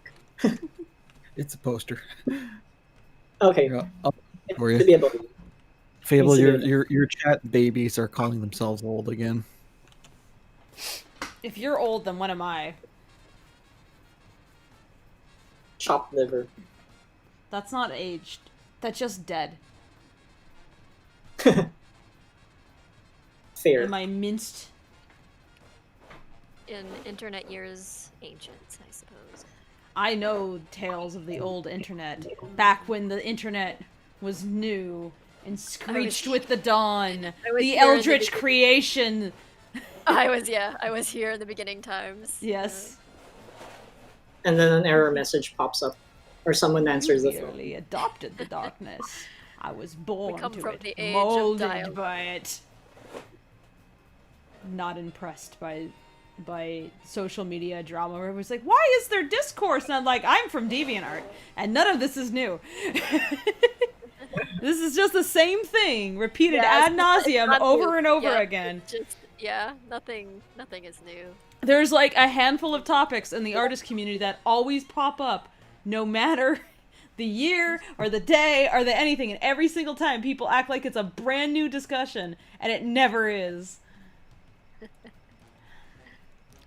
It's a poster. Okay. Yeah, I'll It's for you. to be a book. Fable, Needs to be your chat babies are calling themselves old again. If you're old, then what am I? Chopped liver. That's not aged. That's just dead. Fair. Am I minced? In internet years, ancient, I suppose. I know tales of the old internet. Back when the internet was new and screeched with the dawn. was The here in the eldritch beginning. creation. I was here in the beginning times. Yes. And then an error message pops up. Or someone answers the phone. Merely adopted the darkness. I was born come to from it, the age of molded dialogue. by it. Not impressed by social media drama where it was like, why is there discourse? And I'm like, I'm from DeviantArt, and none of this is new. This is just the same thing, repeated Yeah, ad nauseum not over new. and over Yeah, again. Just nothing is new. There's like a handful of topics in the artist community that always pop up, no matter the year or the day or the anything, and every single time people act like it's a brand new discussion, and it never is.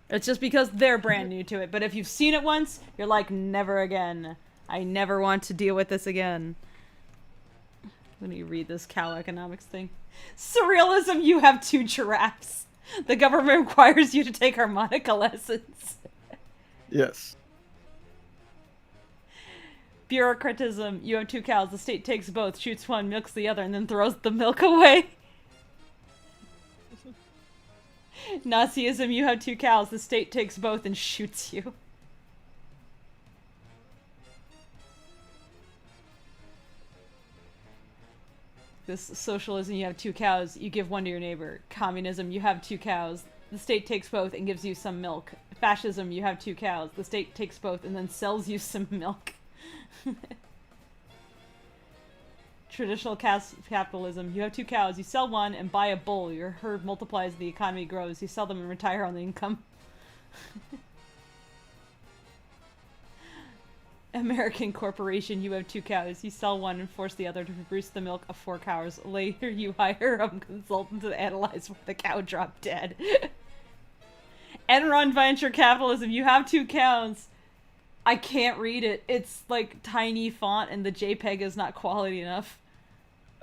It's just because they're brand new to it, but if you've seen it once, you're like, never again. I never want to deal with this again. Let me read this cow economics thing. Surrealism, you have 2 giraffes. The government requires you to take harmonica lessons. Yes. Bureaucratism, you have 2 cows. The state takes both, shoots one, milks the other, and then throws the milk away. Nazism, you have 2 cows. The state takes both and shoots you. This socialism, you have 2 cows. You give one to your neighbor. Communism, you have 2 cows. The state takes both and gives you some milk. Fascism, you have 2 cows. The state takes both and then sells you some milk. Traditional capitalism, you have 2 cows. You sell one and buy a bull. Your herd multiplies, the economy grows. You sell them and retire on the income. American corporation, you have 2 cows. You sell one and force the other to produce the milk of 4 cows. Later, you hire a consultant to analyze why the cow dropped dead. Enron venture capitalism, you have 2 cows. I can't read it. It's like tiny font and the JPEG is not quality enough.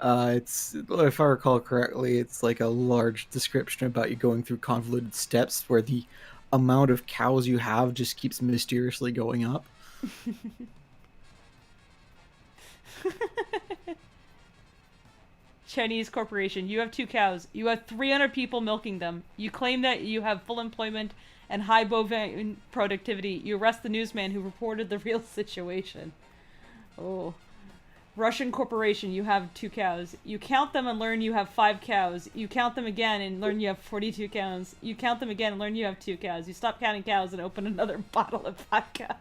It's, if I recall correctly, it's like a large description about you going through convoluted steps where the amount of cows you have just keeps mysteriously going up. Chinese corporation, you have 2 cows. You have 300 people milking them. You claim that you have full employment and high bovine productivity. You arrest the newsman who reported the real situation. Oh. Russian corporation, you have 2 cows. You count them and learn you have 5 cows. You count them again and learn you have 42 cows. You count them again and learn you have 2 cows. You stop counting cows and open another bottle of vodka.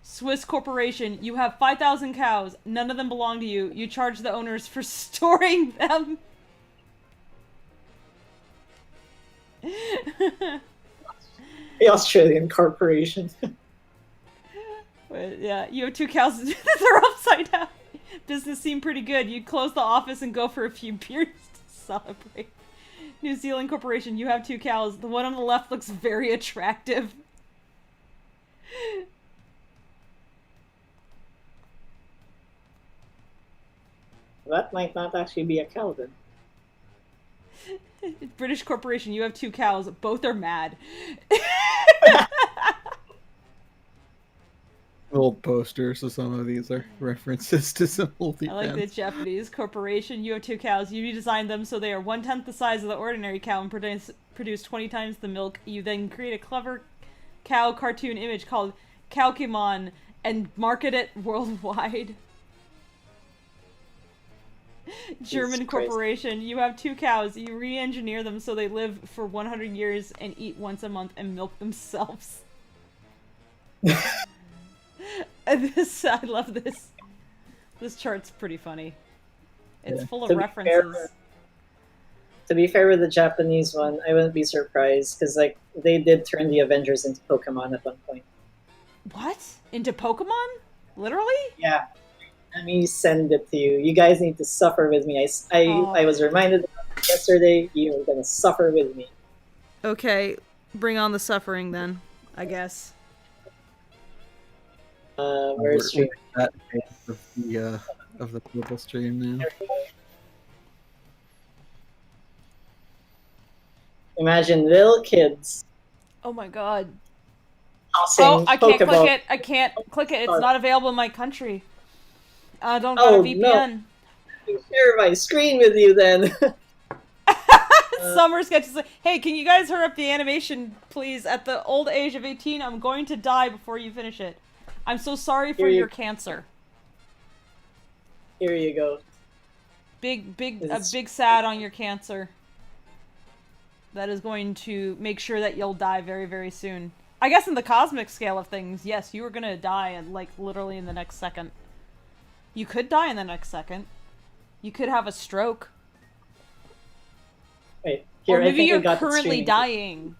Swiss corporation, you have 5,000 cows. None of them belong to you. You charge the owners for storing them. The Australian corporation. But, yeah, you have 2 cows. They're upside down. Business seemed pretty good. You close the office and go for a few beers to celebrate. New Zealand corporation, you have 2 cows. The one on the left looks very attractive. That might not actually be a cow then. British corporation, you have 2 cows. Both are mad. Old posters, so some of these are references to some old I like the events. Japanese corporation. You have 2 cows. You redesigned them so they are 1/10 the size of the ordinary cow and produce 20 times the milk. You then create a clever cow cartoon image called Cowkimon and market it worldwide. German Christ. corporation. You have 2 cows. You re-engineer them so they live for 100 years and eat once a month and milk themselves. And this, I love this. This chart's pretty funny. It's full of To be references. To be fair with the Japanese one, I wouldn't be surprised because like they did turn the Avengers into Pokemon at one point. What? Into Pokemon? Literally? Yeah. Let me send it to you. You guys need to suffer with me. I was reminded of it yesterday. You are gonna suffer with me. Okay, bring on the suffering then, I guess. Where's stream? That of the global stream now. Imagine little kids Oh my god. tossing Oh, I can't Pokeball. click it. I can't click it. It's not available in my country. I don't got a Oh, VPN. Share my screen with you then. Summer sketches like, hey, can you guys hurry up the animation, please? At the old age of 18, I'm going to die before you finish it. I'm so sorry for Here you- your cancer. Here you go. A big sad on your cancer. That is going to make sure that you'll die very, very soon. I guess in the cosmic scale of things, yes, you are gonna die in, like, literally in the next second. You could die in the next second. You could have a stroke. Wait, here Or I maybe think I you're got the currently streaming. dying.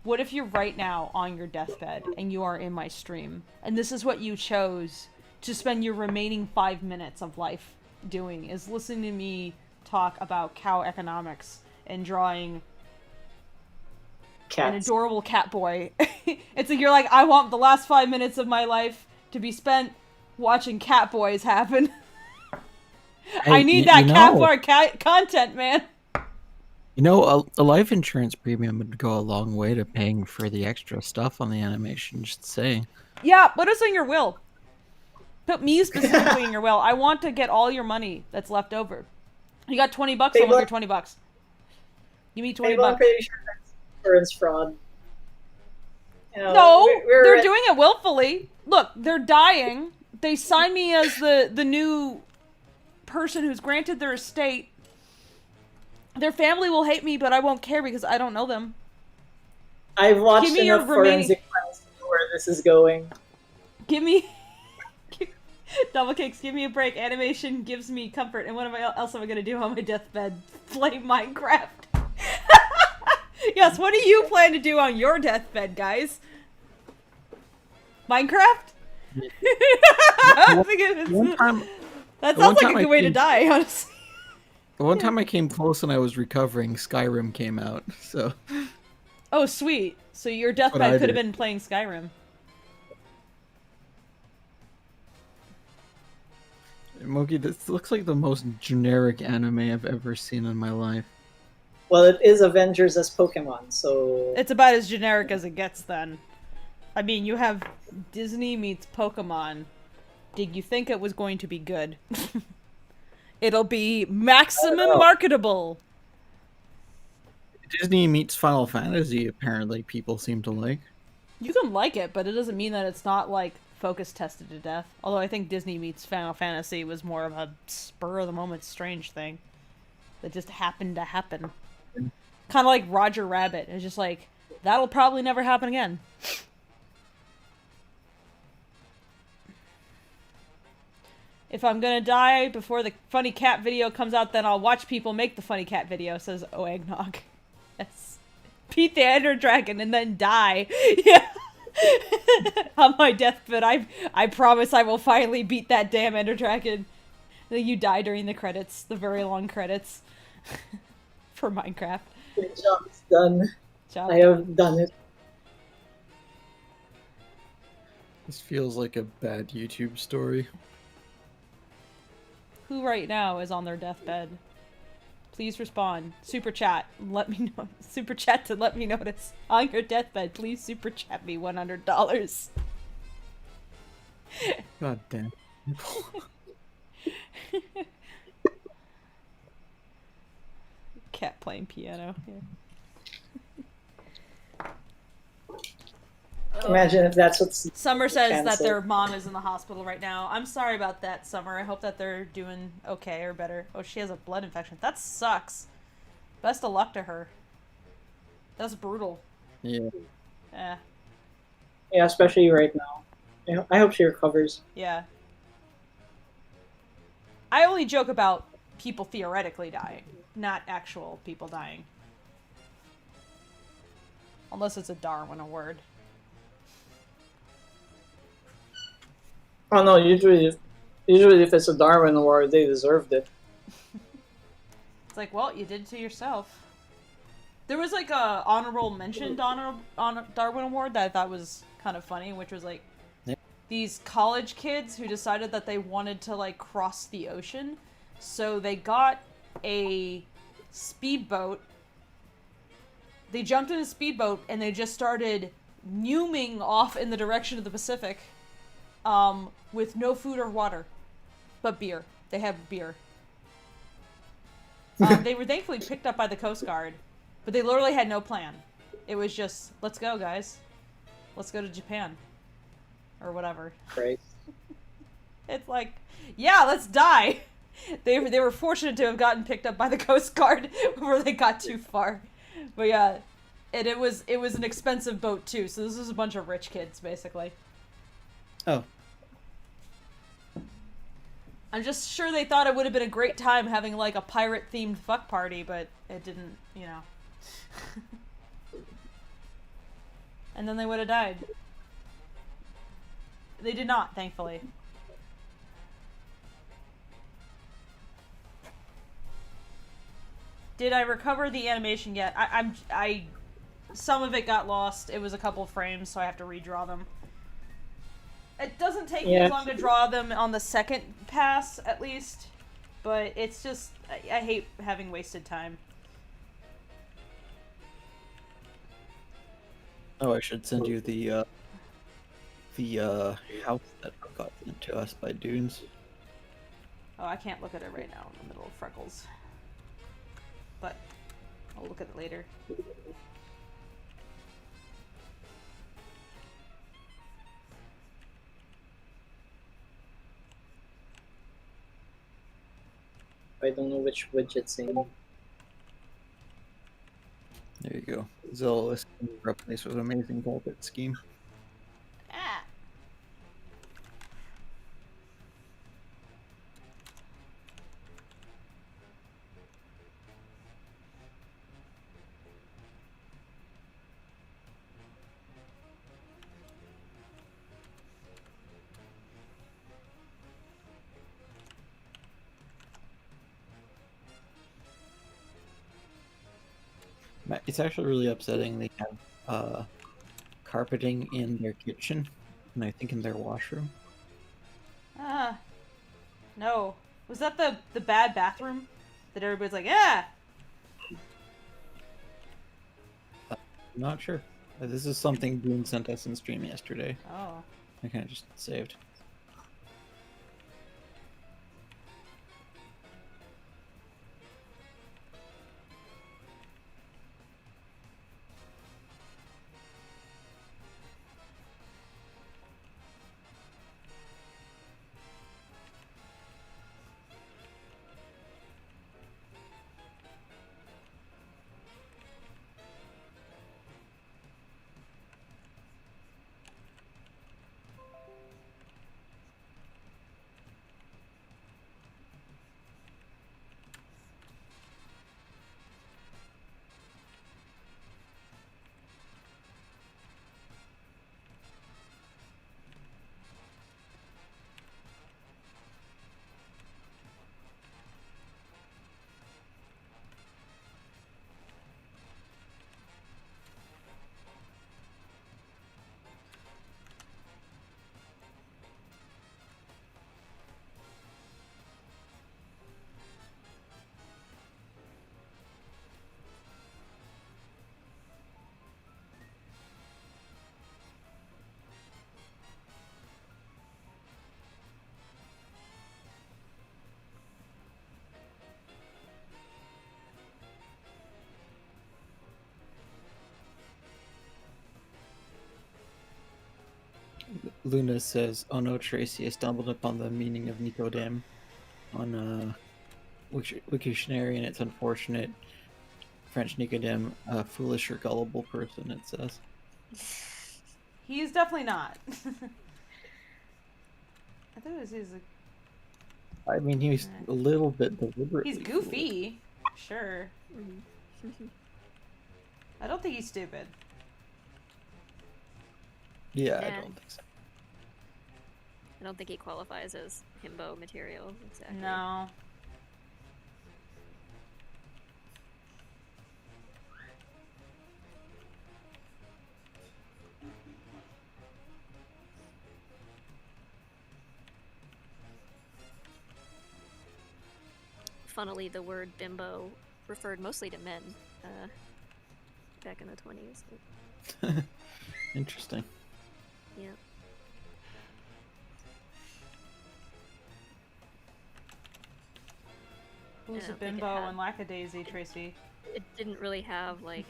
What if you're right now on your deathbed and you are in my stream, and this is what you chose to spend your remaining 5 minutes of life doing, is listening to me talk about cow economics and drawing an Cats. adorable cat boy. It's like you're like, I want the last 5 minutes of my life to be spent watching cat boys happen. I Hey, need y- that you cat know- boy content, man. You know, a life insurance premium would go a long way to paying for the extra stuff on the animation, just saying. Yeah, put us in your will. Put me specifically in your will. I want to get all your money that's left over. You got $20, I Hey, want your look. $20. Give me $20. I'm pretty sure that's insurance fraud. You know, No, we're they're at- doing it willfully. Look, they're dying. They sign me as the new person who's granted their estate. Their family will hate me, but I won't care because I don't know them. I've watched Give me your enough forensic files to know where this is going. Give me... Double cakes, give me a break. Animation gives me comfort. And what else am I going to do on my deathbed? Play Minecraft. Yes, what do you plan to do on your deathbed, guys? Minecraft? I'm thinking One time, that one sounds like time a I good way to came- die, honestly. the one time I came close and I was recovering, Skyrim came out, so... Oh, sweet. So your what deathbed I could have did. been playing Skyrim. Mogi, this looks like the most generic anime I've ever seen in my life. Well, it is Avengers as Pokemon, so It's about as generic as it gets, then. I mean, you have Disney meets Pokemon. Did you think it was going to be good? It'll be maximum know. marketable. Disney meets Final Fantasy, apparently people seem to like. You can like it, but it doesn't mean that it's not, like, focus tested to death. Although I think Disney meets Final Fantasy was more of a spur-of-the-moment strange thing that just happened to happen. Kind of like Roger Rabbit. It's just like, that'll probably never happen again. If I'm gonna die before the funny cat video comes out, then I'll watch people make the funny cat video, says O Eggnog. Yes. Beat the Ender Dragon and then die. Yeah. On my deathbed, I promise I will finally beat that damn Ender Dragon. Then you die during the credits, the very long credits. For Minecraft. the job is done. Job I have done it. This feels like a bad YouTube story. Who right now is on their deathbed? Please respond. Super chat. Let me know. Super chat to let me notice. On your deathbed, please super chat me $100. God damn. Cat playing piano. Yeah. Imagine if that's what's Summer says that canceled. their mom is in the hospital right now. I'm sorry about that, Summer. I hope that they're doing okay or better. Oh, she has a blood infection. That sucks. Best of luck to her. That's brutal. Yeah. Yeah. Yeah, especially right now. I hope she recovers. Yeah. I only joke about people theoretically dying, not actual people dying. Unless it's a Darwin award. Oh no, usually if it's a Darwin Award, they deserved it. It's like, well, you did it to yourself. There was like a honorable mention on Darwin Award that I thought was kind of funny, which was like these college kids who decided that they wanted to like cross the ocean, so they got a speedboat. They jumped in a speedboat and they just started numing off in the direction of the Pacific, with no food or water, but beer. They had beer. They were thankfully picked up by the Coast Guard, but they literally had no plan. It was just, let's go, guys. Let's go to Japan. Or whatever. Right. It's like, yeah, let's die. They were fortunate to have gotten picked up by the Coast Guard before they got too far. But yeah, and it was an expensive boat too, so this was a bunch of rich kids, basically. Oh. I'm just sure they thought it would have been a great time having like a pirate-themed fuck party, but it didn't, you know. And then they would have died. They did not, thankfully. Did I recover the animation yet? I some of it got lost. It was a couple frames, so I have to redraw them. It doesn't take me as long to draw them on the second pass, at least. But it's just, I hate having wasted time. Oh, I should send you the house that got sent to us by Dunes. Oh, I can't look at it right now in the middle of Freckles. But I'll look at it later. I don't know which widget's in. There you go. Zola is replaced with amazing pulpit scheme. Ah! It's actually really upsetting. They have carpeting in their kitchen, and I think in their washroom. Ah. No. Was that the bad bathroom? That everybody's like, ah! I'm not sure. This is something Boone sent us in stream yesterday. Oh. I kind of just saved. Luna says, "Oh no, Tracy, I stumbled upon the meaning of Nicodem on Wiktionary, and it's unfortunate. French Nicodem, a foolish or gullible person," it says. He's definitely not. I thought he's I mean, he's a little bit deliberately he's goofy, sure. I don't think he's stupid. Yeah, I Yeah. don't think so. I don't think he qualifies as himbo material. Exactly. No. Funnily, the word bimbo referred mostly to men back in the 20s. Interesting. Yeah. Who's I a don't think it bimbo had- and Lackadaisy, Tracy? It didn't really have like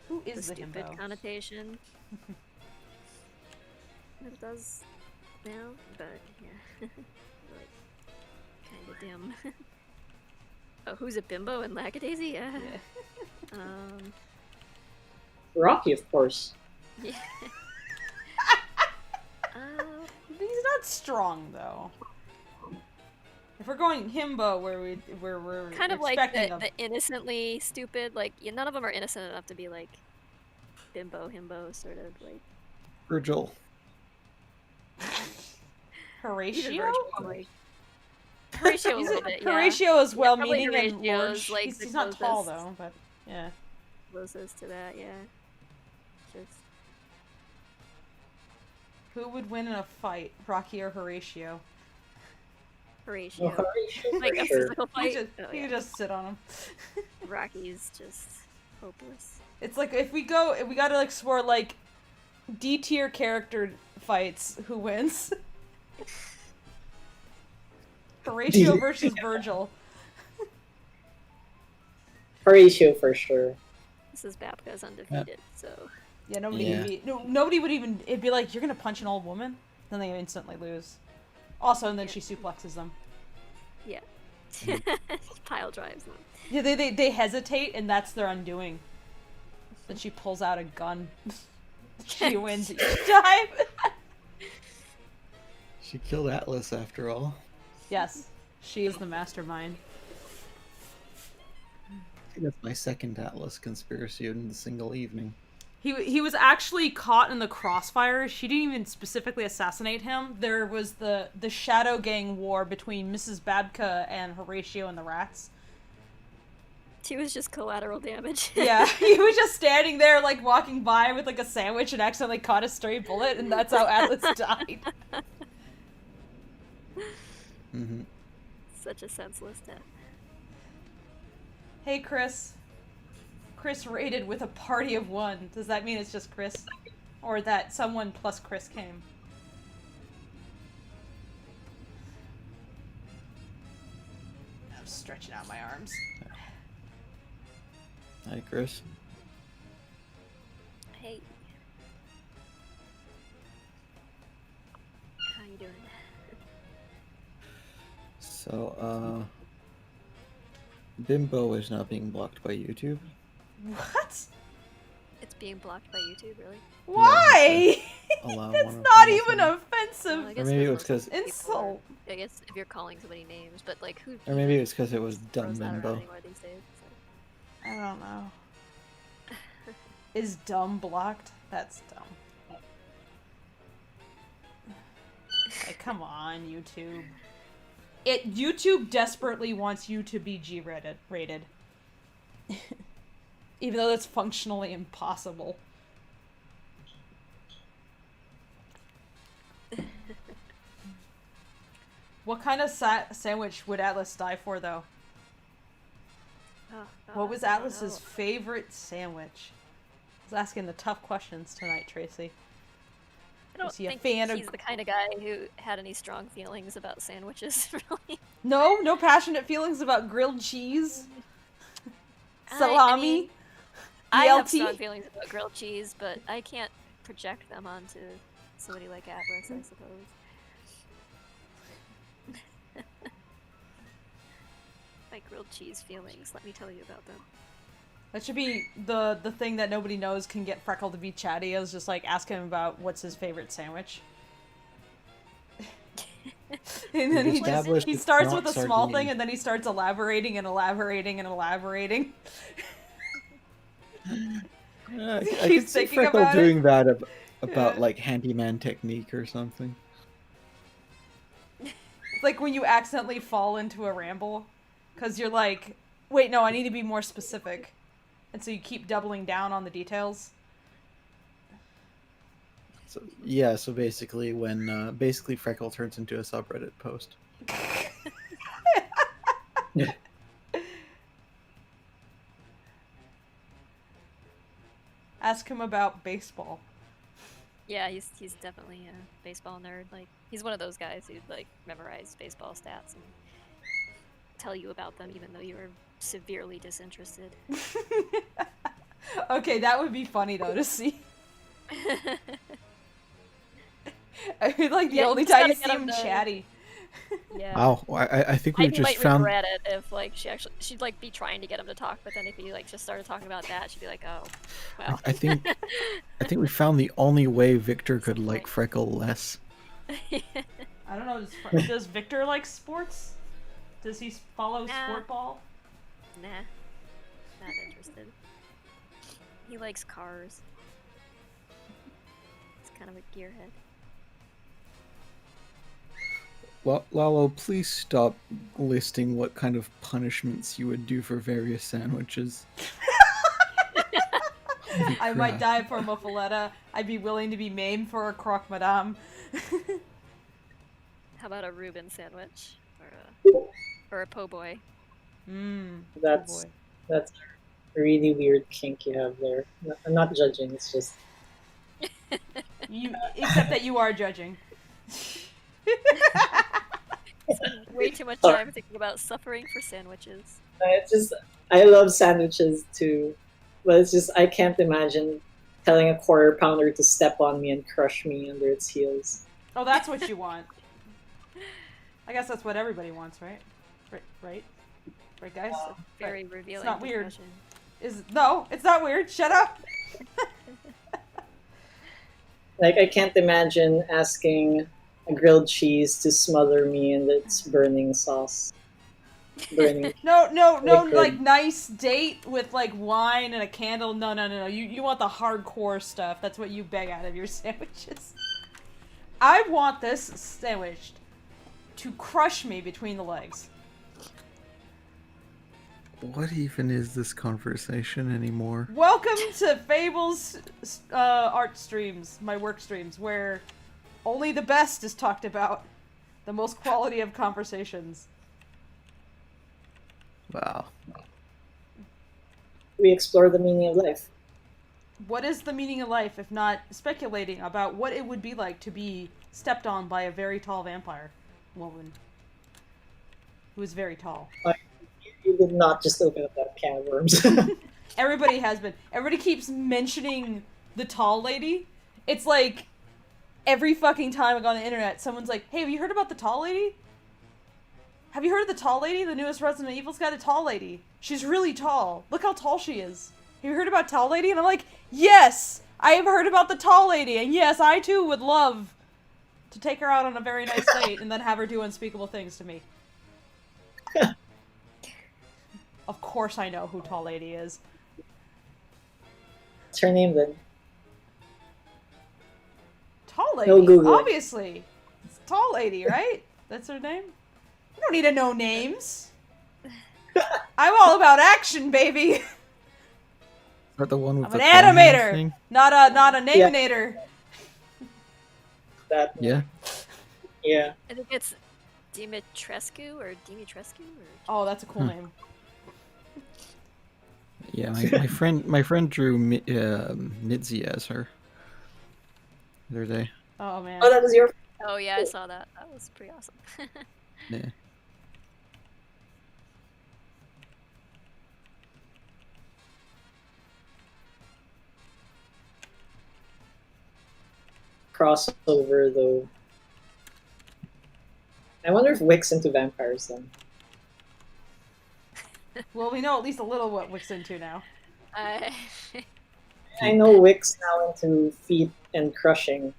Who the is the stupid himbo? connotation. It does now, but yeah, like kind of dim. Oh, who's a bimbo and Lackadaisy? Yeah. Rocky, of course. Yeah. He's not strong though. If we're going himbo, where we're Kind of like expecting the innocently stupid. Like none of them are innocent enough to be like bimbo, himbo, sort of like. Virgil. Horatio. Even Virgil, like Horatio a little bit. Yeah. Horatio is Yeah, probably well-meaning and Horatio's, large. like, he's the not tall closest. though, but yeah. Closest to that, yeah. Just Who would win in a fight, Rocky or Horatio? Horatio. Horatio Like for a sure. physical You fight. just, Oh, you yeah. just sit on him. Rocky's just hopeless. It's like if we gotta like explore like D tier character fights. Who wins? Horatio versus Virgil. Horatio for sure. Mrs. Babka's undefeated, so Yeah, nobody Yeah. would be. No, nobody would even. It'd be like you're gonna punch an old woman, then they instantly lose. Also, and then she suplexes them. yeah. Pile drives them. Yeah, they hesitate, and that's their undoing. Then she pulls out a gun. She wins each time. She killed Atlas after all. Yes, she is the mastermind. I think that's my second Atlas conspiracy in the single evening. He was actually caught in the crossfire. She didn't even specifically assassinate him. There was the Shadow Gang war between Mrs. Babka and Horatio and the rats. She was just collateral damage. Yeah, he was just standing there, like, walking by with, like, a sandwich and accidentally caught a stray bullet, and that's how Atlas died. Mm-hmm. Such a senseless death. Hey, Chris. Chris raided with a party of one. Does that mean it's just Chris? Or that someone plus Chris came? I'm stretching out my arms. Hi, Chris. Hey. How you doing? So, Bimbo is not being blocked by YouTube. What? It's being blocked by YouTube, really? Why? Allow That's one of not them even to- Well, offensive. I guess maybe for it was most 'cause- people It's so- are- I guess if you're calling somebody names, but like who Or maybe it's because it was throws dumb that around Bimbo. anymore these days? So. I don't know. Is dumb blocked? That's dumb. Like, come on, YouTube. YouTube desperately wants you to be G-rated. Even though that's functionally impossible. What kind of sandwich would Atlas die for, though? Oh, What was I don't Atlas's know. favorite sandwich? I was asking the tough questions tonight, Tracy. I don't Was he a think fan of- he's the kind of guy who had any strong feelings about sandwiches, really. No passionate feelings about grilled cheese, I salami, mean, I have BLT? strong feelings about grilled cheese, but I can't project them onto Somebody like Atlas, I suppose. My grilled cheese feelings. Let me tell you about them. That should be the thing that nobody knows can get Freckle to be chatty. Is just like ask him about what's his favorite sandwich. And then We've he established it's starts not with a small sardine. thing, and then he starts elaborating and elaborating and elaborating. I Keeps could see thinking Freckle about it. doing that about Yeah. like handyman technique or something. It's like when you accidentally fall into a ramble, because you're like, wait, no, I need to be more specific, and so you keep doubling down on the details. So yeah, so basically when basically Freckle turns into a subreddit post. Ask him about baseball. Yeah, he's definitely a baseball nerd. Like, he's one of those guys who'd like memorize baseball stats and tell you about them even though you were severely disinterested. Okay, that would be funny though to see. I mean, like the Yeah, you only just time gotta you get see him him to- chatty. Yeah. Wow, I think we've Ivy just might found. regret it if like she'd like be trying to get him to talk, but then if he like just started talking about that, she'd be like, oh, well. I think we found the only way Victor could Some like point. Freckle less. I don't know. Does Victor like sports? Does he follow Nah. sport ball? Nah, not interested. He likes cars. He's kind of a gearhead. Lalo, please stop listing what kind of punishments you would do for various sandwiches. Holy I might crap. die for a muffaletta. I'd be willing to be maimed for a croque madame. How about a Reuben sandwich or a po' boy? Mmm. That's that's a really weird kink you have there. I'm not judging. It's just You, except that you are judging. Way too much time thinking about suffering for sandwiches. it's just I love sandwiches too, but it's just I can't imagine telling a quarter pounder to step on me and crush me under its heels. Oh, that's what you want. I guess that's what everybody wants, right? Right, guys? Very revealing. not weird. discussion. No, it's not weird. Shut up. Like I can't imagine asking a grilled cheese to smother me in its burning sauce. Burning. No, Liquid. like nice date with like wine and a candle. No. You want the hardcore stuff. That's what you beg out of your sandwiches. I want this sandwich to crush me between the legs. What even is this conversation anymore? Welcome to Fable's art streams, my work streams, where only the best is talked about. The most quality of conversations. Wow. We explore the meaning of life. What is the meaning of life if not speculating about what it would be like to be stepped on by a very tall vampire woman who is very tall? You did not just open up that can of worms. Everybody has been. Everybody keeps mentioning the tall lady. It's like every fucking time I go on the internet, someone's like, hey, have you heard about the tall lady? Have you heard of the tall lady? The newest Resident Evil's got a tall lady. She's really tall. Look how tall she is. Have you heard about tall lady? And I'm like, yes, I have heard about the tall lady. And yes, I too would love to take her out on a very nice date and then have her do unspeakable things to me. Of course I know who tall lady is. What's her name then? Tall lady, No Google. obviously. It's tall lady, right? That's her name? You don't need to know names. I'm all about action, baby. Is that the one with I'm the an thumb hand animator, thing? not a naminator. That Yeah. yeah. I think it's Dimitrescu or Dimitrescu or Oh, that's a cool name. Yeah, my friend drew Mitzi as her the other day. Oh man. Oh, that was your. oh yeah, I saw that. That was pretty awesome. Yeah. crossover though. I wonder if Wick's into vampires then. Well, we know at least a little what Wick's into now. I know Wick's now into feet and crushing.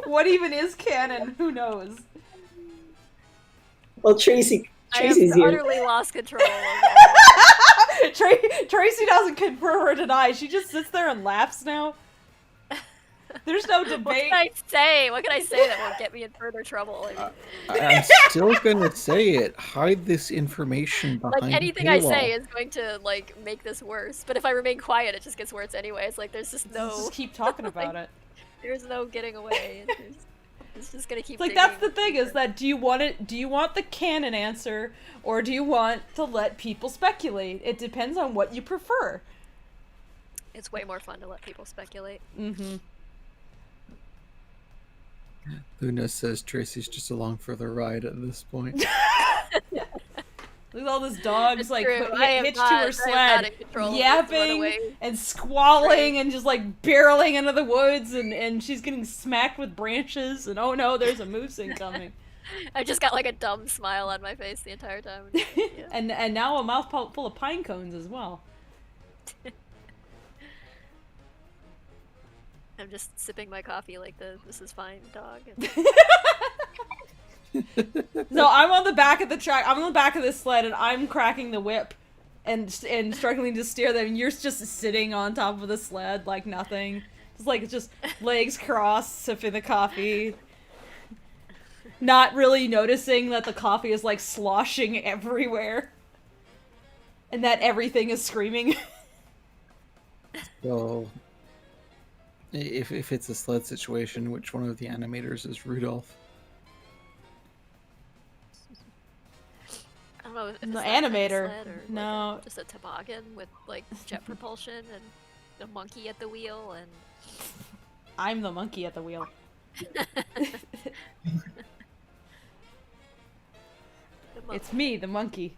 What even is canon? Who knows? Well, Tracy's I have here. utterly lost control. Of Tracy doesn't confirm or deny. She just sits there and laughs now. There's no what debate. can I say? What can I say that won't get me in further trouble? I mean, I'm still gonna say it. Hide this information behind like anything I say is going to like make this worse. But if I remain quiet, it just gets worse anyway. It's like there's just no. Just keep talking about it. There's no getting away. It's just gonna keep. It's like digging that's the thing is that do you want the canon answer or do you want to let people speculate? It depends on what you prefer. It's way more fun to let people speculate. Mm-hmm. Luna says Tracy's just along for the ride at this point. Look at all those dogs It's like true. I am hitched not- to I her am not sled, in control of this yapping runaway and squalling train. and just like barreling into the woods and she's getting smacked with branches and oh no, there's a moose incoming. I just got like a dumb smile on my face the entire time. Yeah. and now a mouth full of pine cones as well. I'm just sipping my coffee like the "this is fine" dog. No, I'm on the back of the track. I'm on the back of this sled, and I'm cracking the whip, and struggling to steer them. And you're just sitting on top of the sled like nothing, just legs crossed, sipping the coffee, not really noticing that the coffee is like sloshing everywhere, and that everything is screaming. So, if it's a sled situation, which one of the animators is Rudolph? I don't know if The it's that kind of animator. sled or, like, No. just a toboggan with like jet propulsion and a monkey at the wheel and. I'm the monkey at the wheel. It's me, the monkey.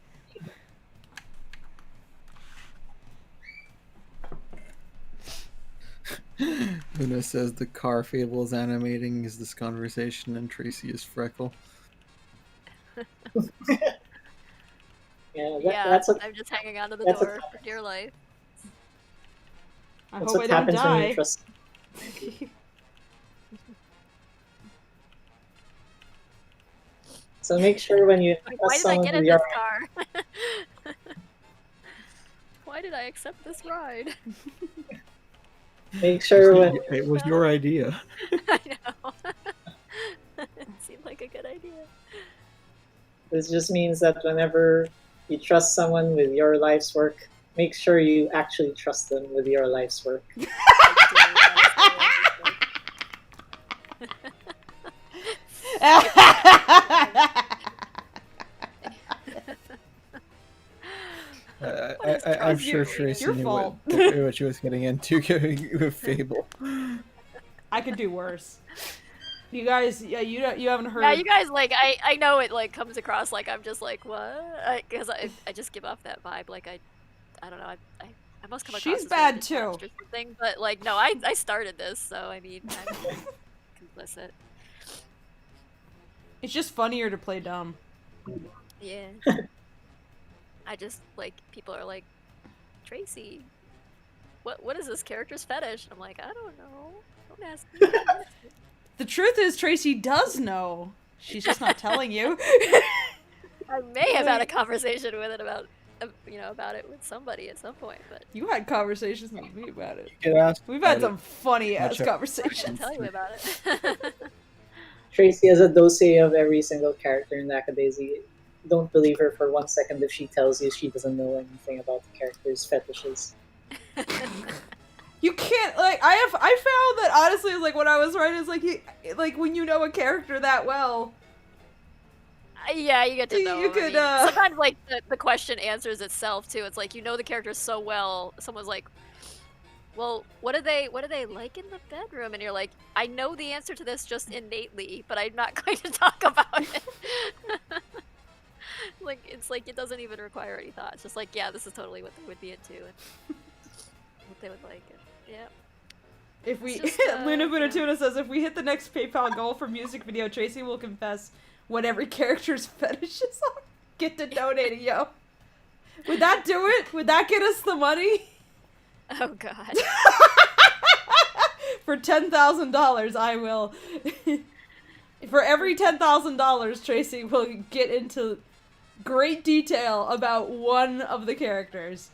Luna says the car Fable is animating is this conversation and Tracy is Freckle. Yeah, that's what, I'm just hanging onto the that's door for dear life. I that's hope I what don't happens when die. you trust. So make sure when you Like, why trust did I someone get with in your this car? Why did I accept this ride? make sure when It was your idea. I know. It seemed like a good idea. this just means that whenever you trust someone with your life's work, make sure you actually trust them with your life's work. I'm sure It's Tracy your knew fault. what she was getting into with Fable. I could do worse. You guys, you haven't heard. Yeah, you guys, like, I know it, like, comes across like I'm just like, what? Because I just give off that vibe, like, I don't know, I must come across She's as bad, really too. detached or something, but, like, no, I started this, so, I mean, I'm complicit. It's just funnier to play dumb. Yeah. I just, like, people are like, Tracy, what is this character's fetish? I'm like, I don't know. Don't ask me. The truth is, Tracy does know. She's just not telling you. I may have had a conversation with it about, about it with somebody at some point, but You had conversations with me about it. You could ask We've had about some funny ass Watch out. I conversations. can tell you about it. Tracy has a dossier of every single character in Lackadaisy. Don't believe her for 1 second if she tells you she doesn't know anything about the character's fetishes. You can't I found that honestly like when I was writing is like when you know a character that well. Yeah, you get to know. You I could, mean, sometimes like the question answers itself too. It's like you know the character so well. Someone's like, "Well, what do they like in the bedroom?" And you're like, "I know the answer to this just innately, but I'm not going to talk about it." Like it's like it doesn't even require any thought. It's just like, yeah, this is totally what they would be into and what they would like. And, yeah. If we It's just, Luna yeah. Bunatuna says if we hit the next PayPal goal for music video, Tracy will confess what every character's fetishes are. Get to donating, yo. Would that do it? Would that get us the money? Oh god. For $10,000, I will. For every $10,000, Tracy will get into great detail about one of the characters.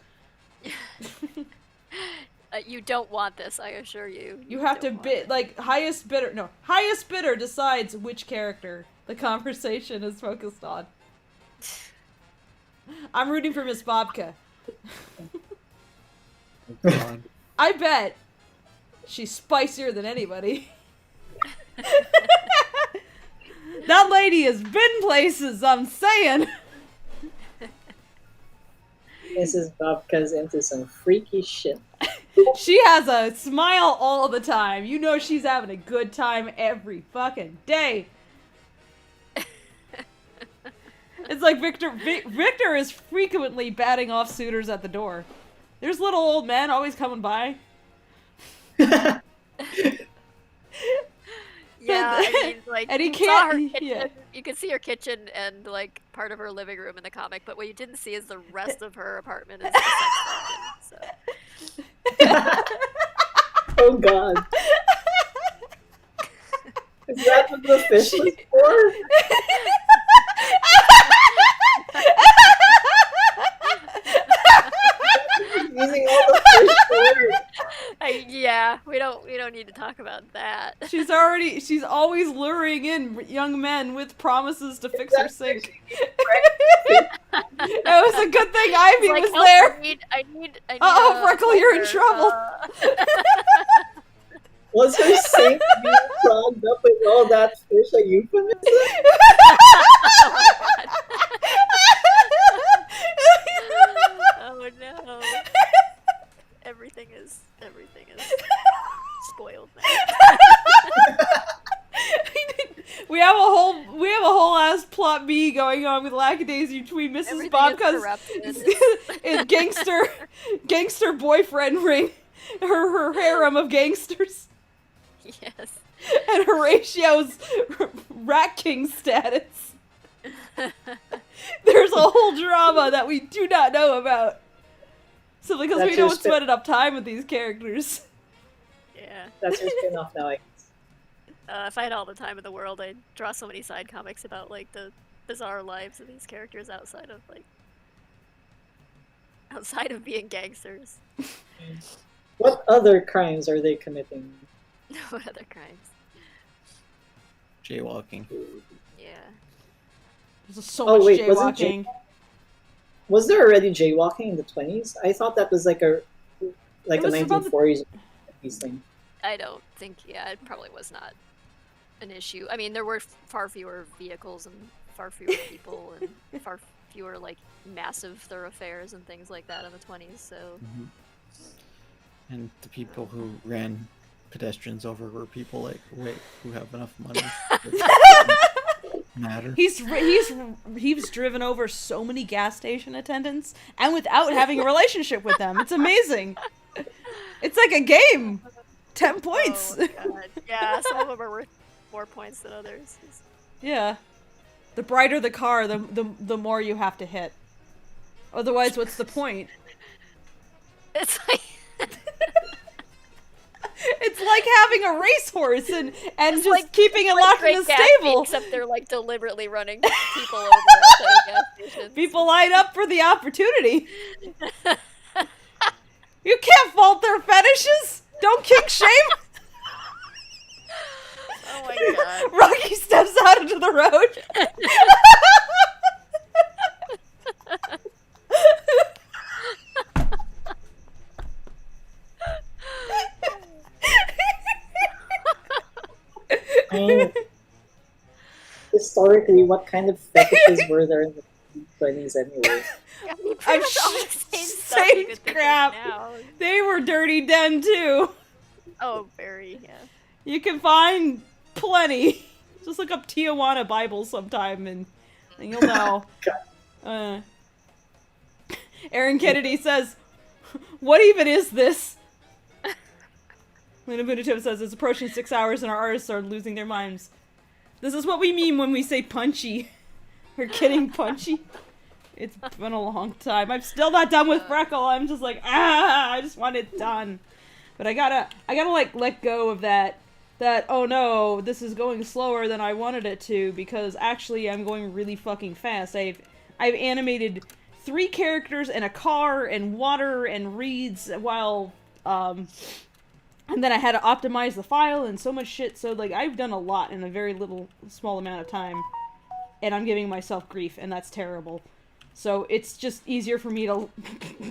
You don't want this, I assure you. You have to don't want bid, it. like, highest bidder decides which character the conversation is focused on. I'm rooting for Miss Bobka. God. I bet she's spicier than anybody. That lady has been places, I'm saying. Mrs. Bobka's into some freaky shit. She has a smile all the time. You know she's having a good time every fucking day. It's like Victor is frequently batting off suitors at the door. There's little old men always coming by. Yeah, I mean, like, And he you saw her can't- kitchen, yeah. you could see her kitchen and, like, part of her living room in the comic, but what you didn't see is the rest of her apartment is the sex dungeon, so. Oh god. Is that what the fish was for? Using all the fish for? Yeah, we don't need to talk about that. She's always luring in young men with promises to fix her sink. It was a good thing Ivy Like, was help, there. I need Uh-oh, Freckle, you're in trouble. Was her sink being clogged up with all that fish a euphemism? Oh no. Everything is spoiled now. We have a whole ass plot B going on with Lackadaisy between Mrs. Everything is Bobka's corrupted. and gangster boyfriend ring, her harem of gangsters, Yes. and Horatio's rat king status. There's a whole drama that we do not know about. Simply because That's we your don't spend enough time with these characters. Yeah. That's your spin-off now, I guess. If I had all the time in the world, I'd draw so many side comics about like the bizarre lives of these characters outside of being gangsters. What other crimes are they committing? What other crimes? Jaywalking. Yeah. There's so Oh, much wait, wasn't jaywalking. Was there already jaywalking in the 20s? I thought that was like a It was about the- 1940s thing. I don't think, yeah, it probably was not an issue. I mean, there were far fewer vehicles and far fewer people and far fewer, like, massive thoroughfares and things like that in the 20s, so... Hmm. And the people who ran pedestrians over were people like, wait, who have enough money. Matter. He's driven over so many gas station attendants and without having a relationship with them. It's amazing. It's like a game. 10 points. Oh, God. Yeah, some of them are worth more points than others. Yeah. The brighter the car, the more you have to hit. Otherwise, what's the point? It's like... It's like having a racehorse and It's just like- keeping it like locked in Great a Gatsby, stable. except they're like deliberately running people over outside of gas stations. People line up for the opportunity. You can't fault their fetishes. Don't kink shame. Oh my god. Rocky steps out into the road. And historically, what kind of fetishes were there in the 20s anyway? Yeah, I mean, pretty I'm much all the same stuff same you could think of crap. now. They were dirty den too. Oh, very, yeah. You can find plenty. Just look up Tijuana Bible sometime and you'll know. Aaron Kennedy says, "What even is this?" Luna Bunatip says, "It's approaching 6 hours and our artists are losing their minds. This is what we mean when we say punchy. We're kidding, punchy. It's been a long time. I'm still not done with Freckle. I'm just like, I just want it done. But I gotta like let go of that, oh no, this is going slower than I wanted it to, because actually I'm going really fucking fast. I've animated 3 characters and a car and water and reeds while, and then I had to optimize the file and so much shit, so like I've done a lot in a very small amount of time, and I'm giving myself grief, and that's terrible. So it's just easier for me to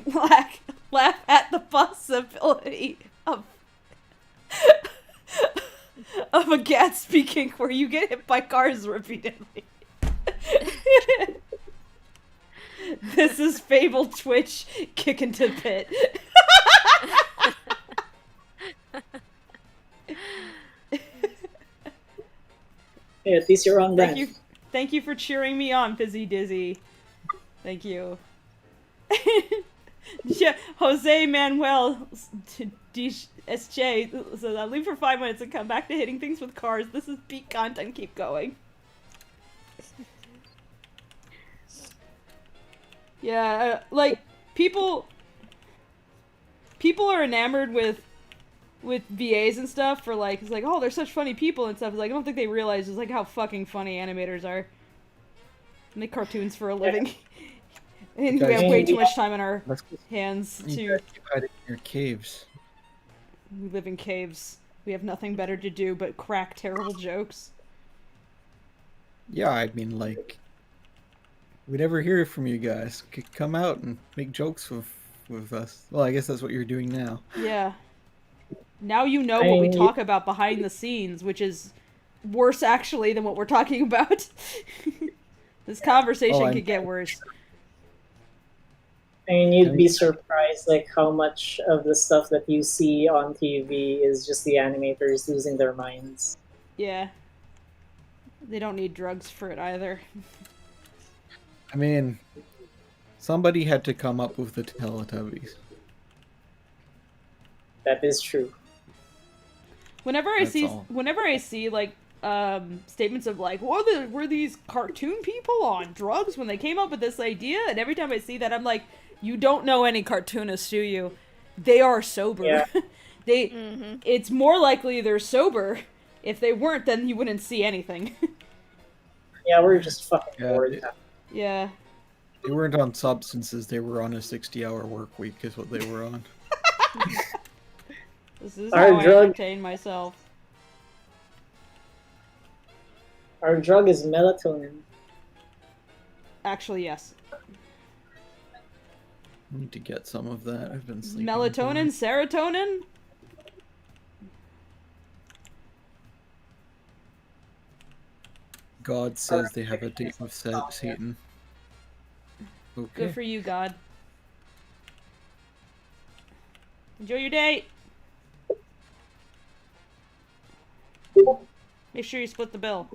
laugh at the possibility of a Gatsby kink where you get hit by cars repeatedly. This is Fable Twitch kick into the pit. Yeah, at least you're on brand. Thank you for cheering me on, Fizzy Dizzy. Thank you. Yeah, Jose Manuel SJ says, "I'll leave for 5 minutes and come back to hitting things with cars. This is peak content. Keep going." Yeah, like people are enamored with VAs and stuff for like, it's like, oh, they're such funny people and stuff. It's like, I don't think they realize just like how fucking funny animators are. They make cartoons for a living. And we have way too much time on our hands to... You keep hiding in your caves. We live in caves. We have nothing better to do but crack terrible jokes. Yeah, I mean, like, we never hear from you guys. Come out and make jokes with us. Well, I guess that's what you're doing now. Yeah. Now you know what we talk about behind the scenes, which is worse actually than what we're talking about. This conversation could get worse. I mean, you'd be surprised like how much of the stuff that you see on TV is just the animators losing their minds. Yeah. They don't need drugs for it either. I mean, somebody had to come up with the Teletubbies. That is true. Whenever I see like statements of like, were these cartoon people on drugs when they came up with this idea? And every time I see that, I'm like, you don't know any cartoonists, do you? They are sober. Yeah. It's more likely they're sober. If they weren't, then you wouldn't see anything. Yeah, we're just fucking bored. Yeah. They weren't on substances, they were on a 60-hour work week is what they were on. This is how I entertain myself. Our drug is melatonin. Actually, yes. I need to get some of that. I've been sleeping. Melatonin? Serotonin? God says they have a date with Satan. Okay. Good for you, God. Enjoy your date! Make sure you split the bill.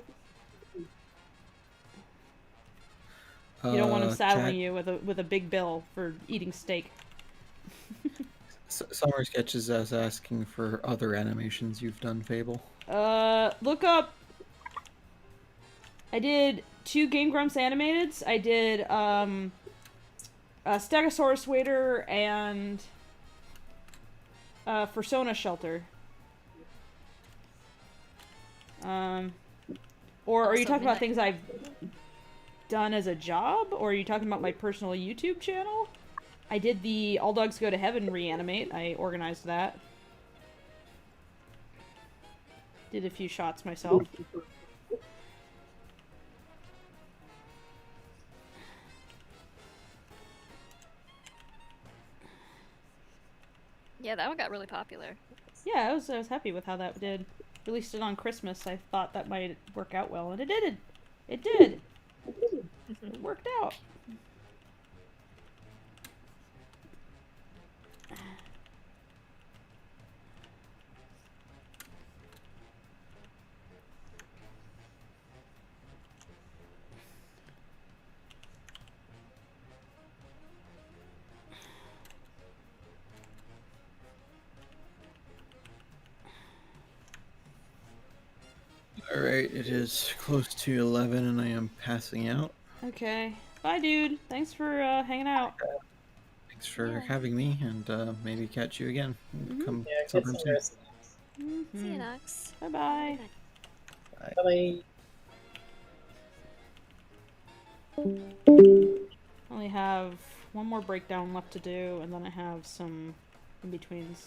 You don't want him saddling you with a big bill for eating steak. Summer Sketches is asking for other animations you've done, Fable. Look up. I did 2 Game Grumps animateds. I did a Stegosaurus Wader and Persona Shelter. Or are you talking about things I've done as a job? Or are you talking about my personal YouTube channel? I did the All Dogs Go to Heaven reanimate. I organized that. Did a few shots myself. Yeah, that one got really popular. Yeah, I was happy with how that did. Released it on Christmas. I thought that might work out well, and it did. It did. It worked out. Alright, it is close to 11 and I am passing out. Okay. Bye, dude. Thanks for hanging out. Thanks for Yeah. having me, and maybe catch you again. Come Yeah, get sometime some soon. rest. See you, Nox. Bye bye. Bye bye. Only have one more breakdown left to do, and then I have some in betweens.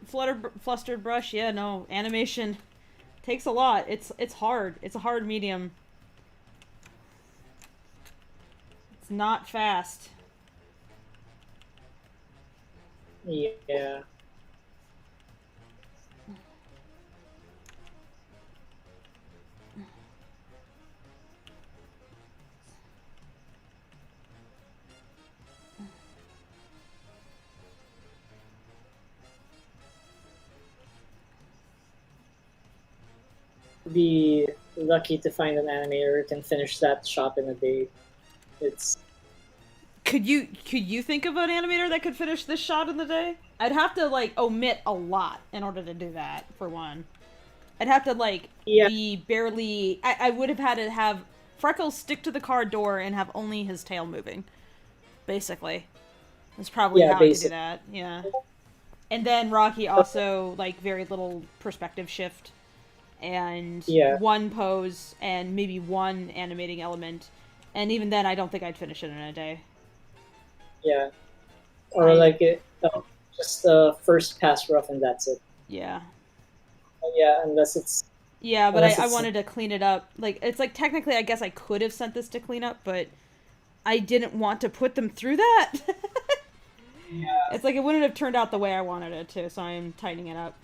flustered brush. Yeah, no, animation takes a lot. It's hard. It's a hard medium. It's not fast. Yeah. Be lucky to find an animator who can finish that shot in a day. It's Could you think of an animator that could finish this shot in the day? I'd have to like omit a lot in order to do that, for one. I'd have to like Yeah. be barely I would have had to have Freckles stick to the car door and have only his tail moving. Basically. That's probably Yeah, how I could do basic. that. Yeah. And then Rocky also like very little perspective shift and Yeah. one pose and maybe one animating element. And even then I don't think I'd finish it in a day. Yeah. Or I- like just first pass rough and that's it. Yeah. Yeah, unless it's Yeah, but unless I it's wanted to clean it up. Like, it's like technically I guess I could have sent this to clean up, but I didn't want to put them through that. yeah. It's like it wouldn't have turned out the way I wanted it to, so I'm tightening it up.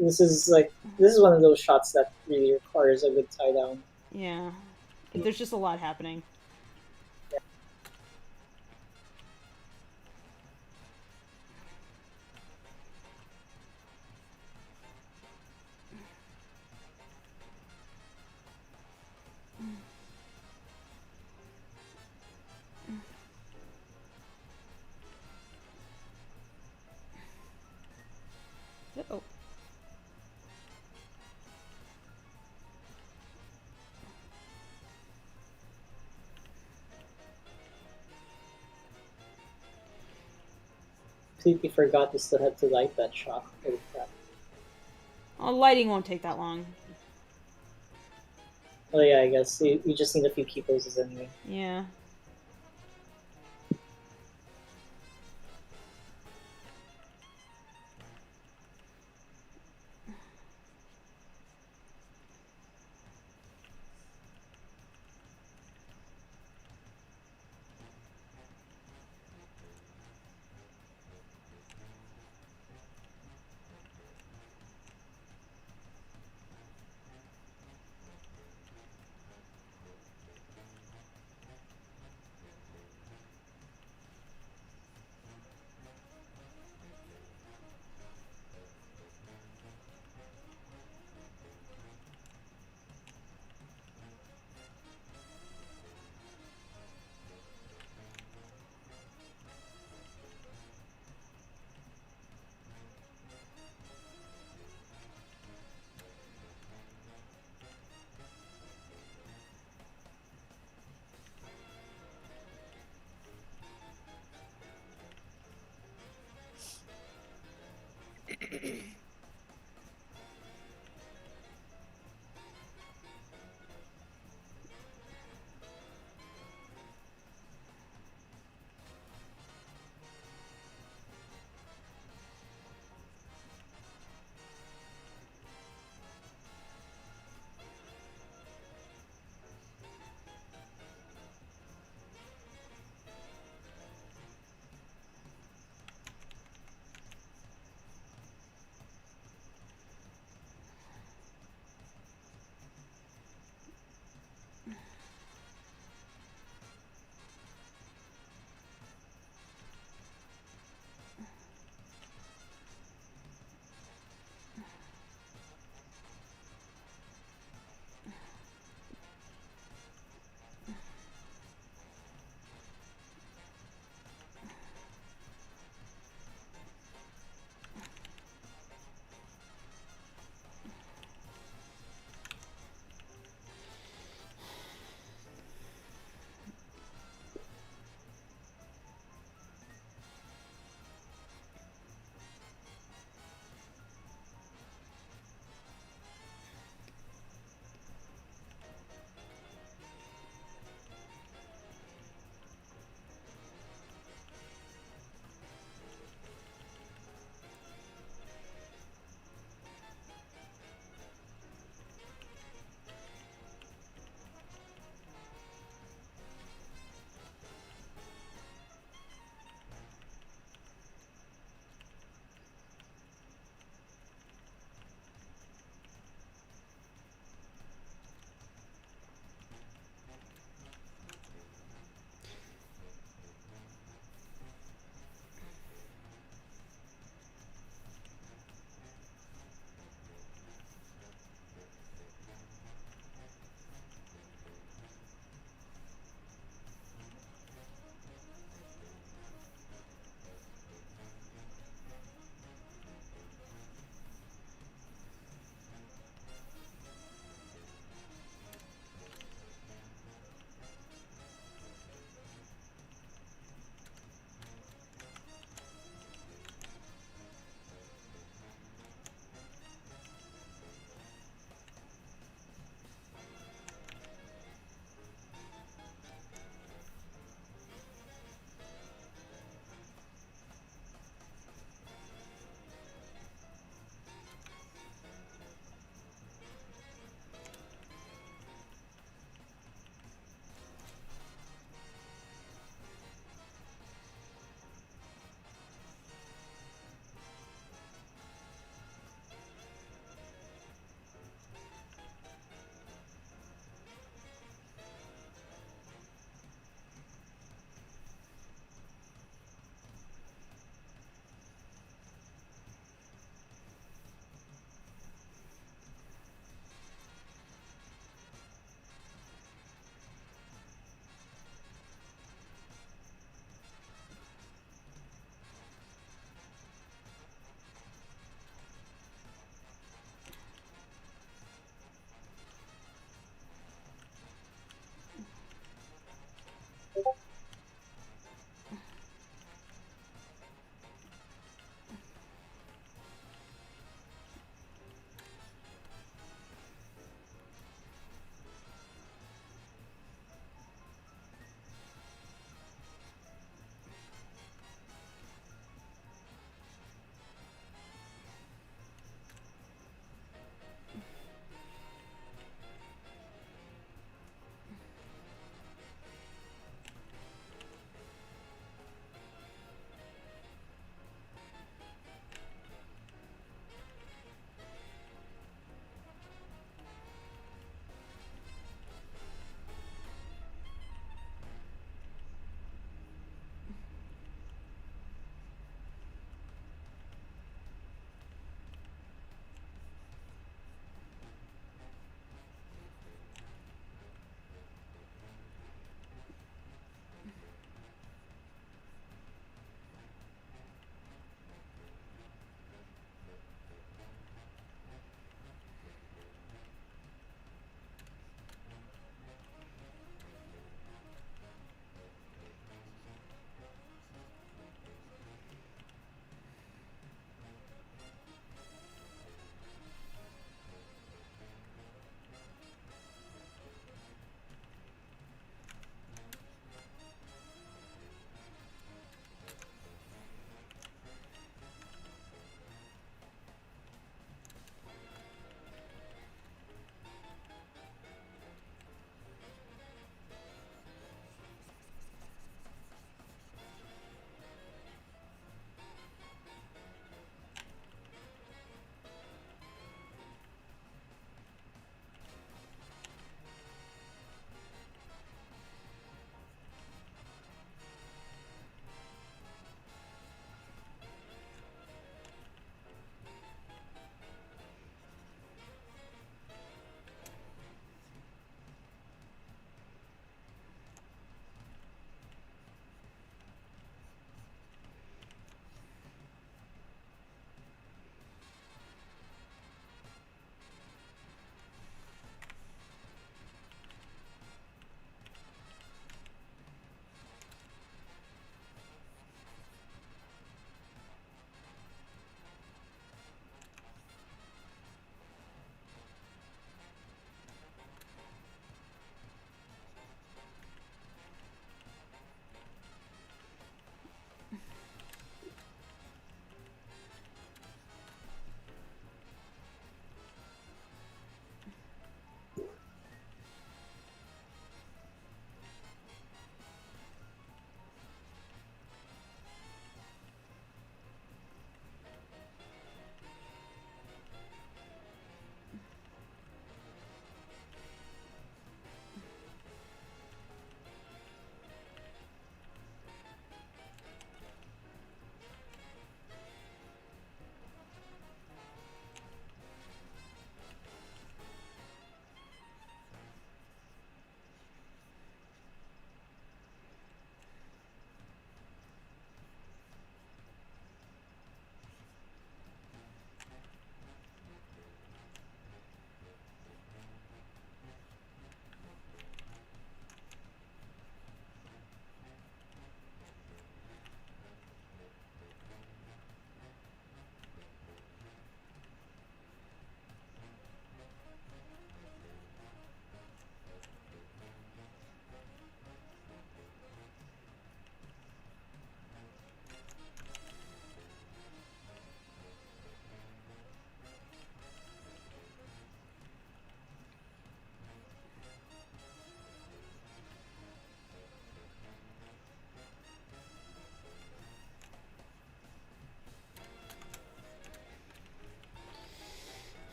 This is one of those shots that really requires a good tie down. Yeah. There's just a lot happening. Uh-oh. Completely forgot we still had to light that shot. Holy crap. Oh, lighting won't take that long. Oh yeah, I guess you just need a few key poses anyway. Yeah.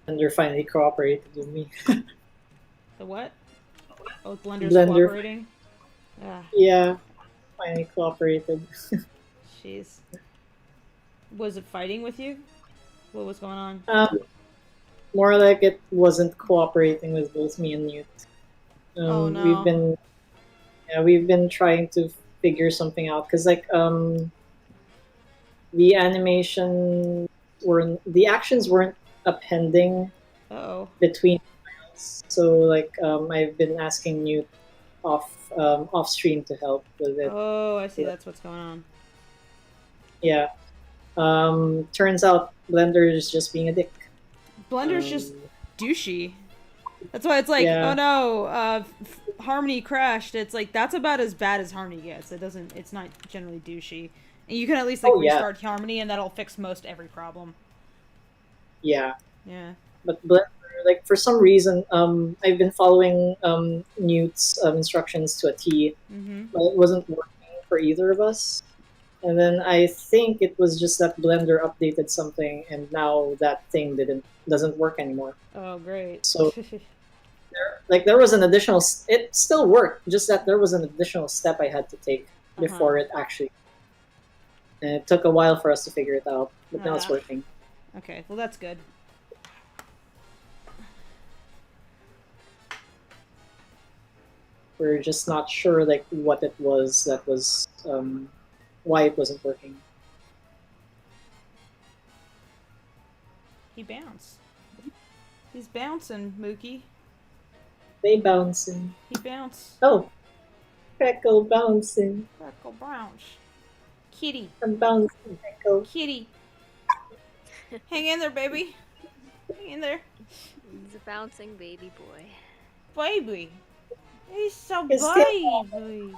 Blender finally cooperated with me. The what? Oh, Blender's Blender, cooperating? Ah, yeah, finally cooperated. jeez. Was it fighting with you? What was going on? More like it wasn't cooperating with both me and Newt. Oh We've no. been, yeah, we've been trying to figure something out because like the animation the actions weren't appending Uh-oh. between files. So like I've been asking Newt off stream to help with it. Oh, I see. That's what's going on. Yeah. Turns out Blender is just being a dick. Blender's just douchey. That's why it's like, oh Yeah. no, Harmony crashed. It's like, that's about as bad as Harmony gets. It's not generally douchey. And you can at least like Oh yeah. restart Harmony and that'll fix most every problem. Yeah. Yeah. But Blender, like for some reason, I've been following Newt's instructions to a T, Mm-hmm. but it wasn't working for either of us. And then I think it was just that Blender updated something, and now that thing doesn't work anymore. Oh, great. So there was an additional. It still worked, just that there was an additional step I had to take before it actually. And it took a while for us to figure it out, but now it's working. Okay, well that's good. We're just not sure like what it was that was why it wasn't working. He bounced. He's bouncing, Mookie. They bouncing. He bounced. Oh, Peckle bouncing. Freckle bounce. Kitty. I'm bouncing, Peckle. Kitty. Hang in there, baby. Hang in there. He's a bouncing baby boy. Baby. He's so It's baby.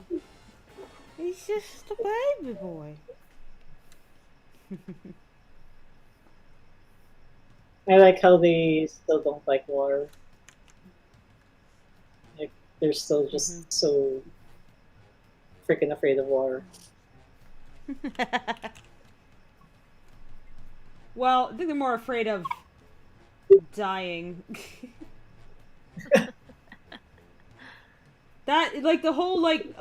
He's just a baby boy. I like how they still don't like water. Like they're still just so freaking afraid of water. Well, I think they're more afraid of dying. That, like, the whole, like,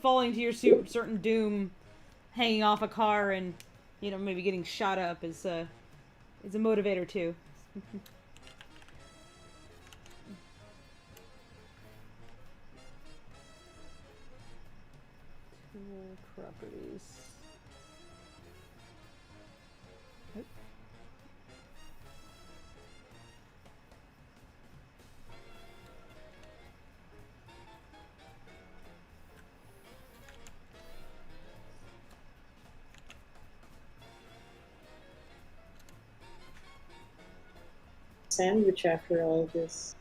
falling to your certain doom, hanging off a car and, you know, maybe getting shot up is a motivator, too. Tool properties. Nope. Sandwich after all this.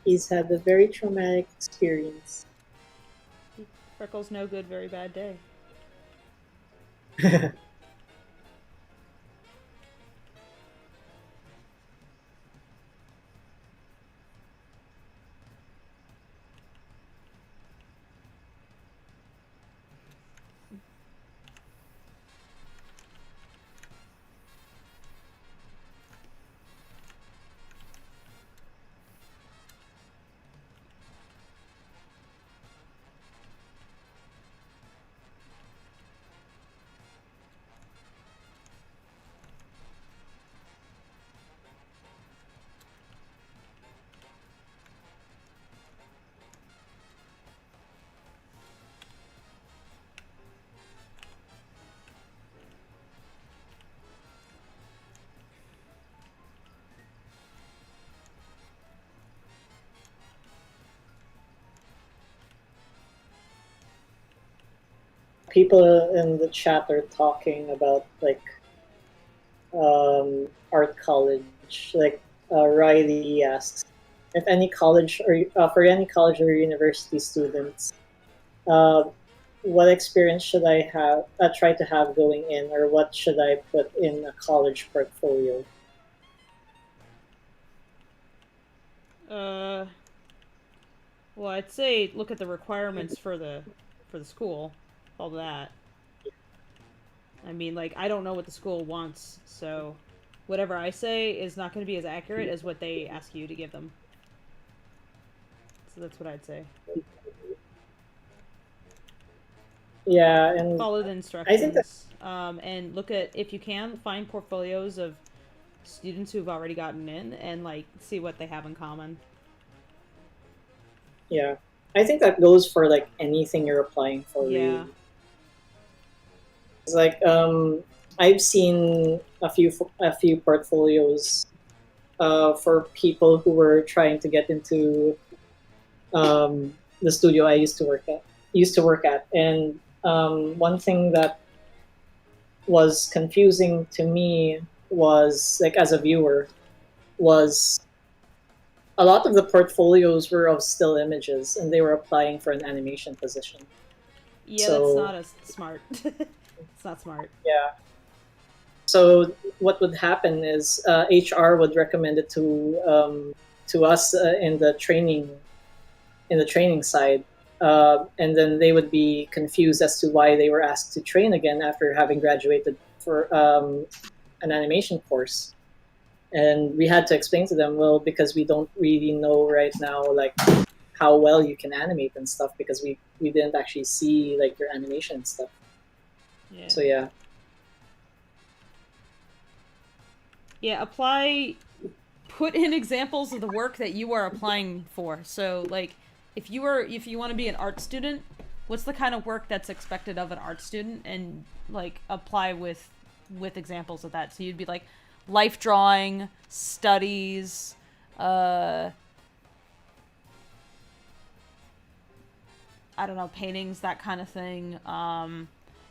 He's had a very traumatic experience. Freckles no good, very bad day. People in the chat are talking about like art college. Like Riley asks if any college or for any college or university students, uh, what experience should I have try to have going in, or what should I put in a college portfolio? Well, I'd say look at the requirements for the school, all that. I mean, like, I don't know what the school wants, so whatever I say is not going to be as accurate as what they ask you to give them. So that's what I'd say. Yeah, and Follow the I instructions. think that And look at, if you can, find portfolios of students who've already gotten in and, like, see what they have in common. yeah, I think that goes for like anything you're applying for. Yeah. Really. It's like I've seen a few portfolios for people who were trying to get into the studio I used to work at, and one thing that was confusing to me was, like, as a viewer, was a lot of the portfolios were of still images, and they were applying for an animation position. Yeah, So- that's not as smart. It's not smart. Yeah. So what would happen is HR would recommend it to us in the training side, and then they would be confused as to why they were asked to train again after having graduated for an animation course. And we had to explain to them, well, because we don't really know right now, like, how well you can animate and stuff, because we didn't actually see, like, your animation and stuff. Yeah. So yeah. Yeah, put in examples of the work that you are applying for. So, like, if you want to be an art student, what's the kind of work that's expected of an art student, and, like, apply with examples of that. So you'd be like, life drawing, studies, I don't know, paintings, that kind of thing.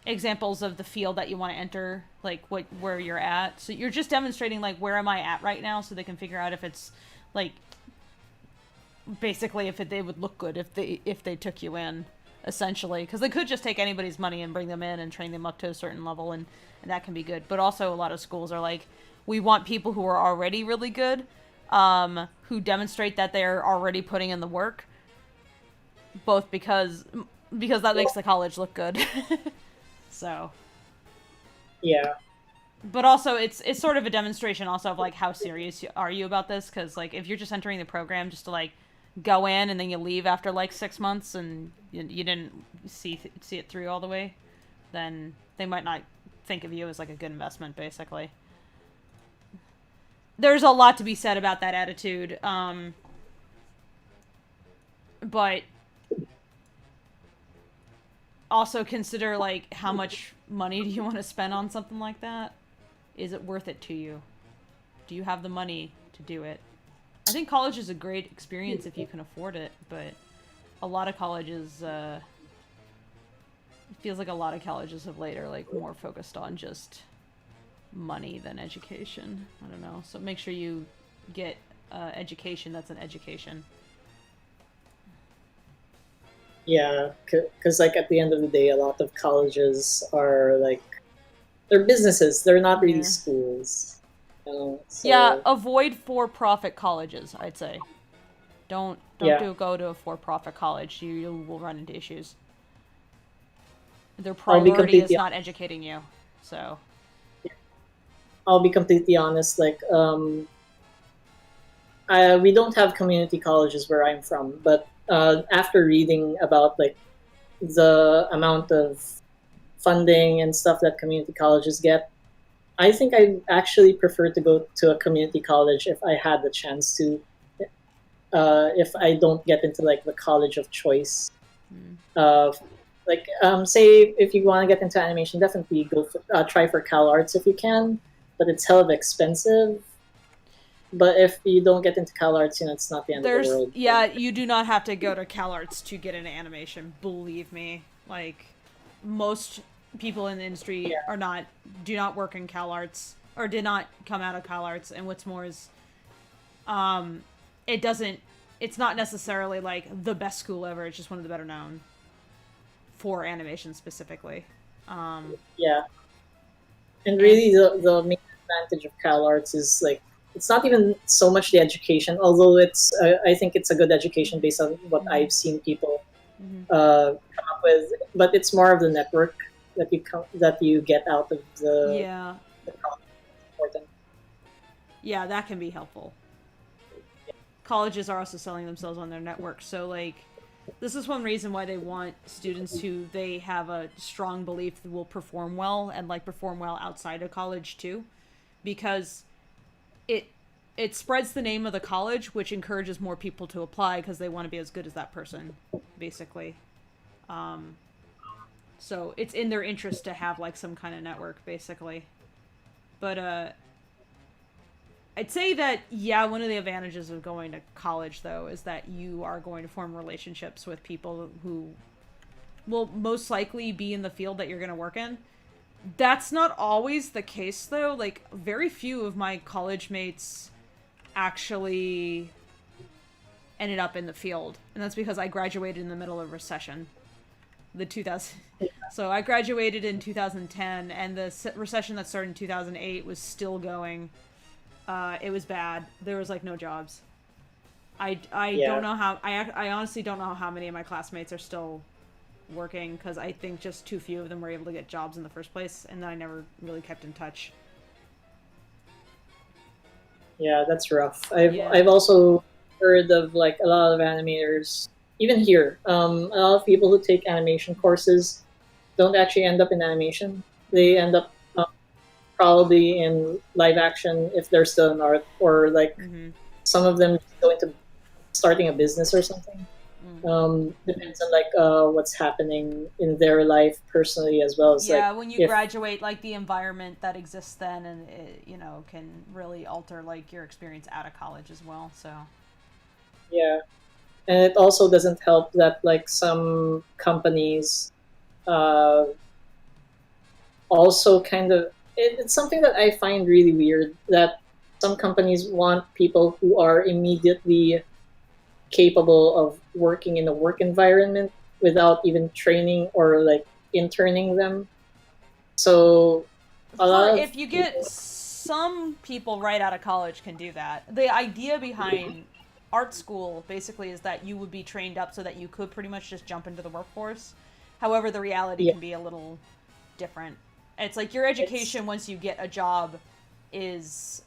Examples of the field that you want to enter, like where you're at. So you're just demonstrating, like, where am I at right now, so they can figure out if it's, like, basically they would look good if they took you in, essentially, because they could just take anybody's money and bring them in and train them up to a certain level, and that can be good. But also a lot of schools are like, we want people who are already really good, who demonstrate that they're already putting in the work, both because that makes the college look good. So Yeah. but also it's sort of a demonstration also of, like, how serious are you about this, because, like, if you're just entering the program just to, like, go in and then you leave after, like, 6 months and you didn't see it through all the way, then they might not think of you as, like, a good investment, basically. There's a lot to be said about that attitude, but also consider, like, how much money do you want to spend on something like that? Is it worth it to you? Do you have the money to do it? I think college is a great experience if you can afford it, but a lot of colleges, it feels like a lot of colleges of late are, like, more focused on just money than education. I don't know. So make sure you get education that's an education. Yeah, because, like, at the end of the day, a lot of colleges are, like, they're businesses. They're not really Yeah. schools. So, Yeah, avoid for-profit colleges, I'd say. Don't Yeah. go to a for-profit college. You will run into issues. Their I'll be priority is completely- not educating you. So, I'll be completely honest. Like, we don't have community colleges where I'm from, but after reading about, like, the amount of funding and stuff that community colleges get, I think I actually prefer to go to a community college if I had the chance to. If I don't get into, like, the college of choice, like, say if you want to get into animation, definitely try for Cal Arts if you can, but it's hell of expensive. But if you don't get into Cal Arts, it's not the end of the world. yeah, you do not have to go to CalArts to get into animation. Believe me, like, most people in the industry do not work in CalArts or did not come out of CalArts. And what's more is, it's not necessarily, like, the best school ever. It's just one of the better known for animation specifically. Yeah. And really, the main advantage of Cal Arts is, like, it's not even so much the education, although I think it's a good education based on what I've seen people come up with, but it's more of the network. that you get out of Yeah. the college is important. Yeah, that can be helpful. Colleges are also selling themselves on their network, so like this is one reason why they want students who they have a strong belief will perform well and like perform well outside of college too, because it it spreads the name of the college, which encourages more people to apply because they want to be as good as that person, basically. Um, so it's in their interest to have like some kind of network, basically. But I'd say that yeah, one of the advantages of going to college though is that you are going to form relationships with people who will most likely be in the field that you're going to work in. That's not always the case though. Like very few of my college mates actually ended up in the field, and that's because I graduated in the middle of recession. The 2000 So I graduated in 2010 and the recession that started in 2008 was still going. It was bad. There was like no jobs. I Yeah. don't know how I honestly don't know how many of my classmates are still working because I think just too few of them were able to get jobs in the first place, and then I never really kept in touch. Yeah, that's rough. Yeah. I've also heard of like a lot of animators, even here. A lot of people who take animation courses don't actually end up in animation. They end up probably in live action if they're still in art, or like Mm-hmm. some of them go into starting a business or something. Mm. Depends on like what's happening in their life personally as well as Yeah, like when you if graduate, like the environment that exists then, and it, can really alter like your experience out of college as well. So yeah, and it also doesn't help that like some companies uh, also kind of it's something that I find really weird that some companies want people who are immediately capable of working in a work environment without even training or like interning them. So a for lot of if you get people, some people right out of college can do that. The idea behind art school basically is that you would be trained up so that you could pretty much just jump into the workforce. However, the reality yeah, can be a little different. It's like your it's education once you get a job is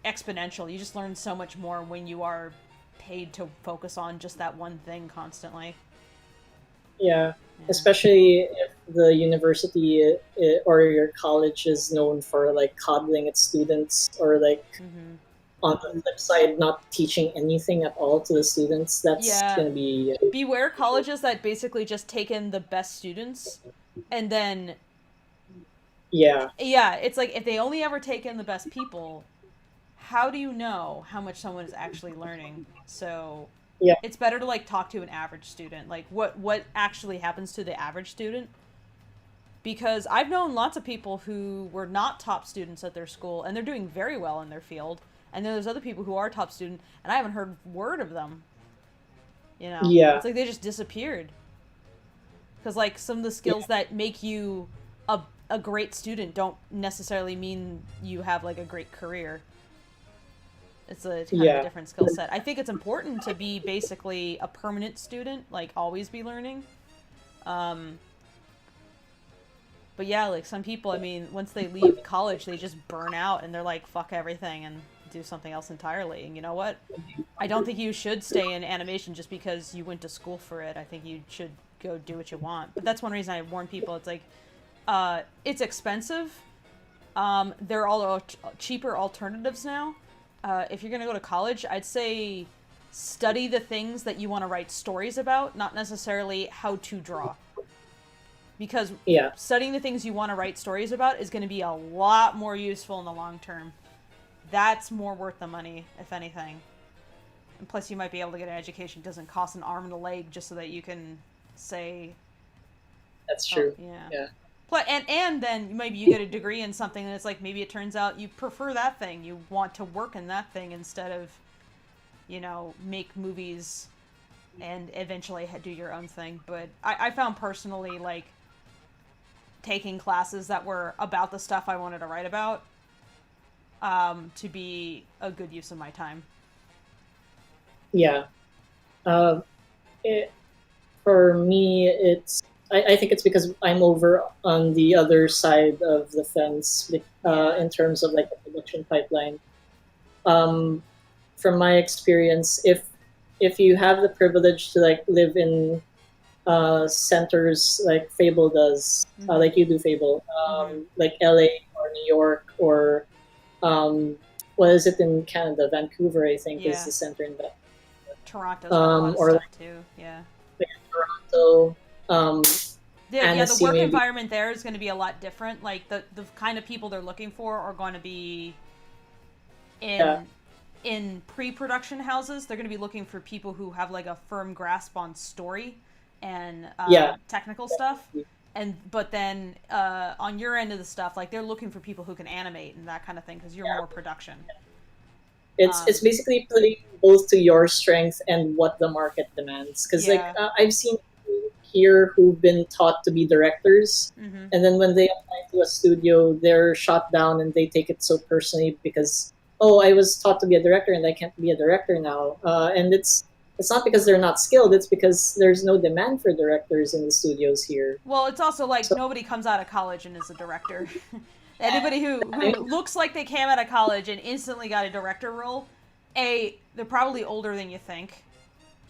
exponential. You just learn so much more when you are paid to focus on just that one thing constantly. yeah, Yeah. especially if the university or your college is known for like coddling its students or like Mm-hmm. on the flip side not teaching anything at all to the students. That's Yeah. gonna be Beware colleges that basically just take in the best students and then yeah, yeah, it's like if they only ever take in the best people, how do you know how much someone is actually learning? So yeah, it's better to like talk to an average student. Like what actually happens to the average student? Because I've known lots of people who were not top students at their school and they're doing very well in their field. And then there's other people who are top student and I haven't heard word of them. yeah, It's like they just disappeared. Because like some of the skills that make you a great student don't necessarily mean you have like a great career. It's a kind of a yeah, different skill set. I think it's important to be basically a permanent student, like always be learning. Um, but yeah, like some people, I mean, once they leave college, they just burn out and they're like, fuck everything and do something else entirely. And you know what? I don't think you should stay in animation just because you went to school for it. I think you should go do what you want. But that's one reason I warn people. It's like, it's expensive. There are all cheaper alternatives now. If you're gonna go to college, I'd say study the things that you want to write stories about, not necessarily how to draw. Because yeah, studying the things you want to write stories about is going to be a lot more useful in the long term. That's more worth the money, if anything. And plus, you might be able to get an education that doesn't cost an arm and a leg just so that you can say, that's oh, true. yeah. Yeah, And then maybe you get a degree in something and it's like maybe it turns out you prefer that thing. You want to work in that thing instead of, make movies and eventually do your own thing. But I found personally like taking classes that were about the stuff I wanted to write about to be a good use of my time. yeah. Uh, it, for me, it's I think it's because I'm over on the other side of the fence in terms of like the production pipeline. Um, from my experience, if you have the privilege to like live in centers like Fable does, like you do Fable, like LA or New York or what is it in Canada? Vancouver, I think, is the center in that. Toronto's got a lot of or stuff like too. Yeah. Toronto. Yeah, the Annecy work maybe. environment there is going to be a lot different. Like the kind of people they're looking for are going to be in pre-production houses. They're going to be looking for people who have like a firm grasp on story and technical stuff. But then on your end of the stuff, like they're looking for people who can animate and that kind of thing because you're more production. It's basically putting both to your strength and what the market demands. Because like I've seen people here who've been taught to be directors, and then when they apply to a studio, they're shot down and they take it so personally because I was taught to be a director and I can't be a director now. And it's not because they're not skilled; it's because there's no demand for directors in the studios here. Well, it's also like nobody comes out of college and is a director. Anybody who looks like they came out of college and instantly got a director role, they're probably older than you think.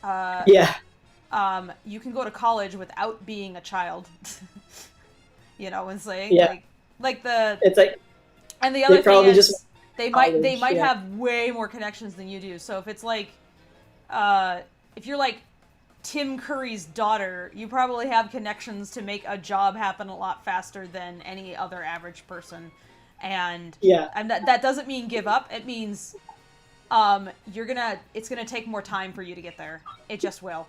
You can go to college without being a child. You know what I'm saying? Yeah. It's like and the other thing is they might have way more connections than you do. So if it's like if you're like Tim Curry's daughter, you probably have connections to make a job happen a lot faster than any other average person. And that doesn't mean give up. It means it's gonna take more time for you to get there. It just will.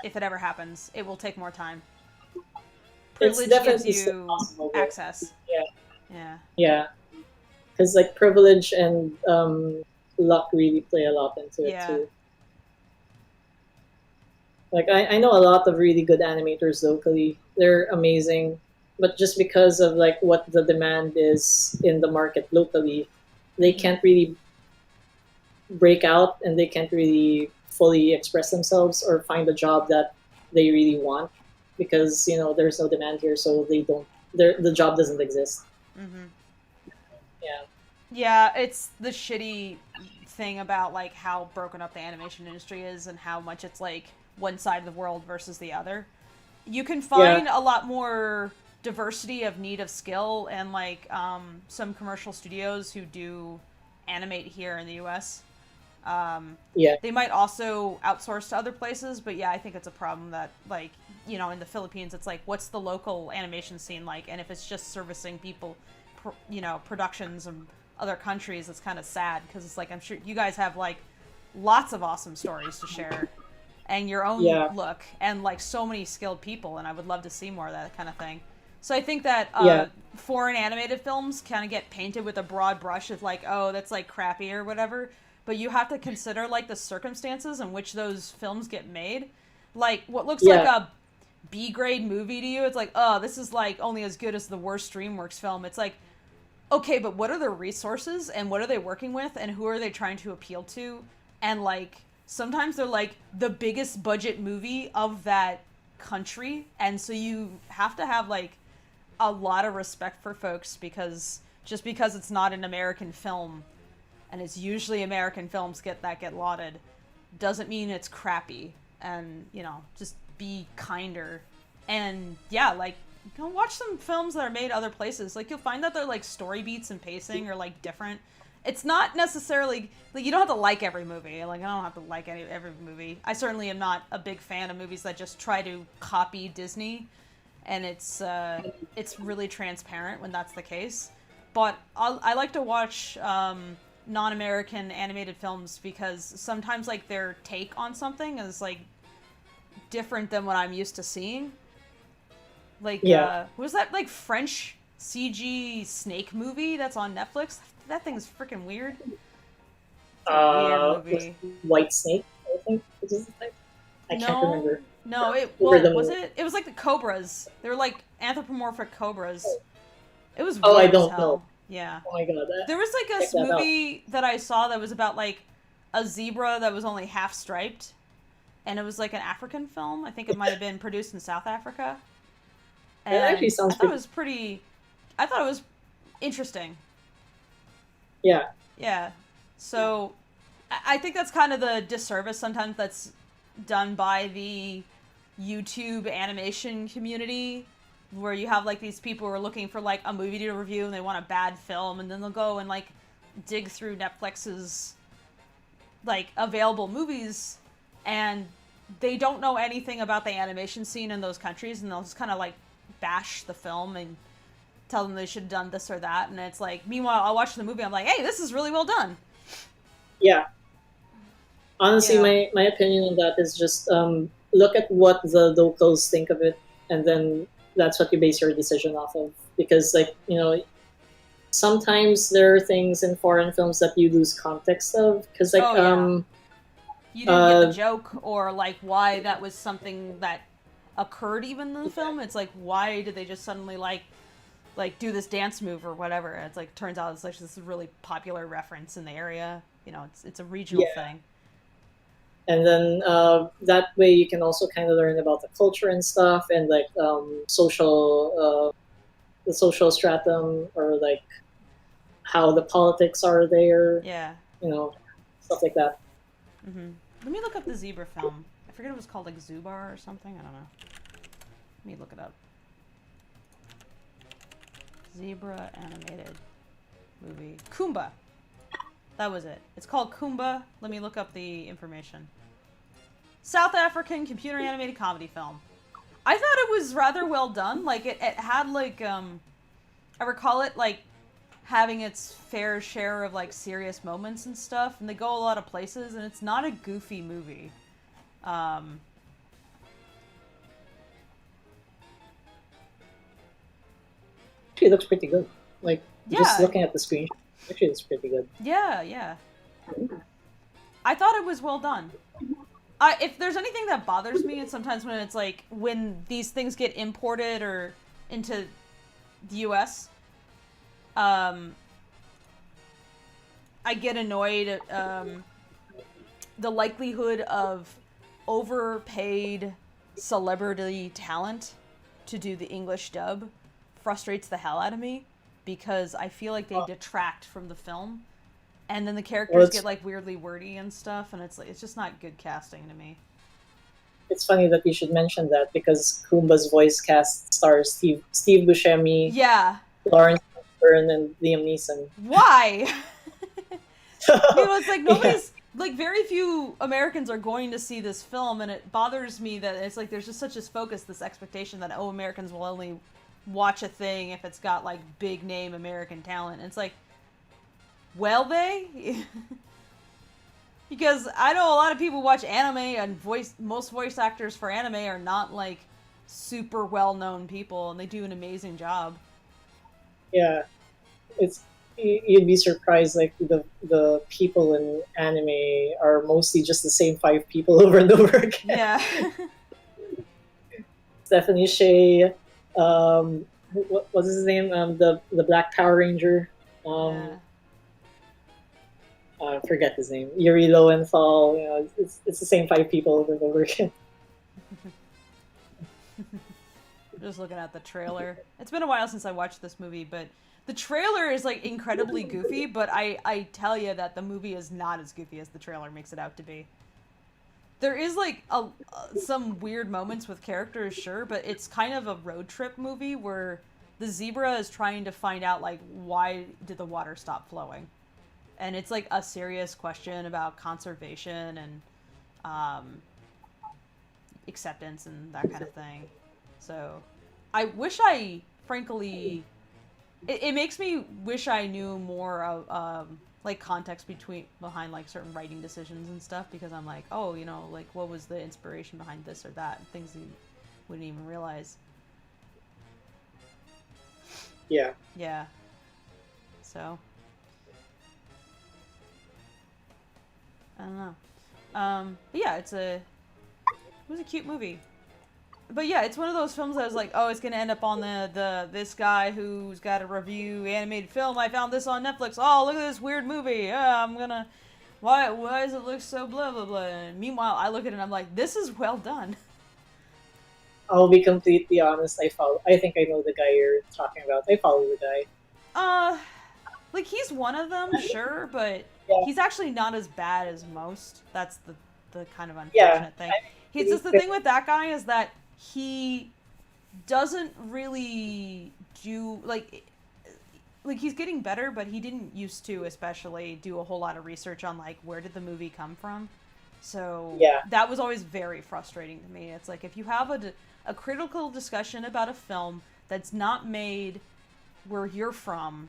If it ever happens, it will take more time. Privilege gives you access. Yeah. Because like privilege and luck really play a lot into it too. Like I know a lot of really good animators locally. They're amazing, but just because of like what the demand is in the market locally, they can't really break out and they can't really fully express themselves or find a job that they really want because there's no demand here, so the job doesn't exist. Yeah, it's the shitty thing about like how broken up the animation industry is and how much it's like one side of the world versus the other. You can find a lot more diversity of need of skill and like some commercial studios who do animate here in the US. They might also outsource to other places, but I think it's a problem that like in the Philippines it's like what's the local animation scene like, and if it's just servicing people productions and other countries, it's kind of sad because it's like I'm sure you guys have like lots of awesome stories to share and your own look and like so many skilled people, and I would love to see more of that kind of thing. So I think that foreign animated films kind of get painted with a broad brush of like, oh, that's like crappy or whatever, but you have to consider like the circumstances in which those films get made. Like what looks like a B-grade movie to you, it's like, oh, this is like only as good as the worst DreamWorks film. It's like, okay, but what are their resources and what are they working with and who are they trying to appeal to? And like sometimes they're like the biggest budget movie of that country, and so you have to have like a lot of respect for folks because just because it's not an American film, and it's usually American films get lauded, doesn't mean it's crappy. And just be kinder. And like go watch some films that are made other places. Like you'll find that they're like story beats and pacing are like different. It's not necessarily like you don't have to like every movie. Like I don't have to like every movie. I certainly am not a big fan of movies that just try to copy Disney, and it's really transparent when that's the case. But I like to watch non-American animated films because sometimes like their take on something is like different than what I'm used to seeing. Like was that like French CG snake movie that's on Netflix? That thing's freaking weird. It's a weird movie. White Snake, I think. I can't remember. No, was it? It was like the cobras. They were like anthropomorphic cobras. It was weird I don't as hell. know. Yeah. Oh my god. There was like a movie that I saw that was about like a zebra that was only half striped, and it was like an African film. I think it might have been produced in South Africa. And actually sounds I thought it pretty. was pretty. I thought it was interesting. Yeah. Yeah. So, I think that's kind of the disservice sometimes that's done by the YouTube animation community, where you have like these people who are looking for like a movie to review and they want a bad film, and then they'll go and like dig through Netflix's like available movies, and they don't know anything about the animation scene in those countries, and they'll just kind of like bash the film and tell them they should have done this or that. And it's like, meanwhile, I'll watch the movie, I'm like, hey, this is really well done. Yeah. Honestly, Yeah. my opinion on that is just look at what the locals think of it, and then that's what you base your decision off of. Because, like, sometimes there are things in foreign films that you lose context of. Because, like, Oh, yeah. You didn't get the joke, or like why that was something that occurred even in the film. It's like, why did they just suddenly like do this dance move or whatever? It's like, turns out it's like this really popular reference in the area. It's a regional Yeah. thing. and then that way you can also kind of learn about the culture and stuff, and like the social stratum, or like how the politics are there, Yeah. stuff like that. Let me look up the zebra film. I forget it was called like Zubar or something. I don't know. Let me look it up. Zebra animated movie. Kumba. That was it. It's called Kumba. Let me look up the information. South African computer animated comedy film. I thought it was rather well done. Like it had like I recall it like having its fair share of like serious moments and stuff, and they go a lot of places, and it's not a goofy movie. Actually, it looks pretty good. Like, just Yeah. looking at the screen, actually, it's pretty good. Yeah. I thought it was well done. If there's anything that bothers me, it's sometimes when it's like when these things get imported or into the U.S. I get annoyed at the likelihood of overpaid celebrity talent to do the English dub frustrates the hell out of me, because I feel like they detract from the film, and then the characters get like weirdly wordy and stuff, and it's just not good casting to me. It's funny that you should mention that, because Kumba's voice cast stars Steve Buscemi, Yeah. Lawrence Fishburne, and Liam Neeson. Why? It's like nobody's Yeah. like, very few Americans are going to see this film, and it bothers me that it's like there's just such this focus, this expectation that Americans will only watch a thing if it's got like big name American talent. And it's like, well, because I know a lot of people watch anime, and most voice actors for anime are not like super well known people, and they do an amazing job. Yeah, you'd be surprised. Like the people in anime are mostly just the same 5 people over and over again. Yeah. Stephanie Shea, what was his name? The Black Power Ranger. Yeah. I forget his name. Yuri Lowenthal. It's the same 5 people over and over again. Just looking at the trailer. It's been a while since I watched this movie, but the trailer is like incredibly goofy, but I tell you that the movie is not as goofy as the trailer makes it out to be. There is like some weird moments with characters, sure, but it's kind of a road trip movie where the zebra is trying to find out like, why did the water stop flowing? And it's like a serious question about conservation and acceptance and that kind of thing. So I wish frankly, it makes me wish I knew more of like context behind like certain writing decisions and stuff, because I'm like, oh, like what was the inspiration behind this or that, things you wouldn't even realize. Yeah. So I don't know. But yeah, it was a cute movie. But yeah, it's one of those films that I was like, oh, it's gonna end up on this guy who's got a review animated film. I found this on Netflix. Oh, look at this weird movie. Why does it look so blah blah blah? And meanwhile, I look at it and I'm like, this is well done. I'll be completely honest. I think I know the guy you're talking about. I follow the guy. Like he's one of them, sure, but Yeah. he's actually not as bad as most. That's the kind of Yeah, unfortunate thing. He's just the thing with that guy is that he doesn't really do like he's getting better, but he didn't used to especially do a whole lot of research on like where did the movie come from. So Yeah. that was always very frustrating to me. It's like if you have a critical discussion about a film that's not made where you're from,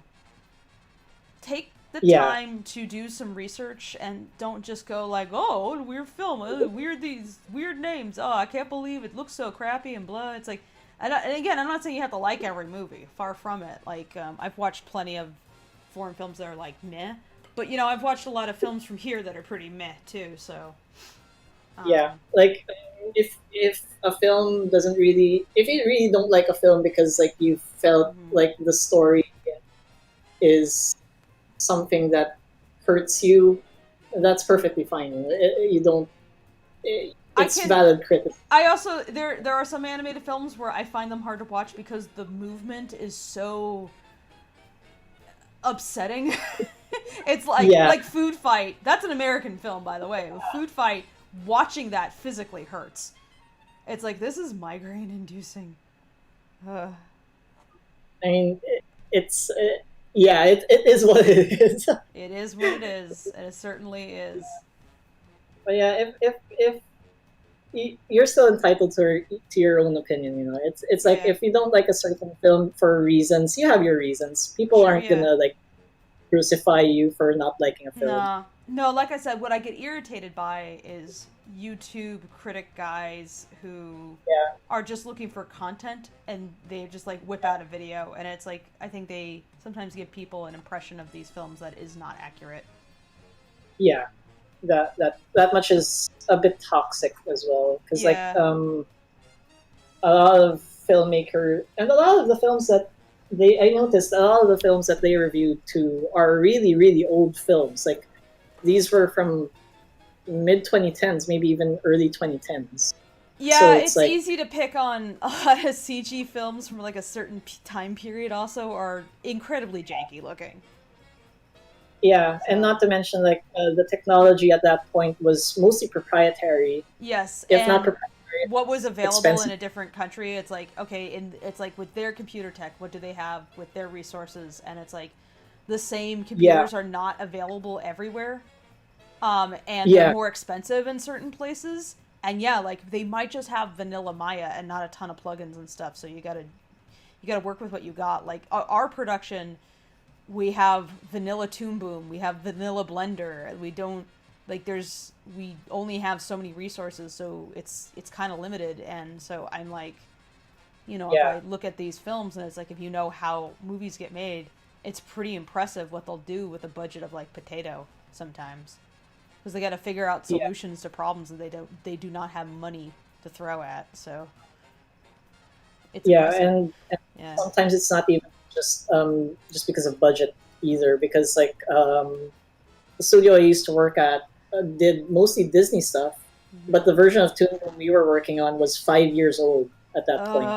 take the Yeah. time to do some research and don't just go like, oh, what a weird film, oh, these weird names, oh, I can't believe it looks so crappy and blah. It's like, and again, I'm not saying you have to like every movie, far from it. Like, I've watched plenty of foreign films that are like meh, but you know, I've watched a lot of films from here that are pretty meh too. So Yeah, like if a film doesn't really, if you really don't like a film because like you felt like the story is something that hurts you, that's perfectly fine. You don't. It's valid criticism. I also there are some animated films where I find them hard to watch because the movement is so upsetting. It's like Food Fight. That's an American film, by the way. Food Fight. Watching that physically hurts. It's like this is migraine inducing. I mean, it's yeah, it is what it is. It is what it is, and it certainly is. But yeah, if you're still entitled to your own opinion, you know, it's like if you don't like a certain film for reasons, you have your reasons. People aren't gonna like crucify you for not liking a film. No, like I said, what I get irritated by is YouTube critic guys who are just looking for content and they just like whip out a video, and it's like I think they sometimes give people an impression of these films that is not accurate. Yeah, that much is a bit toxic as well, because like a lot of filmmaker and a lot of the films that I noticed a lot of the films that they reviewed too are really, really old films. Like these were from mid 2010s, maybe even early 2010s. Yeah, so it's like, easy to pick on a lot of CG films from like a certain time period also are incredibly janky looking. Yeah, and not to mention like the technology at that point was mostly proprietary. Yes, if not proprietary. What was available expensive. in a different country, it's like, okay, it's like with their computer tech, what do they have with their resources? And it's like the same computers are not available everywhere. And they're more expensive in certain places. And like they might just have vanilla Maya and not a ton of plugins and stuff. So you gotta work with what you got. Like our production, we have vanilla Toon Boom, we have vanilla Blender. We don't we only have so many resources, so it's kind of limited. And so I'm like, you know, if I look at these films and it's like, if you know how movies get made, it's pretty impressive what they'll do with a budget of like potato sometimes, because they got to figure out solutions to problems that they do not have money to throw at. So it's and sometimes it's not even just because of budget either, because like the studio I used to work at did mostly Disney stuff, but the version of Toon we were working on was 5 years old at that point.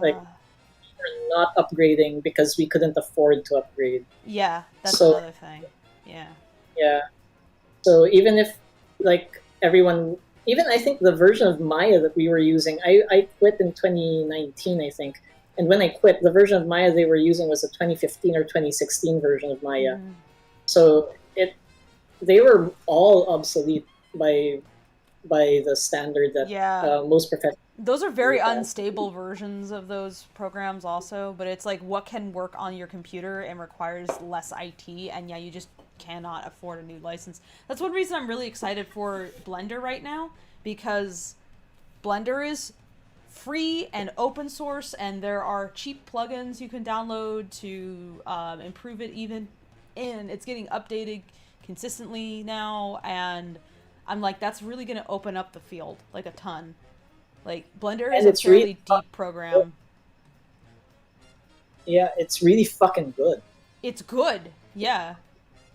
Like we were not upgrading because we couldn't afford to upgrade. Yeah, that's another thing. Yeah. So even if like everyone, even I think the version of Maya that we were using, I quit in 2019, I think. And when I quit, the version of Maya they were using was a 2015 or 2016 version of Maya. So they were all obsolete by the standard that most professionals. Those are very unstable versions of those programs also, but it's like what can work on your computer and requires less IT, and you just cannot afford a new license. That's one reason I'm really excited for Blender right now, because Blender is free and open source, and there are cheap plugins you can download to improve it even, and it's getting updated consistently now, and I'm like, that's really going to open up the field like a ton. Like Blender is a fairly deep program. Yeah, it's really fucking good. It's good. Yeah.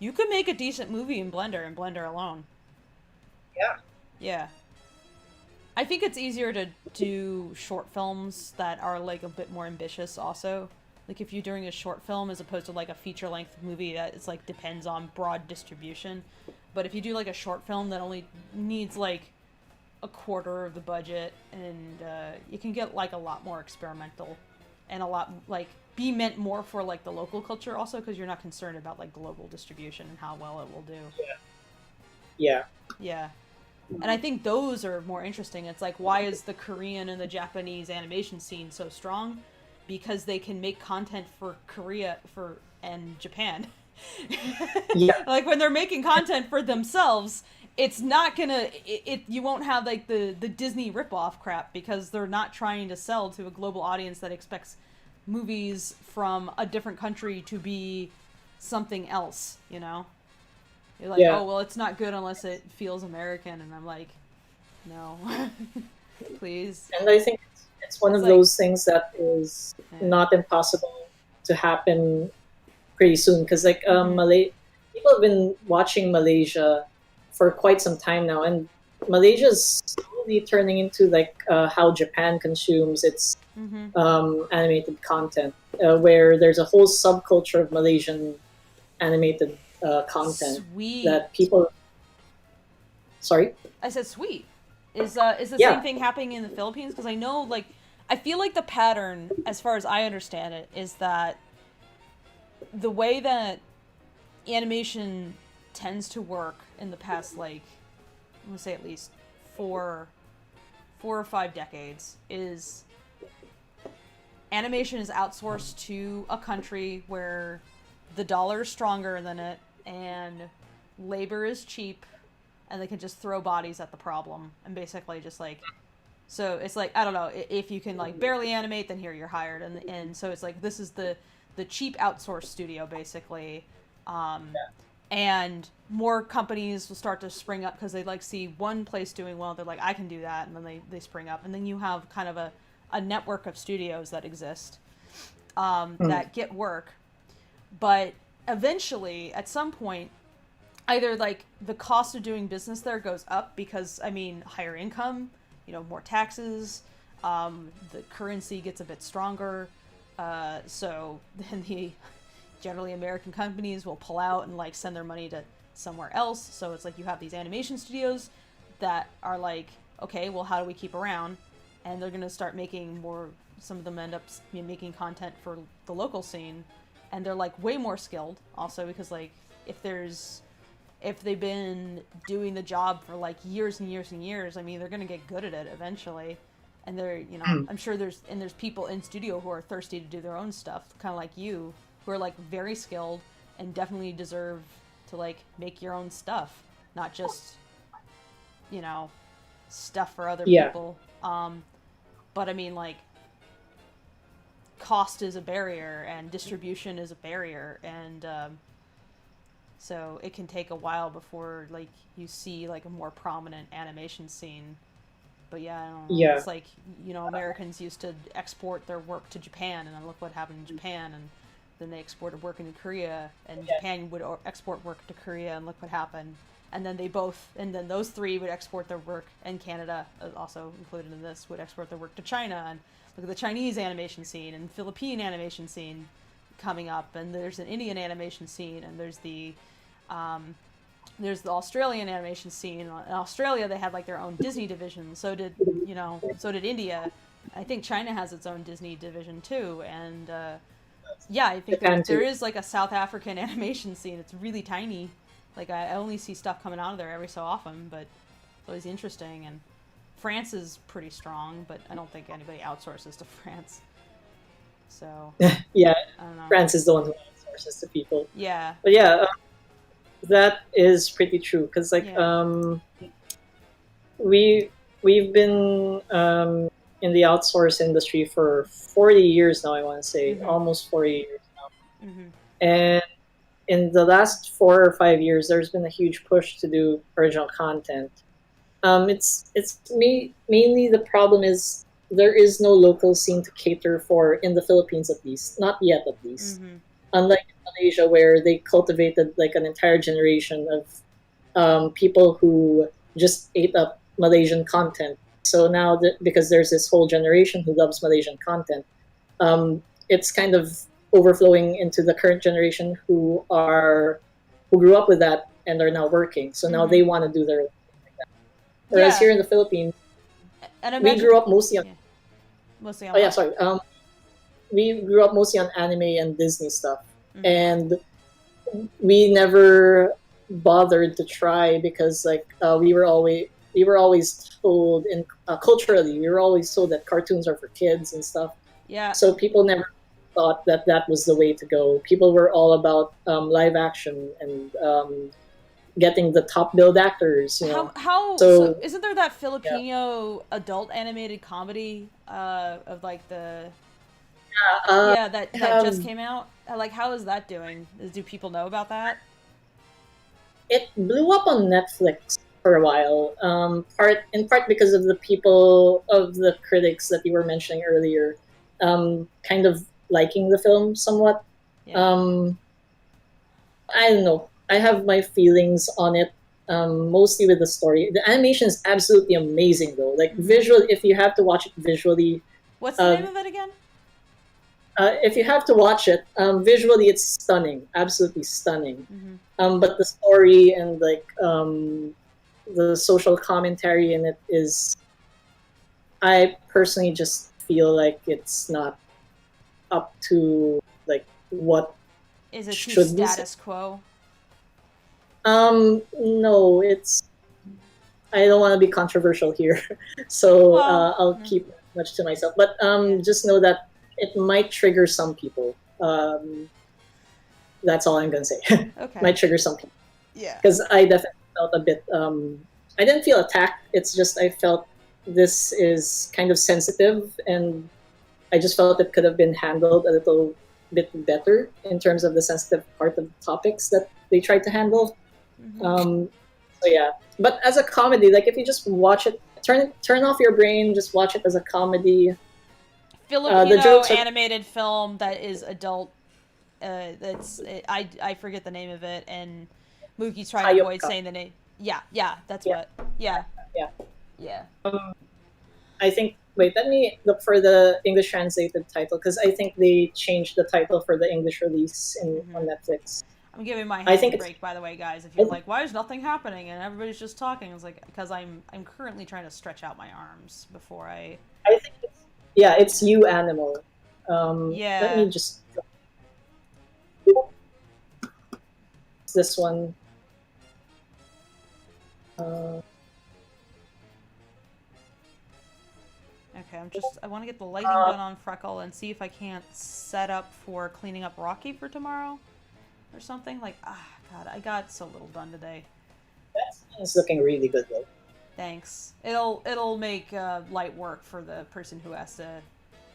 You could make a decent movie in Blender alone. Yeah. Yeah. I think it's easier to do short films that are like a bit more ambitious also. Like if you're doing a short film as opposed to like a feature length movie that is like depends on broad distribution. But if you do like a short film that only needs like a quarter of the budget, and you can get like a lot more experimental and a lot like be meant more for like the local culture also, because you're not concerned about like global distribution and how well it will do. Yeah. Yeah. And I think those are more interesting. It's like, why is the Korean and the Japanese animation scene so strong? Because they can make content for Korea and Japan. Yeah. Like when they're making content for themselves, it's not gonna you won't have like the Disney ripoff crap, because they're not trying to sell to a global audience that expects movies from a different country to be something else, you know? You're like, Yeah. oh, well, it's not good unless it feels American. And I'm like, no, please. And I think it's one It's of like- those things that is Yeah. not impossible to happen pretty soon. Because like Mhm. people have been watching Malaysia for quite some time now, and Malaysia is slowly turning into like how Japan consumes its Mm-hmm. animated content, where there's a whole subculture of Malaysian animated content Sweet. that people. Sorry. I said sweet. Is the Yeah. same thing happening in the Philippines? Because I know, like, I feel like the pattern, as far as I understand it, is that the way that animation tends to work in the past, like, I'm gonna say at least four or 5 decades, is animation is outsourced to a country where the dollar is stronger than it and labor is cheap, and they can just throw bodies at the problem and basically just like, so it's like, I don't know, if you can like barely animate, then here you're hired, and so it's like this is the cheap outsourced studio basically. And more companies will start to spring up because they like see one place doing well, they're like, I can do that, and then they spring up, and then you have kind of a network of studios that exist that get work. But eventually, at some point, either like the cost of doing business there goes up because, I mean, higher income, you know, more taxes, the currency gets a bit stronger, so then the generally American companies will pull out and like send their money to somewhere else. So it's like you have these animation studios that are like, okay, well, how do we keep around? And they're gonna start making more. Some of them end up making content for the local scene, and they're like way more skilled also, because like if they've been doing the job for like years and years and years, I mean, they're gonna get good at it eventually. And they're, you know, I'm sure there's people in studio who are thirsty to do their own stuff, kind of like you, who are like very skilled and definitely deserve to like make your own stuff, not just, you know, stuff for other people. But I mean, like, cost is a barrier and distribution is a barrier, and so it can take a while before like you see like a more prominent animation scene. But yeah, I don't know. Yeah. It's like, you know, Americans used to export their work to Japan, and then look what happened in Japan, and then they exported work into Korea, and Japan would export work to Korea, and look what happened. And then then those three would export their work, and Canada, also included in this, would export their work to China. And look at the Chinese animation scene and Philippine animation scene coming up, and there's an Indian animation scene, and there's the Australian animation scene. In Australia, they had like their own Disney division. So did India. I think China has its own Disney division too. And yeah, I think there is like a South African animation scene. It's really tiny. Like I only see stuff coming out of there every so often, but it's always interesting. And France is pretty strong, but I don't think anybody outsources to France. So Yeah, I don't know. France is the one who outsources to people. Yeah. But yeah, that is pretty true, because like we've been in the outsource industry for 40 years now, I want to say. Almost 40 years now. And in the last 4 or 5 years, there's been a huge push to do original content. Mainly the problem is there is no local scene to cater for in the Philippines, at least, not yet, at least. Unlike in Malaysia, where they cultivated like an entire generation of people who just ate up Malaysian content So now that because there's this whole generation who loves Malaysian content, it's kind of overflowing into the current generation who grew up with that and are now working. So now they want to do their own thing like that. Whereas here in the Philippines, And we grew up mostly on. mostly on Oh yeah, what? sorry. We grew up mostly on anime and Disney stuff, and we never bothered to try because like we were always told in culturally we were always told that cartoons are for kids and stuff. Yeah. So people never thought that that was the way to go. People were all about live action and getting the top billed actors. You know. How So- so isn't there that Filipino adult animated comedy of like the that just came out? Like, how is that doing? Do people know about that? It blew up on Netflix for a while. In part because of the critics that you were mentioning earlier, kind of liking the film somewhat. Yeah. I don't know. I have my feelings on it. Mostly with the story. The animation is absolutely amazing, though. Like visual, if you have to watch it visually, What's the name of it again? if you have to watch it, visually it's stunning, absolutely stunning. But the story and like the social commentary in it is, I personally just feel like it's not up to like what Is it too should be status quo? No, it's. I don't want to be controversial here, so Well, I'll keep much to myself. But just know that it might trigger some people. That's all I'm gonna say. Okay. Might trigger some people Yeah. because I definitely felt a bit. I didn't feel attacked. It's just I felt this is kind of sensitive, and I just felt it could have been handled a little bit better in terms of the sensitive part of the topics that they tried to handle. So yeah, but as a comedy, like if you just watch it, turn off your brain, just watch it as a comedy. Filipino jokes are- animated film that is adult. I forget the name of it, and Mookie's trying to avoid Hayop-ka. saying the name. Yeah, that's Yeah. what. Yeah. Yeah. Yeah. I think. Wait, let me look for the English translated title because I think they changed the title for the English release on Netflix. I'm giving my I hand think a it's- break, by the way, guys. If you're like, why is nothing happening and everybody's just talking? It's like because I'm currently trying to stretch out my arms before I. I think it's You Animal. Yeah. Let me just. It's this one. Okay, I want to get the lighting done on Freckle and see if I can't set up for cleaning up Rocky for tomorrow or something. Like, God, I got so little done today. It's looking really good though. Thanks. It'll make light work for the person who has to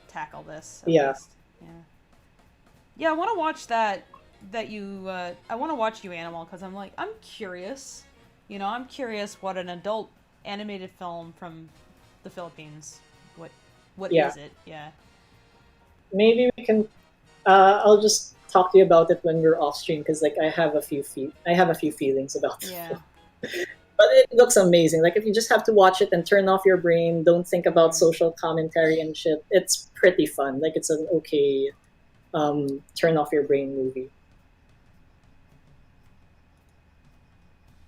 tackle this. At Yeah. least. Yeah. Yeah, I want to watch that you. I want to watch You Animal because I'm curious. You know, I'm curious what an adult animated film from the Philippines. What Yeah. is it? Yeah. Maybe we can. I'll just talk to you about it when we're off stream because like I have a few feelings about it. Yeah. But it looks amazing. Like if you just have to watch it and turn off your brain, don't think about social commentary and shit. It's pretty fun. Like it's an okay turn off your brain movie.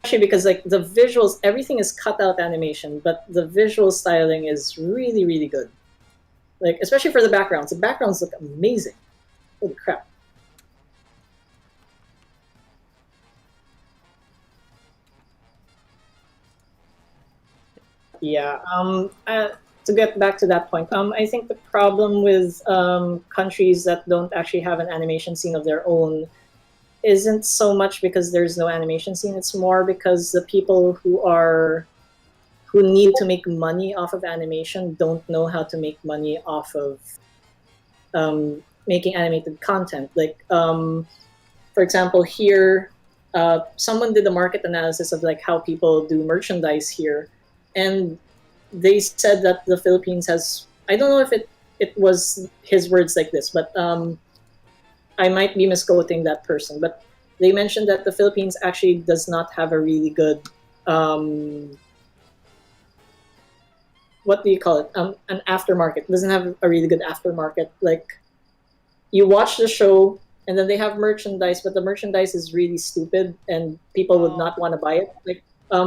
Actually, because like the visuals, everything is cut out animation, but the visual styling is really, really good. Like especially for the backgrounds. The backgrounds look amazing. Holy crap. Yeah. To get back to that point, I think the problem with countries that don't actually have an animation scene of their own isn't so much because there's no animation scene. It's more because the people who need to make money off of animation don't know how to make money off of making animated content. Like, for example, here, someone did a market analysis of like how people do merchandise here, and they said that the Philippines has. I don't know if it was his words like this, but I might be misquoting that person. But they mentioned that the Philippines actually does not have a really good what do you call it? An aftermarket. It doesn't have a really good aftermarket. Like you watch the show and then they have merchandise, but the merchandise is really stupid and people would not want to buy it. Like,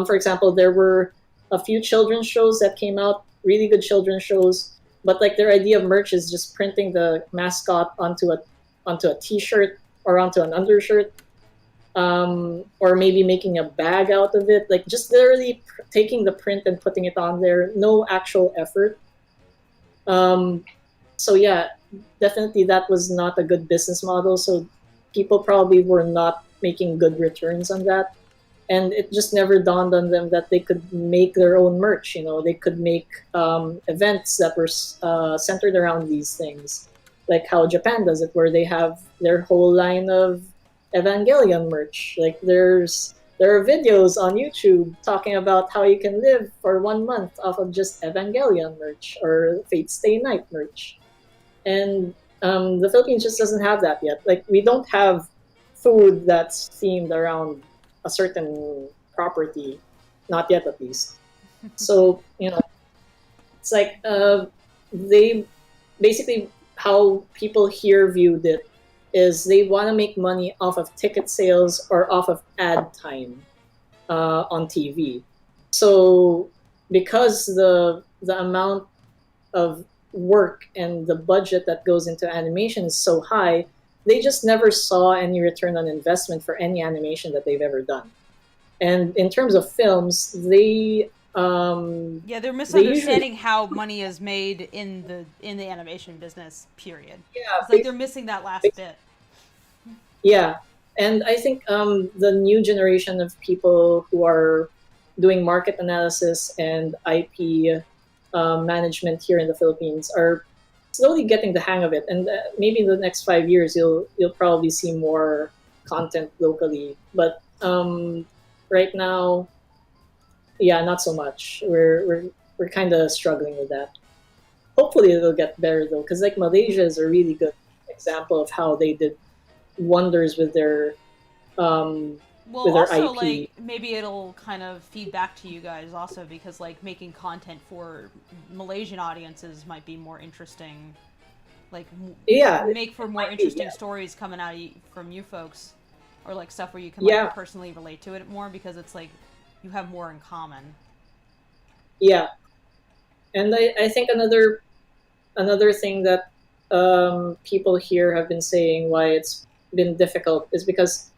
for example, there were a few children's shows that came out, really good children's shows, but like their idea of merch is just printing the mascot onto a T-shirt or onto an undershirt, or maybe making a bag out of it. Like just literally taking the print and putting it on there. No actual effort. So yeah, definitely that was not a good business model. So people probably were not making good returns on that. And it just never dawned on them that they could make their own merch. You know, they could make events that were centered around these things, like how Japan does it, where they have their whole line of Evangelion merch. Like there are videos on YouTube talking about how you can live for 1 month off of just Evangelion merch or Fate Stay Night merch. And the Philippines just doesn't have that yet. Like we don't have food that's themed around a certain property, not yet at least. So you know, it's like they basically how people here viewed it is they want to make money off of ticket sales or off of ad time on TV. So because the amount of work and the budget that goes into animation is so high, they just never saw any return on investment for any animation that they've ever done. And in terms of films, they're misunderstanding how money is made in the animation business. Period. Yeah, it's like they're missing that last bit. Yeah, and I think the new generation of people who are doing market analysis and IP management here in the Philippines are slowly getting the hang of it, and maybe in the next 5 years you'll probably see more content locally. But right now, yeah, not so much. We're kind of struggling with that. Hopefully it'll get better though, because like Malaysia is a really good example of how they did wonders with their well, with their also IP. like maybe it'll kind of feed back to you guys also, because like making content for Malaysian audiences might be more interesting. Like make for more interesting stories coming out from you folks, or like stuff where you can like personally relate to it more, because it's like you have more in common. Yeah, and I think another thing that people here have been saying why it's been difficult is because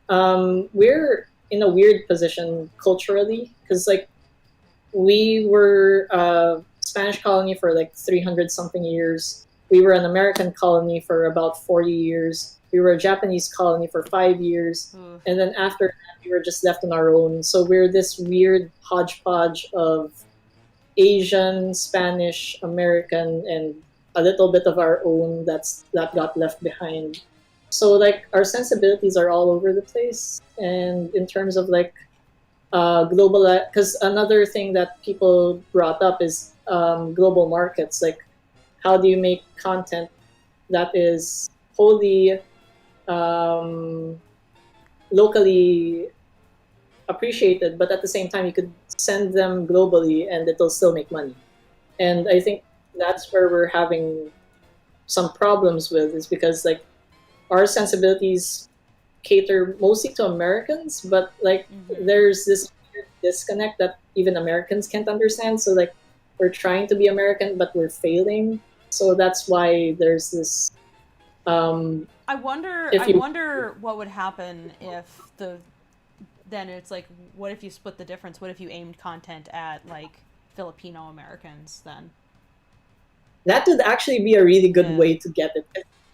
we're in a weird position culturally, because like we were a Spanish colony for like 300 something years. We were an American colony for about 40 years. We were a Japanese colony for 5 years. And then after that, we were just left on our own. So we're this weird hodgepodge of Asian, Spanish, American, and a little bit of our own that got left behind. So like our sensibilities are all over the place. And in terms of like global, because another thing that people brought up is global markets. Like, how do you make content that is wholly locally appreciated, but at the same time you could send them globally and it'll still make money? And I think that's where we're having some problems with, is because like our sensibilities cater mostly to Americans, but like there's this weird disconnect that even Americans can't understand. So like we're trying to be American, but we're failing. So that's why there's this. I wonder what would happen if then it's like, what if you split the difference? What if you aimed content at like Filipino Americans then? That would actually be a really good way to get it.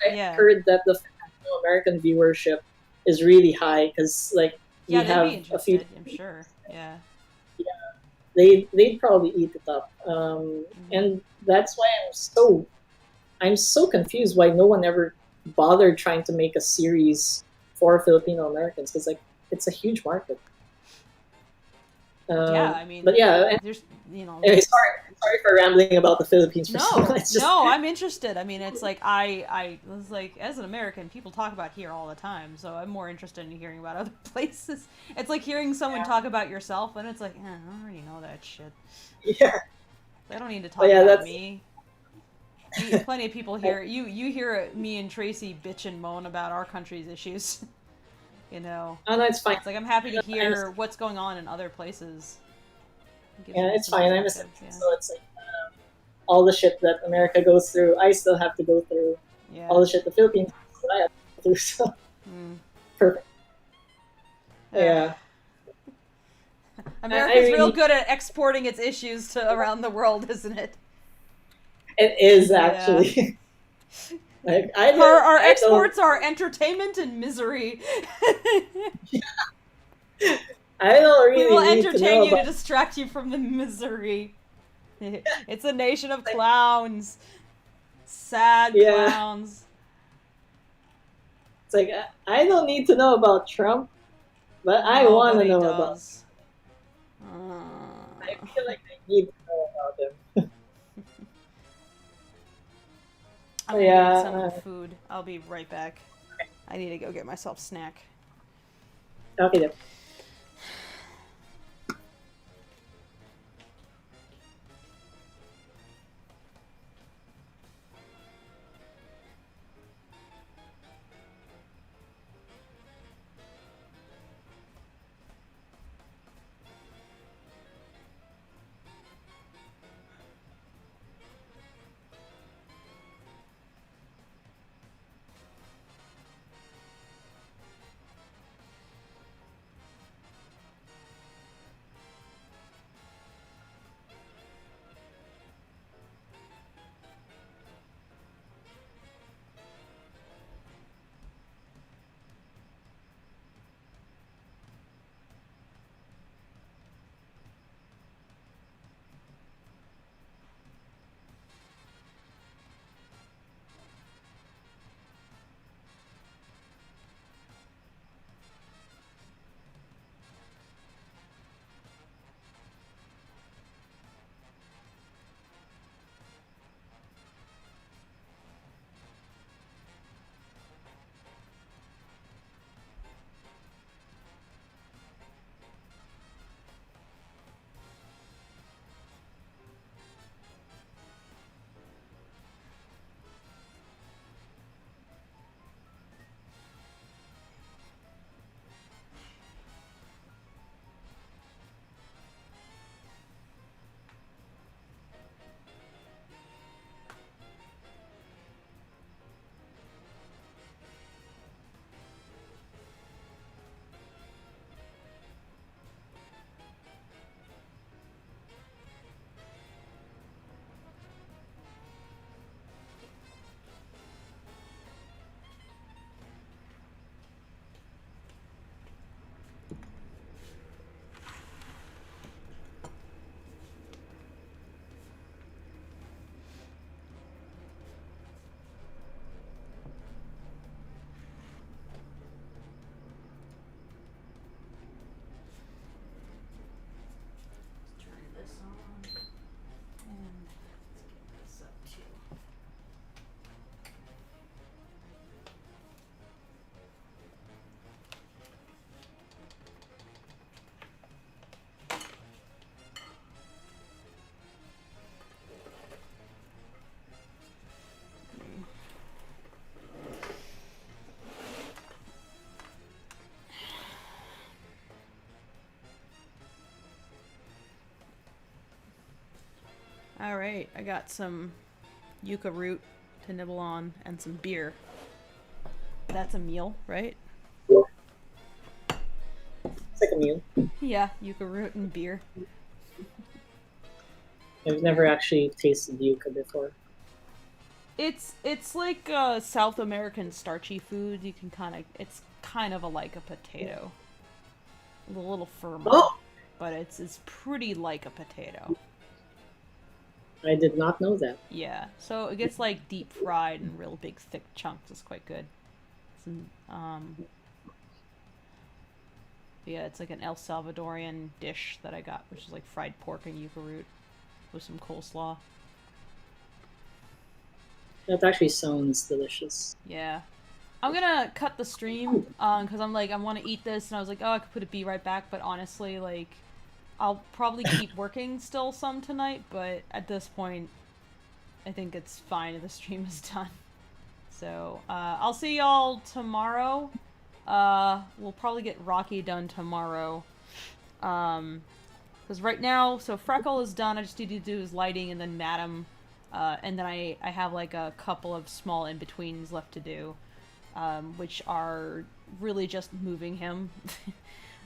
I heard that the Filipino American viewership is really high, because like we have a few. I'm sure. Yeah. They'd probably eat it up, and that's why I'm so confused why no one ever bothered trying to make a series for Filipino Americans, because like it's a huge market. I mean, but yeah, there's Anyway, sorry for rambling about the Philippines. No, I'm interested. I mean, it's like I was like, as an American, people talk about here all the time, so I'm more interested in hearing about other places. It's like hearing someone talk about yourself, and it's like, I already know that shit. Yeah, They don't need to talk yeah, about that's- me. Plenty of people here. You hear me and Tracy bitch and moan about our country's issues. You know. Oh no, it's fine. It's like I'm happy to hear what's going on in other places. Gives Yeah, me it's some fine. I'm a perspective, citizen, so it's like all the shit that America goes through, I still have to go through. Yeah. All the shit the Philippines goes through, I have to go through. So perfect. Yeah. America's I real really- good at exporting its issues to around the world, isn't it? It is actually. Like Our I don't- exports are entertainment and misery. I don't We really will need to entertain know you to about. distract you from the misery. It's a nation of clowns. Sad Yeah. clowns. It's like I don't need to know about Trump, but I want to Nobody know about. does. I feel like I need to know about him. I'm gonna Yeah, get some food. I'll be right back. I need to go get myself a snack. Okay. Then. Turn this on. And let's get this up too. Alright, I got some yucca root to nibble on and some beer. That's a meal, right? It's like a meal. Yeah, yucca root and beer. I've never actually tasted yucca before. It's like South American starchy food. You can it's kind of like a potato. A little firmer. Oh! But it's pretty like a potato. I did not know that. Yeah, so it gets like deep fried and real big thick chunks. It's quite good. Yeah, it's like an El Salvadorian dish that I got, which is like fried pork and yucca root with some coleslaw. That actually sounds delicious. Yeah. I'm gonna cut the stream, because I want to eat this, and I was like, oh, I could be right back, but honestly, like, I'll probably keep working still some tonight, but at this point, I think it's fine if the stream is done. So, I'll see y'all tomorrow. We'll probably get Rocky done tomorrow. Because right now, so Freckle is done. I just need to do his lighting and then Madam. And then I have like a couple of small in-betweens left to do, which are really just moving him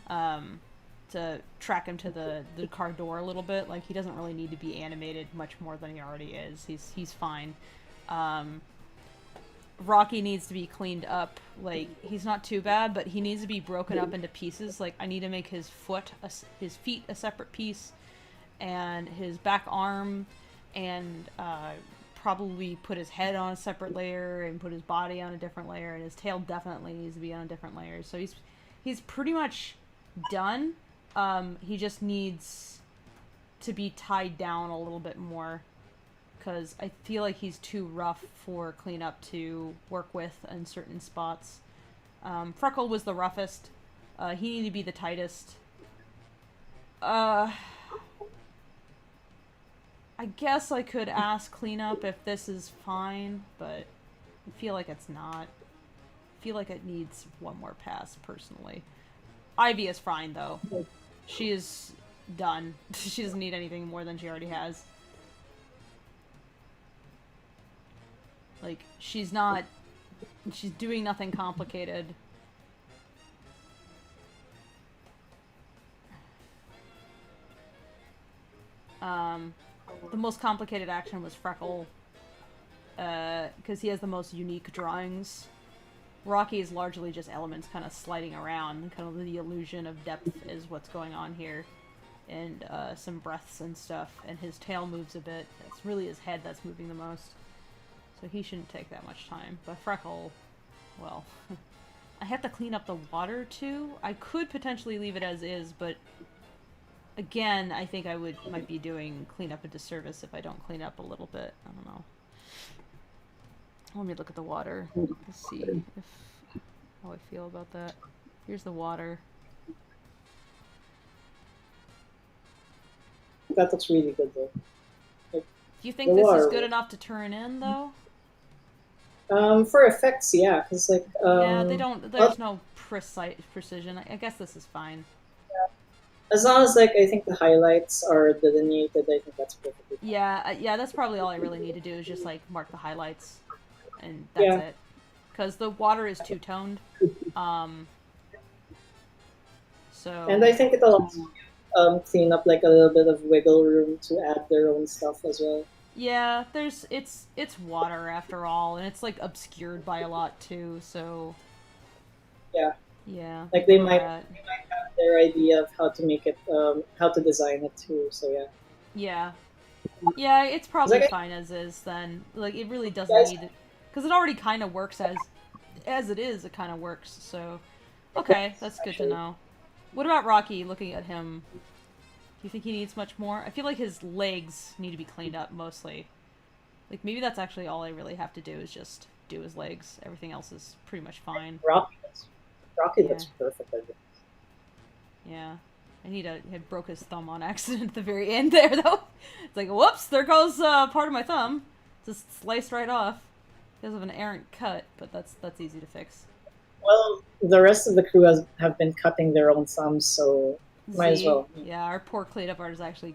to track him to the car door a little bit. Like, he doesn't really need to be animated much more than he already is. He's fine. Rocky needs to be cleaned up. Like, he's not too bad, but he needs to be broken up into pieces. Like, I need to make his feet a separate piece, and his back arm, and probably put his head on a separate layer, and put his body on a different layer, and his tail definitely needs to be on a different layer. So he's pretty much done. He just needs to be tied down a little bit more, because I feel like he's too rough for cleanup to work with in certain spots. Freckle was the roughest. He needed to be the tightest. I guess I could ask cleanup if this is fine, but I feel like it's not. I feel like it needs one more pass, personally. Ivy is fine, though. She is done. She doesn't need anything more than she already has. Like, she's doing nothing complicated. The most complicated action was Freckle, because he has the most unique drawings. Rocky is largely just elements kind of sliding around, kind of the illusion of depth is what's going on here. And some breaths and stuff, and his tail moves a bit. It's really his head that's moving the most. So he shouldn't take that much time. But Freckle, well, I have to clean up the water too. I could potentially leave it as is, but again, I think I might be doing cleanup a disservice if I don't clean up a little bit. I don't know. Let me look at the water to see how I feel about that. Here's the water. That looks really good though. Do you think this is good enough to turn in though? For effects, yeah, because like yeah, they don't. There's no precision. I guess this is fine. As long as like I think the highlights are delineated, I think that's perfectly fine. Yeah, yeah, that's probably all I really need to do is just like mark the highlights, and that's it. Because the water is two-toned. So. And I think it'll clean up like a little bit of wiggle room to add their own stuff as well. Yeah, it's water after all, and it's like obscured by a lot too. So. Yeah. Yeah. Like they might have their idea of how to make it, how to design it too. So yeah. Yeah. Yeah, it's probably fine as is then. Like it really doesn't need it, because it already kind of works as it is. It kind of works. So. Okay, that's good to know. What about Rocky? Looking at him. Do you think he needs much more? I feel like his legs need to be cleaned up mostly. Like, maybe that's actually all I really have to do is just do his legs. Everything else is pretty much fine. Rocky looks perfect, I think. Yeah. He broke his thumb on accident at the very end there, though. It's like, whoops, there goes part of my thumb. Just sliced right off. Because of an errant cut, but that's easy to fix. Well, the rest of the crew have been cutting their own thumbs, so might as well. Yeah, our poor cleanup artist actually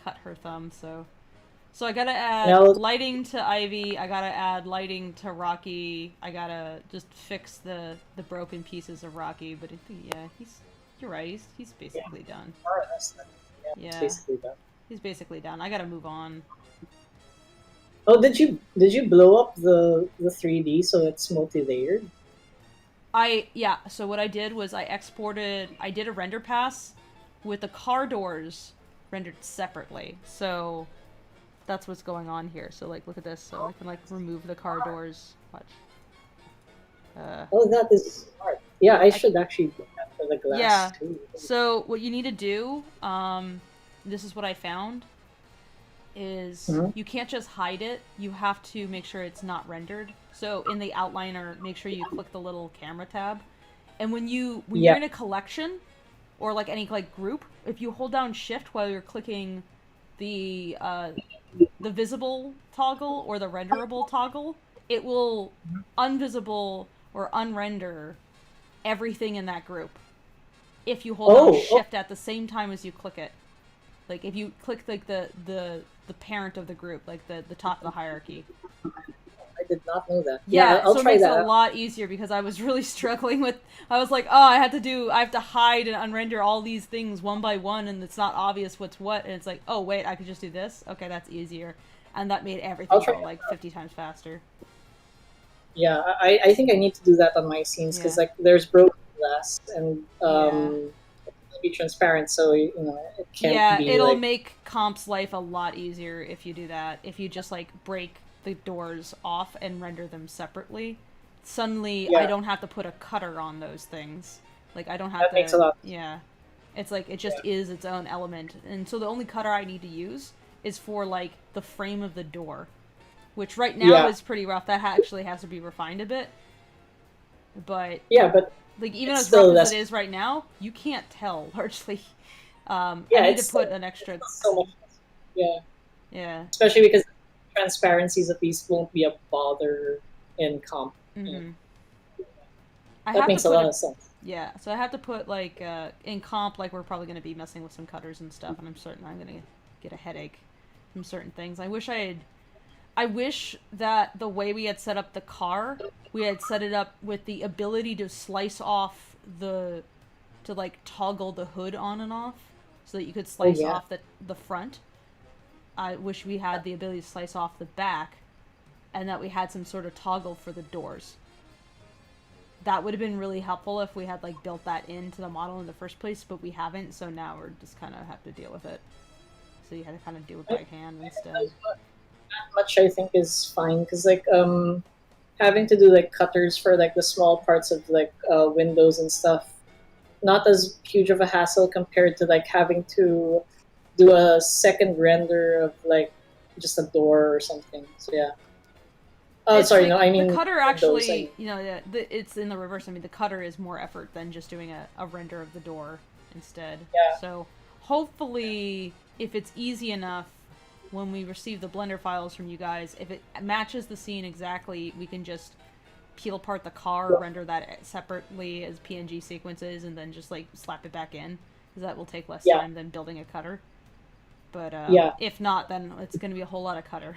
cut her thumb, so I gotta add lighting to Ivy, I gotta add lighting to Rocky, I gotta just fix the broken pieces of Rocky, but yeah, you're right, he's basically done. Yeah, he's basically done. He's basically done. I gotta move on. Oh, did you blow up the 3D so it's multi-layered? Yeah, so what I did was I did a render pass with the car doors rendered separately. So that's what's going on here. So like, look at this. So I can like remove the car doors. Watch. Oh, that is smart. Yeah, I should actually do that for the glass too. So what you need to do, this is what I found, is you can't just hide it. You have to make sure it's not rendered. So in the outliner, make sure you click the little camera tab. And when you're in a collection, or like any like group, if you hold down shift while you're clicking the visible toggle or the renderable toggle, it will unvisible or unrender everything in that group if you hold down shift at the same time as you click it. Like if you click like the parent of the group, like the top of the hierarchy. I did not know that. Yeah, I'll so it try makes that. it a lot easier because I was really struggling with. I was like, oh, I have to hide and unrender all these things one by one, and it's not obvious what's what. And it's like, oh wait, I could just do this. Okay, that's easier, and that made everything go like 50 times faster. Yeah, I think I need to do that on my scenes because like there's broken glass and it'll be transparent, so you know it can't be. It'll like... make comp's life a lot easier if you do that. If you just like break the doors off and render them separately, suddenly I don't have to put a cutter on those things. Like I don't have that to. Makes a lot. Yeah, it's like it just is its own element, and so the only cutter I need to use is for like the frame of the door, which right now is pretty rough. That actually has to be refined a bit. But but like even as rough as it is right now, you can't tell largely. I need to put an extra. So much. Yeah. Especially because transparencies at least won't be a bother in comp. Mm-hmm. That makes a lot of sense. Yeah, so I have to put like in comp, like we're probably going to be messing with some cutters and stuff, and I'm certain I'm going to get a headache from certain things. I wish that the way we had set up the car, we had set it up with the ability to slice off to like toggle the hood on and off, so that you could slice off the front. I wish we had the ability to slice off the back, and that we had some sort of toggle for the doors. That would have been really helpful if we had like built that into the model in the first place, but we haven't, so now we're just kind of have to deal with it. So you had to kind of do it by hand instead. That much I think is fine, because like having to do like cutters for like the small parts of like windows and stuff, not as huge of a hassle compared to like having to do a second render of like just a door or something. So yeah. Oh, it's sorry. like, no, I mean the cutter actually. It's in the reverse. I mean, the cutter is more effort than just doing a render of the door instead. Yeah. So hopefully, if it's easy enough, when we receive the Blender files from you guys, if it matches the scene exactly, we can just peel apart the car, render that separately as PNG sequences, and then just like slap it back in, because that will take less time than building a cutter. But if not, then it's going to be a whole lot of cutter.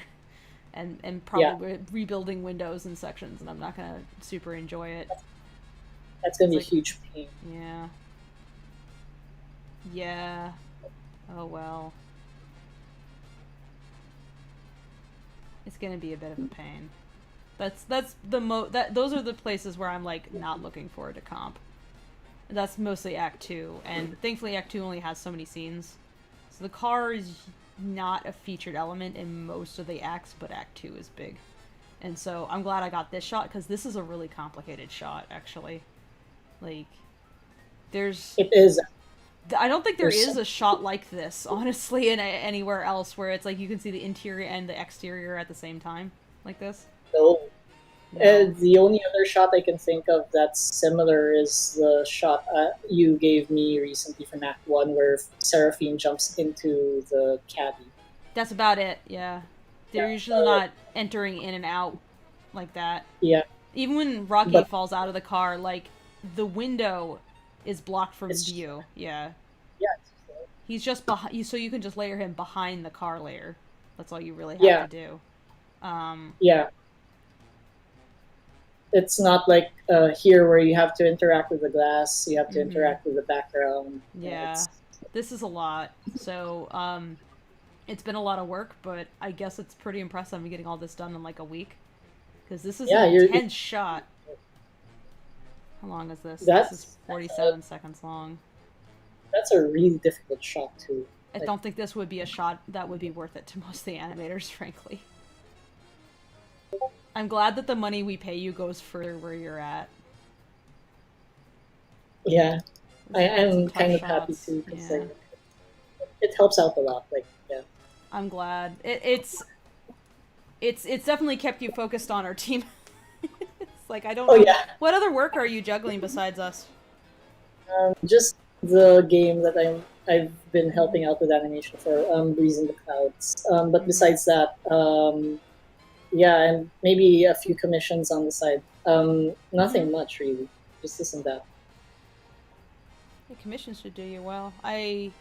And probably rebuilding windows and sections, and I'm not gonna super enjoy it. That's gonna be a huge pain. Yeah. Oh well. It's gonna be a bit of a pain. Those are the places where I'm like not looking forward to comp. That's mostly Act 2, and thankfully Act 2 only has so many scenes. So the car is not a featured element in most of the acts, but Act 2 is big. And so I'm glad I got this shot, because this is a really complicated shot, actually. Like, It is. I don't think there is a shot like this, honestly, anywhere else, where it's like you can see the interior and the exterior at the same time, like this. No. The only other shot I can think of that's similar is the shot you gave me recently from Act 1, where Seraphine jumps into the caddy. That's about it, yeah. They're usually not entering in and out like that. Yeah. Even when Rocky falls out of the car, like, the window is blocked from view. Yeah. Yeah. He's just behind, so you can just layer him behind the car layer. That's all you really have to do. Yeah. It's not like here where you have to interact with the glass, you have to interact with the background. Yeah, this is a lot. So it's been a lot of work, but I guess it's pretty impressive getting all this done in like a week. Because this is an intense shot. How long is this? This is 47 seconds long. That's a really difficult shot, too. I don't think this would be a shot that would be worth it to most of the animators, frankly. I'm glad that the money we pay you goes further where you're at. Yeah, I am kind of happy too, because it helps out a lot. Like, yeah, I'm glad. It's definitely kept you focused on our team. It's like I don't know. Yeah. What other work are you juggling besides us? Just the game that I've been helping out with animation for, Breeze in the Clouds. But besides that, yeah, and maybe a few commissions on the side. Nothing much really, just this and that. The commissions should do you well. I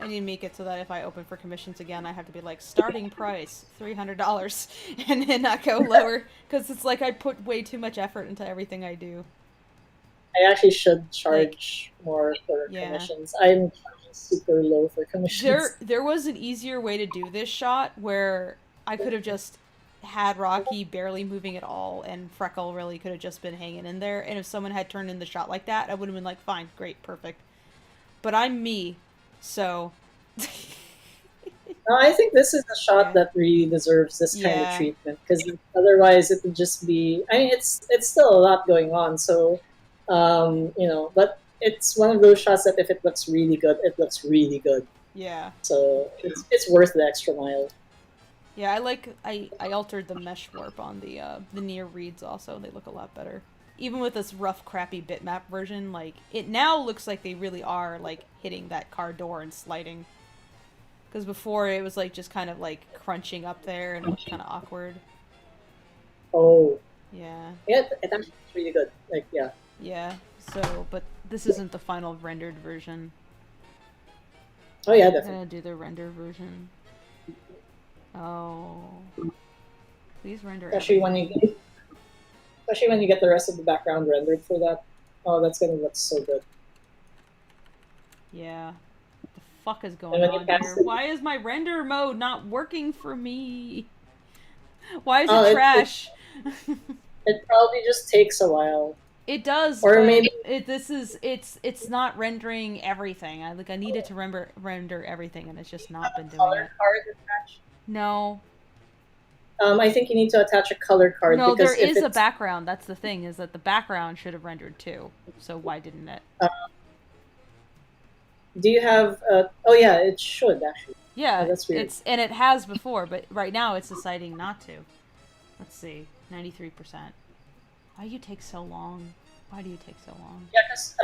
need to make it so that if I open for commissions again, I have to be like, starting price $300, and then not go lower, because it's like I put way too much effort into everything I do. I actually should charge more for commissions. I'm charging super low for commissions. There was an easier way to do this shot where I could have just had Rocky barely moving at all, and Freckle really could have just been hanging in there. And if someone had turned in the shot like that, I would have been like, fine, great, perfect. But I'm me, so. I think this is a shot that really deserves this kind of treatment, because otherwise it would just be. I mean, it's still a lot going on, so but it's one of those shots that if it looks really good, it looks really good. Yeah. So it's worth the extra mile. Yeah, I altered the mesh warp on the near reads also. They look a lot better. Even with this rough, crappy bitmap version, like, it now looks like they really are, like, hitting that car door and sliding. Because before it was, like, just kind of, like, crunching up there and it looked kind of awkward. Oh. Yeah. Yeah, it actually looks really good. Like, yeah. Yeah, so, but this isn't the final rendered version. Oh, yeah, definitely. I'm gonna do the render version. Oh. Please render Especially when you get the rest of the background rendered for that. Oh, that's gonna look so good. Yeah. What the fuck is going on here? Why is my render mode not working for me? Why is it trash? It probably just takes a while. It does, or but maybe it's not rendering everything. I needed to render everything, and it's just not been doing color it. Card attached? No. I think you need to attach a color card. No, because there is a background. That's the thing, is that the background should have rendered too. So why didn't it? Do you have? Oh yeah, it should actually. Yeah, that's weird. And it has before, but right now it's deciding not to. Let's see, 93%. Why do you take so long? Why do you take so long? Yeah, because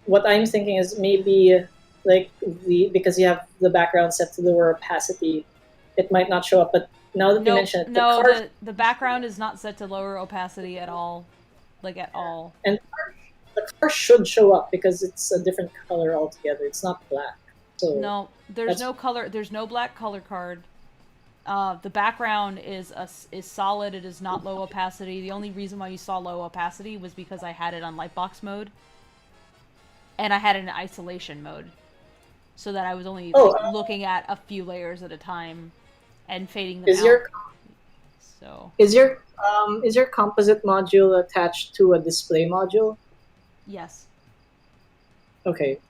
what I'm thinking is maybe because you have the background set to lower opacity, it might not show up. But now that you mention it, the background is not set to lower opacity at all, like at all. And the car should show up because it's a different color altogether. It's not black. So no, there's no color. There's no black color card. The background is solid. It is not low opacity. The only reason why you saw low opacity was because I had it on lightbox mode, and I had it in isolation mode, so that I was only looking at a few layers at a time, and fading them out. Is your composite module attached to a display module? Yes. Okay.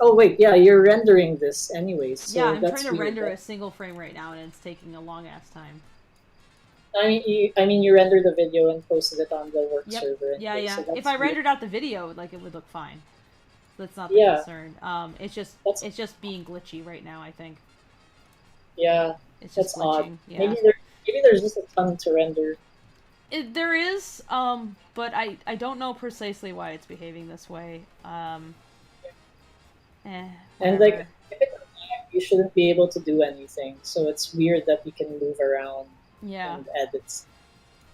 Oh wait, yeah, you're rendering this anyways. So yeah, I'm trying to render a single frame right now, and it's taking a long ass time. I mean, you rendered the video and posted it on the work server. Anyway, yeah. So if I rendered out the video, like, it would look fine. That's not the concern. It's just being glitchy right now, I think. Yeah, it's just glitching. Yeah. Maybe there's just a ton to render. There is, but I don't know precisely why it's behaving this way. And like, if it's a Mac, you shouldn't be able to do anything. So it's weird that you can move around. Yeah. And edit.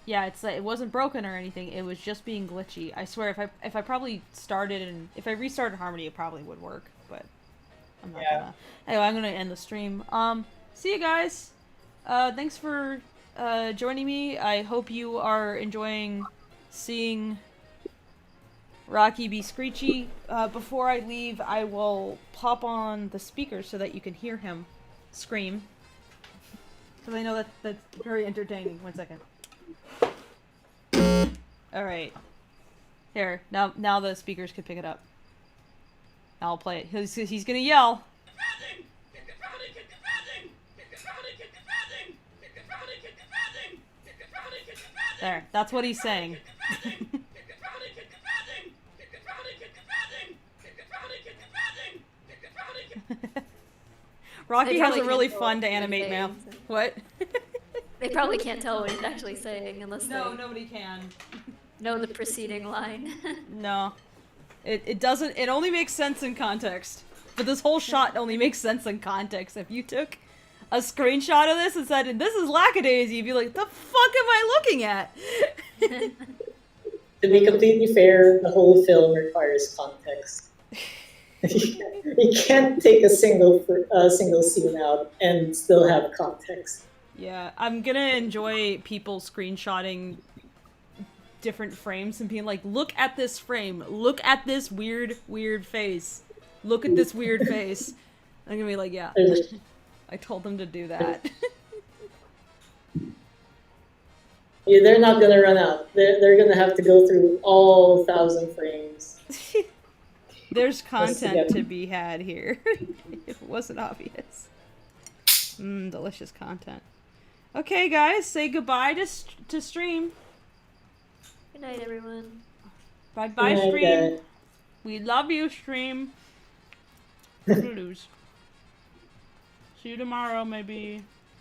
Yeah, it's like, it wasn't broken or anything. It was just being glitchy. I swear, if I probably started and if I restarted Harmony, it probably would work. But I'm not gonna. Anyway, I'm gonna end the stream. See you guys. Thanks for joining me. I hope you are enjoying seeing Rocky be screechy. Before I leave, I will pop on the speaker so that you can hear him scream. Because I know that's very entertaining. 1 second. Alright. Here, now the speakers can pick it up. Now I'll play it. He's gonna yell. There, that's what he's saying. Rocky has a really fun to animate mouth. What? They probably can't tell what he's actually saying unless nobody can. know the preceding line. No. It doesn't. It only makes sense in context. But this whole shot only makes sense in context. If you took a screenshot of this and said, "This is Lackadaisy," you'd be like, "The fuck am I looking at?" To be completely fair, the whole film requires context. You can't take a single scene out and still have context. Yeah, I'm gonna enjoy people screenshotting different frames and being like, "Look at this frame. Look at this weird face. Look at this weird face." I'm gonna be like, "Yeah, I told them to do that." Yeah, they're not gonna run out. They're gonna have to go through all 1,000 frames. There's content to be had here. If it wasn't obvious. Delicious content. Okay, guys, say goodbye to stream. Good night, everyone. Bye-bye, Good night, stream. guys. We love you, stream. Lose. See you tomorrow, maybe.